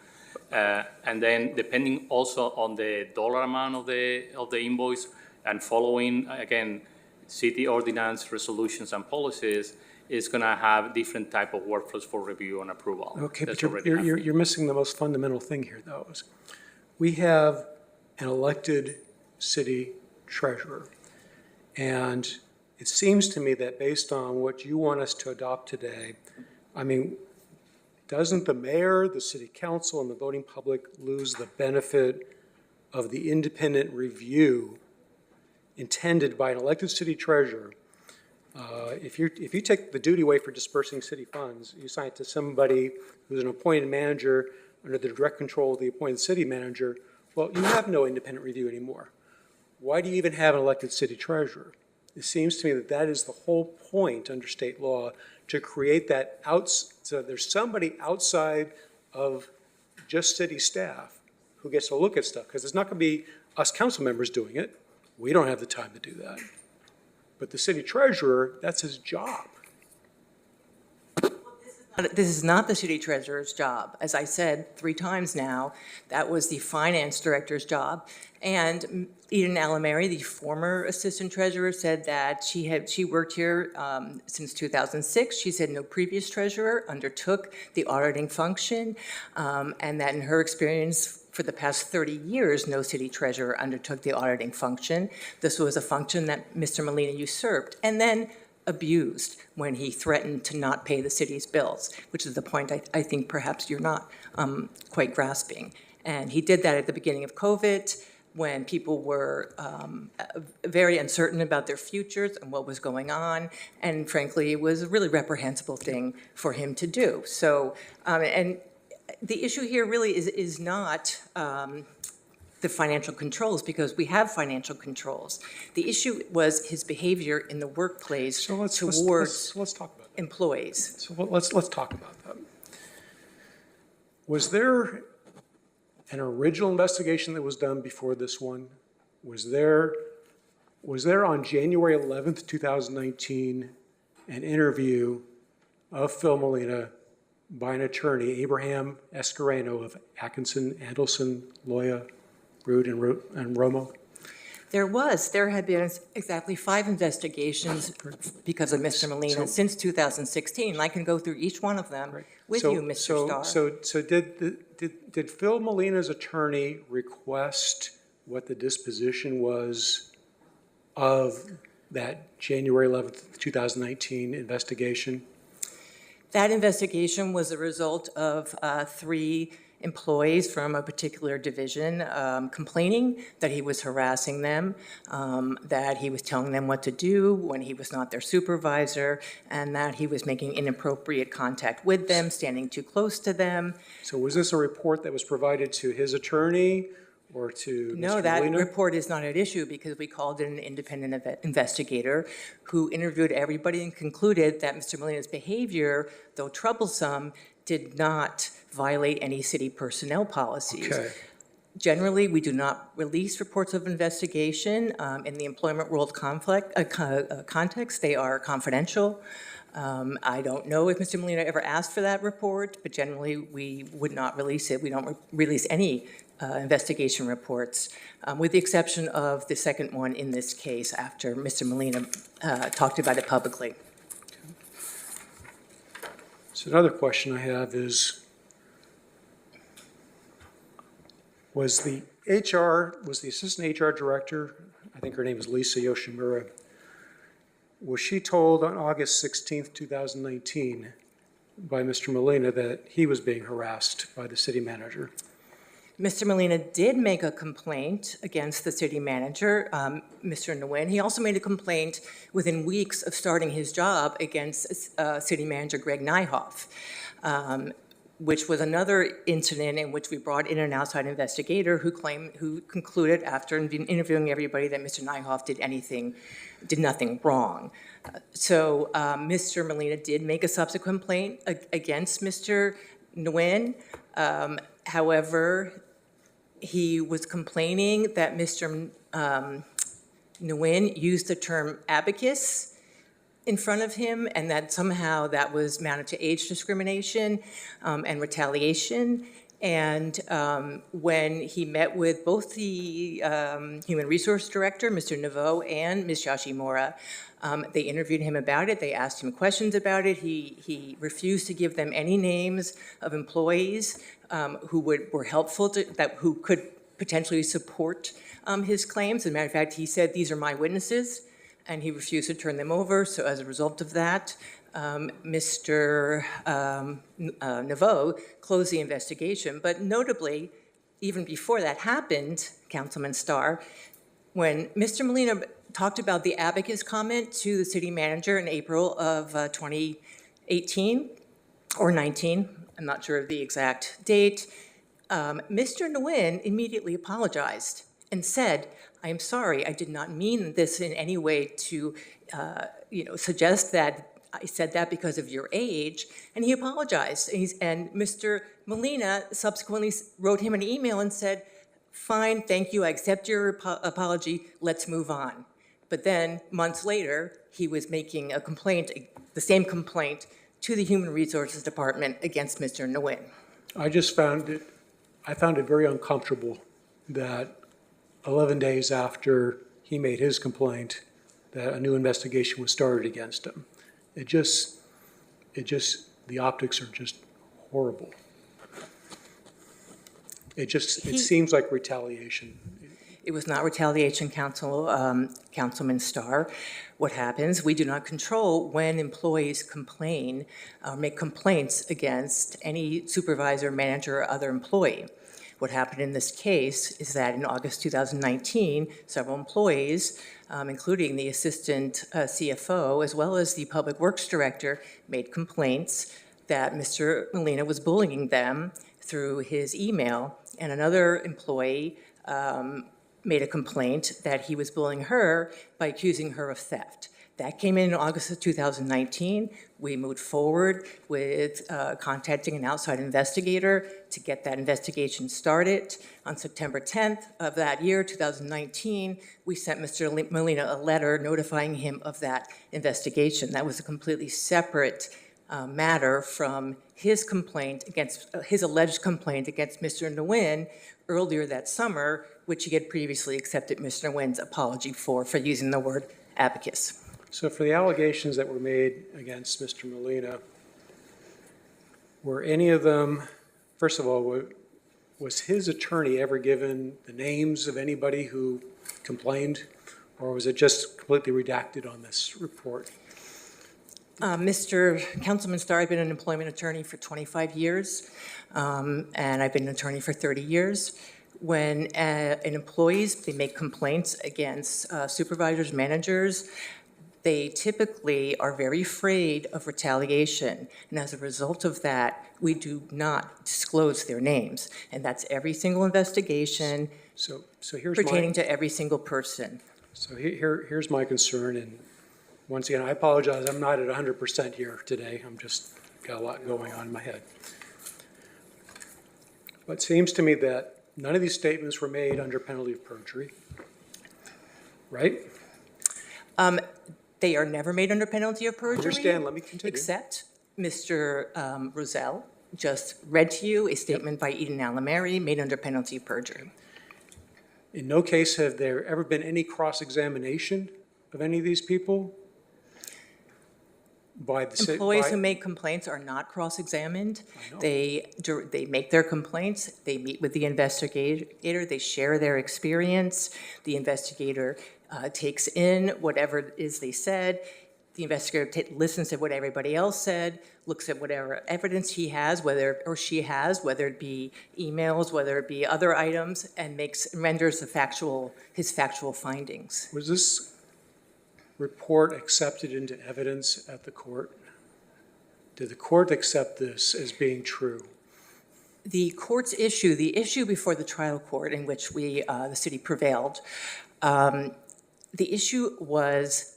And then depending also on the dollar amount of the invoice and following, again, city ordinance, resolutions, and policies, is going to have different type of workflows for review and approval. Okay, but you're missing the most fundamental thing here, though. Is we have an elected city treasurer, and it seems to me that based on what you want us to adopt today, I mean, doesn't the mayor, the city council, and the voting public lose the benefit of the independent review intended by an elected city treasurer? If you take the duty away for dispersing city funds, you assign it to somebody who's an appointed manager under the direct control of the appointed city manager, well, you have no independent review anymore. Why do you even have an elected city treasurer? It seems to me that that is the whole point under state law, to create that so there's somebody outside of just city staff who gets to look at stuff, because it's not going to be us council members doing it. We don't have the time to do that. But the city treasurer, that's his job. This is not the city treasurer's job. As I said 3 times now, that was the finance director's job. And Eden Alamary, the former assistant treasurer, said that she worked here since 2006. She said no previous treasurer undertook the auditing function, and that in her experience for the past 30 years, no city treasurer undertook the auditing function. This was a function that Mr. Molina usurped and then abused when he threatened to not pay the city's bills, which is the point I think perhaps you're not quite grasping. And he did that at the beginning of COVID, when people were very uncertain about their futures and what was going on. And frankly, it was a really reprehensible thing for him to do. So, and the issue here really is not the financial controls, because we have financial controls. The issue was his behavior in the workplace towards let's talk about that. Employees. So let's talk about that. Was there an original investigation that was done before this one? Was there on January 11th, 2019, an interview of Phil Molina by an attorney, Abraham Escareno of Atkinson, Andelson, Loya, Root, and Romo? There had been exactly 5 investigations because of Mr. Molina since 2016. I can go through each one of them with you, Mr. Starr. So did Phil Molina's attorney request what the disposition was of that January 11th, 2019 investigation? That investigation was a result of 3 employees from a particular division complaining that he was harassing them, that he was telling them what to do when he was not their supervisor, and that he was making inappropriate contact with them, standing too close to them. So was this a report that was provided to his attorney or to Mr. No, that Molina? report is not at issue because we called in an independent investigator who interviewed everybody and concluded that Mr. Molina's behavior, though troublesome, did not violate any city personnel policies. Okay. Generally, we do not release reports of investigation in the employment world context. They are confidential. I don't know if Mr. Molina ever asked for that report, but generally we would not release it. We don't release any investigation reports, with the exception of the second one in this case after Mr. Molina talked about it publicly. So another question I have is, was the assistant HR director, I think her name is Lisa Yoshimura, was she told on August 16th, 2019 by Mr. Molina that he was being harassed by the city manager? Mr. Molina did make a complaint against the city manager, Mr. Nguyen. He also made a complaint within weeks of starting his job against city manager Greg Nyhoff, which was another incident in which we brought in an outside investigator who concluded after interviewing everybody that Mr. Nyhoff did nothing wrong. So Mr. Molina did make a subsequent complaint against Mr. Nguyen. However, he was complaining that Mr. Nguyen used the term abacus in front of him, and that somehow that was mounted to age discrimination and retaliation. And when he met with both the Human Resource Director, Mr. Naveau, and Ms. Yoshimura, they interviewed him about it. They asked him questions about it. He refused to give them any names of employees who were helpful who could potentially support his claims. As a matter of fact, he said, "These are my witnesses," and he refused to turn them over. So as a result of that, Mr. Naveau closed the investigation. But notably, even before that happened, Councilman Starr, when Mr. Molina talked about the abacus comment to the city manager in April of 2018 or 19, I'm not sure of the exact date, Mr. Nguyen immediately apologized and said, "I am sorry, I did not mean this in any way to suggest that I said that because of your age," and he apologized. And Mr. Molina subsequently wrote him an email and said, "Fine, thank you, I accept your apology, let's move on." But then, months later, he was making a complaint, the same complaint, to the Human Resources Department against Mr. Nguyen. I found it very uncomfortable that 11 days after he made his complaint, that a new investigation was started against him. The optics are just horrible. It seems like retaliation. It was not retaliation, Councilman Starr. What happens, we do not control when employees complain, make complaints against any supervisor, manager, or other employee. What happened in this case is that in August 2019, several employees, including the assistant CFO, as well as the public works director, made complaints that Mr. Molina was bullying them through his email, and another employee made a complaint that he was bullying her by accusing her of theft. That came in August of 2019. We moved forward with contacting an outside investigator to get that investigation started. On September 10th of that year, 2019, we sent Mr. Molina a letter notifying him of that investigation. That was a completely separate matter from his complaint against, his alleged complaint against Mr. Nguyen earlier that summer, which he had previously accepted Mr. Nguyen's apology for using the word abacus. So for the allegations that were made against Mr. Molina, were any of them, first of all, was his attorney ever given the names of anybody who complained, or was it just completely redacted on this report? Mr. Councilman Starr, I've been an employment attorney for 25 years, and I've been an attorney for 30 years. When employees, they make complaints against supervisors, managers, they typically are very afraid of retaliation. And as a result of that, we do not disclose their names. And that's every single investigation So here's pertaining to every single person. So here's my concern, and once again, I apologize, I'm not at 100% here today. I'm just got a lot going on in my head. But it seems to me that none of these statements were made under penalty of perjury, right? They are never made under penalty of perjury. Understand, let me continue. Except Mr. Roselle just read to you a statement by Eden Alamary made under penalty of perjury. In no case have there ever been any cross-examination of any of these people by the Employees who make complaints are not cross-examined. They make their complaints, they meet with the investigator, they share their experience. The investigator takes in whatever it is they said. The investigator listens to what everybody else said, looks at whatever evidence he has, whether or she has, whether it be emails, whether it be other items, and renders his factual findings. Was this report accepted into evidence at the court? Did the court accept this as being true? The issue before the trial court in which the city prevailed, the issue was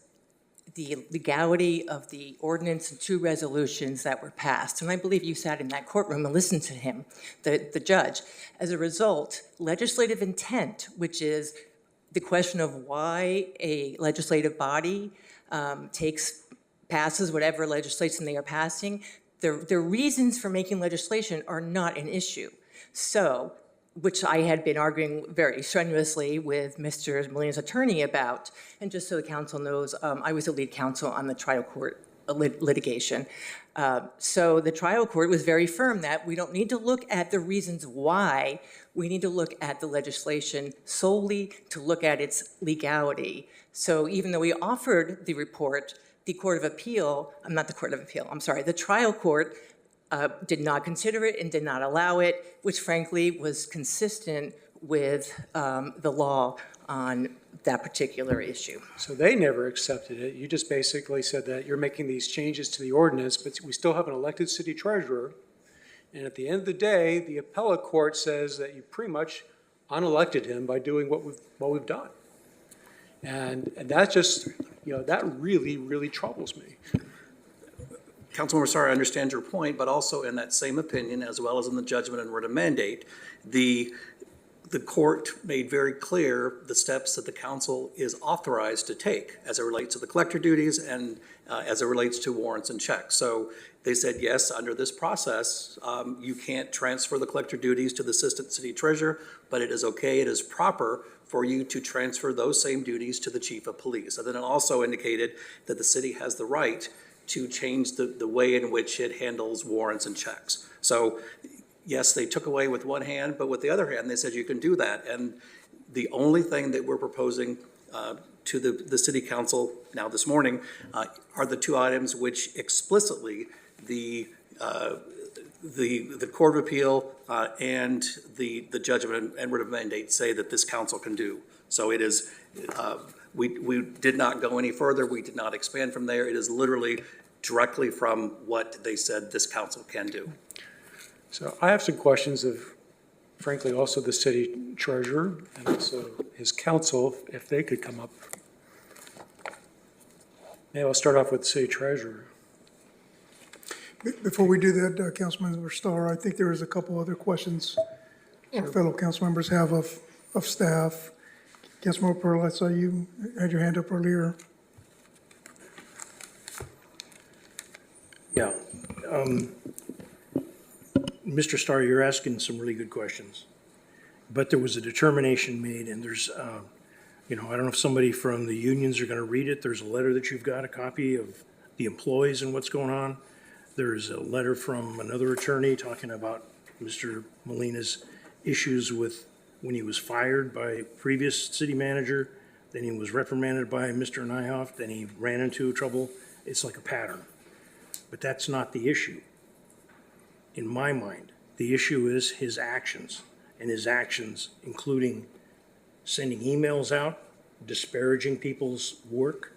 the legality of the ordinance and 2 resolutions that were passed. And I believe you sat in that courtroom and listened to him, the judge. As a result, legislative intent, which is the question of why a legislative body passes whatever legislation they are passing, their reasons for making legislation are not an issue. So, which I had been arguing very strenuously with Mr. Molina's attorney about. And just so the council knows, I was the lead counsel on the trial court litigation. So the trial court was very firm that we don't need to look at the reasons why. We need to look at the legislation solely to look at its legality. So even though we offered the report, the trial court did not consider it and did not allow it, which frankly was consistent with the law on that particular issue. So they never accepted it. You just basically said that you're making these changes to the ordinance, but we still have an elected city treasurer. And at the end of the day, the appellate court says that you pretty much unelected him by doing what we've done. And that just, that really, really troubles me. Councilmember Starr, I understand your point, but also in that same opinion, as well as in the judgment and writ of mandate, the court made very clear the steps that the council is authorized to take as it relates to the collector duties and as it relates to warrants and checks. So they said, yes, under this process, you can't transfer the collector duties to the assistant city treasurer, but it is okay, it is proper for you to transfer those same duties to the chief of police. And then it also indicated that the city has the right to change the way in which it handles warrants and checks. So yes, they took away with one hand, but with the other hand, they said you can do that. And the only thing that we're proposing to the city council now this morning are the 2 items which explicitly the Court of Appeal and the judgment and writ of mandate say that this council can do. So it is, we did not go any further. We did not expand from there. It is literally directly from what they said this council can do. So I have some questions of, frankly, also the city treasurer and also his counsel, if they could come up. Maybe I'll start off with the city treasurer. Before we do that, Councilmember Starr, I think there is a couple other questions our fellow council members have of staff. Councilmember Pearl, I saw you had your hand up earlier. Yeah. Mr. Starr, you're asking some really good questions. But there was a determination made, and there's, I don't know if somebody from the unions are going to read it. There's a letter that you've got, a copy of the employees and what's going on. There's a letter from another attorney talking about Mr. Molina's issues with when he was fired by a previous city manager, then he was reprimanded by Mr. Nyhoff, then he ran into trouble. It's like a pattern. But that's not the issue. In my mind, the issue is his actions, and his actions including sending emails out, disparaging people's work.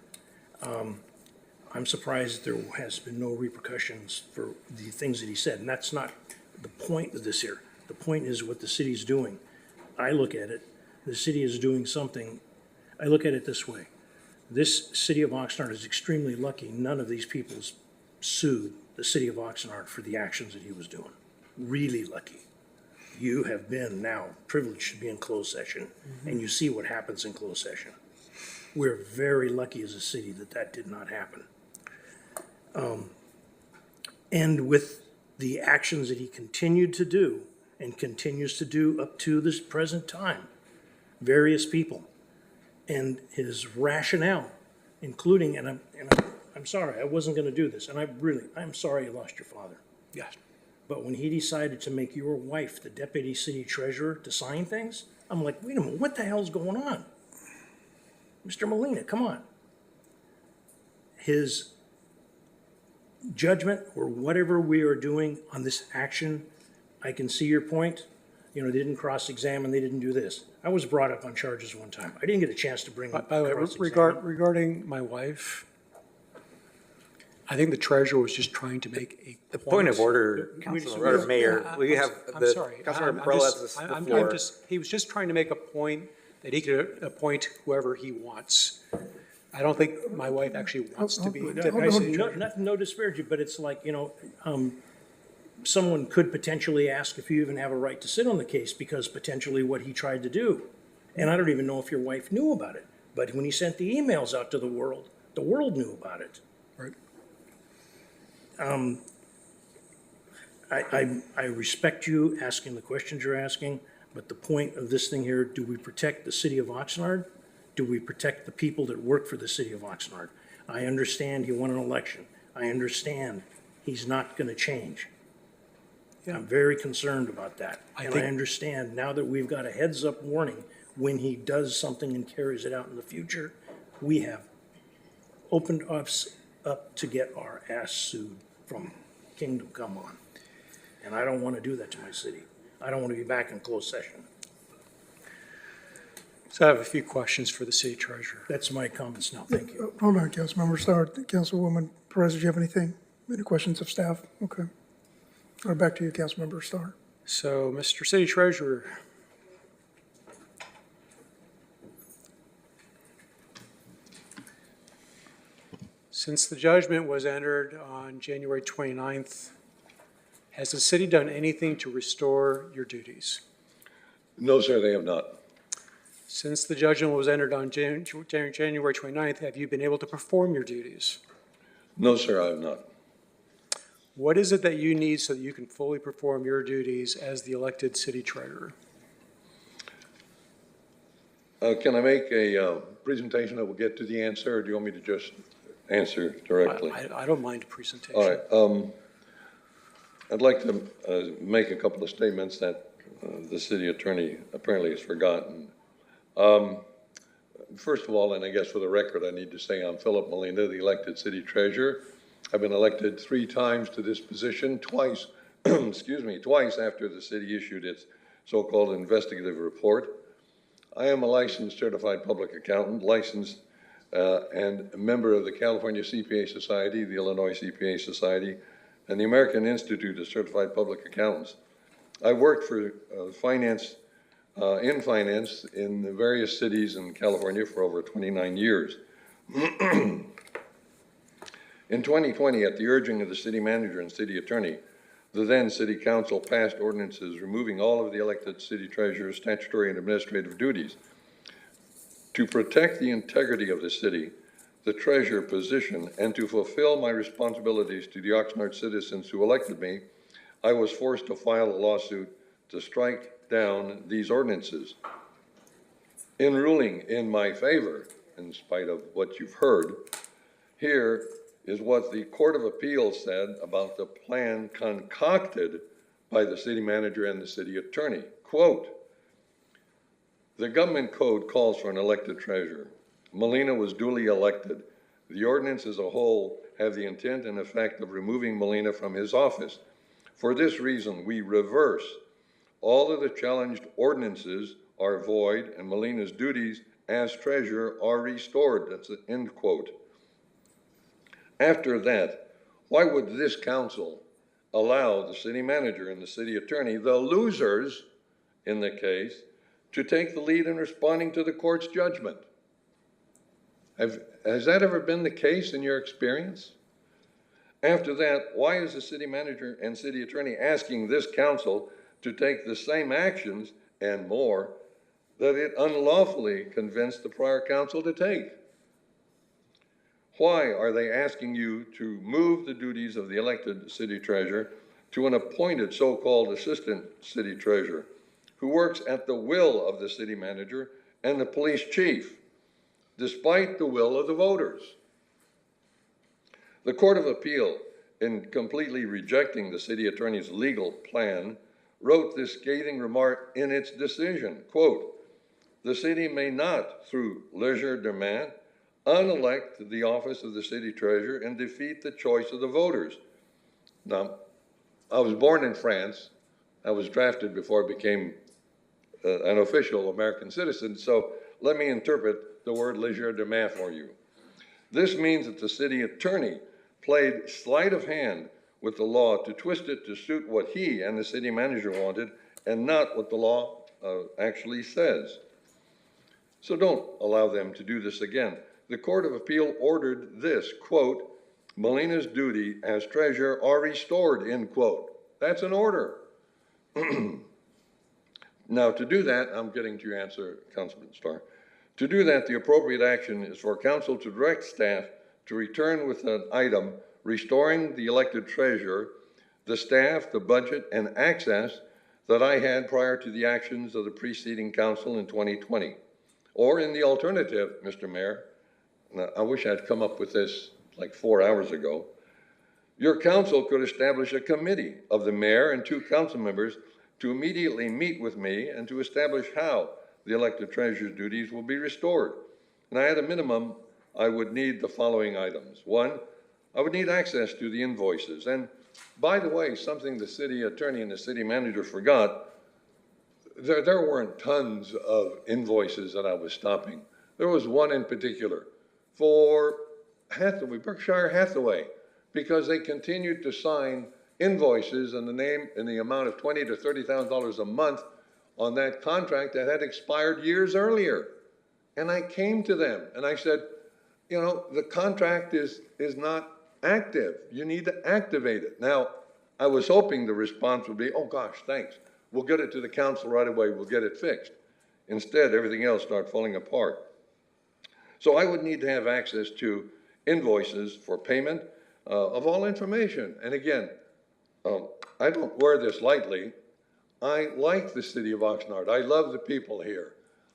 I'm surprised there has been no repercussions for the things that he said, and that's not the point of this here. The point is what the city's doing. I look at it, the city is doing something. I look at it this way. This city of Oxnard is extremely lucky none of these people sued the city of Oxnard for the actions that he was doing. Really lucky. You have been now privileged to be in closed session, and you see what happens in closed session. We're very lucky as a city that that did not happen. And with the actions that he continued to do and continues to do up to this present time, various people, and his rationale, including, and I'm sorry, I wasn't going to do this, and I'm sorry you lost your father. Yes. But when he decided to make your wife the deputy city treasurer to sign things, I'm like, wait a minute, what the hell's going on? Mr. Molina, come on. His judgment or whatever we are doing on this action, I can see your point. You know, they didn't cross-examine, they didn't do this. I was brought up on charges one time. I didn't get a chance to bring up By the way, cross-examine. regarding my wife, I think the treasurer was just trying to make a The point of order, Can we just- Councilor, or Mayor, we have I'm the, sorry. Councilor I'm Burrell just- has the I'm floor. he was just trying to make a point that he could appoint whoever he wants. I don't think my wife actually wants to be deputy city treasurer. No disparaging, but it's like, you know, someone could potentially ask if you even have a right to sit on the case because potentially what he tried to do. And I don't even know if your wife knew about it. But when he sent the emails out to the world knew about it. Right. I respect you asking the questions you're asking, but the point of this thing here, do we protect the city of Oxnard? Do we protect the people that work for the city of Oxnard? I understand he won an election. I understand he's not going to change. I'm very concerned about that. And I understand now that we've got a heads up warning when he does something and carries it out in the future, we have opened us up to get our ass sued from Kingdom Come On. And I don't want to do that to my city. I don't want to be back in closed session. So I have a few questions for the city treasurer. That's my comments now. Thank you. Hold on, Councilmember Starr. Councilwoman Perez, did you have anything? Any questions of staff? Okay. All right, back to you, Councilmember Starr. So, Mr. City Treasurer, since the judgment was entered on January 29th, has the city done anything to restore your duties? No, sir, they have not. Since the judgment was entered on January 29th, have you been able to perform your duties? No, sir, I have not. What is it that you need so that you can fully perform your duties as the elected city treasurer? Can I make a presentation that will get to the answer, or do you want me to just answer directly? I don't mind a presentation. All right. I'd like to make a couple of statements that the city attorney apparently has forgotten. First of all, and I guess for the record, I need to say I'm Philip Molina, the elected city treasurer. I've been elected 3 times to this position, twice, excuse me, twice after the city issued its so-called investigative report. I am a licensed certified public accountant, licensed and a member of the California CPA Society, the Illinois CPA Society, and the American Institute of Certified Public Accountants. I worked for finance in the various cities in California for over 29 years. In 2020, at the urging of the city manager and city attorney, the then city council passed ordinances removing all of the elected city treasurer's statutory and administrative duties. To protect the integrity of the city, the treasurer position, and to fulfill my responsibilities to the Oxnard citizens who elected me, I was forced to file a lawsuit to strike down these ordinances. In ruling in my favor, in spite of what you've heard, here is what the Court of Appeals said about the plan concocted by the city manager and the city attorney. Quote, "The government code calls for an elected treasurer. Molina was duly elected The ordinance as a whole have the intent and effect of removing Molina from his office. For this reason, we reverse. All of the challenged ordinances are void and Molina's duties as treasurer are restored. That's the end quote. After that, why would this council allow the city manager and the city attorney, the losers in the case, to take the lead in responding to the court's judgment? Has that ever been the case in your experience? After that, why is the city manager and city attorney asking this council to take the same actions and more that it unlawfully convinced the prior council to take? Why are they asking you to move the duties of the elected city treasurer to an appointed so-called assistant city treasurer who works at the will of the city manager and the police chief, despite the will of the voters? The Court of Appeal, in completely rejecting the city attorney's legal plan, wrote this scathing remark in its decision, quote, "The city may not, through legerdemain, unelect the office of the city treasurer and defeat the choice of the voters." Now, I was born in France. I was drafted before I became an official American citizen, so let me interpret the word legerdemain for you. This means that the city attorney played sleight of hand with the law to twist it to suit what he and the city manager wanted and not what the law actually says. So don't allow them to do this again. The Court of Appeal ordered this, quote, "Molina's duty as treasurer are restored," end quote. That's an order. Now, to do that, I'm getting to your answer, Councilman Starr. To do that, the appropriate action is for council to direct staff to return with an item restoring the elected treasurer, the staff, the budget, and access that I had prior to the actions of the preceding council in 2020. Or in the alternative, Mr. Mayor, I wish I'd come up with this like 4 hours ago, your council could establish a committee of the mayor and 2 council members to immediately meet with me and to establish how the elected treasurer's duties will be restored. And at a minimum, I would need the following items. 1, I would need access to the invoices. And by the way, something the city attorney and the city manager forgot, there weren't tons of invoices that I was stopping. There was one in particular for Hathaway, Berkshire Hathaway, because they continued to sign invoices in the amount of $20,000 to $30,000 a month on that contract that had expired years earlier. And I came to them and I said, you know, the contract is not active. You need to activate it. Now, I was hoping the response would be, oh gosh, thanks. We'll get it to the council right away. We'll get it fixed. Instead, everything else started falling apart. So I would need to have access to invoices for payment of all information. And again, I don't wear this lightly. I like the city of Oxnard. I love the people here.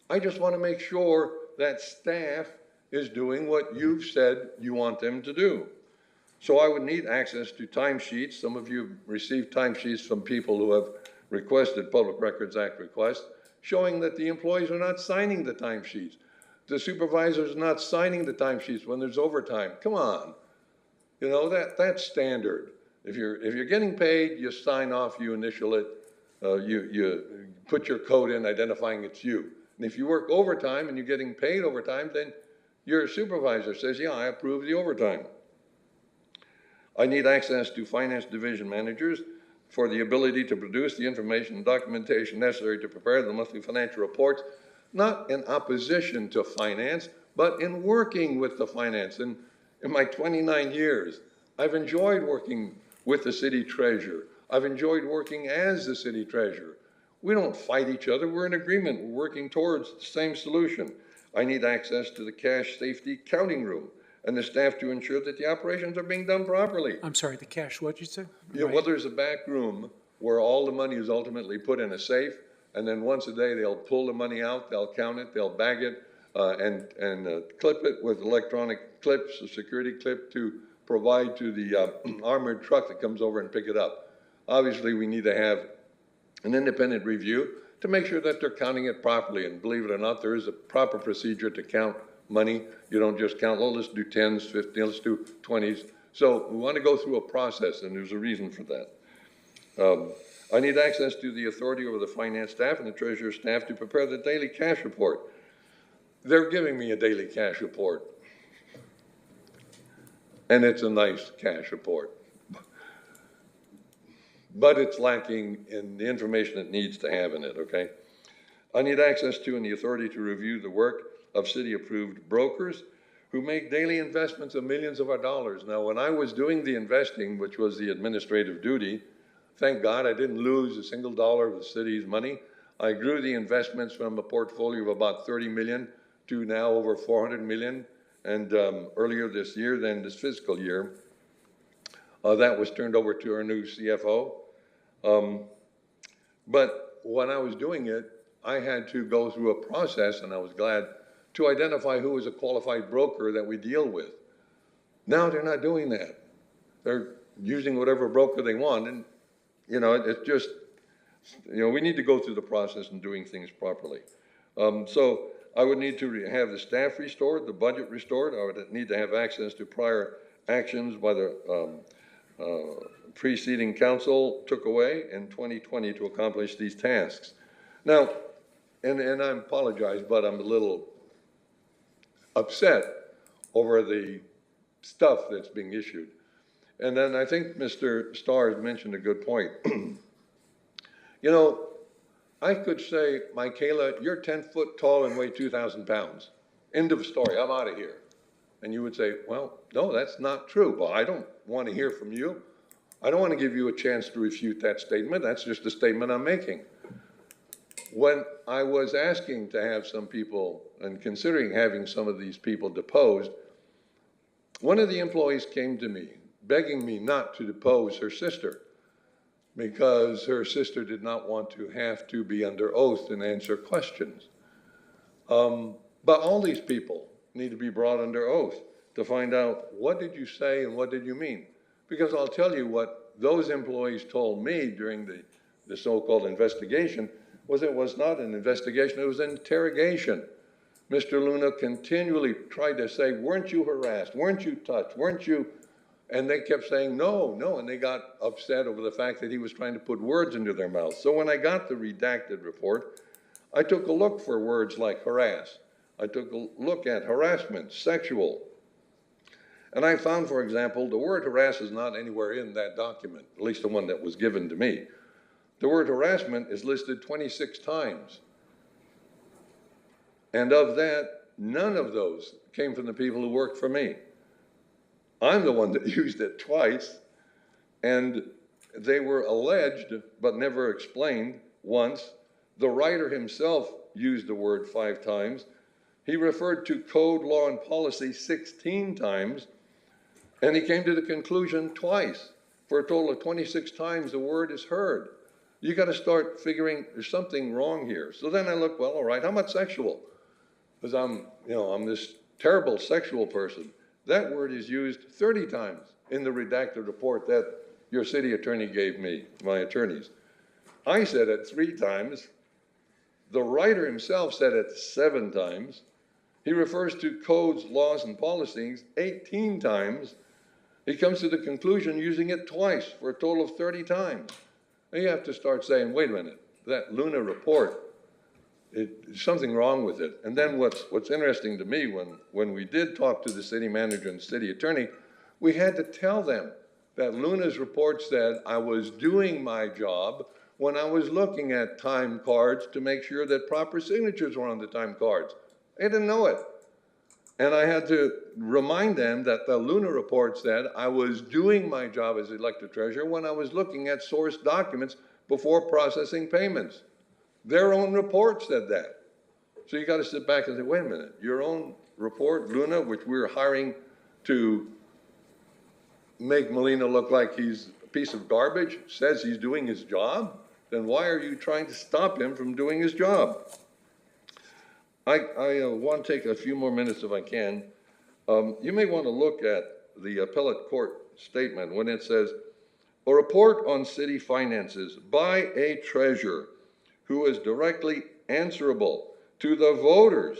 I just want to make sure that staff is doing what you've said you want them to do. So I would need access to timesheets. Some of you have received timesheets from people who have requested Public Records Act requests, showing that the employees are not signing the timesheets. The supervisors are not signing the timesheets when there's overtime. Come on. You know, that's standard. If you're getting paid, you sign off, you initial it, you put your code in identifying it's you. And if you work overtime and you're getting paid overtime, then your supervisor says, yeah, I approve the overtime. I need access to finance division managers for the ability to produce the information and documentation necessary to prepare the monthly financial reports, not in opposition to finance, but in working with the finance. And in my 29 years, I've enjoyed working with the city treasurer. I've enjoyed working as the city treasurer. We don't fight each other. We're in agreement. We're working towards the same solution. I need access to the cash safety counting room and the staff to ensure that the operations are being done properly. I'm sorry, the cash, what'd you say? Yeah, well, there's a back room where all the money is ultimately put in a safe, and then once a day they'll pull the money out, they'll count it, they'll bag it, and clip it with electronic clips, a security clip to provide to the armored truck that comes over and pick it up. Obviously, we need to have an independent review to make sure that they're counting it properly, and believe it or not, there is a proper procedure to count money. You don't just count, oh, let's do 10s, 15, let's do 20s. So we want to go through a process, and there's a reason for that. I need access to the authority over the finance staff and the treasurer's staff to prepare the daily cash report. They're giving me a daily cash report, and it's a nice cash report. But it's lacking in the information it needs to have in it, okay? I need access to and the authority to review the work of city-approved brokers who make daily investments of millions of our dollars. Now, when I was doing the investing, which was the administrative duty, thank God I didn't lose a single dollar of the city's money. I grew the investments from a portfolio of about 30 million to now over 400 million. And earlier this year, then this fiscal year, that was turned over to our new CFO. But when I was doing it, I had to go through a process, and I was glad to identify who was a qualified broker that we deal with. Now they're not doing that. They're using whatever broker they want, and you know, it's just, you know, we need to go through the process and doing things properly. So I would need to have the staff restored, the budget restored. I would need to have access to prior actions by the preceding council took away in 2020 to accomplish these tasks. Now, and I apologize, but I'm a little upset over the stuff that's being issued. And then I think Mr. Starr mentioned a good point. You know, I could say, Michaela, you're 10 foot tall and weigh 2,000 pounds. End of story, I'm out of here. And you would say, well, no, that's not true. Well, I don't want to hear from you. I don't want to give you a chance to refute that statement. That's just a statement I'm making. When I was asking to have some people and considering having some of these people deposed, one of the employees came to me begging me not to depose her sister because her sister did not want to have to be under oath and answer questions. But all these people need to be brought under oath to find out what did you say and what did you mean. Because I'll tell you what those employees told me during the so-called investigation was it was not an investigation, it was an interrogation. Mr. Luna continually tried to say, weren't you harassed? Weren't you touched? Weren't you? And they kept saying, no, no, and they got upset over the fact that he was trying to put words into their mouths. So when I got the redacted report, I took a look for words like harass. I took a look at harassment, sexual. And I found, for example, the word harass is not anywhere in that document, at least the one that was given to me. The word harassment is listed 26 times. And of that, none of those came from the people who worked for me. I'm the one that used it twice, and they were alleged but never explained once. The writer himself used the word 5 times. He referred to code, law, and policy 16 times, and he came to the conclusion twice. For a total of 26 times the word is heard. You got to start figuring there's something wrong here. So then I look, well, all right, how much sexual? Because I'm this terrible sexual person. That word is used 30 times in the redacted report that your city attorney gave me, my attorneys. I said it 3 times. The writer himself said it 7 times. He refers to codes, laws, and policies 18 times. He comes to the conclusion using it twice for a total of 30 times. And you have to start saying, wait a minute, that Luna report, there's something wrong with it. And then what's interesting to me, when we did talk to the city manager and city attorney, we had to tell them that Luna's report said I was doing my job when I was looking at time cards to make sure that proper signatures were on the time cards. They didn't know it. And I had to remind them that the Luna report said I was doing my job as elected treasurer when I was looking at source documents before processing payments. Their own report said that. So you got to sit back and say, wait a minute, your own report, Luna, which we're hiring to make Molina look like he's a piece of garbage, says he's doing his job, then why are you trying to stop him from doing his job? I want to take a few more minutes if I can. You may want to look at the appellate court statement when it says, a report on city finances by a treasurer who is directly answerable to the voters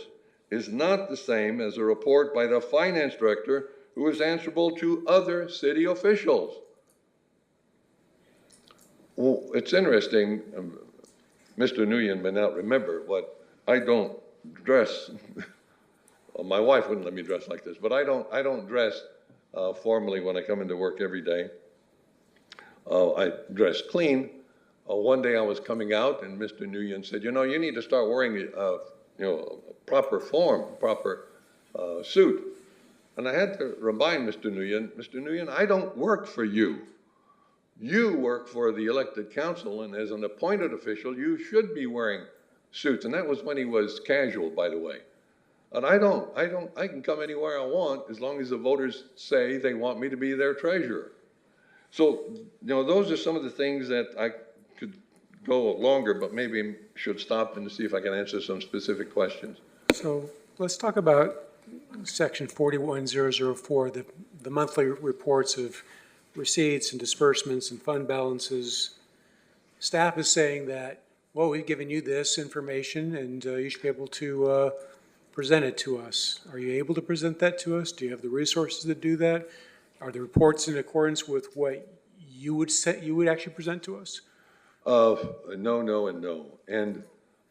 is not the same as a report by the finance director who is answerable to other city officials. Well, it's interesting, Mr. Nguyen may not remember, but I don't dress, well, my wife wouldn't let me dress like this, but I don't dress formally when I come into work every day. I dress clean. One day I was coming out and Mr. Nguyen said, you know, you need to start wearing proper form, proper suit. And I had to remind Mr. Nguyen, I don't work for you. You work for the elected council, and as an appointed official, you should be wearing suits. And that was when he was casual, by the way. And I can come anywhere I want as long as the voters say they want me to be their treasurer. So, those are some of the things that I could go longer, but maybe should stop and see if I can answer some specific questions. So let's talk about section 41004, the monthly reports of receipts and disbursements and fund balances. Staff is saying that, well, we've given you this information and you should be able to present it to us. Are you able to present that to us? Do you have the resources to do that? Are the reports in accordance with what you would actually present to us? No, and no. And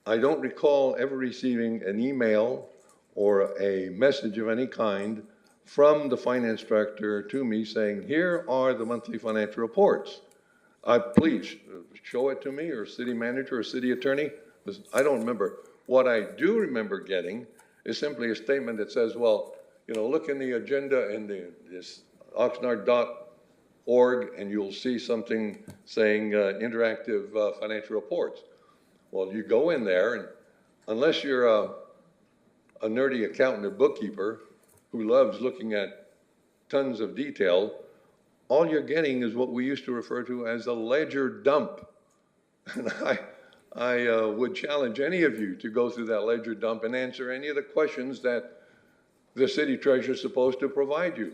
I don't recall ever receiving an email or a message of any kind from the finance director to me saying, here are the monthly financial reports. Please show it to me, or city manager or city attorney. I don't remember. What I do remember getting is simply a statement that says, well, look in the agenda in this Oxnard.org and you'll see something saying interactive financial reports. Well, you go in there, and unless you're a nerdy accountant or bookkeeper who loves looking at tons of detail, all you're getting is what we used to refer to as a ledger dump. And I would challenge any of you to go through that ledger dump and answer any of the questions that the city treasurer is supposed to provide you.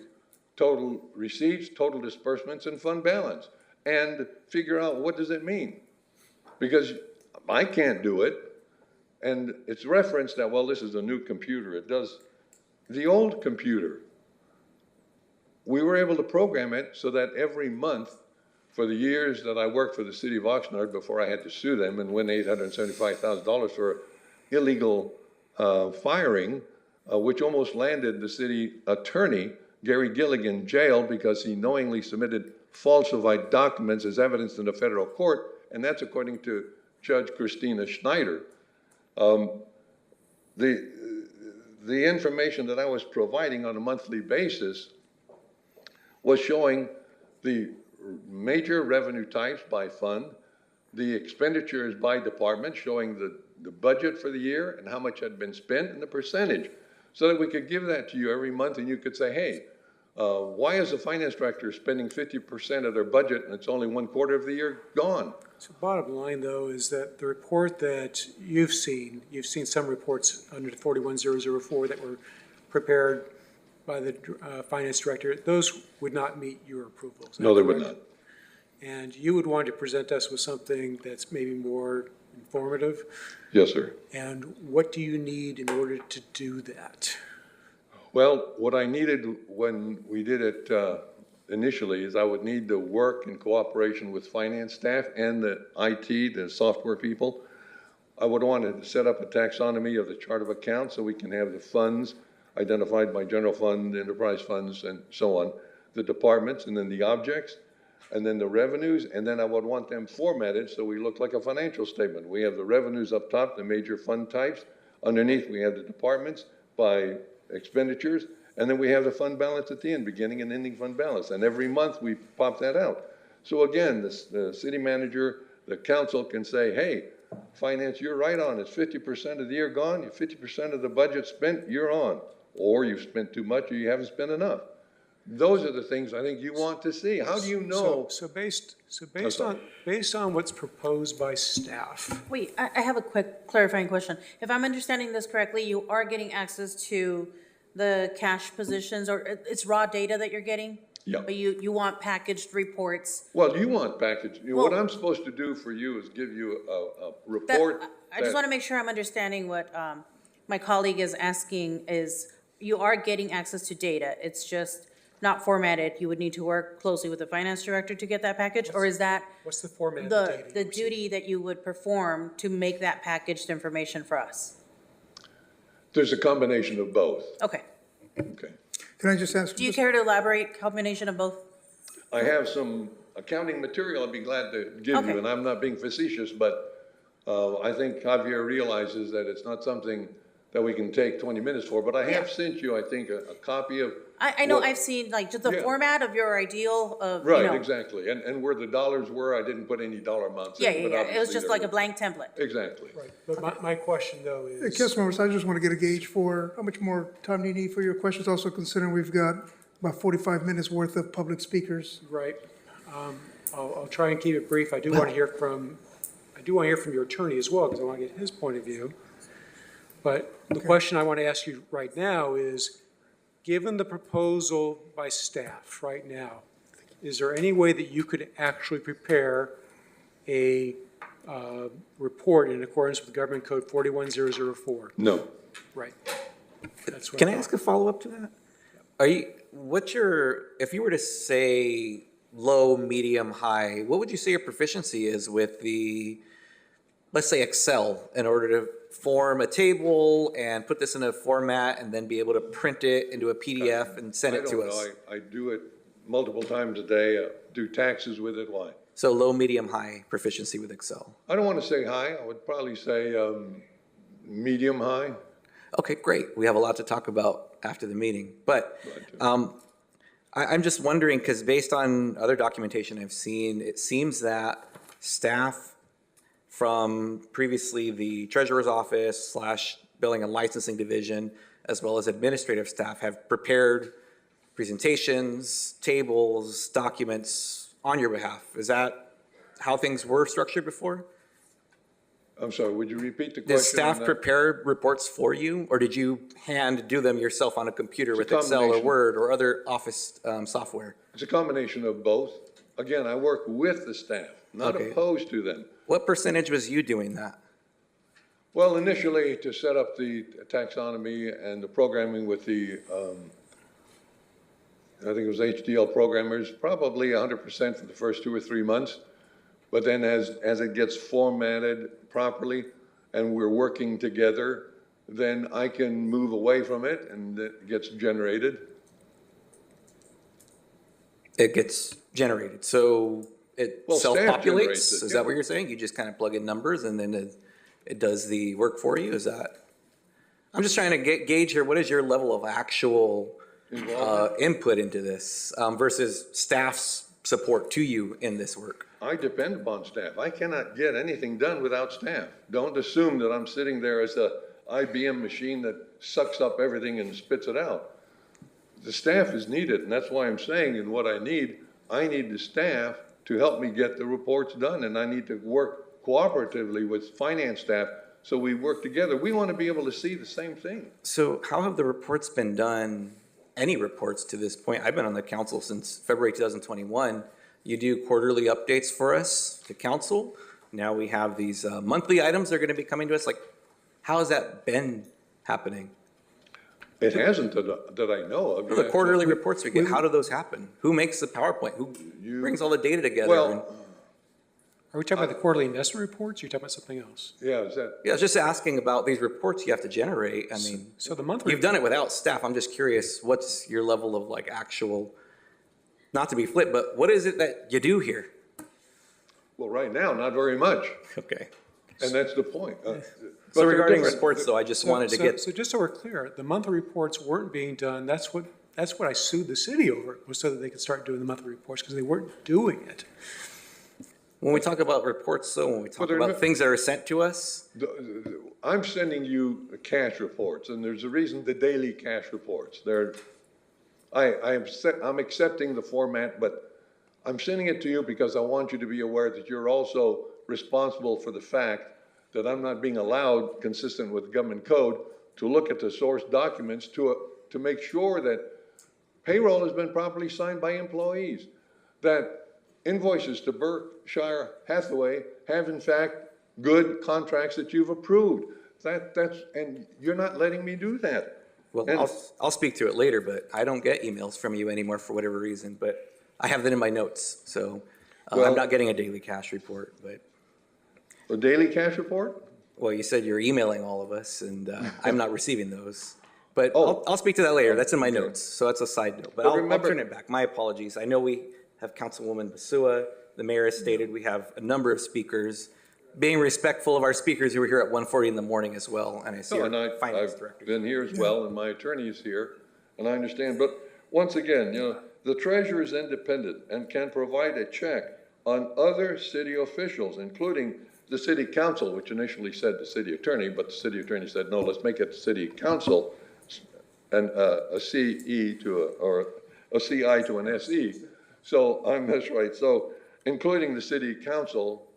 Total receipts, total disbursements, and fund balance. And figure out, what does it mean? Because I can't do it. And it's referenced that, well, this is a new computer. It does. The old computer, we were able to program it so that every month, for the years that I worked for the city of Oxnard before I had to sue them and win $875,000 for illegal firing, which almost landed the city attorney, Gary Gilligan, jail because he knowingly submitted falsified documents as evidence in the federal court, and that's according to Judge Christina Schneider. The information that I was providing on a monthly basis was showing the major revenue types by fund, the expenditures by department, showing the budget for the year and how much had been spent and the percentage, so that we could give that to you every month and you could say, hey, why is the finance director spending 50% of their budget and it's only 1/4 of the year gone? So bottom line, though, is that the report that you've seen some reports under 41004 that were prepared by the finance director, those would not meet your approval. No, they would not. And you would want to present us with something that's maybe more informative? Yes, sir. And what do you need in order to do that? Well, what I needed when we did it initially is I would need to work in cooperation with finance staff and the IT, the software people. I would want to set up a taxonomy of the chart of accounts so we can have the funds identified by general fund, enterprise funds, and so on, the departments, and then the objects, and then the revenues, and then I would want them formatted so we look like a financial statement. We have the revenues up top, the major fund types. Underneath, we have the departments by expenditures, and then we have the fund balance at the end, beginning and ending fund balance. And every month, we pop that out. So again, the city manager, the council can say, hey, finance, you're right on. It's 50% of the year gone. 50% of the budget spent, you're on. Or you've spent too much or you haven't spent enough. Those are the things I think you want to see. How do you know? So based on what's proposed by staff. Wait, I have a quick clarifying question. If I'm understanding this correctly, you are getting access to the cash positions, or it's raw data that you're getting? Yeah. But you want packaged reports? Well, you want package. What I'm supposed to do for you is give you a report. I just want to make sure I'm understanding what my colleague is asking is, you are getting access to data, it's just not formatted. You would need to work closely with the finance director to get that package, or is that What's the format of the data? the duty that you would perform to make that packaged information for us? There's a combination of both. Okay. Okay. Can I just ask? Do you care to elaborate, combination of both? I have some accounting material I'd be glad to give Okay. you, and I'm not being facetious, but I think Javier realizes that it's not something that we can take 20 minutes for, but I have sent you, I think, a copy of. I know what- I've seen like just the Yeah. format of your ideal of, you Right, know. exactly, and where the dollars were, I didn't put any dollar amounts in. Yeah, but it was obviously just there like a were. blank template. Exactly. Right, but my question though is. Council members, I just want to get a gauge for how much more time do you need for your questions, also considering we've got about 45 minutes worth of public speakers. Right. I'll try and keep it brief. I do want to hear from your attorney as well, because I want to get his point of view. But the question I want to ask you right now is, given the proposal by staff right now, is there any way that you could actually prepare a report in accordance with Government Code 41004? No. Right. That's what Can I thought. ask a follow-up to that? If you were to say low, medium, high, what would you say your proficiency is with let's say Excel, in order to form a table and put this in a format and then be able to print it into a PDF and send it to us? I don't know, I do it multiple times a day, do taxes with it, why? So low, medium, high proficiency with Excel. I don't want to say high, I would probably say medium high. Okay, great. We have a lot to talk about after the meeting. But I'm just wondering, because based on other documentation I've seen, it seems that staff from previously the treasurer's office / billing and licensing division, as well as administrative staff, have prepared presentations, tables, documents on your behalf. Is that how things were structured before? I'm sorry, would you repeat the question? Did staff prepare reports for you, or did you hand do them yourself on a computer with Excel or combination. Word or other office software? It's a combination of both. Again, I work with the staff, not Okay. opposed to them. What percentage was you doing that? Well, initially, to set up the taxonomy and the programming with the, I think it was HDL programmers, probably 100% for the first 2 or 3 months. But then as it gets formatted properly and we're working together, then I can move away from it and it gets generated. It gets generated, so it Well, staff self-populates? generates it, Is yeah. that what you're saying? You just kind of plug in numbers and then it does the work for you? Is that? I'm just trying to gauge here, what is your level of actual input into this versus staff's support to you in this work? I depend upon staff. I cannot get anything done without staff. Don't assume that I'm sitting there as a IBM machine that sucks up everything and spits it out. The staff is needed, and that's why I'm saying in what I need the staff to help me get the reports done, and I need to work cooperatively with finance staff so we work together. We want to be able to see the same thing. So how have the reports been done, any reports to this point? I've been on the council since February 2021. You do quarterly updates for us to council. Now we have these monthly items that are going to be coming to us. Like, how has that been happening? It hasn't that I know of. The quarterly reports we get, how do those happen? Who makes the PowerPoint? Who brings all the data together? Well, Are we talking about the quarterly investment reports, or are you talking about something else? Yeah, is that? Yeah, I was just asking about these reports you have to generate. I mean, So the monthly. you've done it without staff. I'm just curious, what's your level of like actual, not to be flip, but what is it that you do here? Well, right now, not very much. Okay. And that's the point. So regarding reports, though, I just wanted to get. So just so we're clear, the monthly reports weren't being done. That's what I sued the city over, was so that they could start doing the monthly reports, because they weren't doing it. When we talk about reports, though, when we talk about things that are sent to us, I'm sending you cash reports, and there's a reason the daily cash reports. I'm accepting the format, but I'm sending it to you because I want you to be aware that you're also responsible for the fact that I'm not being allowed, consistent with government code, to look at the source documents to make sure that payroll has been properly signed by employees, that invoices to Berkshire Hathaway have in fact good contracts that you've approved, And you're not letting me do that. Well, And- I'll speak to it later, but I don't get emails from you anymore for whatever reason, but I have that in my notes, so Well- I'm not getting a daily cash report, but, A daily cash report? well, you said you're emailing all of us, and I'm not receiving those. But Oh. I'll speak to that later, that's in my notes, so that's a side note, but But I'll remember- turn it back, my apologies. I know we have Councilwoman Basua, the mayor has stated we have a number of speakers, being respectful of our speakers who were here at 1:40 in the morning as well, and I see No, and our finance I've director. been here as well, and my attorney is here, and I understand. But once again, the treasurer is independent and can provide a check on other city officials, including the city council, which initially said the city attorney, but the city attorney said, no, let's make it city council, and a CE or a CI to an SE. So that's right. So including the city council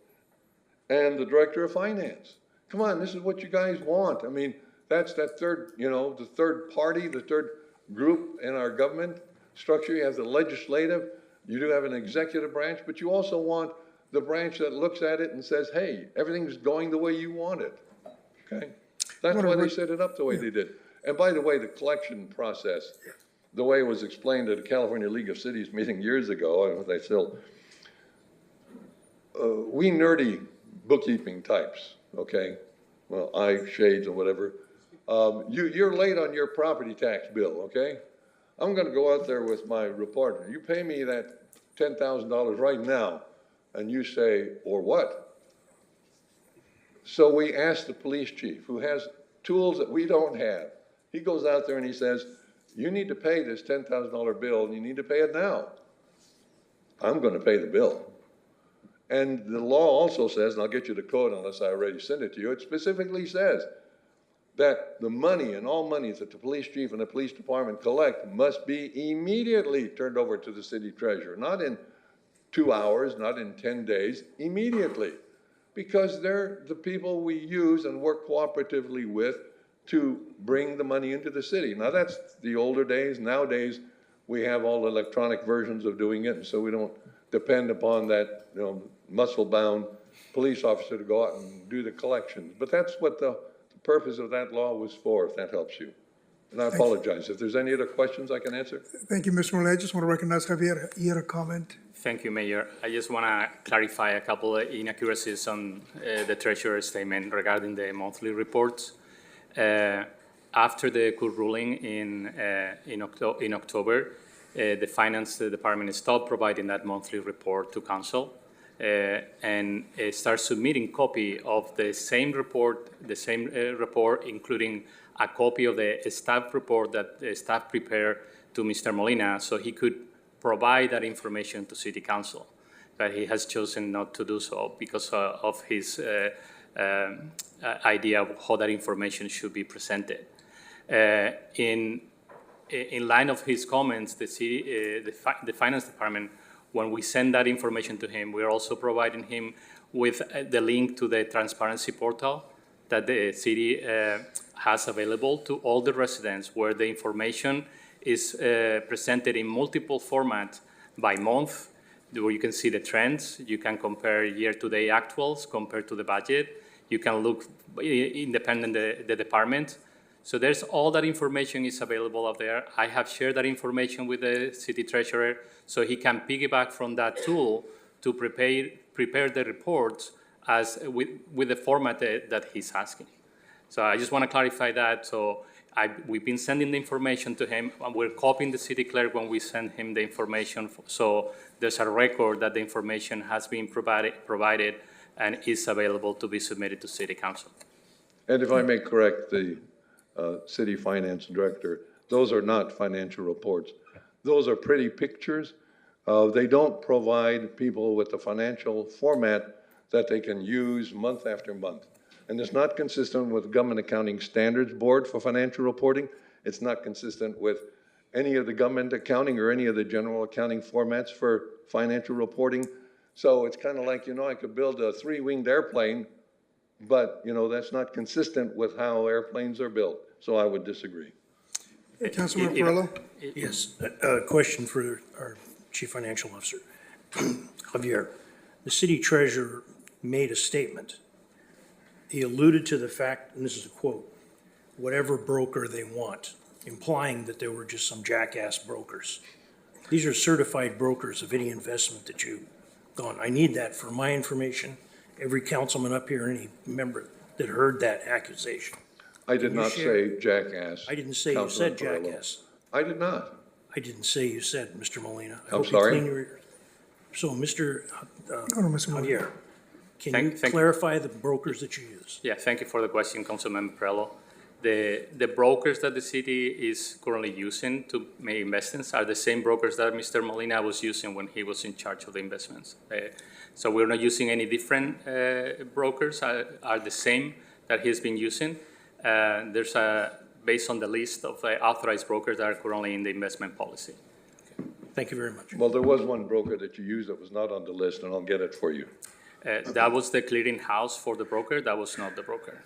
and the director of finance. Come on, this is what you guys want. I mean, that's that third, the third party, the third group in our government structure. You have the legislative, you do have an executive branch, but you also want the branch that looks at it and says, hey, everything's going the way you want it. Okay? That's why they set it up the way they did. And by the way, the collection process, the way it was explained at the California League of Cities meeting years ago, and they still, we nerdy bookkeeping types, okay? Well, eye shades or whatever. You're late on your property tax bill, okay? I'm gonna go out there with my reporter. You pay me that $10,000 right now, and you say, or what? So we ask the police chief, who has tools that we don't have. He goes out there and he says, you need to pay this $10,000 bill, and you need to pay it now. I'm gonna pay the bill. And the law also says, and I'll get you the code unless I already sent it to you, it specifically says that the money and all monies that the police chief and the police department collect must be immediately turned over to the city treasurer, not in 2 hours, not in 10 days, immediately. Because they're the people we use and work cooperatively with to bring the money into the city. Now that's the older days. Nowadays, we have all electronic versions of doing it, and so we don't depend upon that, muscle-bound police officer to go out and do the collections. But that's what the purpose of that law was for, if that helps you. And I apologize. If there's any other questions I can answer? Thank you, Mr. Morley. I just want to recognize Javier. He had a comment. Thank you, Mayor. I just want to clarify a couple of inaccuracies on the Treasurer's statement regarding the monthly reports. After the court ruling in October, the Finance Department stopped providing that monthly report to Council and start submitting copy of the same report, including a copy of the staff report that the staff prepared to Mr. Molina, so he could provide that information to City Council. But he has chosen not to do so because of his idea of how that information should be presented. In line of his comments, the Finance Department, when we send that information to him, we're also providing him with the link to the transparency portal that the city has available to all the residents, where the information is presented in multiple formats by month, where you can see the trends. You can compare year-to-date actuals compared to the budget. You can look independent the department. So there's all that information is available out there. I have shared that information with the city treasurer, so he can piggyback from that tool to prepare the reports as with the format that he's asking. So I just want to clarify that. So we've been sending the information to him, and we're copying the city clerk when we send him the information. So there's a record that the information has been provided and is available to be submitted to City Council. And if I may correct the city finance director, those are not financial reports. Those are pretty pictures. They don't provide people with the financial format that they can use month after month. And it's not consistent with Government Accounting Standards Board for financial reporting. It's not consistent with any of the government accounting or any of the general accounting formats for financial reporting. So it's kind of like, I could build a 3-winged airplane, but, that's not consistent with how airplanes are built. So I would disagree. Councilman Perrello? Yes, a question for our Chief Financial Officer. Javier, the city treasurer made a statement He alluded to the fact, and this is a quote, whatever broker they want, implying that there were just some jackass brokers. These are certified brokers of any investment that you've gone. I need that for my information, every councilman up here, any member that heard that accusation. I did Can you not share? say jackass. I didn't say you Councilman said Perillo. jackass. I did not. I didn't say you said, Mr. Molina. I I'm hope you sorry? clean your ears. So, Mr. Mr. Molina. Javier, can you Thank you. clarify the brokers that you use? Yeah, thank you for the question, Councilman Perello. The brokers that the city is currently using to make investments are the same brokers that Mr. Molina was using when he was in charge of the investments. So we're not using any different brokers, are the same that he's been using. There's based on the list of authorized brokers that are currently in the investment policy. Thank you very much. Well, there was one broker that you used that was not on the list, and I'll get it for you. That was the clearing house for the broker, that was not the broker.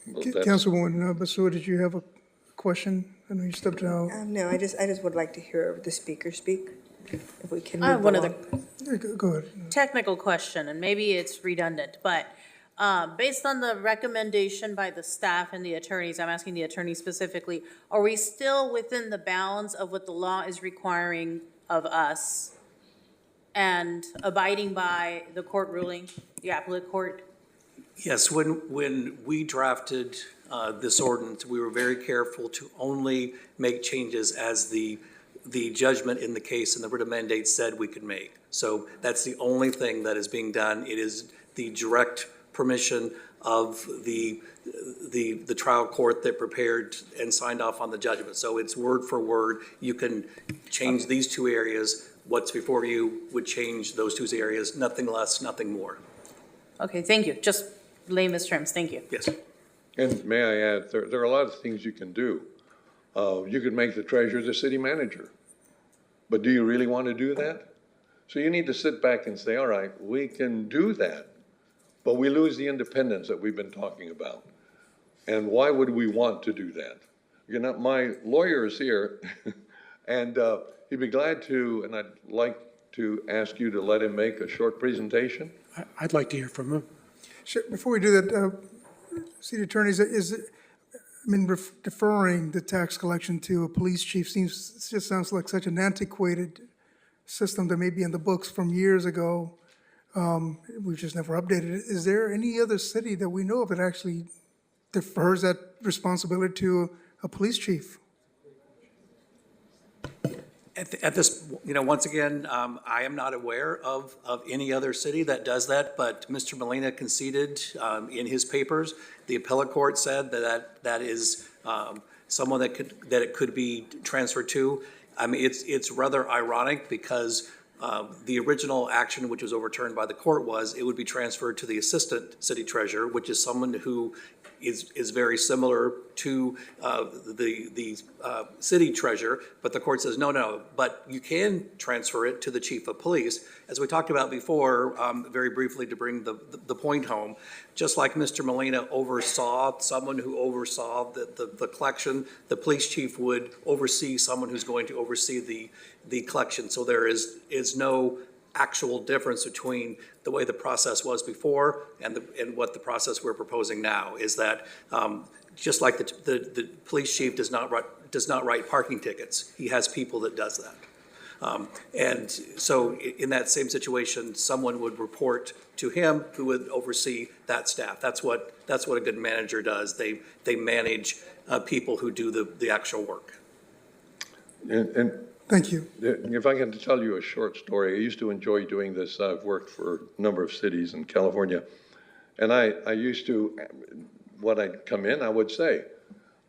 Well, that's- Councilwoman Basua, did you have a question? I know you stepped out. No, I just would like to hear the speaker speak, if we can I have move one along. other Yeah, go ahead. technical question, and maybe it's redundant, but based on the recommendation by the staff and the attorneys, I'm asking the attorney specifically, are we still within the bounds of what the law is requiring of us and abiding by the court ruling, the appellate court? Yes, when we drafted this ordinance, we were very careful to only make changes as the judgment in the case and the writ of mandate said we could make. So that's the only thing that is being done. It is the direct permission of the trial court that prepared and signed off on the judgment. So it's word for word. You can change these two areas. What's before you would change those two areas, nothing less, nothing more. Okay, thank you. Just layman's terms, thank you. Yes. And may I add, there are a lot of things you can do. You could make the treasurer the city manager. But do you really want to do that? So you need to sit back and say, all right, we can do that, but we lose the independence that we've been talking about. And why would we want to do that? You know, my lawyer is here, and he'd be glad to, and I'd like to ask you to let him make a short presentation. I'd like to hear from him. Sure, before we do that, city attorneys, deferring the tax collection to a police chief just sounds like such an antiquated system that may be in the books from years ago. We've just never updated it. Is there any other city that we know of that actually defers that responsibility to a police chief? At this, once again, I am not aware of any other city that does that, but Mr. Molina conceded in his papers. The appellate court said that is someone that it could be transferred to. I mean, it's rather ironic because the original action, which was overturned by the court, was it would be transferred to the assistant city treasurer, which is someone who is very similar to the city treasurer, but the court says, no, but you can transfer it to the chief of police. As we talked about before, very briefly to bring the point home, just like Mr. Molina oversaw someone who oversaw the collection, the police chief would oversee someone who's going to oversee the collection. So there is no actual difference between the way the process was before and what the process we're proposing now, is that just like the police chief does not write parking tickets, he has people that does that. And so in that same situation, someone would report to him who would oversee that staff. That's what a good manager does. They manage people who do the actual work. And Thank you. if I can tell you a short story, I used to enjoy doing this. I've worked for a number of cities in California. And I used to, when I'd come in, I would say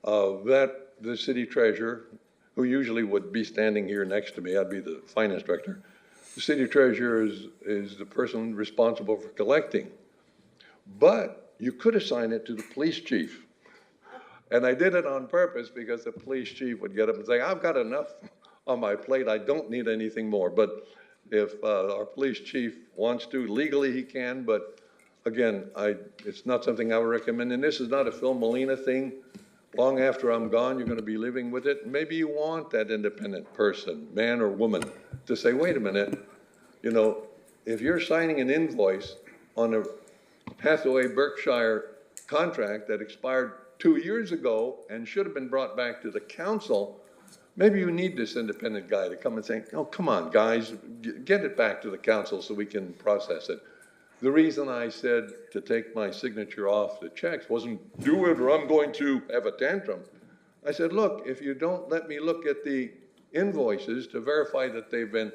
that the city treasurer, who usually would be standing here next to me, I'd be the finance director. The city treasurer is the person responsible for collecting. But you could assign it to the police chief. And I did it on purpose because the police chief would get up and say, I've got enough on my plate, I don't need anything more. But if our police chief wants to, legally he can, but again, it's not something I would recommend. And this is not a Phil Molina thing. Long after I'm gone, you're gonna be living with it. Maybe you want that independent person, man or woman, to say, wait a minute, if you're signing an invoice on Hathaway Berkshire contract that expired 2 years ago and should have been brought back to the council. Maybe you need this independent guy to come and say, oh, come on, guys, get it back to the council so we can process it. The reason I said to take my signature off the checks wasn't do it or I'm going to have a tantrum. I said, look, if you don't let me look at the invoices to verify that they've been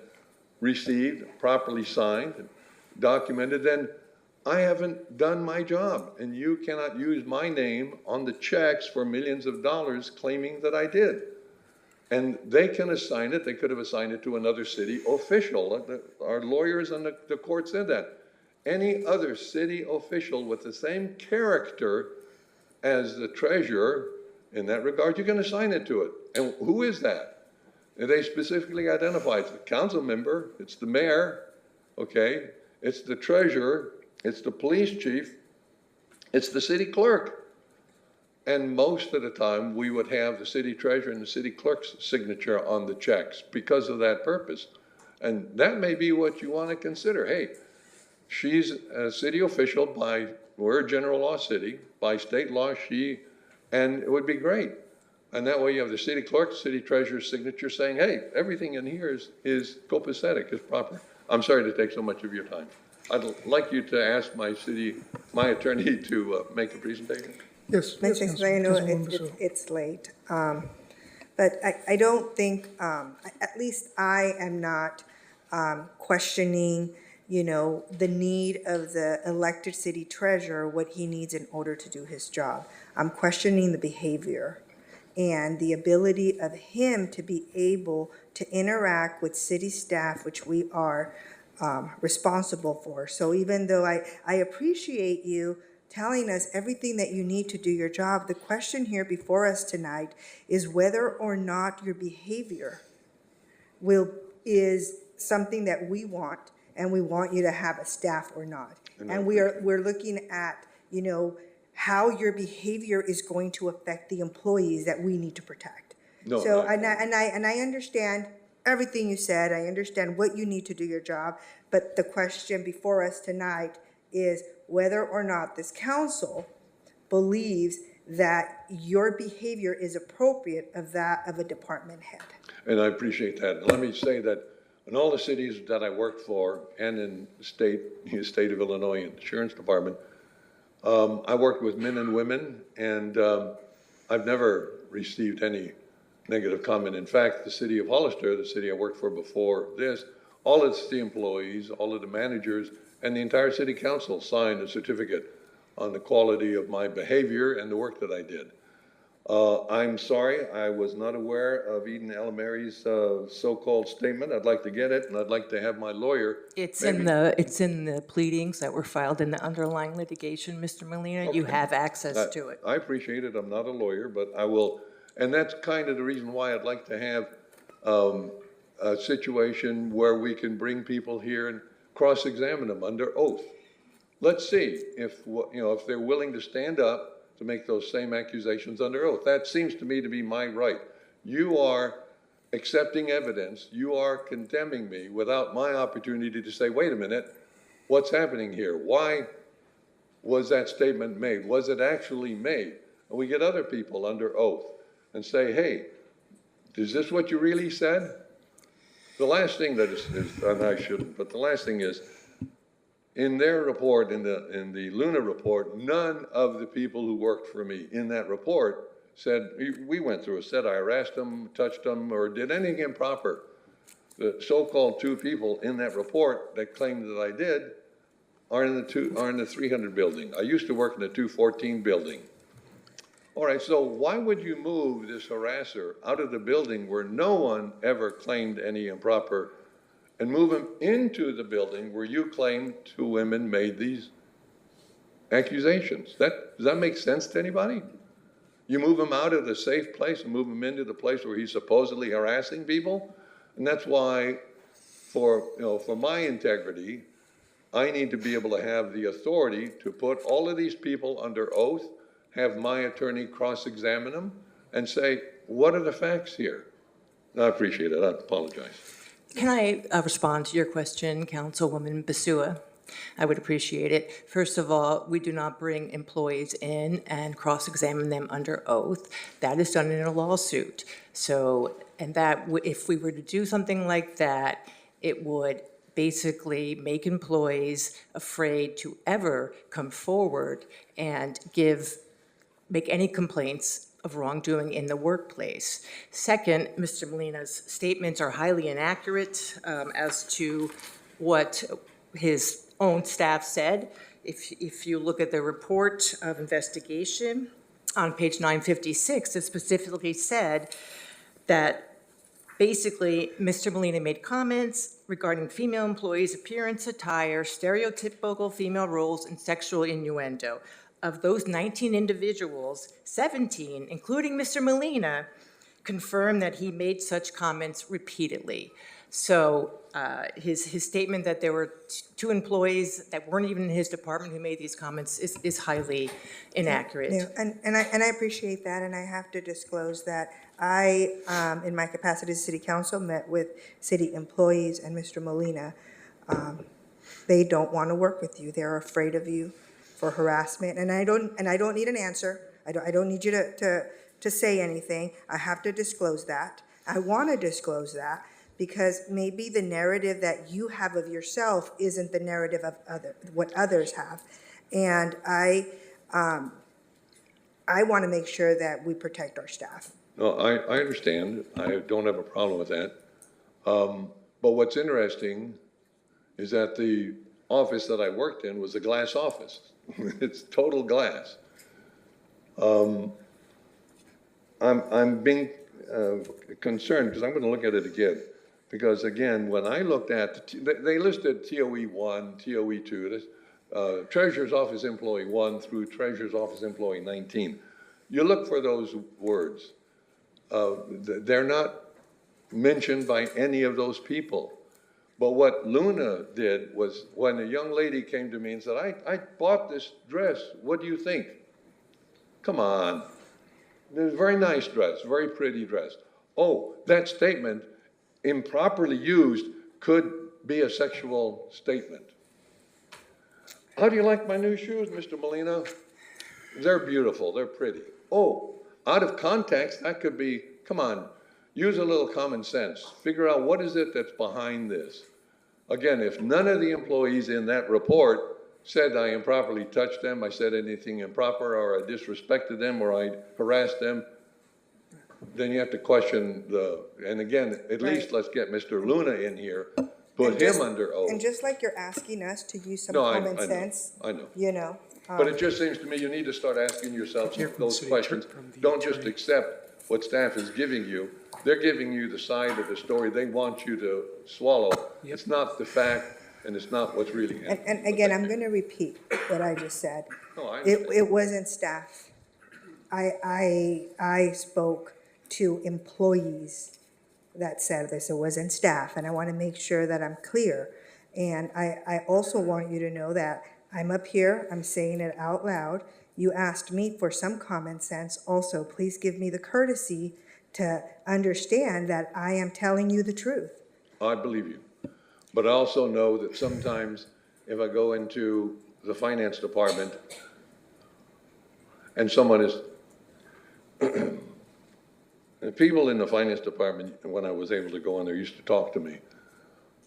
received, properly signed, and documented, then I haven't done my job. And you cannot use my name on the checks for millions of dollars claiming that I did. And they can assign it. They could have assigned it to another city official. Our lawyers and the court said that. Any other city official with the same character as the treasurer, in that regard, you can assign it to it. And who is that? And they specifically identify it's the council member, it's the mayor, okay? It's the treasurer, it's the police chief, it's the city clerk. And most of the time, we would have the city treasurer and the city clerk's signature on the checks because of that purpose. And that may be what you want to consider. Hey, she's a city official we're a general law city, by state law, and it would be great. And that way you have the city clerk, city treasurer's signature saying, hey, everything in here is copacetic, is proper. I'm sorry to take so much of your time. I'd like you to ask my attorney to make a presentation. Yes. I know it's late, but I don't think, at least I am not questioning, the need of the elected city treasurer, what he needs in order to do his job. I'm questioning the behavior and the ability of him to be able to interact with city staff, which we are responsible for. So even though I appreciate you telling us everything that you need to do your job, the question here before us tonight is whether or not your behavior is something that we want, and we want you to have a staff or not. And we're looking at, how your behavior is going to affect the employees that we need to protect. And I understand everything you said. I understand what you need to do your job. But the question before us tonight is whether or not this council believes that your behavior is appropriate of that of a department head. And I appreciate that. Let me say that in all the cities that I worked for and in the state of Illinois Insurance Department, I worked with men and women, and I've never received any negative comment. In fact, the city of Hollister, the city I worked for before this, all of the city employees, all of the managers, and the entire city council signed a certificate on the quality of my behavior and the work that I did. I'm sorry, I was not aware of Eden Elmary's so-called statement. I'd like to get it, and I'd like to have my lawyer. It's in the pleadings that were filed in the underlying litigation, Mr. Molina. Okay. You have access to it. I appreciate it. I'm not a lawyer, but I will. And that's kind of the reason why I'd like to have a situation where we can bring people here and cross-examine them under oath. Let's see if they're willing to stand up to make those same accusations under oath. That seems to me to be my right. You are accepting evidence. You are condemning me without my opportunity to say, wait a minute, what's happening here? Why was that statement made? Was it actually made? And we get other people under oath and say, hey, is this what you really said? The last thing that is and I shouldn't, but the last thing is, in their report, in the Luna report, none of the people who worked for me in that report said, we went through it, said I harassed them, touched them, or did anything improper. The so-called 2 people in that report that claimed that I did are in the 300 building. I used to work in the 214 building. All right, so why would you move this harasser out of the building where no one ever claimed any improper and move him into the building where you claim 2 women made these accusations? Does that make sense to anybody? You move him out of the safe place and move him into the place where he's supposedly harassing people? And that's why, for my integrity, I need to be able to have the authority to put all of these people under oath, have my attorney cross-examine them, and say, what are the facts here? I appreciate it. I apologize. Can I respond to your question, Councilwoman Besua? I would appreciate it. First of all, we do not bring employees in and cross-examine them under oath. That is done in a lawsuit. So, and that, if we were to do something like that, it would basically make employees afraid to ever come forward and make any complaints of wrongdoing in the workplace. Second, Mr. Molina's statements are highly inaccurate as to what his own staff said. If you look at the report of investigation on page 956, it specifically said that basically Mr. Molina made comments regarding female employees' appearance, attire, stereotypical female roles, and sexual innuendo. Of those 19 individuals, 17, including Mr. Molina, confirmed that he made such comments repeatedly. So his statement that there were two employees that weren't even in his department who made these comments is highly inaccurate. Yeah, and I appreciate that, and I have to disclose that I, in my capacity as city council, met with city employees and Mr. Molina. They don't want to work with you. They're afraid of you for harassment, and I don't need an answer. I don't need you to say anything. I have to disclose that. I want to disclose that because maybe the narrative that you have of yourself isn't the narrative of what others have, and I want to make sure that we protect our staff. No, I understand. I don't have a problem with that. But what's interesting is that the office that I worked in was a glass office. It's total glass. I'm being concerned because I'm going to look at it again. Because again, when I looked at, they listed TOE 1, TOE 2, Treasurer's Office Employee 1 through Treasurer's Office Employee 19. You look for those words. They're not mentioned by any of those people. But what Luna did was when a young lady came to me and said, I bought this dress, what do you think? Come on. It was a very nice dress, very pretty dress. Oh, that statement, improperly used, could be a sexual statement. How do you like my new shoes, Mr. Molina? They're beautiful, they're pretty. Oh, out of context, that could be, come on, use a little common sense. Figure out what is it that's behind this. Again, if none of the employees in that report said I improperly touched them, I said anything improper, or I disrespected them, or I harassed them, then you have to question and again, at least let's get Mr. Luna in here, put him under oath. And just like you're asking us to use some No, common I know, sense, I know. you know. But it just seems to me you need to start asking yourself those questions. Don't just accept what staff is giving you. They're giving you the side of the story they want you to swallow. It's not the fact, and it's not what's really happening. And again, I'm going to repeat what I just said. No, I It wasn't staff. I spoke to employees that said this. It wasn't staff, and I want to make sure that I'm clear. And I also want you to know that I'm up here, I'm saying it out loud. You asked me for some common sense. Also, please give me the courtesy to understand that I am telling you the truth. I believe you. But I also know that sometimes if I go into the finance department and someone is, and people in the finance department, when I was able to go in there, used to talk to me.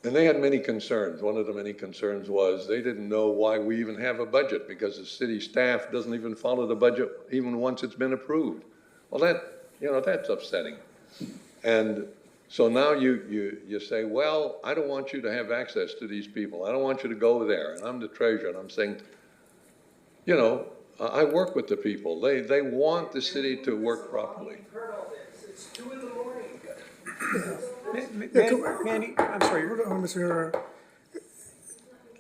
And they had many concerns. One of the many concerns was they didn't know why we even have a budget because the city staff doesn't even follow the budget even once it's been approved. Well, that's upsetting. And so now you say, well, I don't want you to have access to these people. I don't want you to go there. And I'm the treasurer, and I'm saying, I work with the people. They want the city to work properly. It's 2 in the morning. Mandy, I'm sorry. Hold on, Mr. Herrera.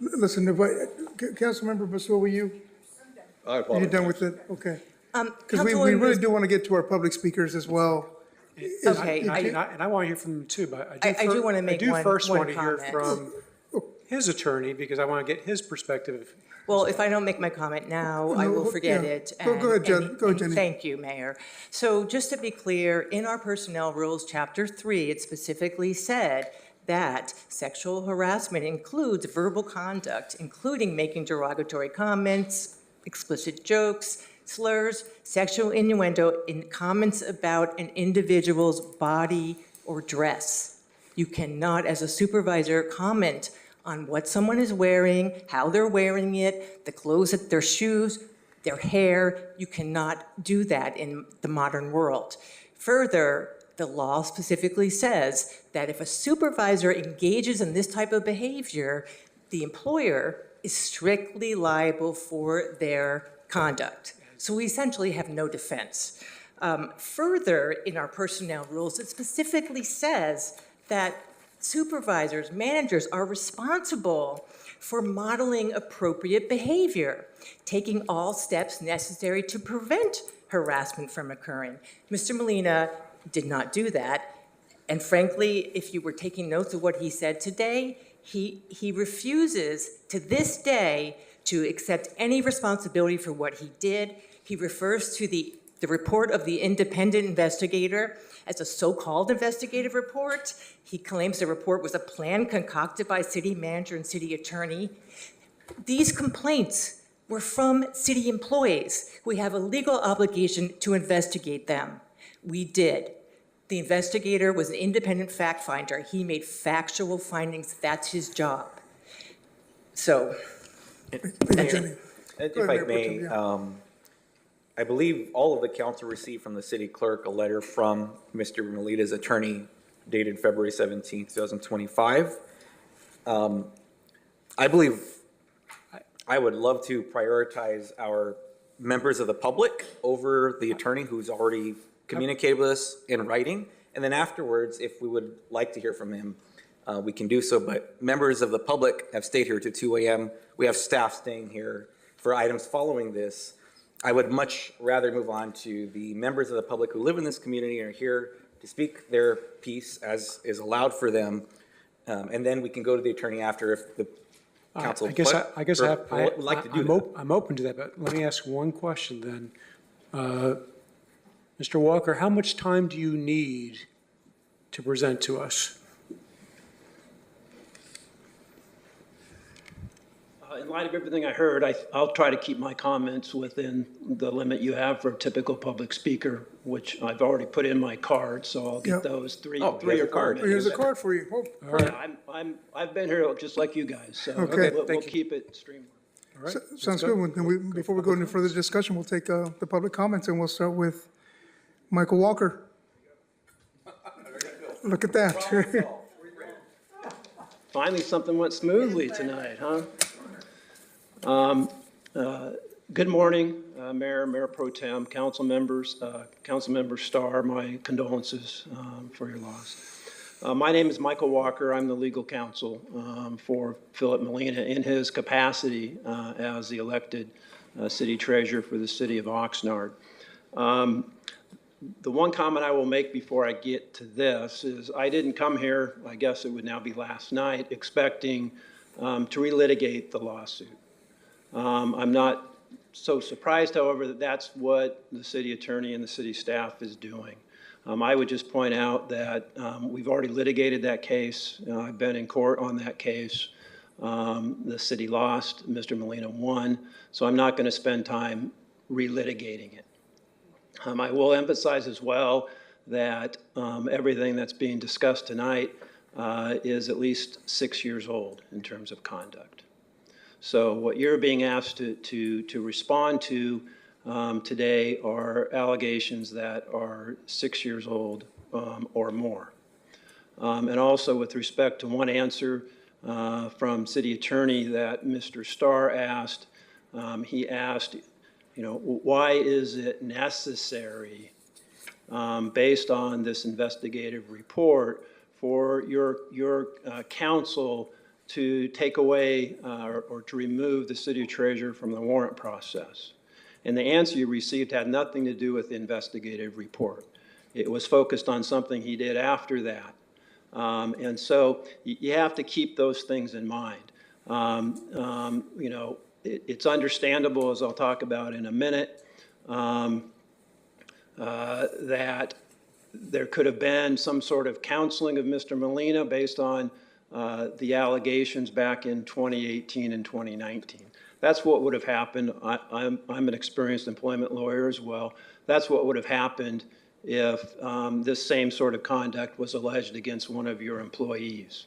Listen, Councilmember Basua, were you? I Are apologize. you done with it? Okay. Because we really do want to get to our public speakers as well. Okay. And I want to hear from them too, but I do want to make one first want to hear from his attorney because I want to get his perspective. Well, if I don't make my comment now, I will forget it. Go ahead, Jen. Go ahead, Jenny. Thank you, Mayor. So just to be clear, in our personnel rules, chapter 3, it specifically said that sexual harassment includes verbal conduct, including making derogatory comments, explicit jokes, slurs, sexual innuendo in comments about an individual's body or dress. You cannot, as a supervisor, comment on what someone is wearing, how they're wearing it, the clothes, their shoes, their hair. You cannot do that in the modern world. Further, the law specifically says that if a supervisor engages in this type of behavior, the employer is strictly liable for their conduct. So we essentially have no defense. Further, in our personnel rules, it specifically says that supervisors, managers are responsible for modeling appropriate behavior, taking all steps necessary to prevent harassment from occurring. Mr. Molina did not do that. And frankly, if you were taking notes of what he said today, he refuses to this day to accept any responsibility for what he did. He refers to the report of the independent investigator as a so-called investigative report. He claims the report was a plan concocted by city manager and city attorney. These complaints were from city employees. We have a legal obligation to investigate them. We did. The investigator was an independent fact finder. He made factual findings. That's his job. So, if I may, I believe all of the council received from the city clerk a letter from Mr. Melita's attorney dated February 17, 2025. I believe I would love to prioritize our members of the public over the attorney who's already communicated with us in writing. And then afterwards, if we would like to hear from him, we can do so. But members of the public have stayed here to 2 a.m. We have staff staying here for items following this. I would much rather move on to the members of the public who live in this community and are here to speak their piece as is allowed for them. And then we can go to the attorney after if the council I guess would like to do that. I'm open to that, but let me ask one question then. Mr. Walker, how much time do you need to present to us? In light of everything I heard, I'll try to keep my comments within the limit you have for a typical public speaker, which I've already put in my card, so I'll get those three or four minutes. Here's a card for you. Oh, All right. I've been here just like you guys, so Okay. we'll keep it streamlined. All right. Sounds good. Then before we go into further discussion, we'll take the public comments, and we'll start with Michael Walker. Look at that. Finally, something went smoothly tonight, huh? Good morning, Mayor Pro Tem, council members, Councilmember Starr, my condolences for your loss. My name is Michael Walker. I'm the legal counsel for Philip Molina in his capacity as the elected city treasurer for the city of Oxnard. The one comment I will make before I get to this is I didn't come here, I guess it would now be last night, expecting to relitigate the lawsuit. I'm not so surprised, however, that that's what the city attorney and the city staff is doing. I would just point out that we've already litigated that case. I've been in court on that case. The city lost, Mr. Molina won, so I'm not going to spend time relitigating it. I will emphasize as well that everything that's being discussed tonight is at least 6 years old in terms of conduct. So what you're being asked to respond to today are allegations that are 6 years old or more. And also with respect to one answer from city attorney that Mr. Starr asked, he asked, why is it necessary, based on this investigative report, for your council to take away or to remove the city treasurer from the warrant process? And the answer you received had nothing to do with the investigative report. It was focused on something he did after that. And so you have to keep those things in mind. It's understandable, as I'll talk about in a minute, that there could have been some sort of counseling of Mr. Molina based on the allegations back in 2018 and 2019. That's what would have happened. I'm an experienced employment lawyer as well. That's what would have happened if this same sort of conduct was alleged against one of your employees.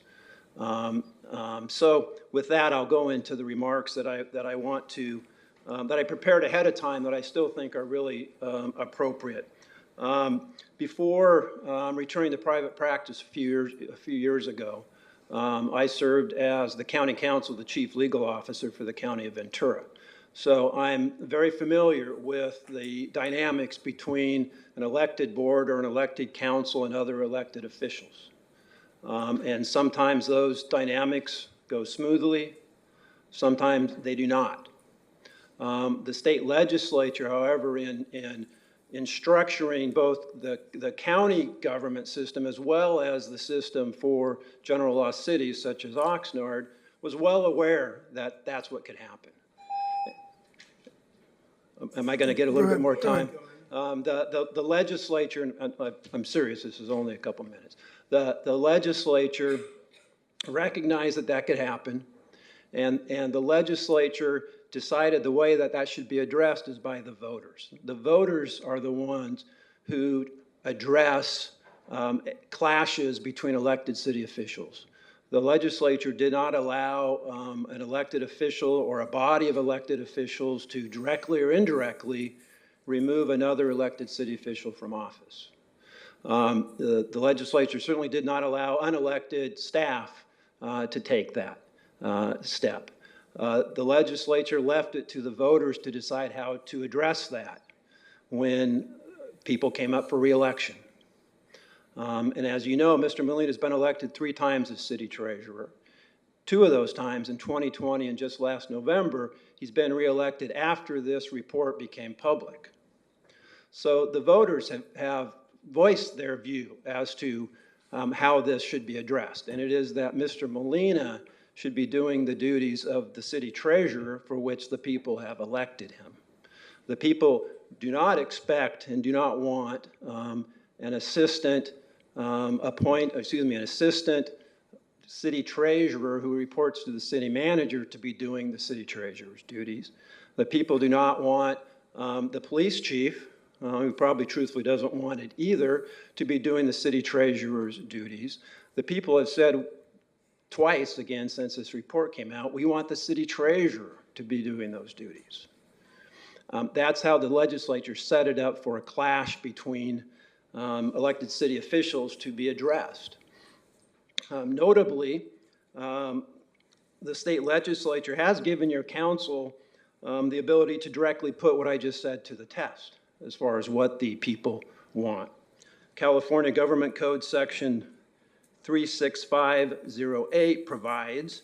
So with that, I'll go into the remarks that I want to, that I prepared ahead of time that I still think are really appropriate. Before returning to private practice a few years ago, I served as the county counsel, the chief legal officer for the county of Ventura. So I'm very familiar with the dynamics between an elected board or an elected council and other elected officials. And sometimes those dynamics go smoothly, sometimes they do not. The state legislature, however, in structuring both the county government system as well as the system for general law cities such as Oxnard, was well aware that that's what could happen. Am I going to get a little bit more time? The legislature, and I'm serious, this is only a couple minutes. The legislature recognized that that could happen, and the legislature decided the way that that should be addressed is by the voters. The voters are the ones who address clashes between elected city officials. The legislature did not allow an elected official or a body of elected officials to directly or indirectly remove another elected city official from office. The legislature certainly did not allow unelected staff to take that step. The legislature left it to the voters to decide how to address that when people came up for re-election. And as you know, Mr. Molina has been elected 3 times as city treasurer. 2 of those times, in 2020 and just last November, he's been re-elected after this report became public. So the voters have voiced their view as to how this should be addressed. And it is that Mr. Molina should be doing the duties of the city treasurer for which the people have elected him. The people do not expect and do not want an assistant an assistant city treasurer who reports to the city manager to be doing the city treasurer's duties. The people do not want the police chief, who probably truthfully doesn't want it either, to be doing the city treasurer's duties. The people have said twice, again, since this report came out, we want the city treasurer to be doing those duties. That's how the legislature set it up for a clash between elected city officials to be addressed. Notably, the state legislature has given your council the ability to directly put what I just said to the test as far as what the people want. California Government Code Section 36508 provides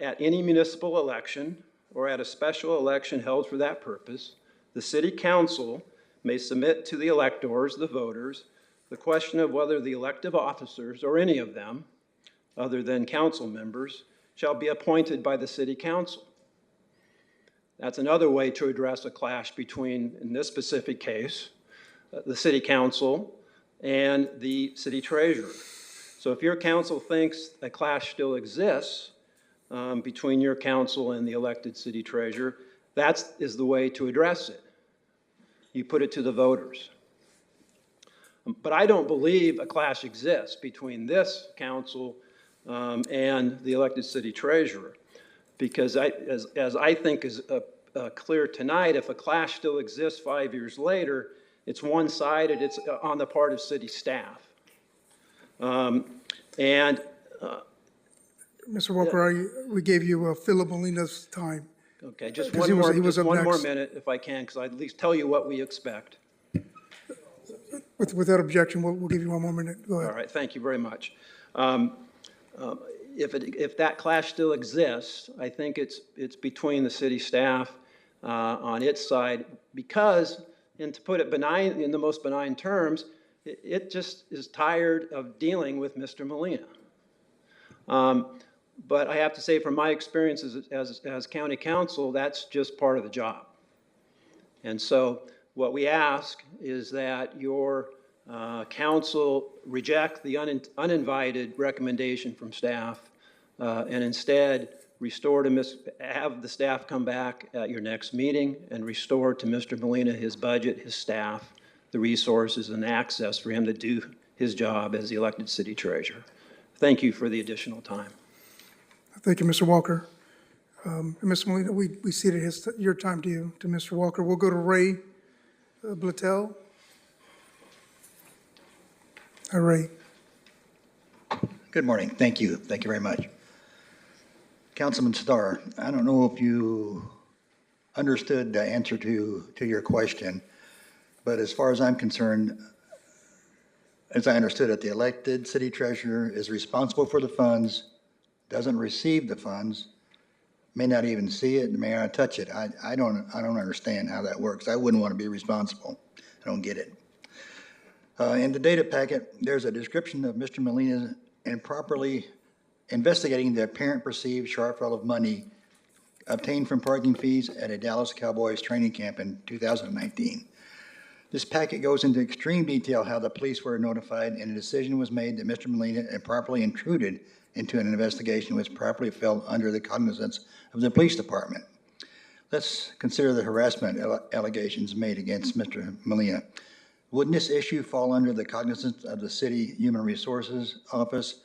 at any municipal election or at a special election held for that purpose, the city council may submit to the electors, the voters, the question of whether the elective officers, or any of them, other than council members, shall be appointed by the city council. That's another way to address a clash between, in this specific case, the city council and the city treasurer. So if your council thinks a clash still exists between your council and the elected city treasurer, that is the way to address it. You put it to the voters. But I don't believe a clash exists between this council and the elected city treasurer, because as I think is clear tonight, if a clash still exists 5 years later, it's one-sided, it's on the part of city staff. Mr. Walker, we gave you Philip Molina's time. Okay, just 'Cause one more next. minute if I can, because I'd at least tell you what we expect. Without objection, we'll give you 1 more minute. Go ahead. All right, thank you very much. If that clash still exists, I think it's between the city staff on its side, because, and to put it benign, in the most benign terms, it just is tired of dealing with Mr. Molina. But I have to say, from my experience as county council, that's just part of the job. And so what we ask is that your council reject the uninvited recommendation from staff and instead have the staff come back at your next meeting and restore to Mr. Molina his budget, his staff, the resources and access for him to do his job as the elected city treasurer. Thank you for the additional time. Thank you, Mr. Walker. Mr. Molina, we ceded your time to you, to Mr. Walker. We'll go to Ray Blattell. Hi, Ray. Good morning. Thank you. Thank you very much. Councilman Starr, I don't know if you understood the answer to your question, but as far as I'm concerned, as I understood it, the elected city treasurer is responsible for the funds, doesn't receive the funds, may not even see it, may not touch it. I don't understand how that works. I wouldn't want to be responsible. I don't get it. In the data packet, there's a description of Mr. Molina improperly investigating the apparent perceived shortfall of money obtained from parking fees at a Dallas Cowboys training camp in 2019. This packet goes into extreme detail how the police were notified and a decision was made that Mr. Molina improperly intruded into an investigation which properly fell under the cognizance of the police department. Let's consider the harassment allegations made against Mr. Molina. Wouldn't this issue fall under the cognizance of the City Human Resources Office,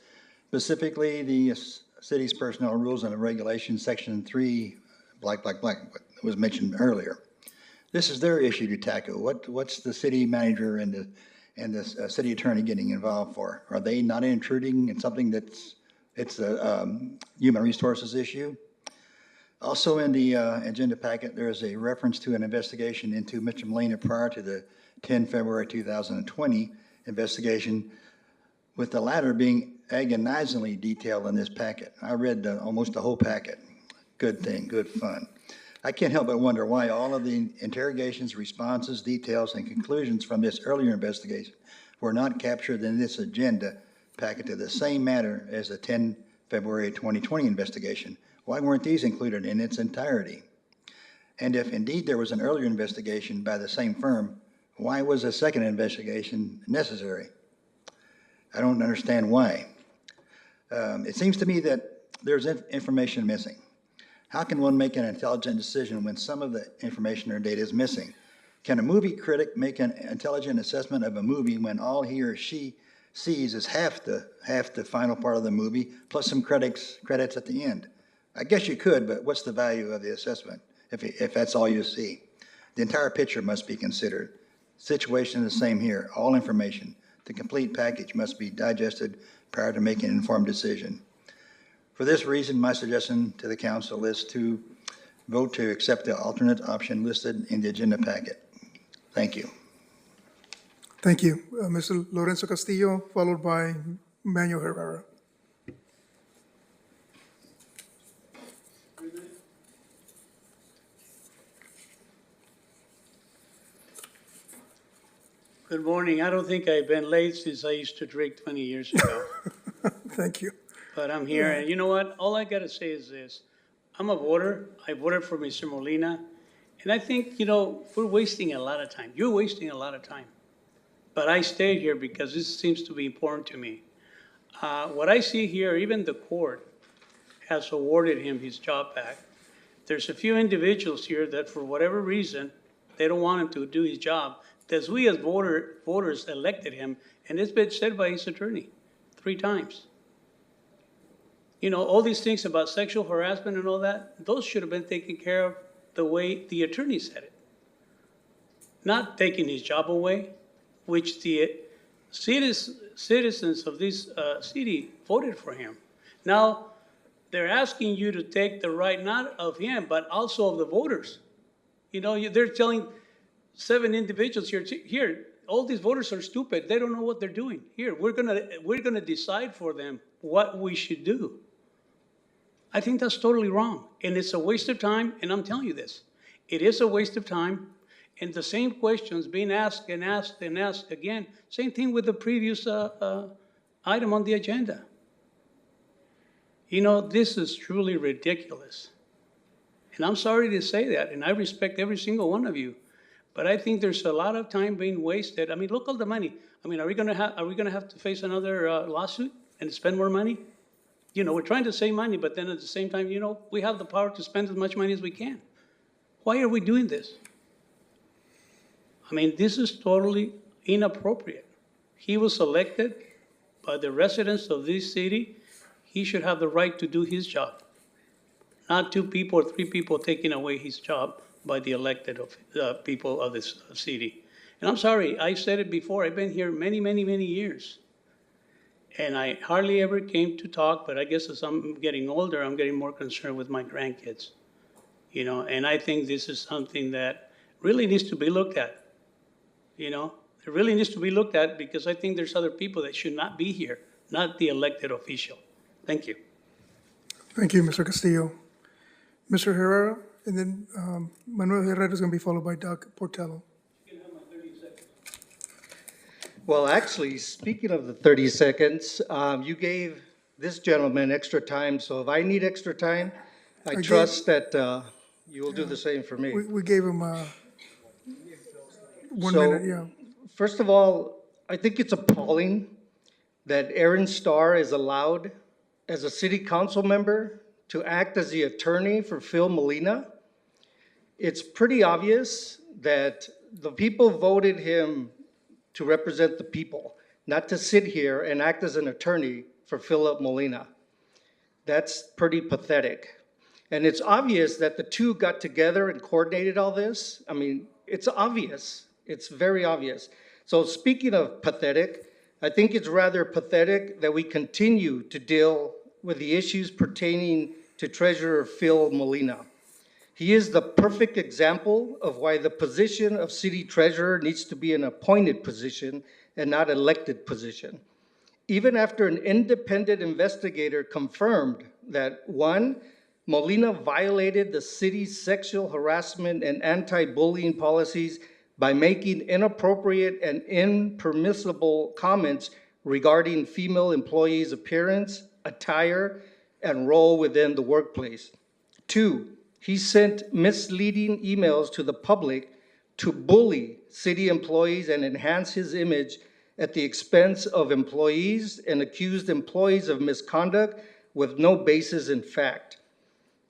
specifically the city's personnel rules and regulations, section 3, what was mentioned earlier? This is their issue to tackle. What's the city manager and the city attorney getting involved for? Are they not intruding in something it's a human resources issue? Also in the agenda packet, there is a reference to an investigation into Mr. Molina prior to the 10 February 2020 investigation, with the latter being agonizingly detailed in this packet. I read almost the whole packet. Good thing, good fun. I can't help but wonder why all of the interrogations, responses, details, and conclusions from this earlier investigation were not captured in this agenda packet to the same matter as the 10 February 2020 investigation. Why weren't these included in its entirety? And if indeed there was an earlier investigation by the same firm, why was a second investigation necessary? I don't understand why. It seems to me that there's information missing. How can one make an intelligent decision when some of the information or data is missing? Can a movie critic make an intelligent assessment of a movie when all he or she sees is half the final part of the movie plus some credits at the end? I guess you could, but what's the value of the assessment if that's all you see? The entire picture must be considered. Situation is the same here. All information, the complete package must be digested prior to making an informed decision. For this reason, my suggestion to the council is to vote to accept the alternate option listed in the agenda packet. Thank you. Thank you. Mr. Lorenzo Castillo, followed by Manuel Herrera. Good morning. I don't think I've been late since I used to drink 20 years ago. Thank you. But I'm here, and you know what? All I got to say is this. I'm a voter. I voted for Mr. Molina. And I think, we're wasting a lot of time. You're wasting a lot of time. But I stayed here because this seems to be important to me. What I see here, even the court has awarded him his job back. There's a few individuals here that for whatever reason, they don't want him to do his job. Because we as voters elected him, and it's been said by his attorney 3 times. All these things about sexual harassment and all that, those should have been taken care of the way the attorney said it. Not taking his job away, which the citizens of this city voted for him. Now, they're asking you to take the right not of him, but also of the voters. They're telling 7 individuals here, all these voters are stupid. They don't know what they're doing. Here, we're gonna decide for them what we should do. I think that's totally wrong, and it's a waste of time, and I'm telling you this. It is a waste of time, and the same questions being asked and asked and asked again. Same thing with the previous item on the agenda. This is truly ridiculous. And I'm sorry to say that, and I respect every single one of you. But I think there's a lot of time being wasted. I mean, look all the money. I mean, are we gonna have to face another lawsuit and spend more money? You know, we're trying to save money, but then at the same time, you know, we have the power to spend as much money as we can. Why are we doing this? I mean, this is totally inappropriate. He was elected by the residents of this city. He should have the right to do his job, not 2 people or 3 people taking away his job by the elected people of this city. And I'm sorry, I said it before, I've been here many, many, many years. And I hardly ever came to talk, but I guess as I'm getting older, I'm getting more concerned with my grandkids. You know, and I think this is something that really needs to be looked at. You know, it really needs to be looked at because I think there's other people that should not be here, not the elected official. Thank you. Thank you, Mr. Castillo. Mr. Herrera, and then Manuel Herrera is going to be followed by Doug Portello. Well, actually, speaking of the 30 seconds, you gave this gentleman extra time, so if I need extra time, I trust that you will do the same for me. We gave him 1 So, minute, yeah. First of all, I think it's appalling that Aaron Starr is allowed as a city council member to act as the attorney for Phil Molina. It's pretty obvious that the people voted him to represent the people, not to sit here and act as an attorney for Philip Molina. That's pretty pathetic. And it's obvious that the two got together and coordinated all this. I mean, it's obvious. It's very obvious. So speaking of pathetic, I think it's rather pathetic that we continue to deal with the issues pertaining to Treasurer Phil Molina. He is the perfect example of why the position of city treasurer needs to be an appointed position and not elected position. Even after an independent investigator confirmed that 1, Molina violated the city's sexual harassment and anti-bullying policies by making inappropriate and impermissible comments regarding female employees' appearance, attire, and role within the workplace. 2, he sent misleading emails to the public to bully city employees and enhance his image at the expense of employees and accused employees of misconduct with no basis in fact.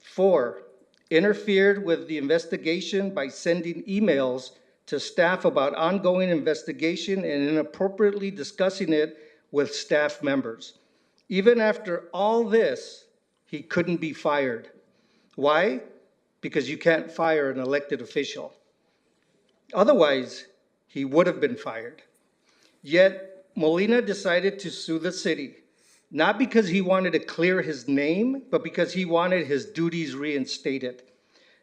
4, interfered with the investigation by sending emails to staff about ongoing investigation and inappropriately discussing it with staff members. Even after all this, he couldn't be fired. Why? Because you can't fire an elected official. Otherwise, he would have been fired. Yet, Molina decided to sue the city, not because he wanted to clear his name, but because he wanted his duties reinstated.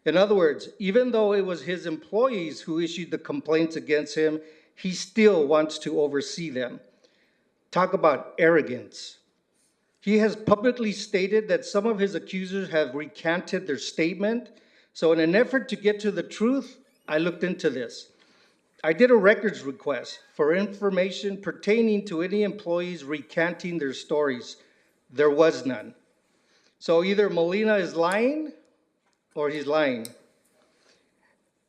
In other words, even though it was his employees who issued the complaints against him, he still wants to oversee them. Talk about arrogance. He has publicly stated that some of his accusers have recanted their statement. So in an effort to get to the truth, I looked into this. I did a records request for information pertaining to any employees recanting their stories. There was none. So either Molina is lying or he's lying.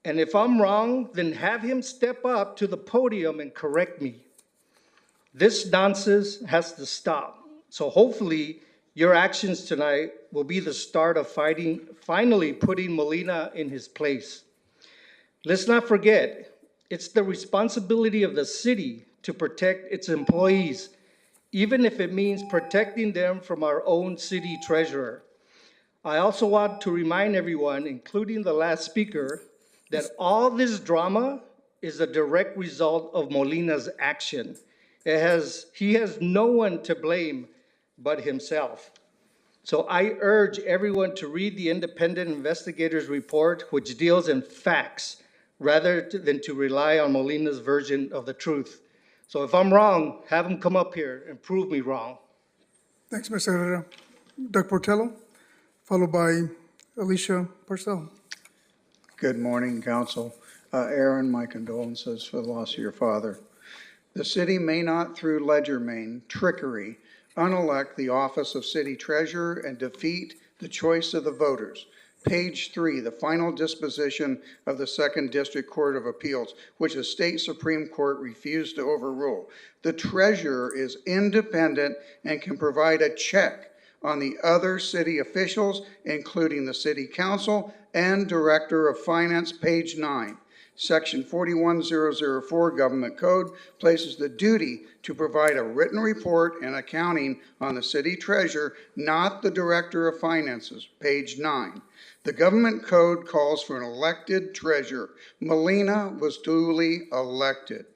And if I'm wrong, then have him step up to the podium and correct me. This nonsense has to stop. So hopefully your actions tonight will be the start of finally putting Molina in his place. Let's not forget, it's the responsibility of the city to protect its employees, even if it means protecting them from our own city treasurer. I also want to remind everyone, including the last speaker, that all this drama is a direct result of Molina's action. He has no one to blame but himself. So I urge everyone to read the independent investigator's report, which deals in facts rather than to rely on Molina's version of the truth. So if I'm wrong, have him come up here and prove me wrong. Thanks, Mr. Herrera. Doug Portello, followed by Alicia Parcell. Good morning, Council. Aaron, my condolences for the loss of your father. The city may not, through legerdemain trickery, unelect the office of city treasurer and defeat the choice of the voters Page 3, the final disposition of the Second District Court of Appeals, which the state Supreme Court refused to overrule. The treasurer is independent and can provide a check on the other city officials, including the city council and director of finance, page 9. Section 41004 Government Code places the duty to provide a written report and accounting on the city treasurer, not the director of finances, page 9. The Government Code calls for an elected treasurer. Molina was duly elected.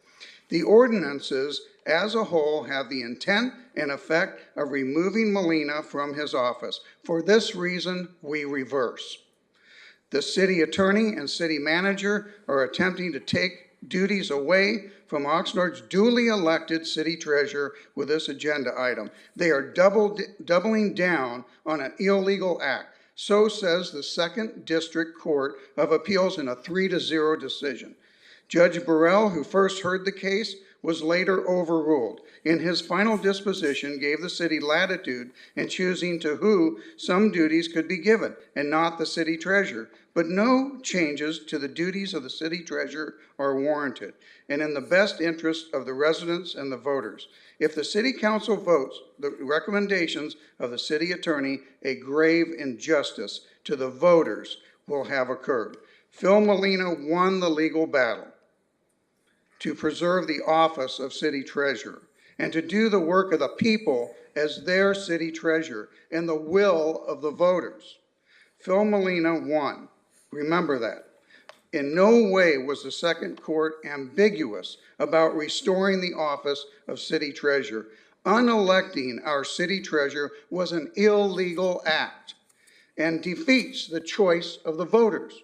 The ordinances as a whole have the intent and effect of removing Molina from his office. For this reason, we reverse. The city attorney and city manager are attempting to take duties away from Oxnard's duly elected city treasurer with this agenda item. They are doubling down on an illegal act. So says the Second District Court of Appeals in a 3-0 decision. Judge Burrell, who first heard the case, was later overruled. In his final disposition, gave the city latitude in choosing to who some duties could be given, and not the city treasurer. But no changes to the duties of the city treasurer are warranted, and in the best interest of the residents and the voters. If the city council votes the recommendations of the city attorney, a grave injustice to the voters will have occurred. Phil Molina won the legal battle to preserve the office of city treasurer and to do the work of the people as their city treasurer and the will of the voters. Phil Molina won. Remember that. In no way was the Second Court ambiguous about restoring the office of city treasurer. Unelecting our city treasurer was an illegal act and defeats the choice of the voters.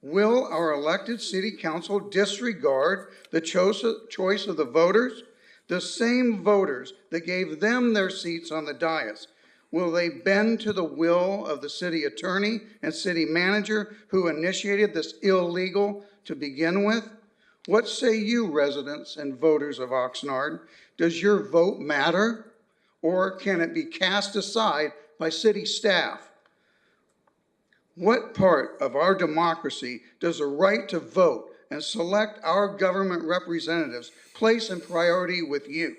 Will our elected city council disregard the choice of the voters? The same voters that gave them their seats on the dais. Will they bend to the will of the city attorney and city manager who initiated this illegal to begin with? What say you, residents and voters of Oxnard? Does your vote matter, or can it be cast aside by city staff? What part of our democracy does the right to vote and select our government representatives place in priority with you?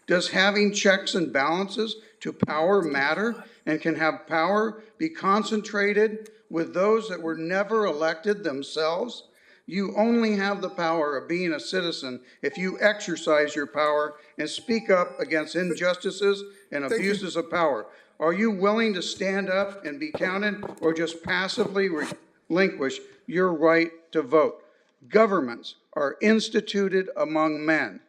Does having checks and balances to power matter, and can have power be concentrated with those that were never elected themselves? You only have the power of being a citizen if you exercise your power and speak up against injustices and abuses of power. Are you willing to stand up and be counted, or just passively relinquish your right to vote? Governments are instituted among men,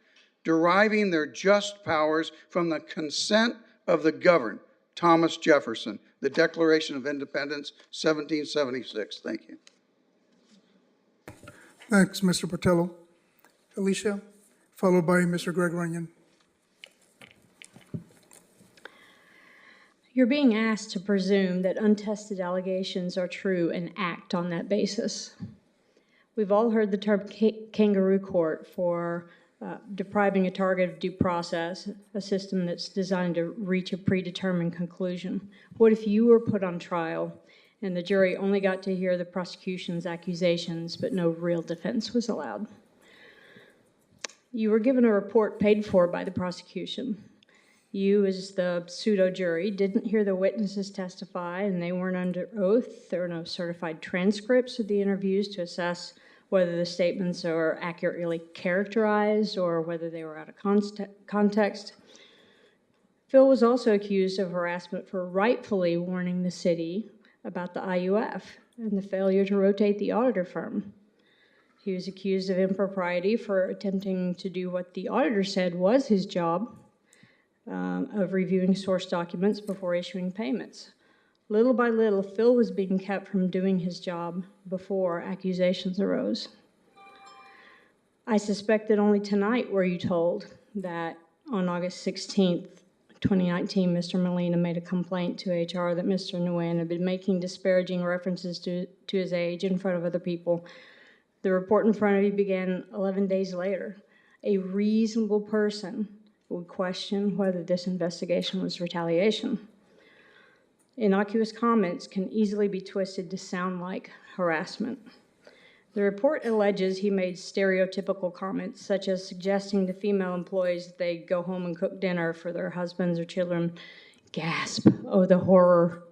deriving their just powers from the consent of the governed. Thomas Jefferson, the Declaration of Independence, 1776. Thank you. Thanks, Mr. Portillo. Alicia, followed by Mr. Greg Runyon. You're being asked to presume that untested allegations are true and act on that basis. We've all heard the term kangaroo court for depriving a target of due process, a system that's designed to reach a predetermined conclusion. What if you were put on trial and the jury only got to hear the prosecution's accusations, but no real defense was allowed? You were given a report paid for by the prosecution. You, as the pseudo-jury, didn't hear the witnesses testify, and they weren't under oath. There were no certified transcripts of the interviews to assess whether the statements are accurately characterized or whether they were out of context. Phil was also accused of harassment for rightfully warning the city about the IUF and the failure to rotate the auditor firm. He was accused of impropriety for attempting to do what the auditor said was his job, of reviewing source documents before issuing payments. Little by little, Phil was being kept from doing his job before accusations arose. I suspect that only tonight were you told that on August 16th, 2019, Mr. Molina made a complaint to HR that Mr. Nguyen had been making disparaging references to his age in front of other people. The report in front of you began 11 days later. A reasonable person would question whether this investigation was retaliation. Innocuous comments can easily be twisted to sound like harassment. The report alleges he made stereotypical comments, such as suggesting to female employees that they go home and cook dinner for their husbands or children. Gasp, oh, the horror.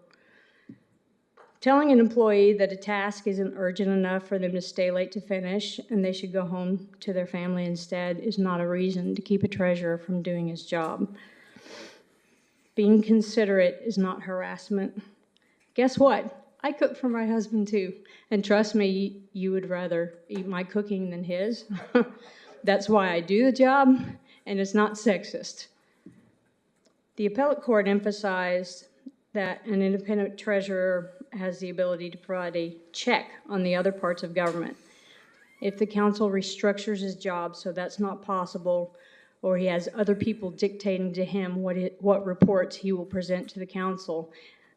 Telling an employee that a task isn't urgent enough for them to stay late to finish and they should go home to their family instead is not a reason to keep a treasurer from doing his job. Being considerate is not harassment. Guess what? I cook for my husband too. And trust me, you would rather eat my cooking than his. That's why I do the job, and it's not sexist. The appellate court emphasized that an independent treasurer has the ability to provide a check on the other parts of government. If the council restructures his job so that's not possible, or he has other people dictating to him what reports he will present to the council,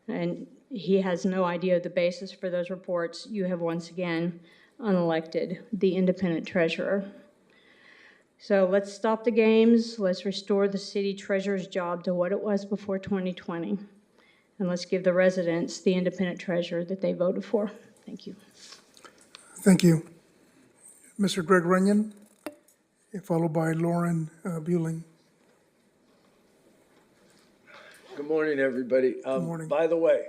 and he has no idea of the basis for those reports, you have once again unelected the independent treasurer. So let's stop the games. Let's restore the city treasurer's job to what it was before 2020. And let's give the residents the independent treasurer that they voted for. Thank you. Thank you. Mr. Greg Runyon, followed by Lauren Bueling. Good morning, everybody. Good morning. By the way,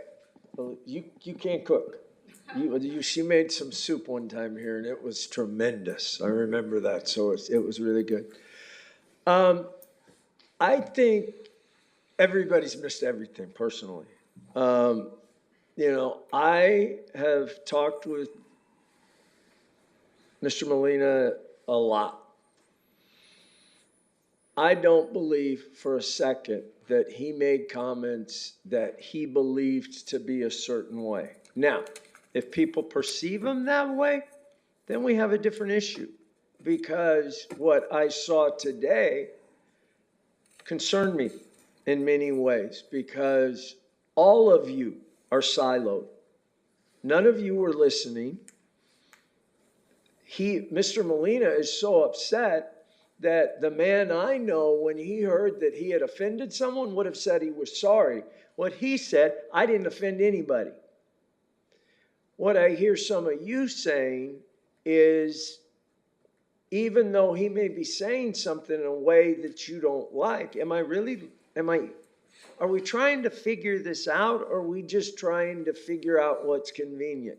you can't cook. She made some soup one time here, and it was tremendous. I remember that, so it was really good. I think everybody's missed everything, personally. I have talked with Mr. Molina a lot. I don't believe for a second that he made comments that he believed to be a certain way. Now, if people perceive him that way, then we have a different issue, because what I saw today concerned me in many ways, because all of you are siloed. None of you were listening. Mr. Molina is so upset that the man I know, when he heard that he had offended someone, would have said he was sorry. What he said, I didn't offend anybody. What I hear some of you saying is, even though he may be saying something in a way that you don't like, are we trying to figure this out, or are we just trying to figure out what's convenient?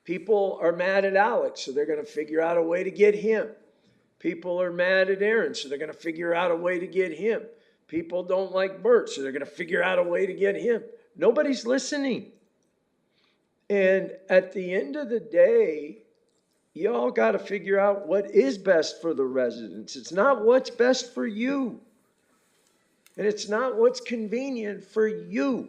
People are mad at Alex, so they're going to figure out a way to get him. People are mad at Aaron, so they're going to figure out a way to get him. People don't like Bert, so they're going to figure out a way to get him. Nobody's listening. And at the end of the day, y'all got to figure out what is best for the residents. It's not what's best for you. And it's not what's convenient for you.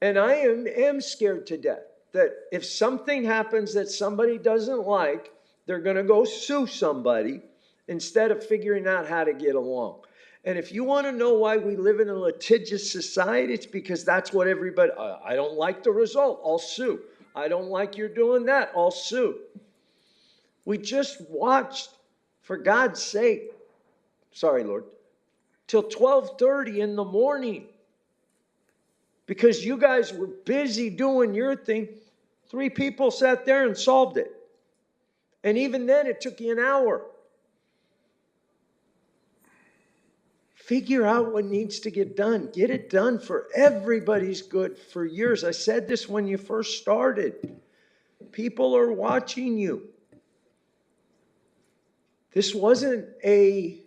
And I am scared to death that if something happens that somebody doesn't like, they're going to go sue somebody instead of figuring out how to get along. And if you want to know why we live in a litigious society, it's because that's what everybody, I don't like the result, I'll sue. I don't like you're doing that, I'll sue. We just watched, for God's sake, sorry, Lord, till 12:30 in the morning. Because you guys were busy doing your thing, 3 people sat there and solved it. And even then, it took you an hour. Figure out what needs to get done. Get it done for everybody's good, for yours. I said this when you first started. People are watching you. This wasn't a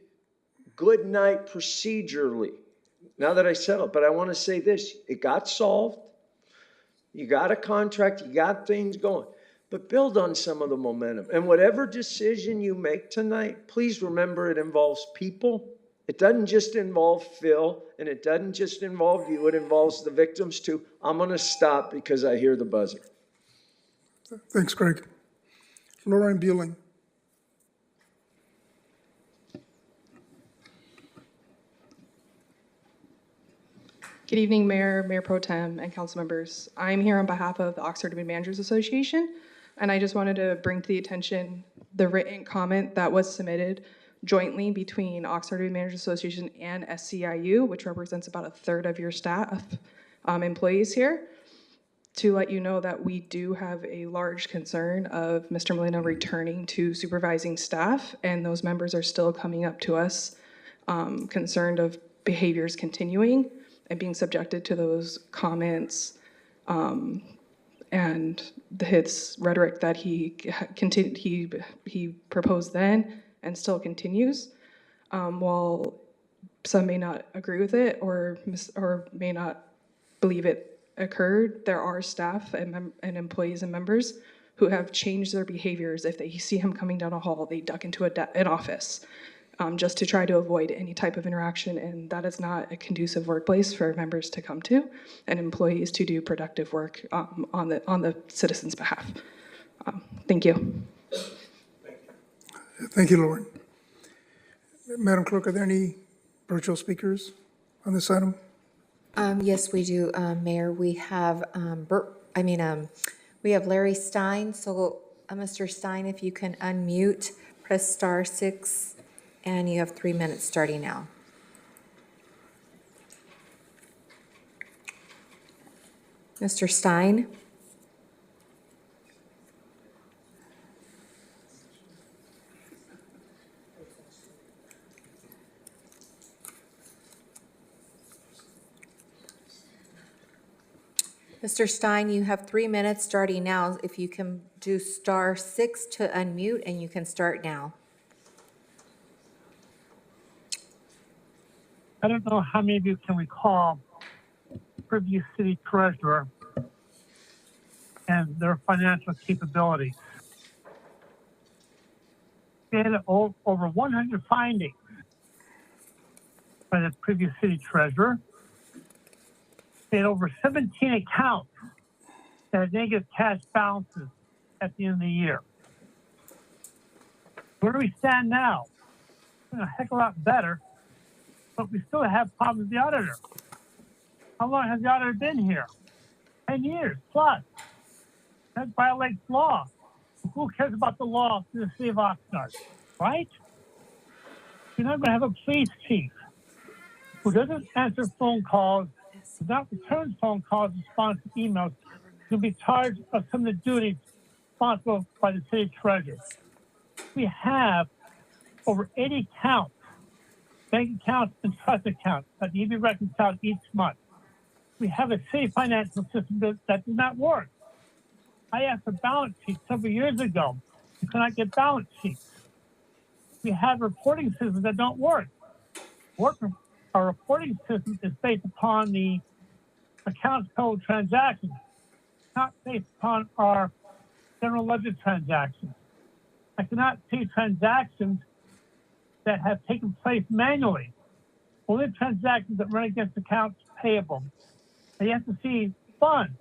good night procedurally. Now that I settled, but I want to say this. It got solved. You got a contract. You got things going. But build on some of the momentum. And whatever decision you make tonight, please remember it involves people. It doesn't just involve Phil, and it doesn't just involve you. It involves the victims too. I'm going to stop because I hear the buzzer. Thanks, Greg. Lauren Bueling. Good evening, Mayor, Mayor Pro Tem, and council members. I'm here on behalf of the Oxnard Managers Association, and I just wanted to bring to the attention the written comment that was submitted jointly between Oxnard Managers Association and SCIU, which represents about 1/3 of your staff, employees here, to let you know that we do have a large concern of Mr. Molina returning to supervising staff, and those members are still coming up to us concerned of behaviors continuing and being subjected to those comments and his rhetoric that he proposed then and still continues. While some may not agree with it or may not believe it occurred, there are staff and employees and members who have changed their behaviors. If they see him coming down a hall, they duck into an office just to try to avoid any type of interaction, and that is not a conducive workplace for members to come to and employees to do productive work on the citizens' behalf. Thank you. Thank you, Lauren. Madam Clerk, are there any virtual speakers on this item? Yes, we do, Mayor. We have, we have Larry Stein. So, Mr. Stein, if you can unmute, press *6, and you have 3 minutes starting now. Mr. Stein? Mr. Stein, you have 3 minutes starting now. If you can do *6 to unmute, and you can start now. I don't know how many of you can recall previous city treasurer and their financial capabilities. They had over 100 findings by the previous city treasurer. They had over 17 accounts that had negative cash balances at the end of the year. Where do we stand now? We're a heck of a lot better, but we still have problems with the auditor. How long has the auditor been here? 10 years plus. That violates law. Who cares about the law in the city of Oxnard, right? You're not going to have a police chief who doesn't answer phone calls, does not return phone calls, respond to emails, to be charged of some of the duties responsible by the city treasurer. We have over 80 accounts, bank accounts and trust accounts that need to be reconciled each month. We have a city financial system that does not work. I asked for balance sheets several years ago. We could not get balance sheets. We have reporting systems that don't work. Our reporting system is based upon the accounts payable transactions, not based upon our general ledger transactions. I cannot see transactions that have taken place manually. Only transactions that run against accounts payable. And you have to see funds,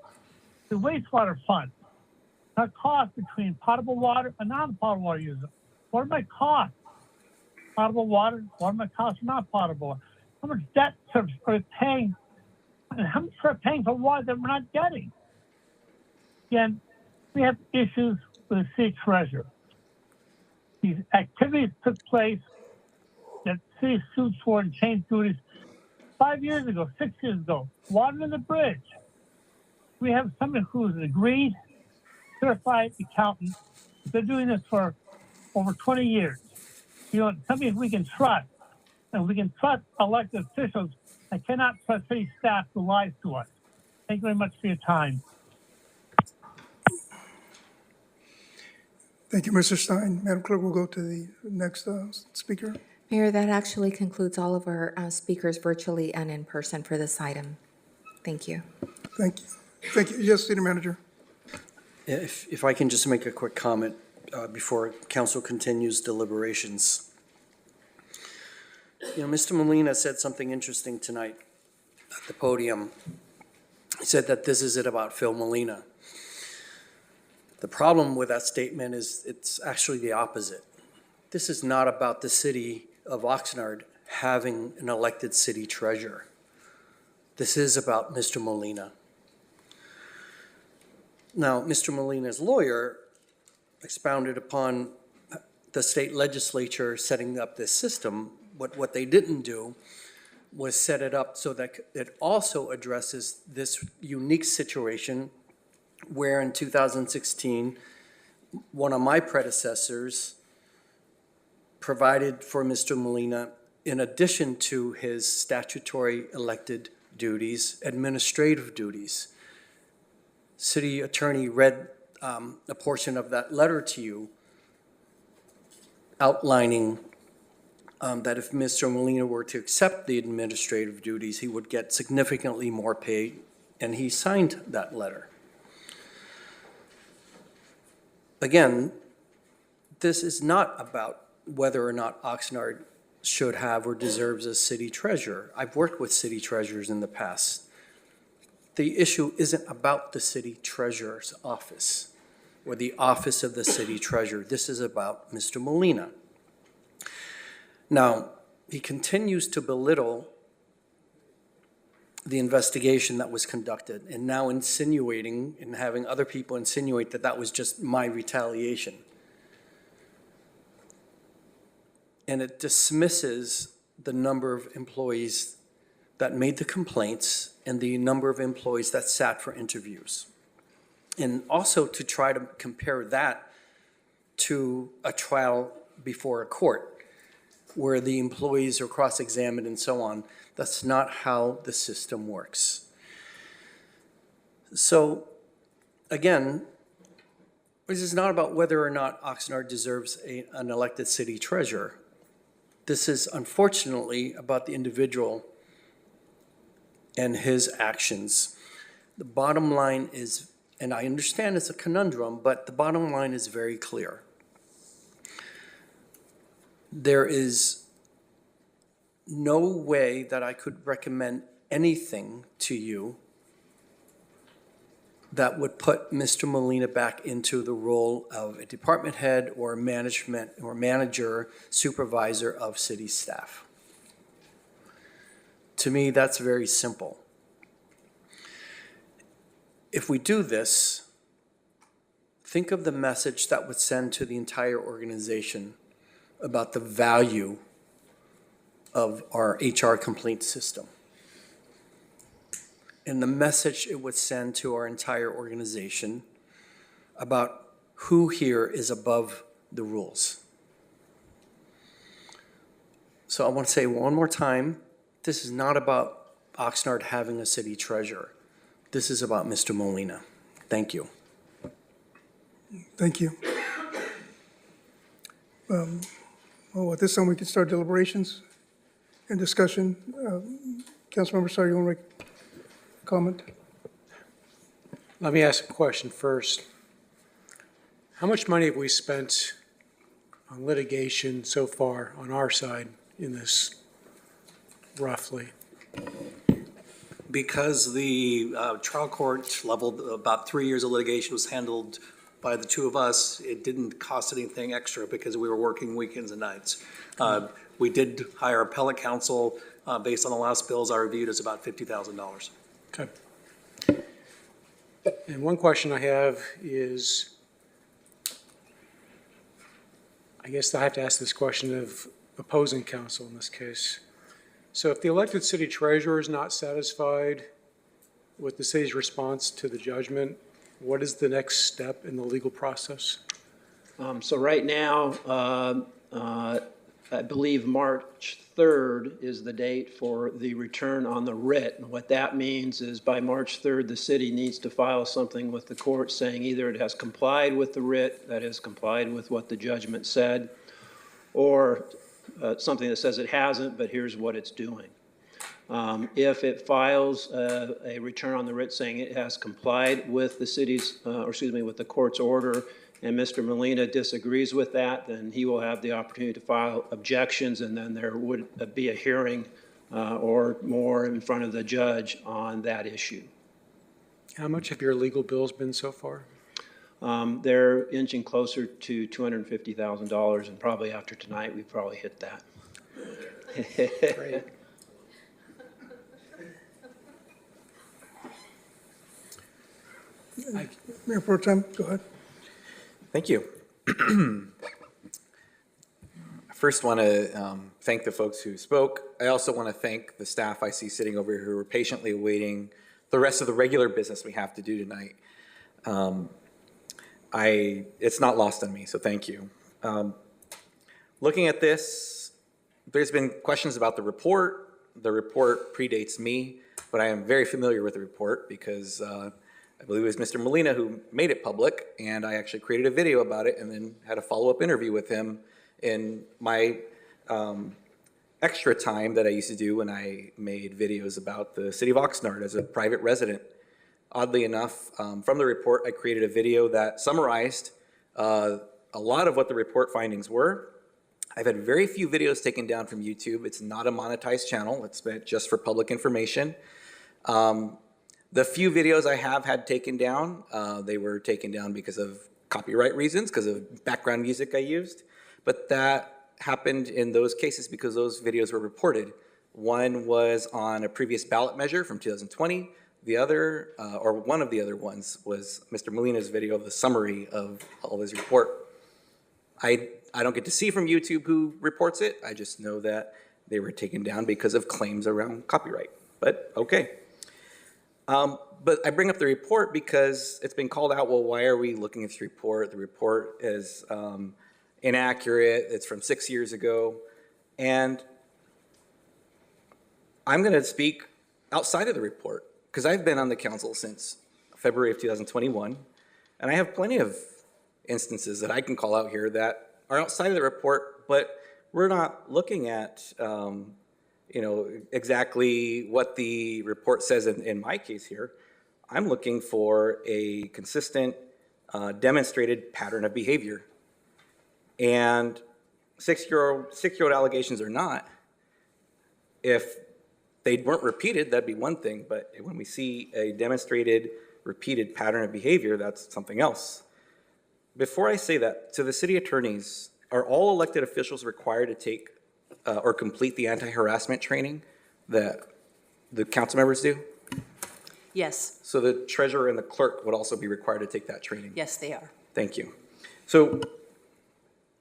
the wastewater fund, the cost between potable water and non-potable water users. What are my costs? Potable water, what are my costs for non-potable water? How much debt service are we paying? And how much are we paying for water that we're not getting? Again, we have issues with the city treasurer. These activities took place that city suits for and changed duties 5 years ago, 6 years ago. Water in the bridge. We have somebody who's an agreed, certified accountant. They're doing this for over 20 years. You know, somebody we can trust. And we can trust elected officials. I cannot trust city staff who lies to us. Thank you very much for your time. Thank you, Mr. Stein. Madam Clerk, we'll go to the next speaker. Mayor, that actually concludes all of our speakers virtually and in person for this item. Thank you. Thank you. Thank you. Yes, City Manager. If I can just make a quick comment before council continues deliberations. You know, Mr. Molina said something interesting tonight at the podium. He said that this isn't about Phil Molina. The problem with that statement is it's actually the opposite. This is not about the city of Oxnard having an elected city treasurer. This is about Mr. Molina. Now, Mr. Molina's lawyer expounded upon the state legislature setting up this system. What they didn't do was set it up so that it also addresses this unique situation where in 2016, one of my predecessors provided for Mr. Molina, in addition to his statutory elected duties, administrative duties. City attorney read a portion of that letter to you outlining that if Mr. Molina were to accept the administrative duties, he would get significantly more pay, and he signed that letter. Again, this is not about whether or not Oxnard should have or deserves a city treasurer. I've worked with city treasurers in the past. The issue isn't about the city treasurer's office or the office of the city treasurer. This is about Mr. Molina. Now, he continues to belittle the investigation that was conducted and now insinuating and having other people insinuate that that was just my retaliation. And it dismisses the number of employees that made the complaints and the number of employees that sat for interviews. And also to try to compare that to a trial before a court where the employees are cross-examined and so on. That's not how the system works. So, again, this is not about whether or not Oxnard deserves an elected city treasurer. This is unfortunately about the individual and his actions. The bottom line is, and I understand it's a conundrum, but the bottom line is very clear. There is no way that I could recommend anything to you that would put Mr. Molina back into the role of a department head or management or manager, supervisor of city staff. To me, that's very simple. If we do this, think of the message that would send to the entire organization about the value of our HR complaint system and the message it would send to our entire organization about who here is above the rules. So I want to say one more time, this is not about Oxnard having a city treasurer. This is about Mr. Molina. Thank you. Thank you. Well, at this time, we can start deliberations and discussion. Councilmember Starr, you want to make a comment? Let me ask a question first. How much money have we spent on litigation so far on our side in this, roughly? Because the trial court level, about 3 years of litigation was handled by the two of us, it didn't cost anything extra because we were working weekends and nights. We did hire appellate counsel. Based on the last bills I reviewed, it's about $50,000. Okay. And one question I have is, I guess I have to ask this question of opposing counsel in this case. So if the elected city treasurer is not satisfied with the city's response to the judgment, what is the next step in the legal process? So right now, I believe March 3rd is the date for the return on the writ. And what that means is by March 3rd, the city needs to file something with the court saying either it has complied with the writ, that is complied with what the judgment said, or something that says it hasn't, but here's what it's doing. If it files a return on the writ saying it has complied with the city's, with the court's order, and Mr. Molina disagrees with that, then he will have the opportunity to file objections, and then there would be a hearing or more in front of the judge on that issue. How much have your legal bills been so far? They're inching closer to $250,000, and probably after tonight, we probably hit that. Great. Mayor Pro Tem, go ahead. Thank you. I first want to thank the folks who spoke. I also want to thank the staff I see sitting over here who are patiently awaiting the rest of the regular business we have to do tonight. It's not lost on me, so thank you. Looking at this, there's been questions about the report. The report predates me, but I am very familiar with the report because I believe it was Mr. Molina who made it public, and I actually created a video about it and then had a follow-up interview with him in my extra time that I used to do when I made videos about the city of Oxnard as a private resident. Oddly enough, from the report, I created a video that summarized a lot of what the report findings were. I've had very few videos taken down from YouTube. It's not a monetized channel. It's meant just for public information. The few videos I have had taken down, they were taken down because of copyright reasons, because of background music I used. But that happened in those cases because those videos were reported. One was on a previous ballot measure from 2020. The other, or one of the other ones, was Mr. Molina's video of the summary of all his report. I don't get to see from YouTube who reports it. I just know that they were taken down because of claims around copyright, but okay. But I bring up the report because it's been called out, well, why are we looking at this report? The report is inaccurate. It's from 6 years ago. And I'm going to speak outside of the report because I've been on the council since February of 2021, and I have plenty of instances that I can call out here that are outside of the report, but we're not looking at exactly what the report says in my case here. I'm looking for a consistent, demonstrated pattern of behavior. And six-year-old allegations or not, if they weren't repeated, that'd be one thing, but when we see a demonstrated, repeated pattern of behavior, that's something else. Before I say that, to the city attorneys, are all elected officials required to take or complete the anti-harassment training that the council members do? Yes, So the treasurer and the clerk would also be required to take that training? yes, they are. Thank you. So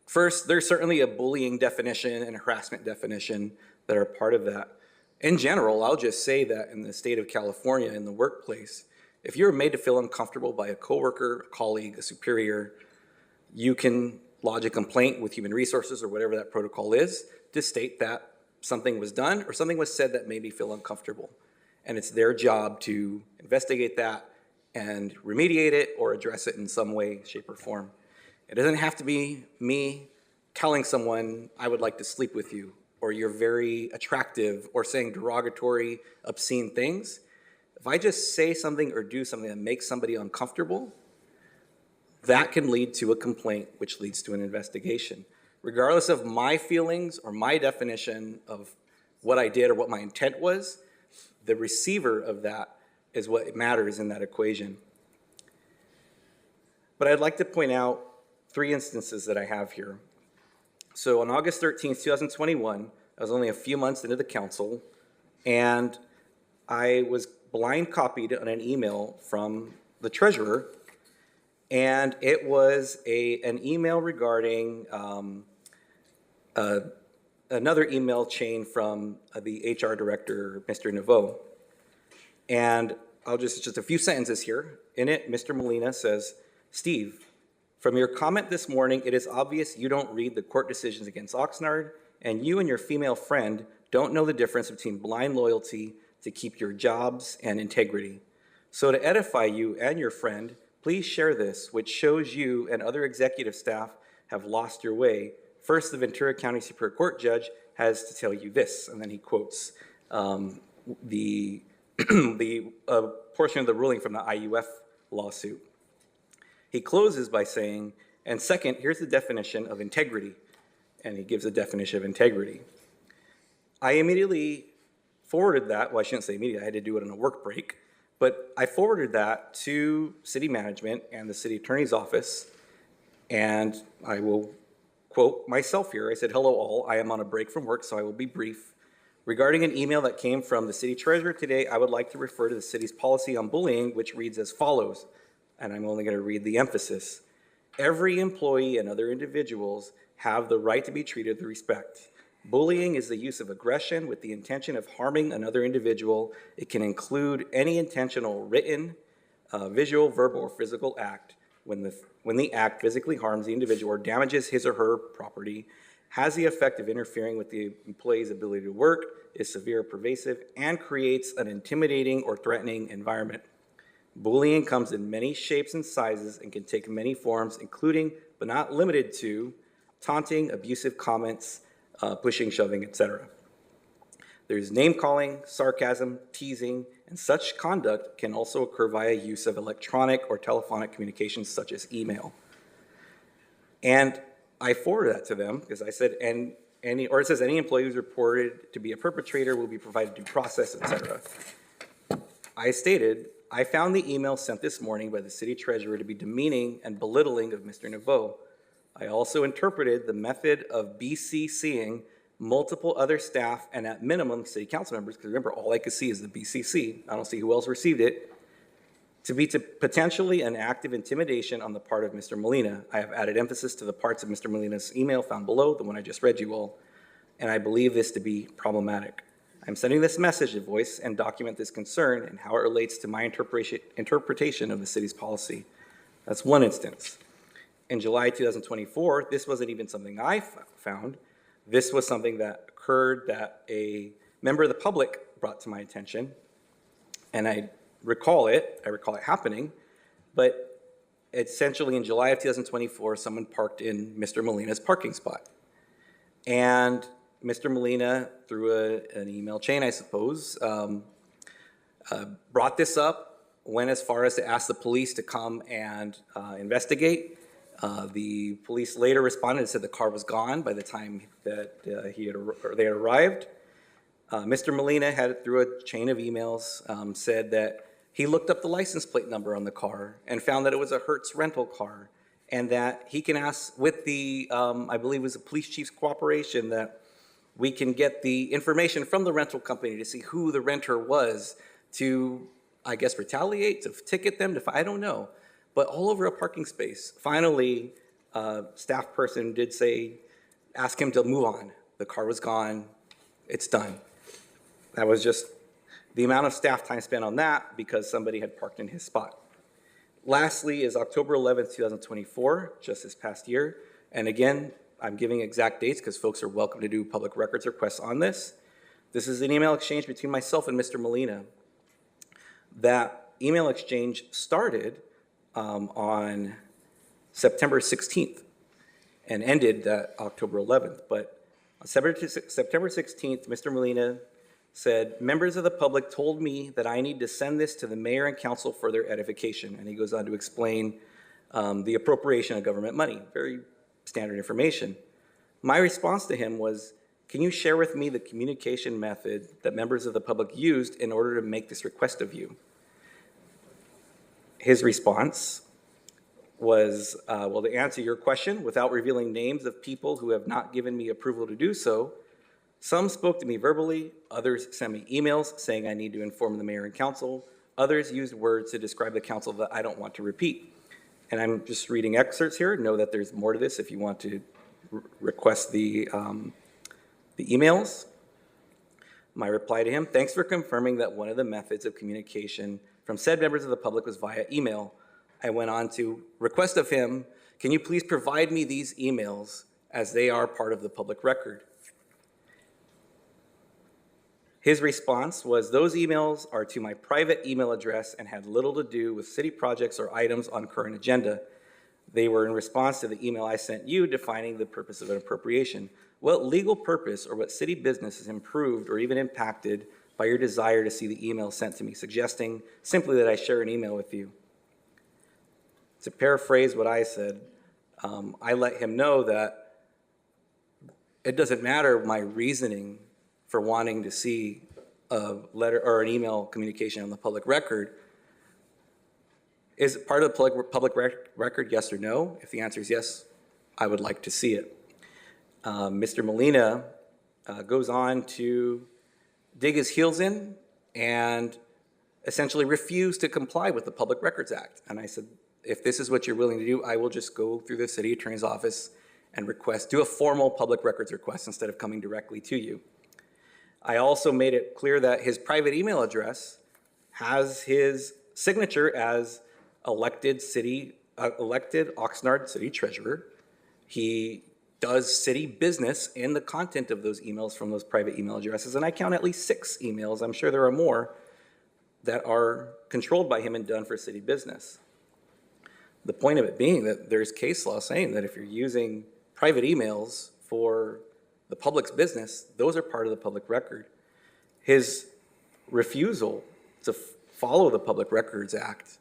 first, there's certainly a bullying definition and a harassment definition that are part of that. In general, I'll just say that in the state of California, in the workplace, if you're made to feel uncomfortable by a coworker, a colleague, a superior, you can lodge a complaint with Human Resources or whatever that protocol is to state that something was done or something was said that made me feel uncomfortable. And it's their job to investigate that and remediate it or address it in some way, shape, or form. It doesn't have to be me telling someone, I would like to sleep with you, or you're very attractive, or saying derogatory, obscene things. If I just say something or do something that makes somebody uncomfortable, that can lead to a complaint, which leads to an investigation. Regardless of my feelings or my definition of what I did or what my intent was, the receiver of that is what matters in that equation. But I'd like to point out 3 instances that I have here. So on August 13th, 2021, I was only a few months into the council, and I was blind copied on an email from the treasurer, and it was an email regarding another email chain from the HR director, Mr. Naveau. And I'll just a few sentences here. In it, Mr. Molina says, Steve, from your comment this morning, it is obvious you don't read the court decisions against Oxnard, and you and your female friend don't know the difference between blind loyalty to keep your jobs and integrity. So to edify you and your friend, please share this, which shows you and other executive staff have lost your way. First, the Ventura County Superior Court judge has to tell you this, and then he quotes the portion of the ruling from the IUF lawsuit. He closes by saying, and second, here's the definition of integrity. And he gives a definition of integrity. I immediately forwarded that, well, I shouldn't say immediately, I had to do it on a work break, but I forwarded that to city management and the city attorney's office, and I will quote myself here. I said, hello all, I am on a break from work, so I will be brief. Regarding an email that came from the city treasurer today, I would like to refer to the city's policy on bullying, which reads as follows, and I'm only going to read the emphasis. Every employee and other individuals have the right to be treated with respect. Bullying is the use of aggression with the intention of harming another individual. It can include any intentional written, visual, verbal, or physical act when the act physically harms the individual or damages his or her property, has the effect of interfering with the employee's ability to work, is severe or pervasive, and creates an intimidating or threatening environment. Bullying comes in many shapes and sizes and can take many forms, including, but not limited to, taunting, abusive comments, pushing, shoving, etc. There's name-calling, sarcasm, teasing, and such conduct can also occur via use of electronic or telephonic communications such as email. And I forwarded that to them because I said, it says any employee who's reported to be a perpetrator will be provided due process, etc. I stated, I found the email sent this morning by the city treasurer to be demeaning and belittling of Mr. Naveau. I also interpreted the method of BCCing multiple other staff and at minimum city council members, because remember, all I could see is the BCC. I don't see who else received it, to be potentially an act of intimidation on the part of Mr. Molina. I have added emphasis to the parts of Mr. Molina's email found below, the one I just read you all, and I believe this to be problematic. I'm sending this message to voice and document this concern and how it relates to my interpretation of the city's policy. That's one instance. In July 2024, this wasn't even something I found. This was something that occurred that a member of the public brought to my attention, and I recall it happening, but essentially in July of 2024, someone parked in Mr. Molina's parking spot. And Mr. Molina, through an email chain, I suppose, brought this up, went as far as to ask the police to come and investigate. The police later responded and said the car was gone by the time that they had arrived. Mr. Molina had, through a chain of emails, said that he looked up the license plate number on the car and found that it was a Hertz rental car, and that he can ask with the, I believe it was the police chief's cooperation, that we can get the information from the rental company to see who the renter was to, I guess, retaliate, to ticket them, I don't know. But all over a parking space. Finally, staff person did say, ask him to move on. The car was gone, it's done. That was just the amount of staff time spent on that because somebody had parked in his spot. Lastly is October 11th, 2024, just this past year. And again, I'm giving exact dates because folks are welcome to do public records requests on this. This is an email exchange between myself and Mr. Molina. That email exchange started on September 16th and ended that October 11th. But on September 16th, Mr. Molina said, members of the public told me that I need to send this to the mayor and council for their edification. And he goes on to explain the appropriation of government money, very standard information. My response to him was, can you share with me the communication method that members of the public used in order to make this request of you? His response was, well, to answer your question, without revealing names of people who have not given me approval to do so, some spoke to me verbally, others sent me emails saying I need to inform the mayor and council, others used words to describe the council that I don't want to repeat. And I'm just reading excerpts here. Know that there's more to this if you want to request the emails. My reply to him, thanks for confirming that one of the methods of communication from said members of the public was via email. I went on to request of him, can you please provide me these emails as they are part of the public record? His response was, those emails are to my private email address and had little to do with city projects or items on current agenda. They were in response to the email I sent you defining the purpose of an appropriation. What legal purpose or what city business is improved or even impacted by your desire to see the email sent to me, suggesting simply that I share an email with you? To paraphrase what I said, I let him know that it doesn't matter my reasoning for wanting to see a letter or an email communication on the public record. Is it part of the public record, yes or no? If the answer is yes, I would like to see it. Mr. Molina goes on to dig his heels in and essentially refuse to comply with the Public Records Act. And I said, if this is what you're willing to do, I will just go through the city attorney's office and do a formal public records request instead of coming directly to you. I also made it clear that his private email address has his signature as elected Oxnard City Treasurer. He does city business in the content of those emails from those private email addresses, and I count at least 6 emails, I'm sure there are more, that are controlled by him and done for city business. The point of it being that there's case law saying that if you're using private emails for the public's business, those are part of the public record. His refusal to follow the Public Records Act,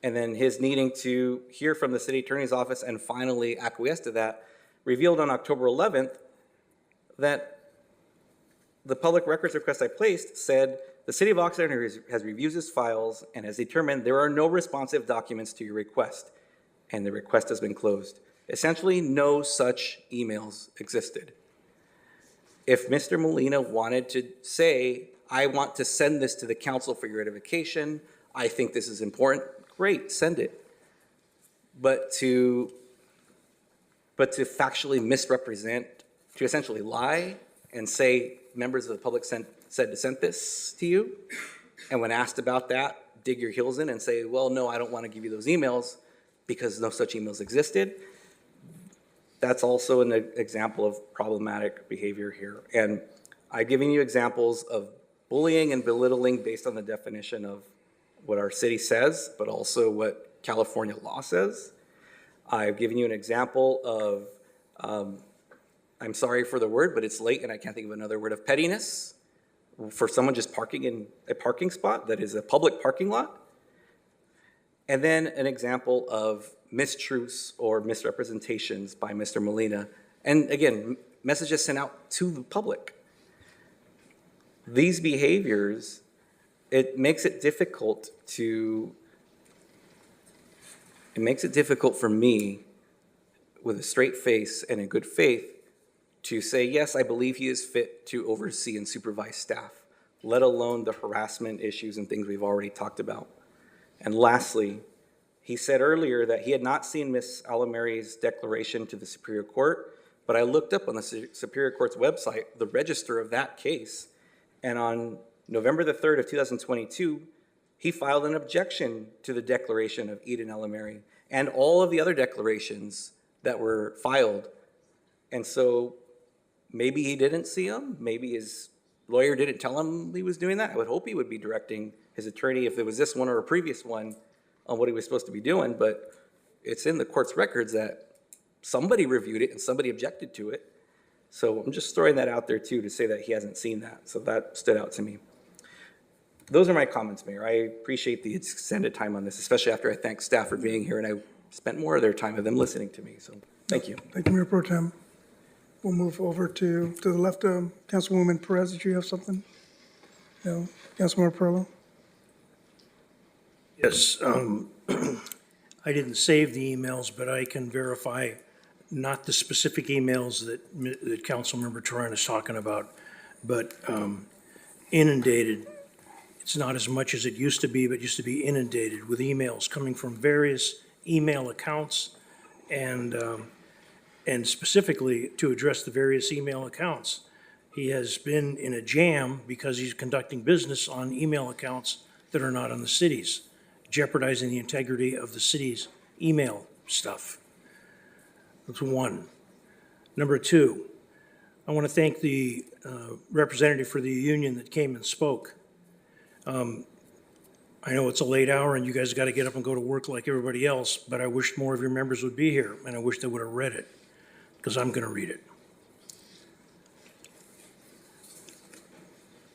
and then his needing to hear from the city attorney's office and finally acquiesce to that, revealed on October 11th that the public records request I placed said, the city of Oxnard has reviewed his files and has determined there are no responsive documents to your request, and the request has been closed. Essentially, no such emails existed. If Mr. Molina wanted to say, I want to send this to the council for your edification, I think this is important, great, send it. But to factually misrepresent, to essentially lie and say members of the public said to send this to you, and when asked about that, dig your heels in and say, well, no, I don't want to give you those emails because no such emails existed. That's also an example of problematic behavior here. And I've given you examples of bullying and belittling based on the definition of what our city says, but also what California law says. I've given you an example of, I'm sorry for the word, but it's late and I can't think of another word, of pettiness for someone just parking in a parking spot that is a public parking lot. And then an example of mistruths or misrepresentations by Mr. Molina. And again, messages sent out to the public. These behaviors, it makes it difficult for me with a straight face and in good faith to say, yes, I believe he is fit to oversee and supervise staff, let alone the harassment issues and things we've already talked about. And lastly, he said earlier that he had not seen Ms. Alameri's declaration to the Superior Court, but I looked up on the Superior Court's website the register of that case, and on November the 3rd of 2022, he filed an objection to the declaration of Eden Alameri and all of the other declarations that were filed. And so maybe he didn't see them, maybe his lawyer didn't tell him he was doing that. I would hope he would be directing his attorney, if it was this one or a previous one, on what he was supposed to be doing, but it's in the court's records that somebody reviewed it and somebody objected to it. So I'm just throwing that out there too, to say that he hasn't seen that. So that stood out to me. Those are my comments, Mayor. I appreciate the extended time on this, especially after I thank staff for being here, and I spent more of their time of them listening to me. So thank you. Thank you, Mayor Pro Tem. We'll move over to the left. Councilwoman Perez, did you have something? No. Councilmember Perlo? Yes, I didn't save the emails, but I can verify not the specific emails that Councilmember Turan is talking about, but inundated. It's not as much as it used to be, but it used to be inundated with emails coming from various email accounts, and specifically to address the various email accounts. He has been in a jam because he's conducting business on email accounts that are not on the city's, jeopardizing the integrity of the city's email stuff. That's one. Number two, I want to thank the representative for the union that came and spoke. I know it's a late hour and you guys got to get up and go to work like everybody else, but I wish more of your members would be here, and I wish they would have read it, because I'm going to read it.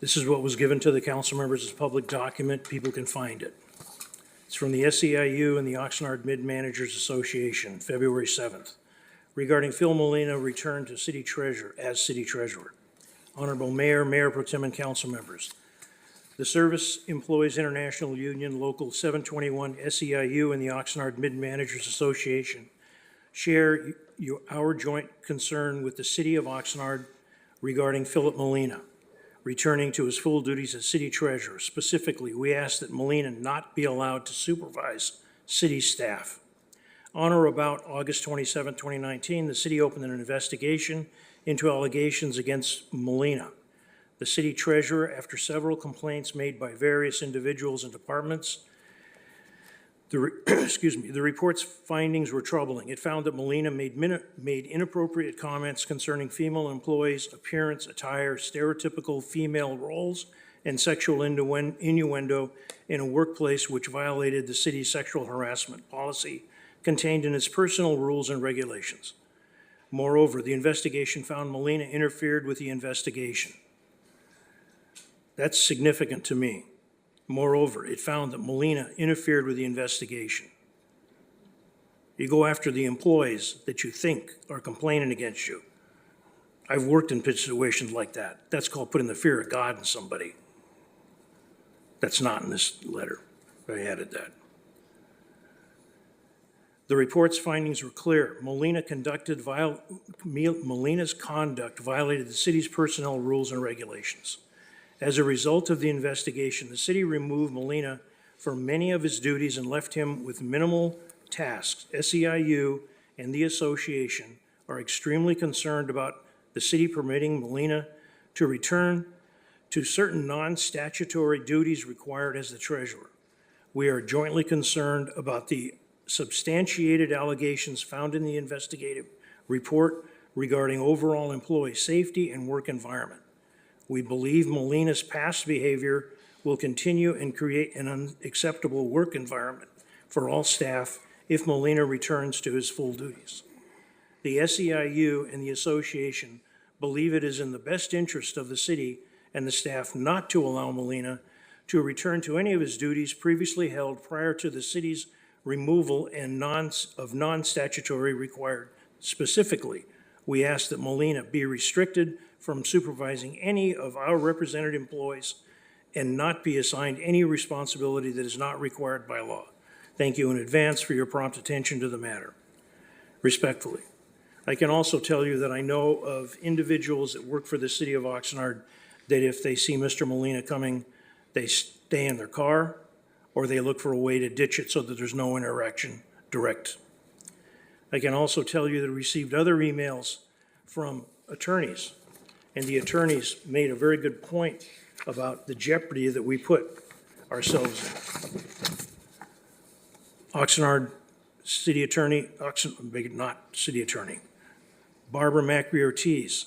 This is what was given to the council members as a public document. People can find it. It's from the SEIU and the Oxnard Mid-Managers Association, February 7th, regarding Phil Molina return to city treasurer, as city treasurer. Honorable Mayor, Mayor Pro Tem, and council members. The Service Employees International Union, Local 721, SEIU, and the Oxnard Mid-Managers Association share our joint concern with the city of Oxnard regarding Philip Molina returning to his full duties as city treasurer. Specifically, we ask that Molina not be allowed to supervise city staff. On or about August 27, 2019, the city opened an investigation into allegations against Molina, the city treasurer, after several complaints made by various individuals and departments. The report's findings were troubling. It found that Molina made inappropriate comments concerning female employees' appearance, attire, stereotypical female roles, and sexual innuendo in a workplace which violated the city's sexual harassment policy contained in its personal rules and regulations. Moreover, the investigation found Molina interfered with the investigation. That's significant to me. Moreover, it found that Molina interfered with the investigation. You go after the employees that you think are complaining against you. I've worked in situations like that. That's called putting the fear of God in somebody. That's not in this letter. I added that. The report's findings were clear. Molina's conduct violated the city's personnel rules and regulations. As a result of the investigation, the city removed Molina from many of his duties and left him with minimal tasks. SEIU and the association are extremely concerned about the city permitting Molina to return to certain non-statutory duties required as the treasurer. We are jointly concerned about the substantiated allegations found in the investigative report regarding overall employee safety and work environment. We believe Molina's past behavior will continue and create an unacceptable work environment for all staff if Molina returns to his full duties. The SEIU and the association believe it is in the best interest of the city and the staff not to allow Molina to return to any of his duties previously held prior to the city's removal and non-statutory required. Specifically, we ask that Molina be restricted from supervising any of our represented employees and not be assigned any responsibility that is not required by law. Thank you in advance for your prompt attention to the matter. Respectfully, I can also tell you that I know of individuals that work for the city of Oxnard that if they see Mr. Molina coming, they stay in their car or they look for a way to ditch it so that there's no interaction direct. I can also tell you that I received other emails from attorneys, and the attorneys made a very good point about the jeopardy that we put ourselves in. Oxnard City Attorney, not City Attorney, Barbara Macri-Ortiz.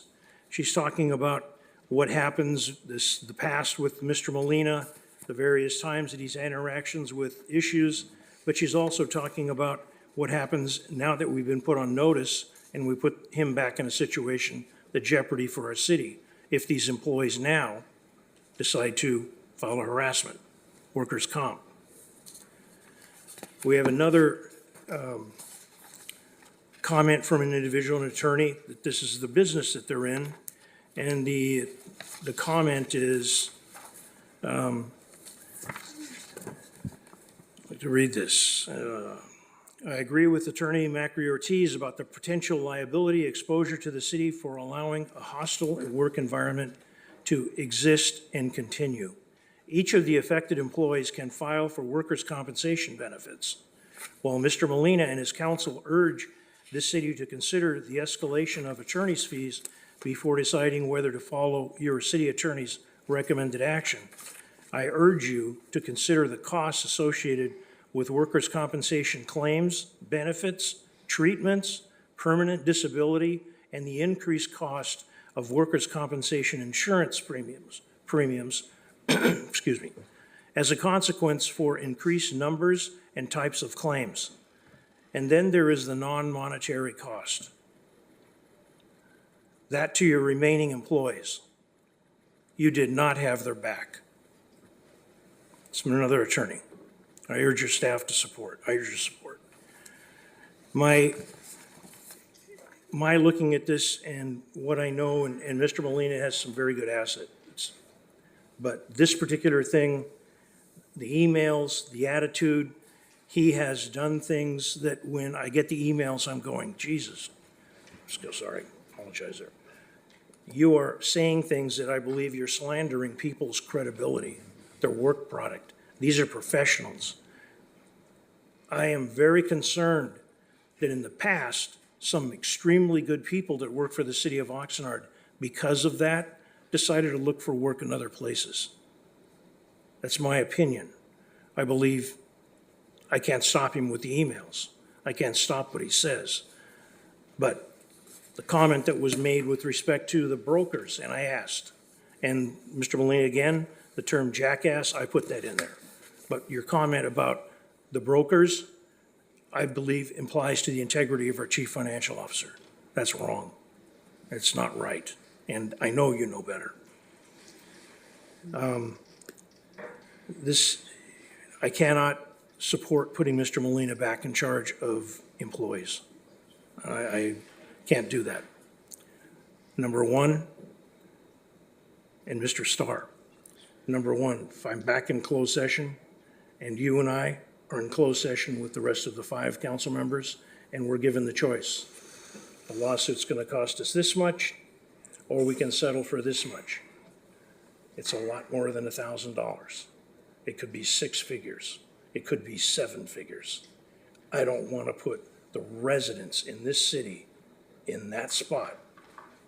She's talking about what happens, the past with Mr. Molina, the various times that he's had interactions with issues, but she's also talking about what happens now that we've been put on notice and we put him back in a situation, the jeopardy for our city, if these employees now decide to file a harassment, workers' comp. We have another comment from an individual, an attorney, that this is the business that they're in. And the comment is, I'd like to read this. I agree with Attorney Macri-Ortiz about the potential liability exposure to the city for allowing a hostile work environment to exist and continue. Each of the affected employees can file for workers' compensation benefits. While Mr. Molina and his counsel urge this city to consider the escalation of attorney's fees before deciding whether to follow your city attorney's recommended action, I urge you to consider the costs associated with workers' compensation claims, benefits, treatments, permanent disability, and the increased cost of workers' compensation insurance premiums, excuse me, as a consequence for increased numbers and types of claims. And then there is the non-monetary cost. That to your remaining employees. You did not have their back. It's from another attorney. I urge your staff to support. I urge your support. My looking at this and what I know, and Mr. Molina has some very good assets, but this particular thing, the emails, the attitude, he has done things that when I get the emails, I'm going, Jesus, sorry, apologize there. You are saying things that I believe you're slandering people's credibility, their work product. These are professionals. I am very concerned that in the past, some extremely good people that work for the city of Oxnard, because of that, decided to look for work in other places. That's my opinion. I believe I can't stop him with the emails. I can't stop what he says. But the comment that was made with respect to the brokers, and I asked, and Mr. Molina, again, the term jackass, I put that in there. But your comment about the brokers, I believe implies to the integrity of our chief financial officer. That's wrong. It's not right. And I know you know better. I cannot support putting Mr. Molina back in charge of employees. I can't do that. Number one, and Mr. Starr, number one, if I'm back in closed session and you and I are in closed session with the rest of the 5 council members and we're given the choice, the lawsuit's going to cost us this much or we can settle for this much. It's a lot more than $1,000. It could be 6 figures. It could be 7 figures. I don't want to put the residents in this city in that spot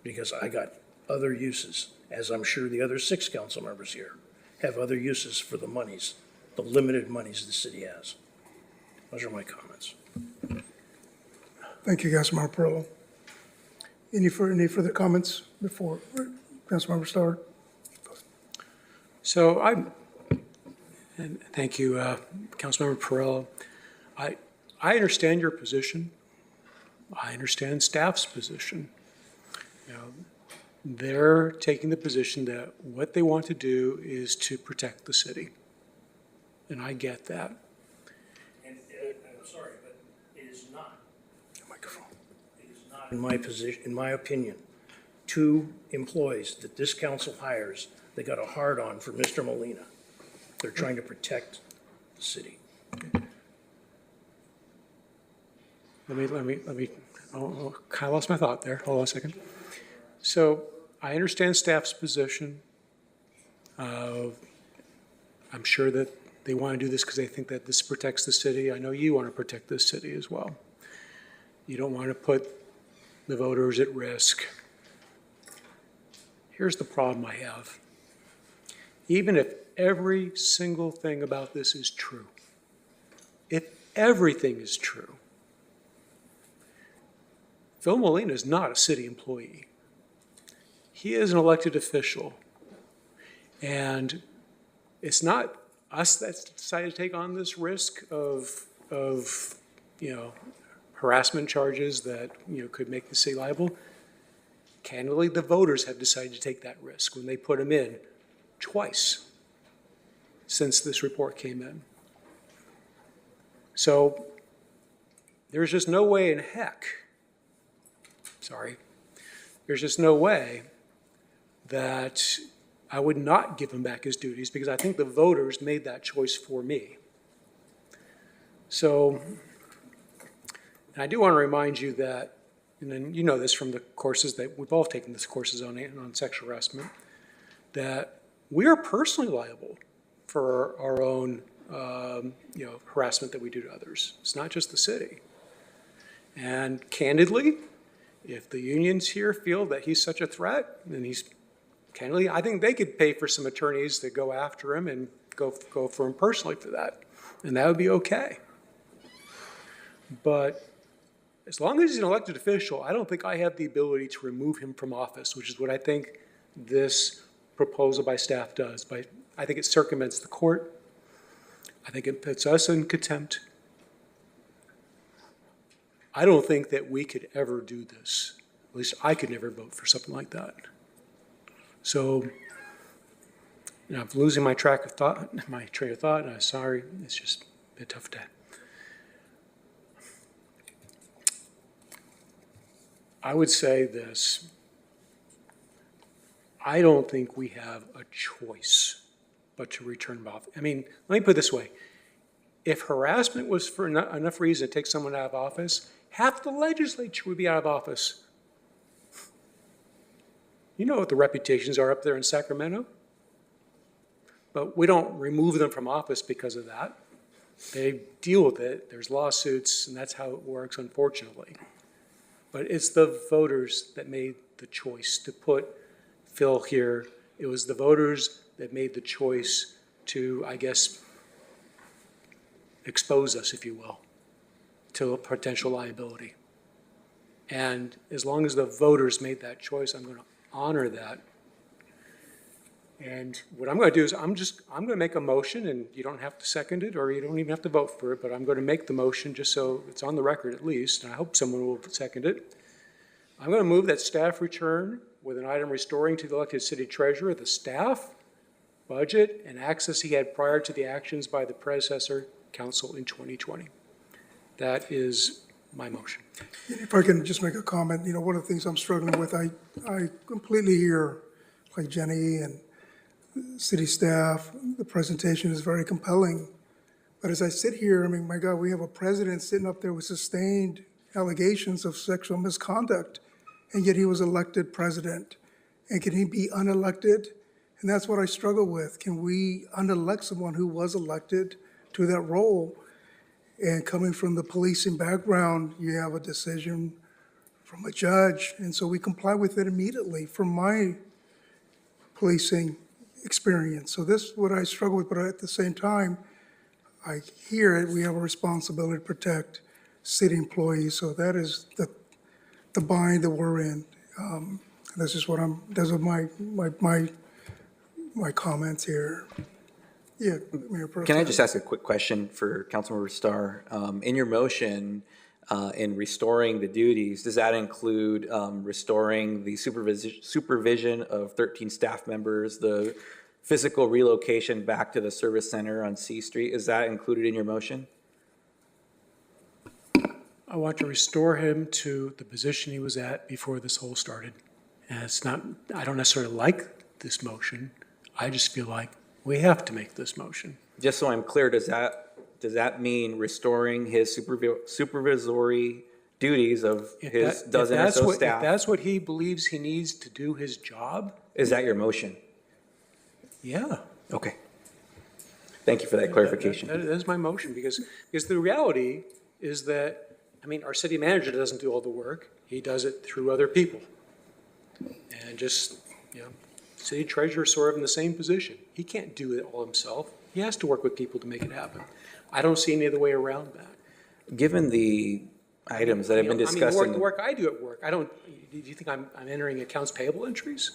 because I got other uses, as I'm sure the other 6 council members here have other uses for the monies, the limited monies the city has. Those are my comments. Thank you, Councilmember Perillo. Any further comments before Councilmember Starr? So and thank you, Councilmember Perillo. I understand your position. I understand staff's position. You know, they're taking the position that what they want to do is to protect the city. And I get that. And I'm sorry, but it is not. Microphone. It is not in my position, in my opinion, 2 employees that this council hires, they got a hard-on for Mr. Molina. They're trying to protect the city. Let me, oh, I lost my thought there. Hold on a second. So I understand staff's position. I'm sure that they want to do this because they think that this protects the city. I know you want to protect this city as well. You don't want to put the voters at risk. Here's the problem I have. Even if every single thing about this is true, if everything is true, Phil Molina is not a city employee. He is an elected official. And it's not us that's decided to take on this risk of harassment charges that, could make the city liable. Candidly, the voters have decided to take that risk when they put him in twice since this report came in. So there's just no way in heck, there's just no way that I would not give him back his duties because I think the voters made that choice for me. So, and I do want to remind you that, and then you know this from the courses that we've all taken these courses on sexual harassment, that we are personally liable for our own harassment that we do to others. It's not just the city. And candidly, if the unions here feel that he's such a threat, then candidly, I think they could pay for some attorneys to go after him and go for him personally for that. And that would be okay. But as long as he's an elected official, I don't think I have the ability to remove him from office, which is what I think this proposal by staff does. I think it circumvents the court. I think it puts us in contempt. I don't think that we could ever do this. At least I could never vote for something like that. So, I'm losing my train of thought, and I'm sorry. It's just a tough day. I would say this. I don't think we have a choice but to return him off. I mean, let me put it this way. If harassment was for enough reason to take someone out of office, half the legislature would be out of office. You know what the reputations are up there in Sacramento. But we don't remove them from office because of that. They deal with it. There's lawsuits, and that's how it works, unfortunately. But it's the voters that made the choice to put Phil here. It was the voters that made the choice to, I guess, expose us, if you will, to a potential liability. And as long as the voters made that choice, I'm going to honor that. And what I'm going to do is I'm going to make a motion, and you don't have to second it, or you don't even have to vote for it, but I'm going to make the motion just so it's on the record at least, and I hope someone will second it. I'm going to move that staff return with an item restoring to the elected city treasurer the staff, budget, and access he had prior to the actions by the predecessor council in 2020. That is my motion. If I can just make a comment, one of the things I'm struggling with, I completely hear, like Jenny and city staff, the presentation is very compelling. But as I sit here, my God, we have a president sitting up there with sustained allegations of sexual misconduct, and yet he was elected president. And can he be unelected? And that's what I struggle with. Can we unelect someone who was elected to that role? And coming from the policing background, you have a decision from a judge, and so we comply with it immediately from my policing experience. So this is what I struggle with, but at the same time, I hear it, we have a responsibility to protect city employees, so that is the bind that we're in. That's just those are my comments here. Yeah, Mayor Pro Can I Tem. just ask a quick question for Councilmember Starr? In your motion, in restoring the duties, does that include restoring the supervision of 13 staff members, the physical relocation back to the service center on C Street? Is that included in your motion? I want to restore him to the position he was at before this whole started. And it's not, I don't necessarily like this motion. I just feel like we have to make this motion. Just so I'm clear, does that mean restoring his supervisory duties of his dozen or so staff? If that's what he believes he needs to do his job? Is that your motion? Yeah. Okay. Thank you for that clarification. That is my motion, because the reality is that, our city manager doesn't do all the work. He does it through other people. And city treasurer sort of in the same position. He can't do it all himself. He has to work with people to make it happen. I don't see any other way around that. Given the items that have been discussed. The work I do at work, do you think I'm entering accounts payable entries?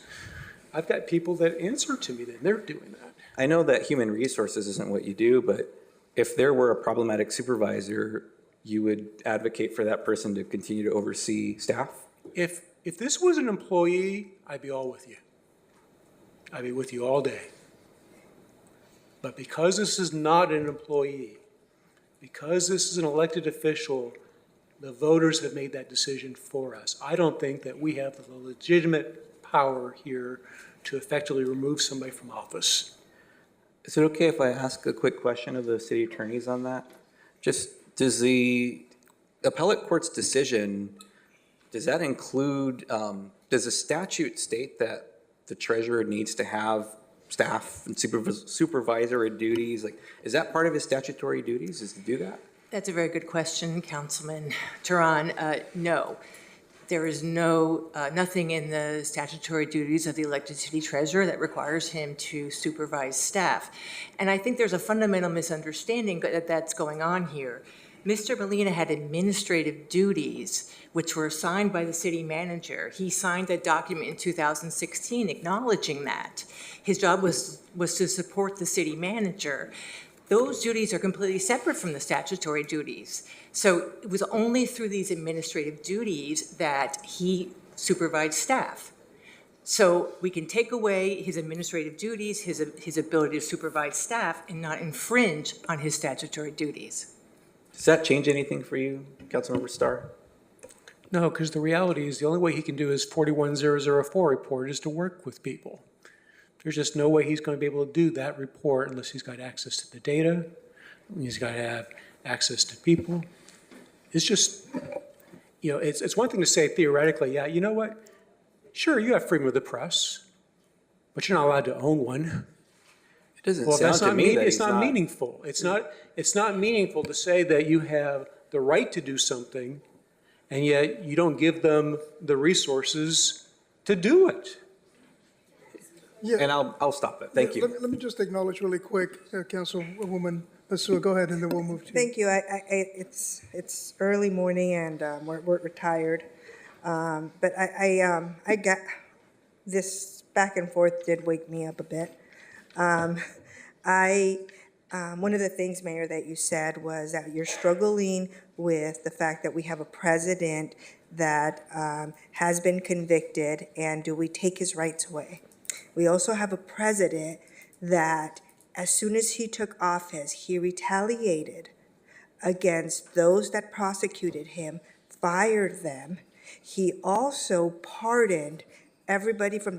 I've got people that answer to me, and they're doing that. I know that human resources isn't what you do, but if there were a problematic supervisor, you would advocate for that person to continue to oversee staff? If this was an employee, I'd be all with you. I'd be with you all day. But because this is not an employee, because this is an elected official, the voters have made that decision for us. I don't think that we have the legitimate power here to effectively remove somebody from office. Is it okay if I ask a quick question of the city attorneys on that? Just, does the appellate court's decision, does that include, does the statute state that the treasurer needs to have staff and supervisory duties? Like, is that part of his statutory duties, is to do that? That's a very good question, Councilman Tehran. No, there is nothing in the statutory duties of the elected city treasurer that requires him to supervise staff. And I think there's a fundamental misunderstanding that's going on here. Mr. Molina had administrative duties which were assigned by the city manager. He signed a document in 2016 acknowledging that. His job was to support the city manager. Those duties are completely separate from the statutory duties. So it was only through these administrative duties that he supervised staff. So we can take away his administrative duties, his ability to supervise staff, and not infringe on his statutory duties. Does that change anything for you, Councilmember Starr? No, because the reality is the only way he can do his 41004 report is to work with people. There's just no way he's going to be able to do that report unless he's got access to the data, he's got to have access to people. It's just, it's one thing to say theoretically, yeah, you know what? Sure, you have freedom of the press, but you're not allowed to own one. Doesn't Well, sound that's to not me that it's he's not not. meaningful. It's not meaningful to say that you have the right to do something, and yet you don't give them the resources to do it. Yeah. And I'll stop it. Thank you. Let me just acknowledge really quick, Councilwoman Basua, go ahead, and then we'll move to. Thank you. It's early morning and we're tired. But I got, this back and forth did wake me up a bit. One of the things, Mayor, that you said was that you're struggling with the fact that we have a president that has been convicted, and do we take his rights away? We also have a president that, as soon as he took office, he retaliated against those that prosecuted him, fired them. He also pardoned everybody from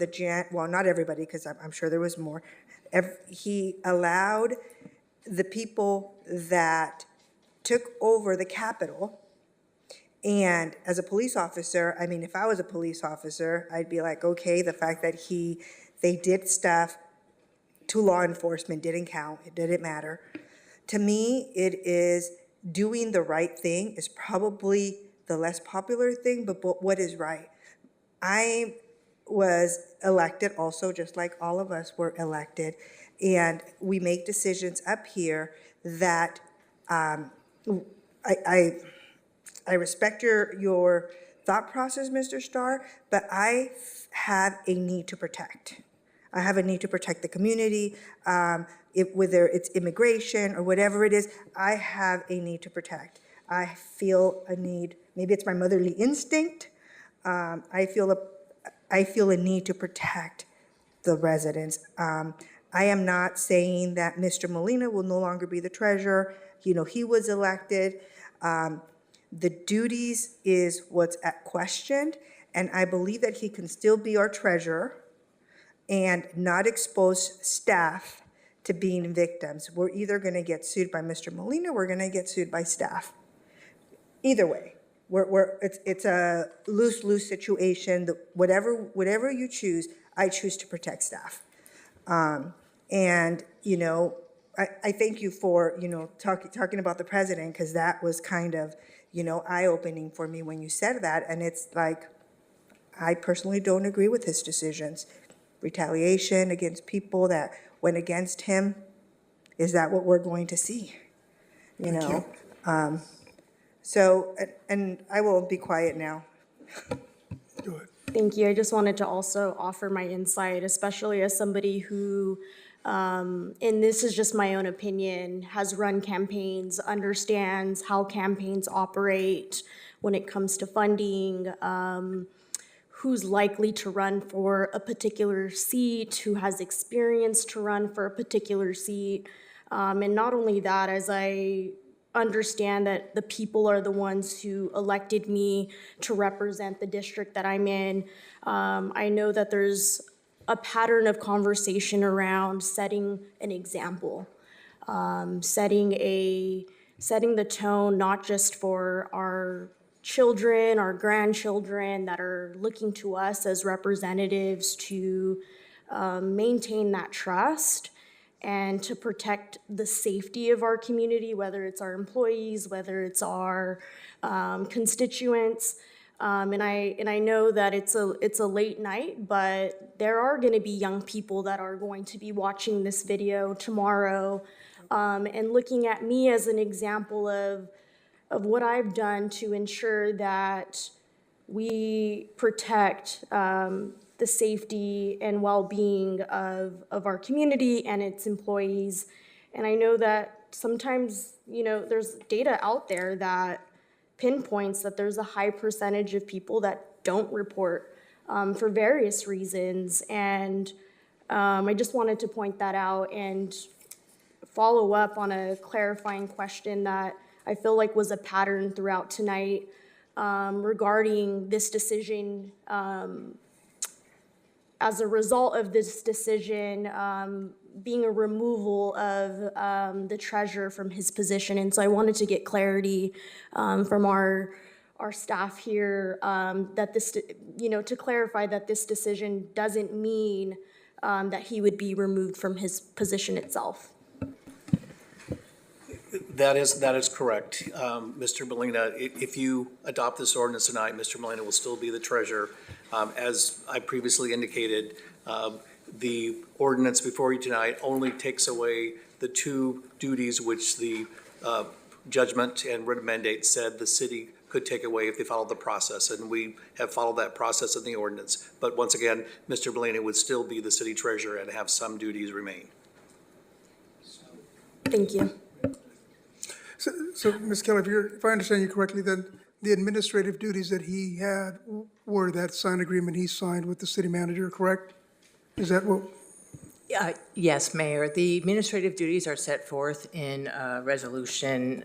well, not everybody, because I'm sure there was more. He allowed the people that took over the Capitol. And as a police officer, I mean, if I was a police officer, I'd be like, okay, the fact that they did stuff to law enforcement didn't count, it didn't matter. To me, it is doing the right thing is probably the less popular thing, but what is right? I was elected also, just like all of us were elected, and we make decisions up here that I respect your thought process, Mr. Starr, but I have a need to protect. I have a need to protect the community, whether it's immigration or whatever it is, I have a need to protect. I feel a need, maybe it's my motherly instinct, I feel a need to protect the residents. I am not saying that Mr. Molina will no longer be the treasurer. You know, he was elected. The duties is what's at question, and I believe that he can still be our treasurer and not expose staff to being victims. We're either gonna get sued by Mr. Molina, we're gonna get sued by staff. Either way, it's a lose-lose situation. Whatever you choose, I choose to protect staff. And, you know, I thank you for, you know, talking about the president, because that was kind of, you know, eye-opening for me when you said that. And it's like, I personally don't agree with his decisions. Retaliation against people that went against him, is that what we're going to see? You know? So, and I will be quiet now. Thank you. I just wanted to also offer my insight, especially as somebody who, and this is just my own opinion, has run campaigns, understands how campaigns operate when it comes to funding, who's likely to run for a particular seat, who has experience to run for a particular seat. And not only that, as I understand that the people are the ones who elected me to represent the district that I'm in, I know that there's a pattern of conversation around setting an example, setting the tone not just for our children, our grandchildren that are looking to us as representatives to maintain that trust and to protect the safety of our community, whether it's our employees, whether it's our constituents. And I know that it's a late night, but there are going to be young people that are going to be watching this video tomorrow and looking at me as an example of what I've done to ensure that we protect the safety and well-being of our community and its employees. And I know that sometimes, you know, there's data out there that pinpoints that there's a high percentage of people that don't report for various reasons. And I just wanted to point that out and follow up on a clarifying question that I feel like was a pattern throughout tonight regarding this decision. As a result of this decision being a removal of the treasurer from his position. And so I wanted to get clarity from our staff here that this, you know, to clarify that this decision doesn't mean that he would be removed from his position itself. That is correct. Mr. Molina, if you adopt this ordinance tonight, Mr. Molina will still be the treasurer. As I previously indicated, the ordinance before you tonight only takes away the two duties which the judgment and writ of mandate said the city could take away if they followed the process, and we have followed that process in the ordinance. But once again, Mr. Molina would still be the city treasurer and have some duties remain. Thank you. So, Ms. Keller, if I understand you correctly, then the administrative duties that he had were that signed agreement he signed with the city manager, correct? Is that what? Yes, Mayor. The administrative duties are set forth in resolution.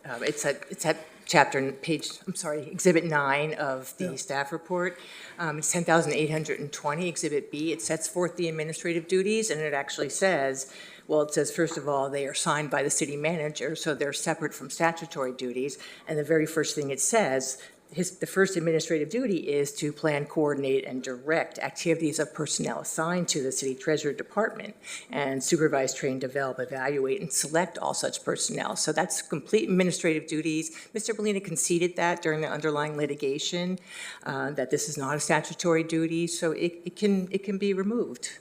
It's at chapter, page, Exhibit 9 of the staff report. It's 10,820, Exhibit B. It sets forth the administrative duties, and it actually says, well, it says, first of all, they are signed by the city manager, so they're separate from statutory duties. And the very first thing it says, the first administrative duty is to plan, coordinate, and direct activities of personnel assigned to the city treasurer department and supervise, train, develop, evaluate, and select all such personnel. So that's complete administrative duties. Mr. Molina conceded that during the underlying litigation, that this is not a statutory duty, so it can be removed.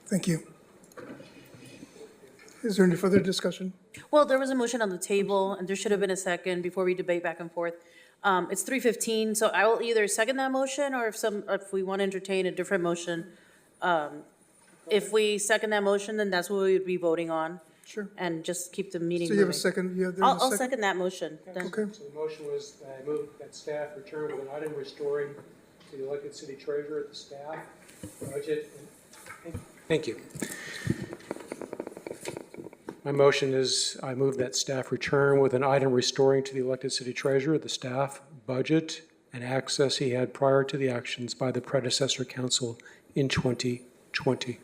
Thank you. Is there any further discussion? Well, there was a motion on the table, and there should have been a second before we debate back and forth. It's 3:15, so I will either second that motion, or if we want to entertain a different motion. If we second that motion, then that's what we would be voting on. Sure. And just keep the meeting So you have a moving. second? Yeah, there's a I'll second? second that motion. then. Okay. So the motion was that I move that staff return with an item restoring to the elected city treasurer at the staff budget. Thank you. My motion is I move that staff return with an item restoring to the elected city treasurer the staff budget and access he had prior to the actions by the predecessor council in 2020.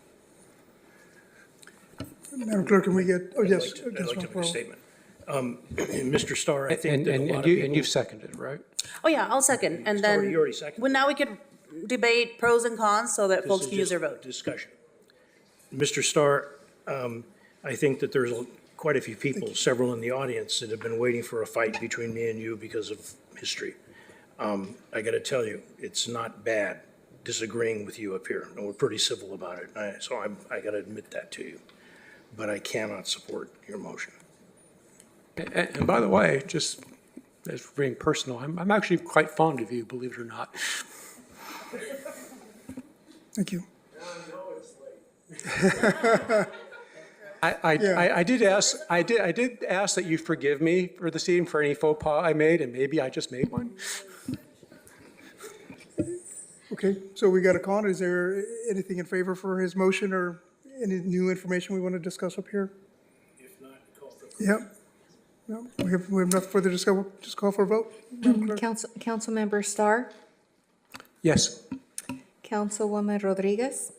Madam Clerk, can we get, oh, yes. I'd like to make a statement. Mr. Starr, I think that a lot of And people. you've seconded, right? Oh, yeah, I'll second, and Sorry, then. you already seconded. Well, now we could debate pros and cons so that This folks is can use their just vote. discussion. Mr. Starr, I think that there's quite a few people, several in the audience, that have been waiting for a fight between me and you because of history. I got to tell you, it's not bad disagreeing with you up here, and we're pretty civil about it. I got to admit that to you. But I cannot support your motion. And by the way, just as being personal, I'm actually quite fond of you, believe it or not. Thank you. I did ask that you forgive me for this evening for any faux pas I made, and maybe I just made one. Okay, so we got a con. Is there anything in favor for his motion or any new information we want to discuss up here? If not, call for. Yep. No, we have nothing further to discuss. Just call for a vote. Madam Clerk. Councilmember Starr, Yes. Councilwoman Rodriguez,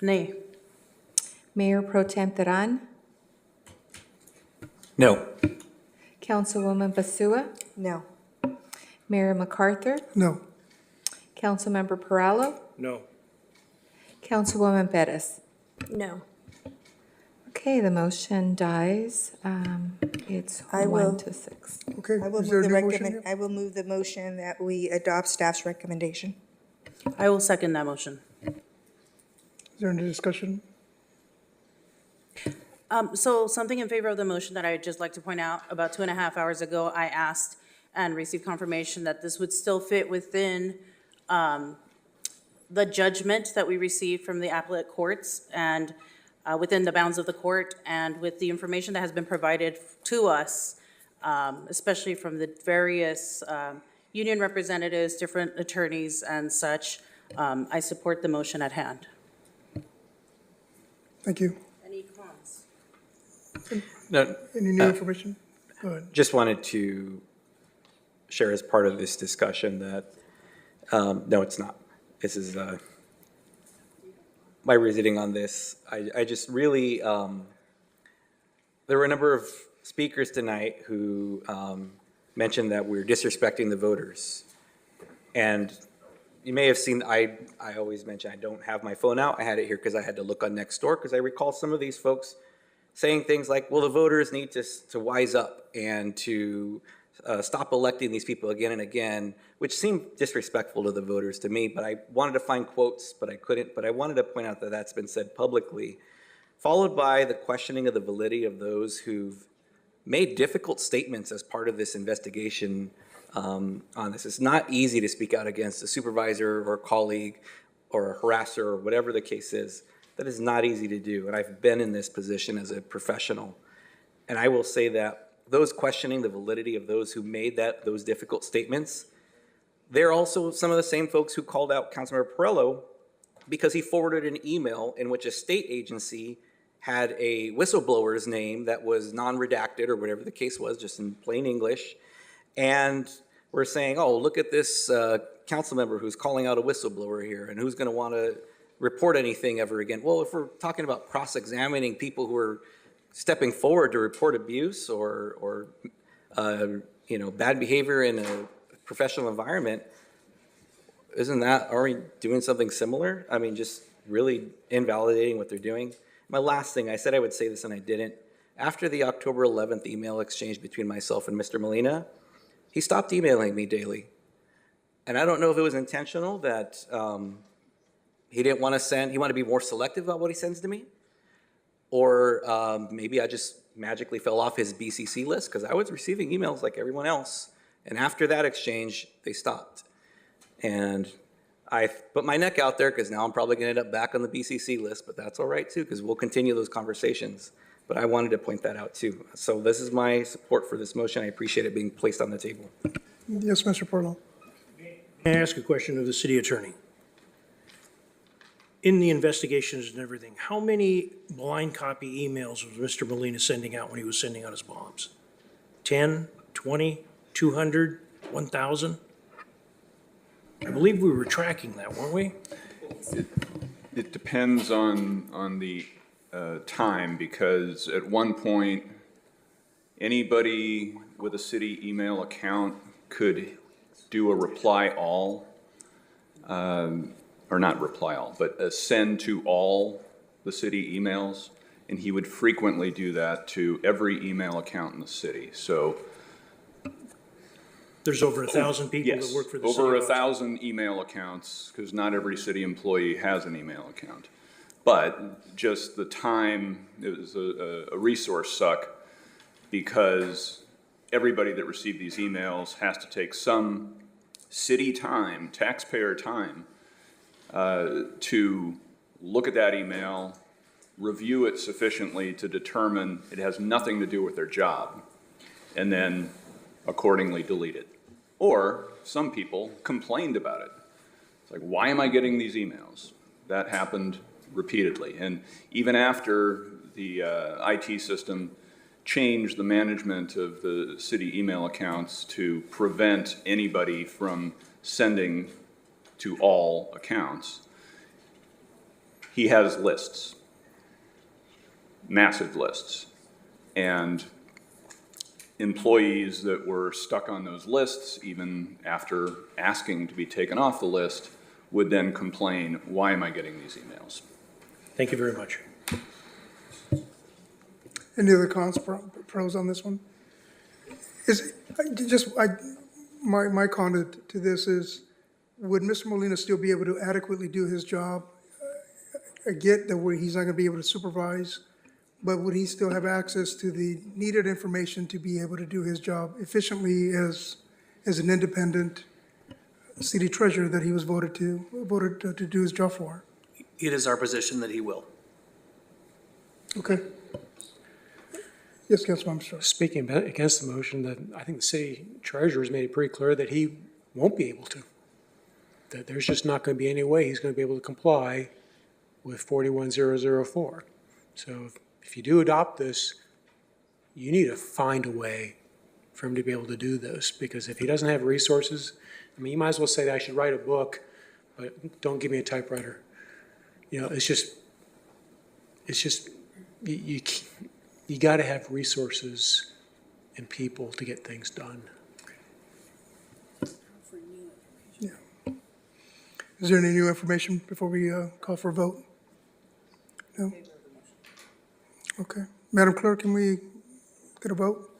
Nay. Mayor Pro Tem Teran, No. Councilwoman Basua, No. Mayor MacArthur, No. Councilmember Perallo, No. Councilwoman Bettis. No. Okay, the motion dies. It's I will- 1-6. Okay. I will Is there move a the new motion? I will move the motion that we adopt staff's recommendation. I will second that motion. Is there any discussion? So something in favor of the motion that I'd just like to point out, about 2.5 hours ago, I asked and received confirmation that this would still fit within the judgment that we received from the appellate courts and within the bounds of the court, and with the information that has been provided to us, especially from the various union representatives, different attorneys and such, I support the motion at hand. Thank you. Any cons? No. Any new information? Go ahead. Just wanted to share as part of this discussion that, no, it's not. This is, my reasoning on this, I just really, there were a number of speakers tonight who mentioned that we're disrespecting the voters. And you may have seen, I always mention I don't have my phone out. I had it here because I had to look on Nextdoor because I recall some of these folks saying things like, well, the voters need to wise up and to stop electing these people again and again, which seemed disrespectful to the voters to me. But I wanted to find quotes, but I couldn't. But I wanted to point out that that's been said publicly, followed by the questioning of the validity of those who've made difficult statements as part of this investigation on this. It's not easy to speak out against a supervisor or a colleague or a harasser or whatever the case is. That is not easy to do, and I've been in this position as a professional. And I will say that those questioning the validity of those who made those difficult statements, they're also some of the same folks who called out Councilmember Perello because he forwarded an email in which a state agency had a whistleblower's name that was non-redacted or whatever the case was, just in plain English, and we're saying, oh, look at this council member who's calling out a whistleblower here, and who's going to want to report anything ever again. Well, if we're talking about cross-examining people who are stepping forward to report abuse or bad behavior in a professional environment, are we doing something similar? I mean, just really invalidating what they're doing. My last thing, I said I would say this and I didn't. After the October 11th email exchange between myself and Mr. Molina, he stopped emailing me daily. And I don't know if it was intentional that he didn't want to send, he wanted to be more selective about what he sends to me, or maybe I just magically fell off his BCC list because I was receiving emails like everyone else. And after that exchange, they stopped. And I put my neck out there because now I'm probably going to end up back on the BCC list, but that's all right too because we'll continue those conversations. But I wanted to point that out too. So this is my support for this motion. I appreciate it being placed on the table. Yes, Mr. Portland. May I ask a question of the city attorney? In the investigations and everything, how many blind copy emails was Mr. Molina sending out when he was sending out his bombs? 10, 20, 200, 1,000? I believe we were tracking that, weren't we? It depends on the time, because at one point, anybody with a city email account could do a reply all, or not reply all, but a send to all the city emails, and he would frequently do that to every email account in the city. So there's over 1,000 people yes, that work for the city. over 1,000 email accounts, because not every city employee has an email account. But just the time, it was a resource suck, because everybody that received these emails has to take some city time, taxpayer time, to look at that email, review it sufficiently to determine it has nothing to do with their job, and then accordingly delete it. Or some people complained about it. It's like, why am I getting these emails? That happened repeatedly. And even after the IT system changed the management of the city email accounts to prevent anybody from sending to all accounts, he has lists, massive lists. And employees that were stuck on those lists, even after asking to be taken off the list, would then complain, why am I getting these emails? Thank you very much. Any other cons, pros on this one? My comment to this is, would Mr. Molina still be able to adequately do his job? I get that he's not going to be able to supervise, but would he still have access to the needed information to be able to do his job efficiently as an independent city treasurer that he was voted to do his job for? It is our position that he will. Okay. Yes, Councilmember Starr. Speaking against the motion, that I think the city treasurer has made it pretty clear that he won't be able to. That there's just not going to be any way he's going to be able to comply with 41004. So if you do adopt this, you need to find a way for him to be able to do this, because if he doesn't have resources, I mean, you might as well say that I should write a book, but don't give me a typewriter. You know, it's just you got to have resources and people to get things done. Yeah. Is there any new information before we call for a vote? No? Okay. Madam Clerk, can we get a vote?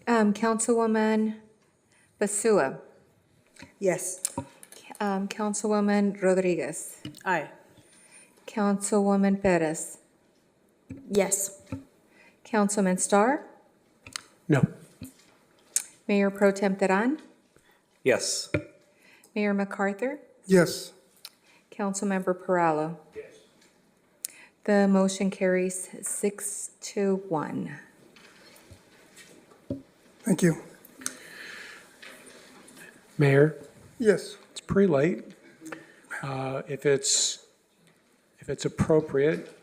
Councilwoman Basua. Yes. Councilwoman Rodriguez. Aye. Councilwoman Perez. Yes. Councilman Starr. No. Mayor Pro Tem Teran. Yes. Mayor MacArthur. Yes. Councilmember Perallo. Yes. The motion carries 6-1. Thank you. Mayor, Yes. it's pretty late. If it's appropriate,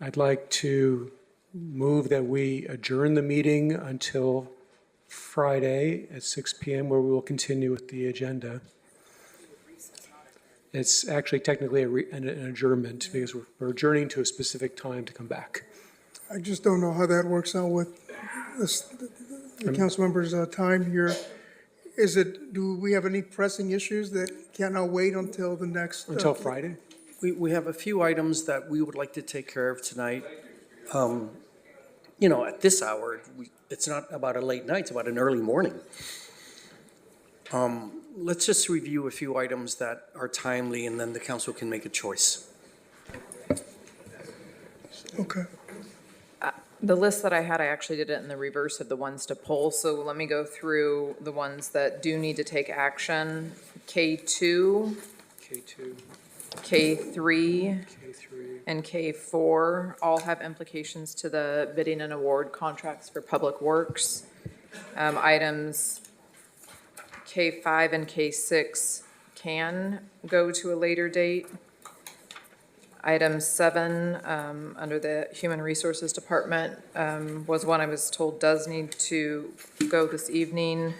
I'd like to move that we adjourn the meeting until Friday at 6 PM, where we will continue with the agenda. It's actually technically an adjournment, because we're adjourning to a specific time to come back. I just don't know how that works out with the council members' time here. Do we have any pressing issues that cannot wait until the next? Until Friday? We have a few items that we would like to take care of tonight. At this hour, it's not about a late night, it's about an early morning. Let's just review a few items that are timely, and then the council can make a choice. Okay. The list that I had, I actually did it in the reverse of the ones to pull, so let me go through the ones that do need to take action. K2, K2, K3, K3. and K4 all have implications to the bidding and award contracts for public works. Items K5 and K6 can go to a later date. Item 7, under the Human Resources Department, was one I was told does need to go this evening.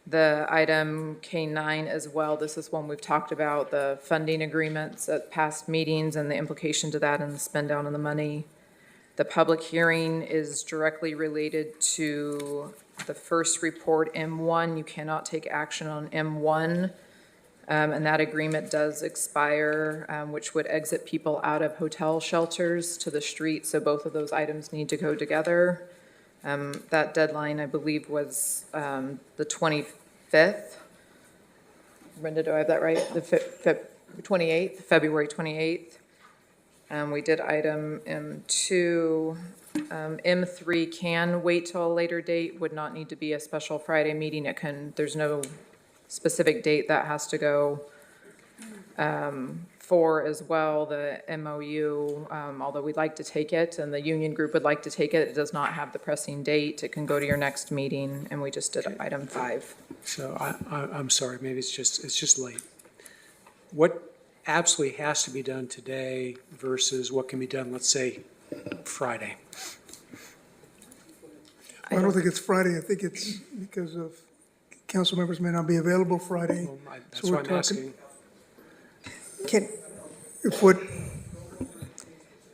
The item K9 as well, this is one we've talked about, the funding agreements at past meetings and the implication to that and the spend down on the money. The public hearing is directly related to the first report, M1. You cannot take action on M1. And that agreement does expire, which would exit people out of hotel shelters to the street, so both of those items need to go together. That deadline, I believe, was the 25th. Brenda, do I have that right? The 28th, February 28th. We did item M2. M3 can wait till a later date, would not need to be a special Friday meeting. There's no specific date that has to go. 4 as well, the MOU, although we'd like to take it and the union group would like to take it, it does not have the pressing date. It can go to your next meeting, and we just did item 5. So I'm sorry, maybe it's just late. What absolutely has to be done today versus what can be done, let's say, Friday? I don't think it's Friday. I think it's because of council members may not be available Friday. That's So we're what I'm talking- asking.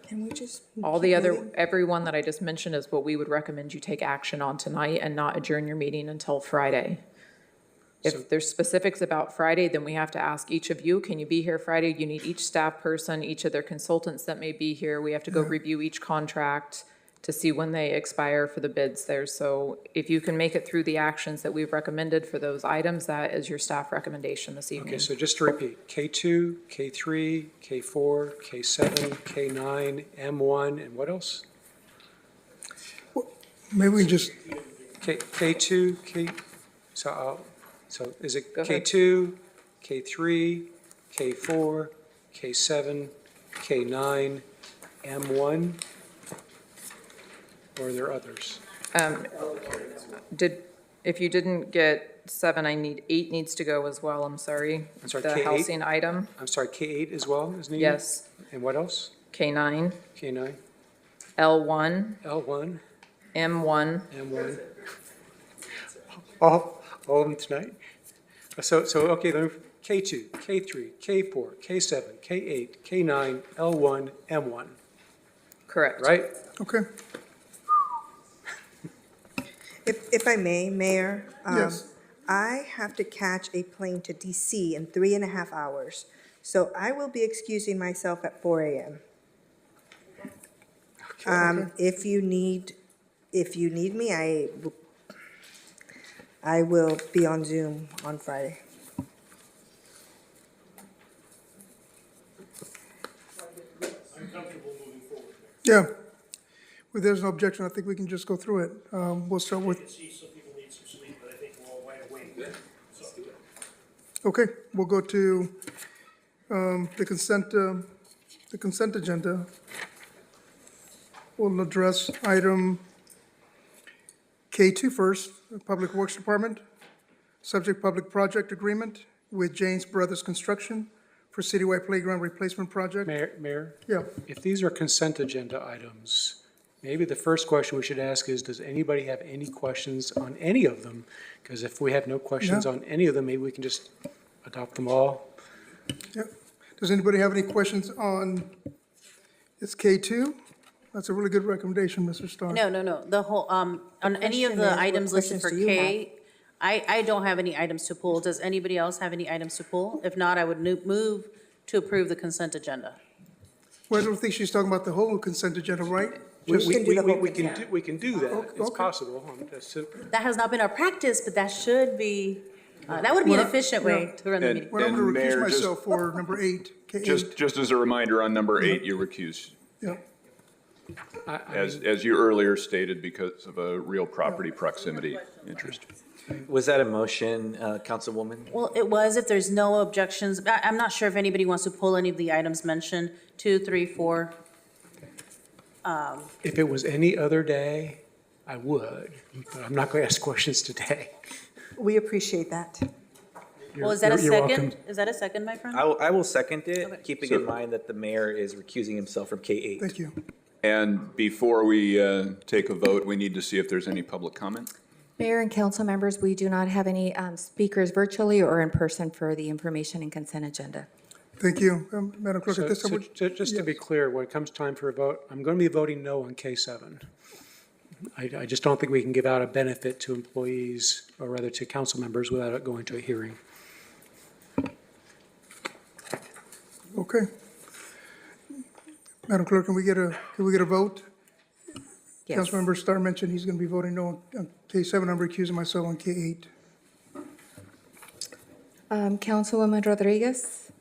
Can we just? All the other, everyone that I just mentioned is what we would recommend you take action on tonight and not adjourn your meeting until Friday. If there's specifics about Friday, then we have to ask each of you, can you be here Friday? You need each staff person, each of their consultants that may be here. We have to go review each contract to see when they expire for the bids there. So if you can make it through the actions that we've recommended for those items, that is your staff recommendation this evening. Okay, so just to repeat, K2, K3, K4, K7, K9, M1, and what else? Maybe we just, K2, so is it Go ahead. K2, K3, K4, K7, K9, M1? Or are there others? If you didn't get 7, 8 needs to go as well, I'm sorry. I'm sorry, The K8? housing item, I'm sorry, K8 as well is needed? yes. And what else? K9, K9, L1, L1, M1, M1. All of them tonight? So okay, then K2, K3, K4, K7, K8, K9, L1, M1, correct. right? okay. If I may, Mayor? Yes. I have to catch a plane to DC in 3.5 hours. So I will be excusing myself at 4 a.m. If you need me, I will be on Zoom on Friday. Yeah. If there's no objection, I think we can just go through it. We'll start I with, can see some people need some sleep, but I think we're all wide awake. So, okay, we'll go to the consent agenda. We'll address item K2 first, Public Works Department, subject public project agreement with James Brothers Construction for citywide playground replacement project. Mayor? Yeah. If these are consent agenda items, maybe the first question we should ask is, does anybody have any questions on any of them? Because if we have no questions Yeah. on any of them, maybe we can just adopt them all. Yeah. Does anybody have any questions on, it's K2? That's a really good recommendation, Mr. Starr. No, the whole, on any of question the is, what items listed for questions do you K, I don't have any items to pull. Does anybody else have any items to pull? If not, I would move to approve the consent agenda. Well, I don't think she's talking about the whole consent agenda, right? We Just- can do that. It's Okay. possible. That has not been our practice, but that should be, that would be an Well, efficient way to run the And- meeting. Well, I'm going to recuse Mayor, just- myself for number 8, K8. Just as a reminder, on number 8, you recuse, Yeah. as you earlier stated, because of a real property proximity interest. Was that a motion, Councilwoman? Well, it was, if there's no objections. I'm not sure if anybody wants to pull any of the items mentioned, 2, 3, 4. If it was any other day, I would, but I'm not going to ask questions today. We appreciate that. Well, is that a You're welcome. second? Is that a second, my friend? I will second it, Okay. keeping in mind that the mayor is recusing himself from K8. Thank you. And before we take a vote, we need to see if there's any public comment. Mayor and council members, we do not have any speakers virtually or in person for the information and consent agenda. Thank you. Madam Clerk, at this time, Just to be clear, when it comes time for a vote, I'm going to be voting no on K7. I just don't think we can give out a benefit to employees, or rather to council members, without it going to a hearing. okay. Madam Clerk, can we get a vote? Yes. Councilmember Starr mentioned he's going to be voting no on K7. I'm recusing myself on K8. Councilwoman Rodriguez,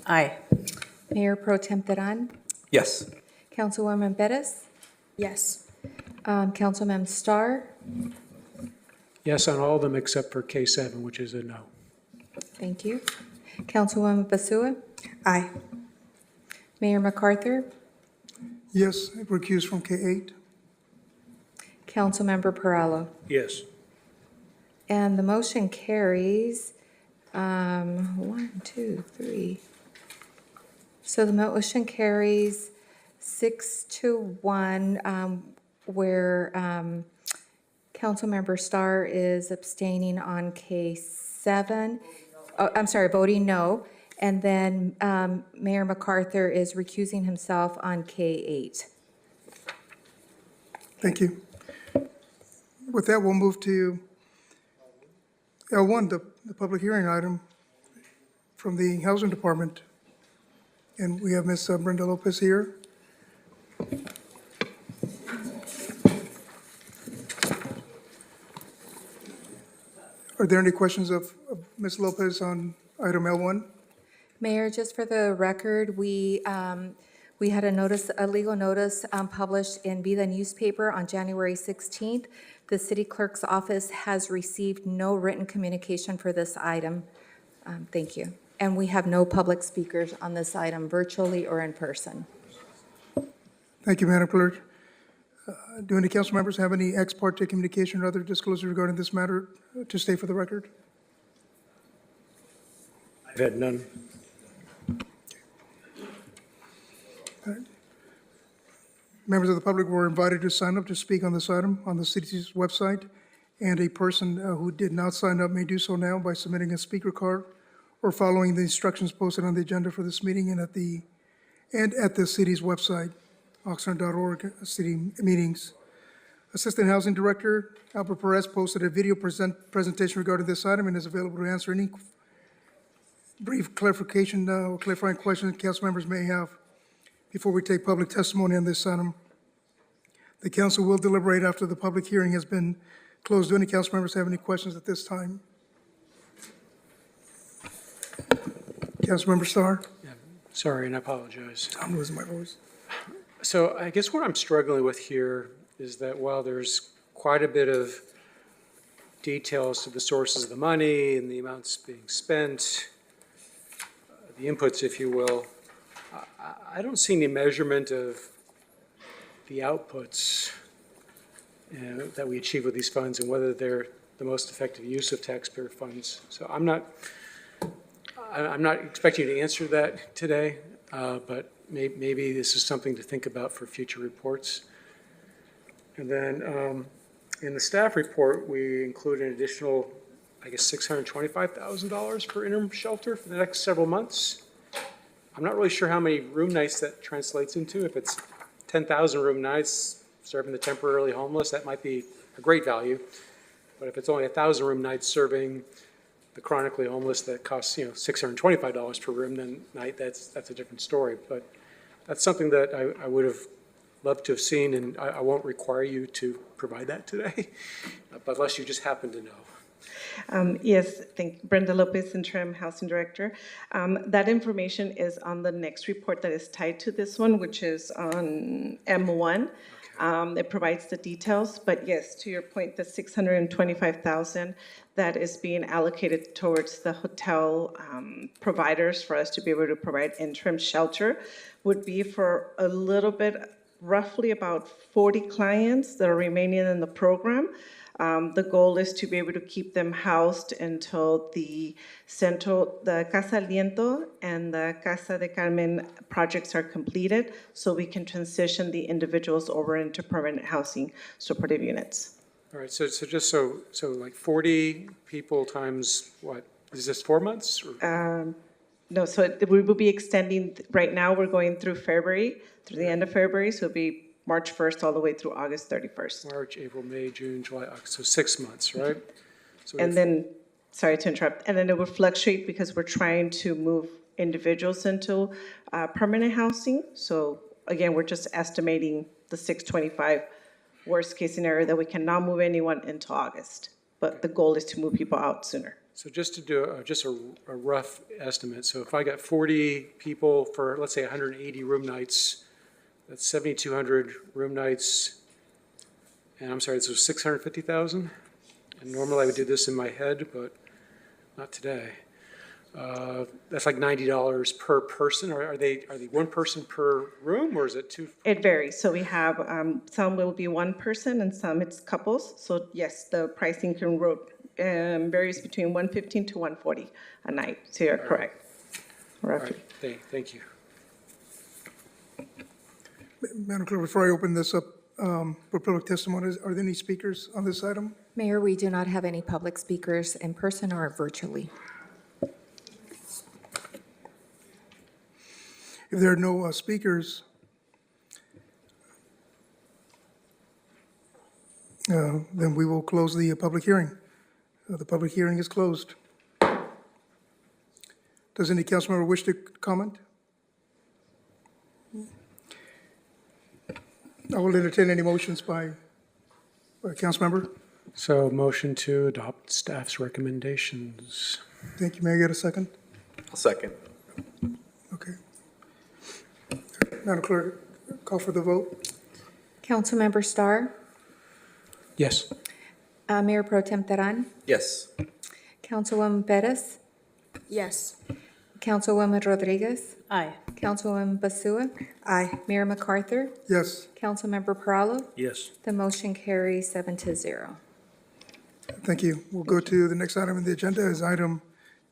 Aye. Mayor Pro Tem Teran, Yes. Councilwoman Perez, Yes. Councilman Starr, Yes on all of them except for K7, which is a no. thank you. Councilwoman Basua, Aye. Mayor MacArthur, Yes, recused from K8. Councilmember Perallo. yes. And the motion carries, 1, 2, 3. So the motion carries 6-1, where Councilmember Starr is abstaining on K7. Oh, I'm sorry, voting no. And then Mayor MacArthur is recusing himself on K8. Thank you. With that, we'll move to L1, the public hearing item from the Housing Department. And we have Ms. Brenda Lopez here. Are there any questions of Ms. Lopez on item L1? Mayor, just for the record, we had a legal notice published in Vida newspaper on January 16th. The city clerk's office has received no written communication for this item. Thank you. And we have no public speakers on this item, virtually or in person. Thank you, Madam Clerk. Do any council members have any ex parte communication or other disclosure regarding this matter to state for the record? I've had none. Members of the public were invited to sign up to speak on this item on the city's website, and a person who did not sign up may do so now by submitting a speaker card or following the instructions posted on the agenda for this meeting and at the city's website, oxnard.org, city meetings. Assistant Housing Director Albert Perez posted a video presentation regarding this item and is available to answer any brief clarification or clarifying questions council members may have before we take public testimony on this item. The council will deliberate after the public hearing has been closed. Do any council members have any questions at this time? Councilmember Starr? Sorry, and I apologize. I'm losing my voice. So I guess what I'm struggling with here is that while there's quite a bit of details to the sources of the money and the amounts being spent, the inputs, if you will, I don't see any measurement of the outputs that we achieve with these funds and whether they're the most effective use of taxpayer funds. So I'm not expecting you to answer that today, but maybe this is something to think about for future reports. And then in the staff report, we include an additional, I guess, $625,000 for interim shelter for the next several months. I'm not really sure how many room nights that translates into. If it's 10,000 room nights serving the temporarily homeless, that might be a great value. But if it's only 1,000 room nights serving the chronically homeless that costs, $625 per room then night, that's a different story. But that's something that I would have loved to have seen, and I won't require you to provide that today, but unless you just happen to know. Yes, Brenda Lopez, Interim Housing Director. That information is on the next report that is tied to this one, which is on M1. It provides the details, but yes, to your point, the $625,000 that is being allocated towards the hotel providers for us to be able to provide interim shelter would be for a little bit, roughly about 40 clients that are remaining in the program. The goal is to be able to keep them housed until the Casa Aliento and the Casa de Carmen projects are completed, so we can transition the individuals over into permanent housing supportive units. All right, so just so like 40 people times what? Is this 4 months? No, so we will be extending, right now we're going through February, through the end of February, so it'll be March 1st all the way through August 31st. March, April, May, June, July, August, so 6 months, right? So And then, sorry to interrupt, and then it will fluctuate because we're trying to move individuals into permanent housing. So again, we're just estimating the 625 worst case scenario that we cannot move anyone into August. But the goal is to move people out sooner. So just to do a rough estimate, so if I got 40 people for, let's say, 180 room nights, that's 7,200 room nights, and I'm sorry, this was 650,000? And normally I would do this in my head, but not today. That's like $90 per person. Are they one person per room, or is it two? It varies. So we have, some will be one person and some it's couples. So yes, the pricing can varies between $115 to $140 a night. So you're correct, roughly. All right. Thank you. Madam Clerk, before I open this up for public testimony, are there any speakers on this item? Mayor, we do not have any public speakers in person or virtually. If there are no speakers, then we will close the public hearing. The public hearing is closed. Does any council member wish to comment? I will entertain any motions by council member. So motion to adopt staff's recommendations. Thank you. May I get a second? I'll second. Okay. Madam Clerk, call for the vote. Councilmember Starr, Yes. Mayor Pro Tem Teran, Yes. Councilwoman Perez, Yes. Councilwoman Rodriguez, Aye. Councilwoman Basua, Aye. Mayor MacArthur, Yes. Councilmember Perallo. Yes. The motion carries 7-0. Thank you. We'll go to the next item on the agenda is item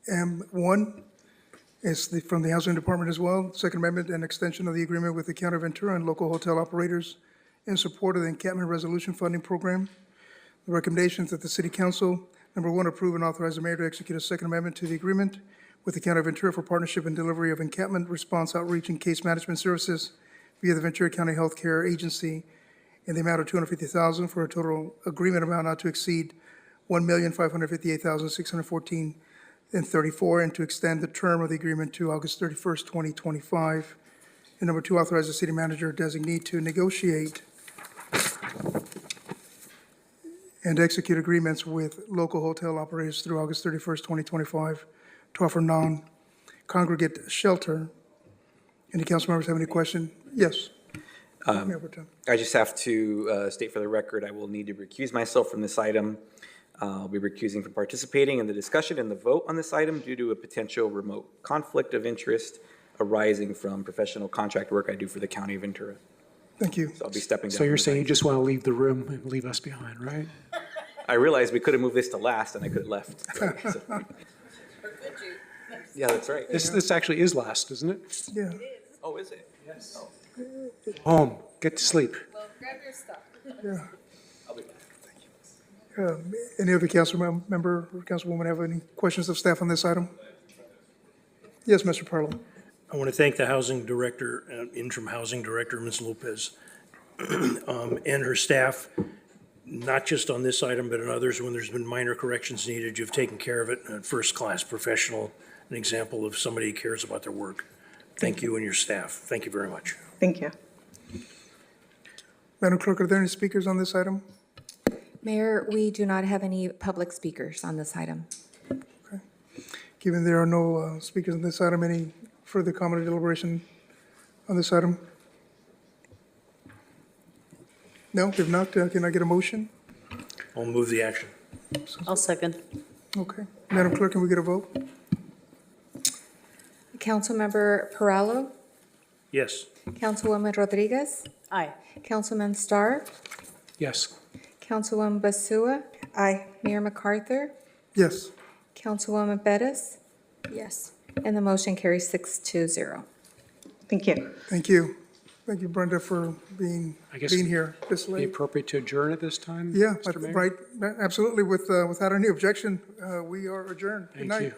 M1. It's from the Housing Department as well. Second Amendment and extension of the agreement with the County of Ventura and local hotel operators in support of the Encampment Resolution Funding Program. The recommendations that the City Council, number one, approve and authorize the mayor to execute a second amendment to the agreement with the County of Ventura for partnership and delivery of encampment response outreach and case management services via the Ventura County Health Care Agency in the amount of $250,000 for a total agreement amount not to exceed $1,558,614.34, and to extend the term of the agreement to August 31st, 2025. And number two, authorize the city manager designee to negotiate and execute agreements with local hotel operators through August 31st, 2025 to offer non-congregate shelter. Any council members have any question? Yes. Mayor Pro Tem. I just have to state for the record, I will need to recuse myself from this item. I'll be recusing from participating in the discussion and the vote on this item due to a potential remote conflict of interest arising from professional contract work I do for the County of Ventura. Thank you. So I'll be stepping down. So you're from saying you this just want to leave the room and leave us behind, right? item. I realized we could have moved this to last and I could have left. So- Yeah, that's right. This actually is last, isn't it? Yeah. Oh, is it? Yes. Home, get to sleep. Well, grab your stuff. Yeah. I'll be back. Any other council member or councilwoman have any questions of staff on this item? Yes, Mr. Parlow. I want to thank the housing director, interim housing director, Ms. Lopez, and her staff, not just on this item, but in others, when there's been minor corrections needed, you've taken care of it. First-class professional, an example of somebody who cares about their work. Thank you and your staff. Thank you very much. Thank you. Madam Clerk, are there any speakers on this item? Mayor, we do not have any public speakers on this item. Given there are no speakers on this item, any further comment or deliberation on this item? No, if not, can I get a motion? I'll move the action. I'll second. Okay. Madam Clerk, can we get a vote? Councilmember Perallo, Yes. Councilwoman Rodriguez, Aye. Councilman Starr, Yes. Councilwoman Basua, Aye. Mayor MacArthur, Yes. Councilwoman Bettis, Yes. and the motion carries 6-0. Thank you. Thank you. Thank you, Brenda, for being I guess here this Be late. appropriate to adjourn at this time? Yeah, Mr. Mayor? right, absolutely. Without any objection, we are adjourned. Good Thank night. you.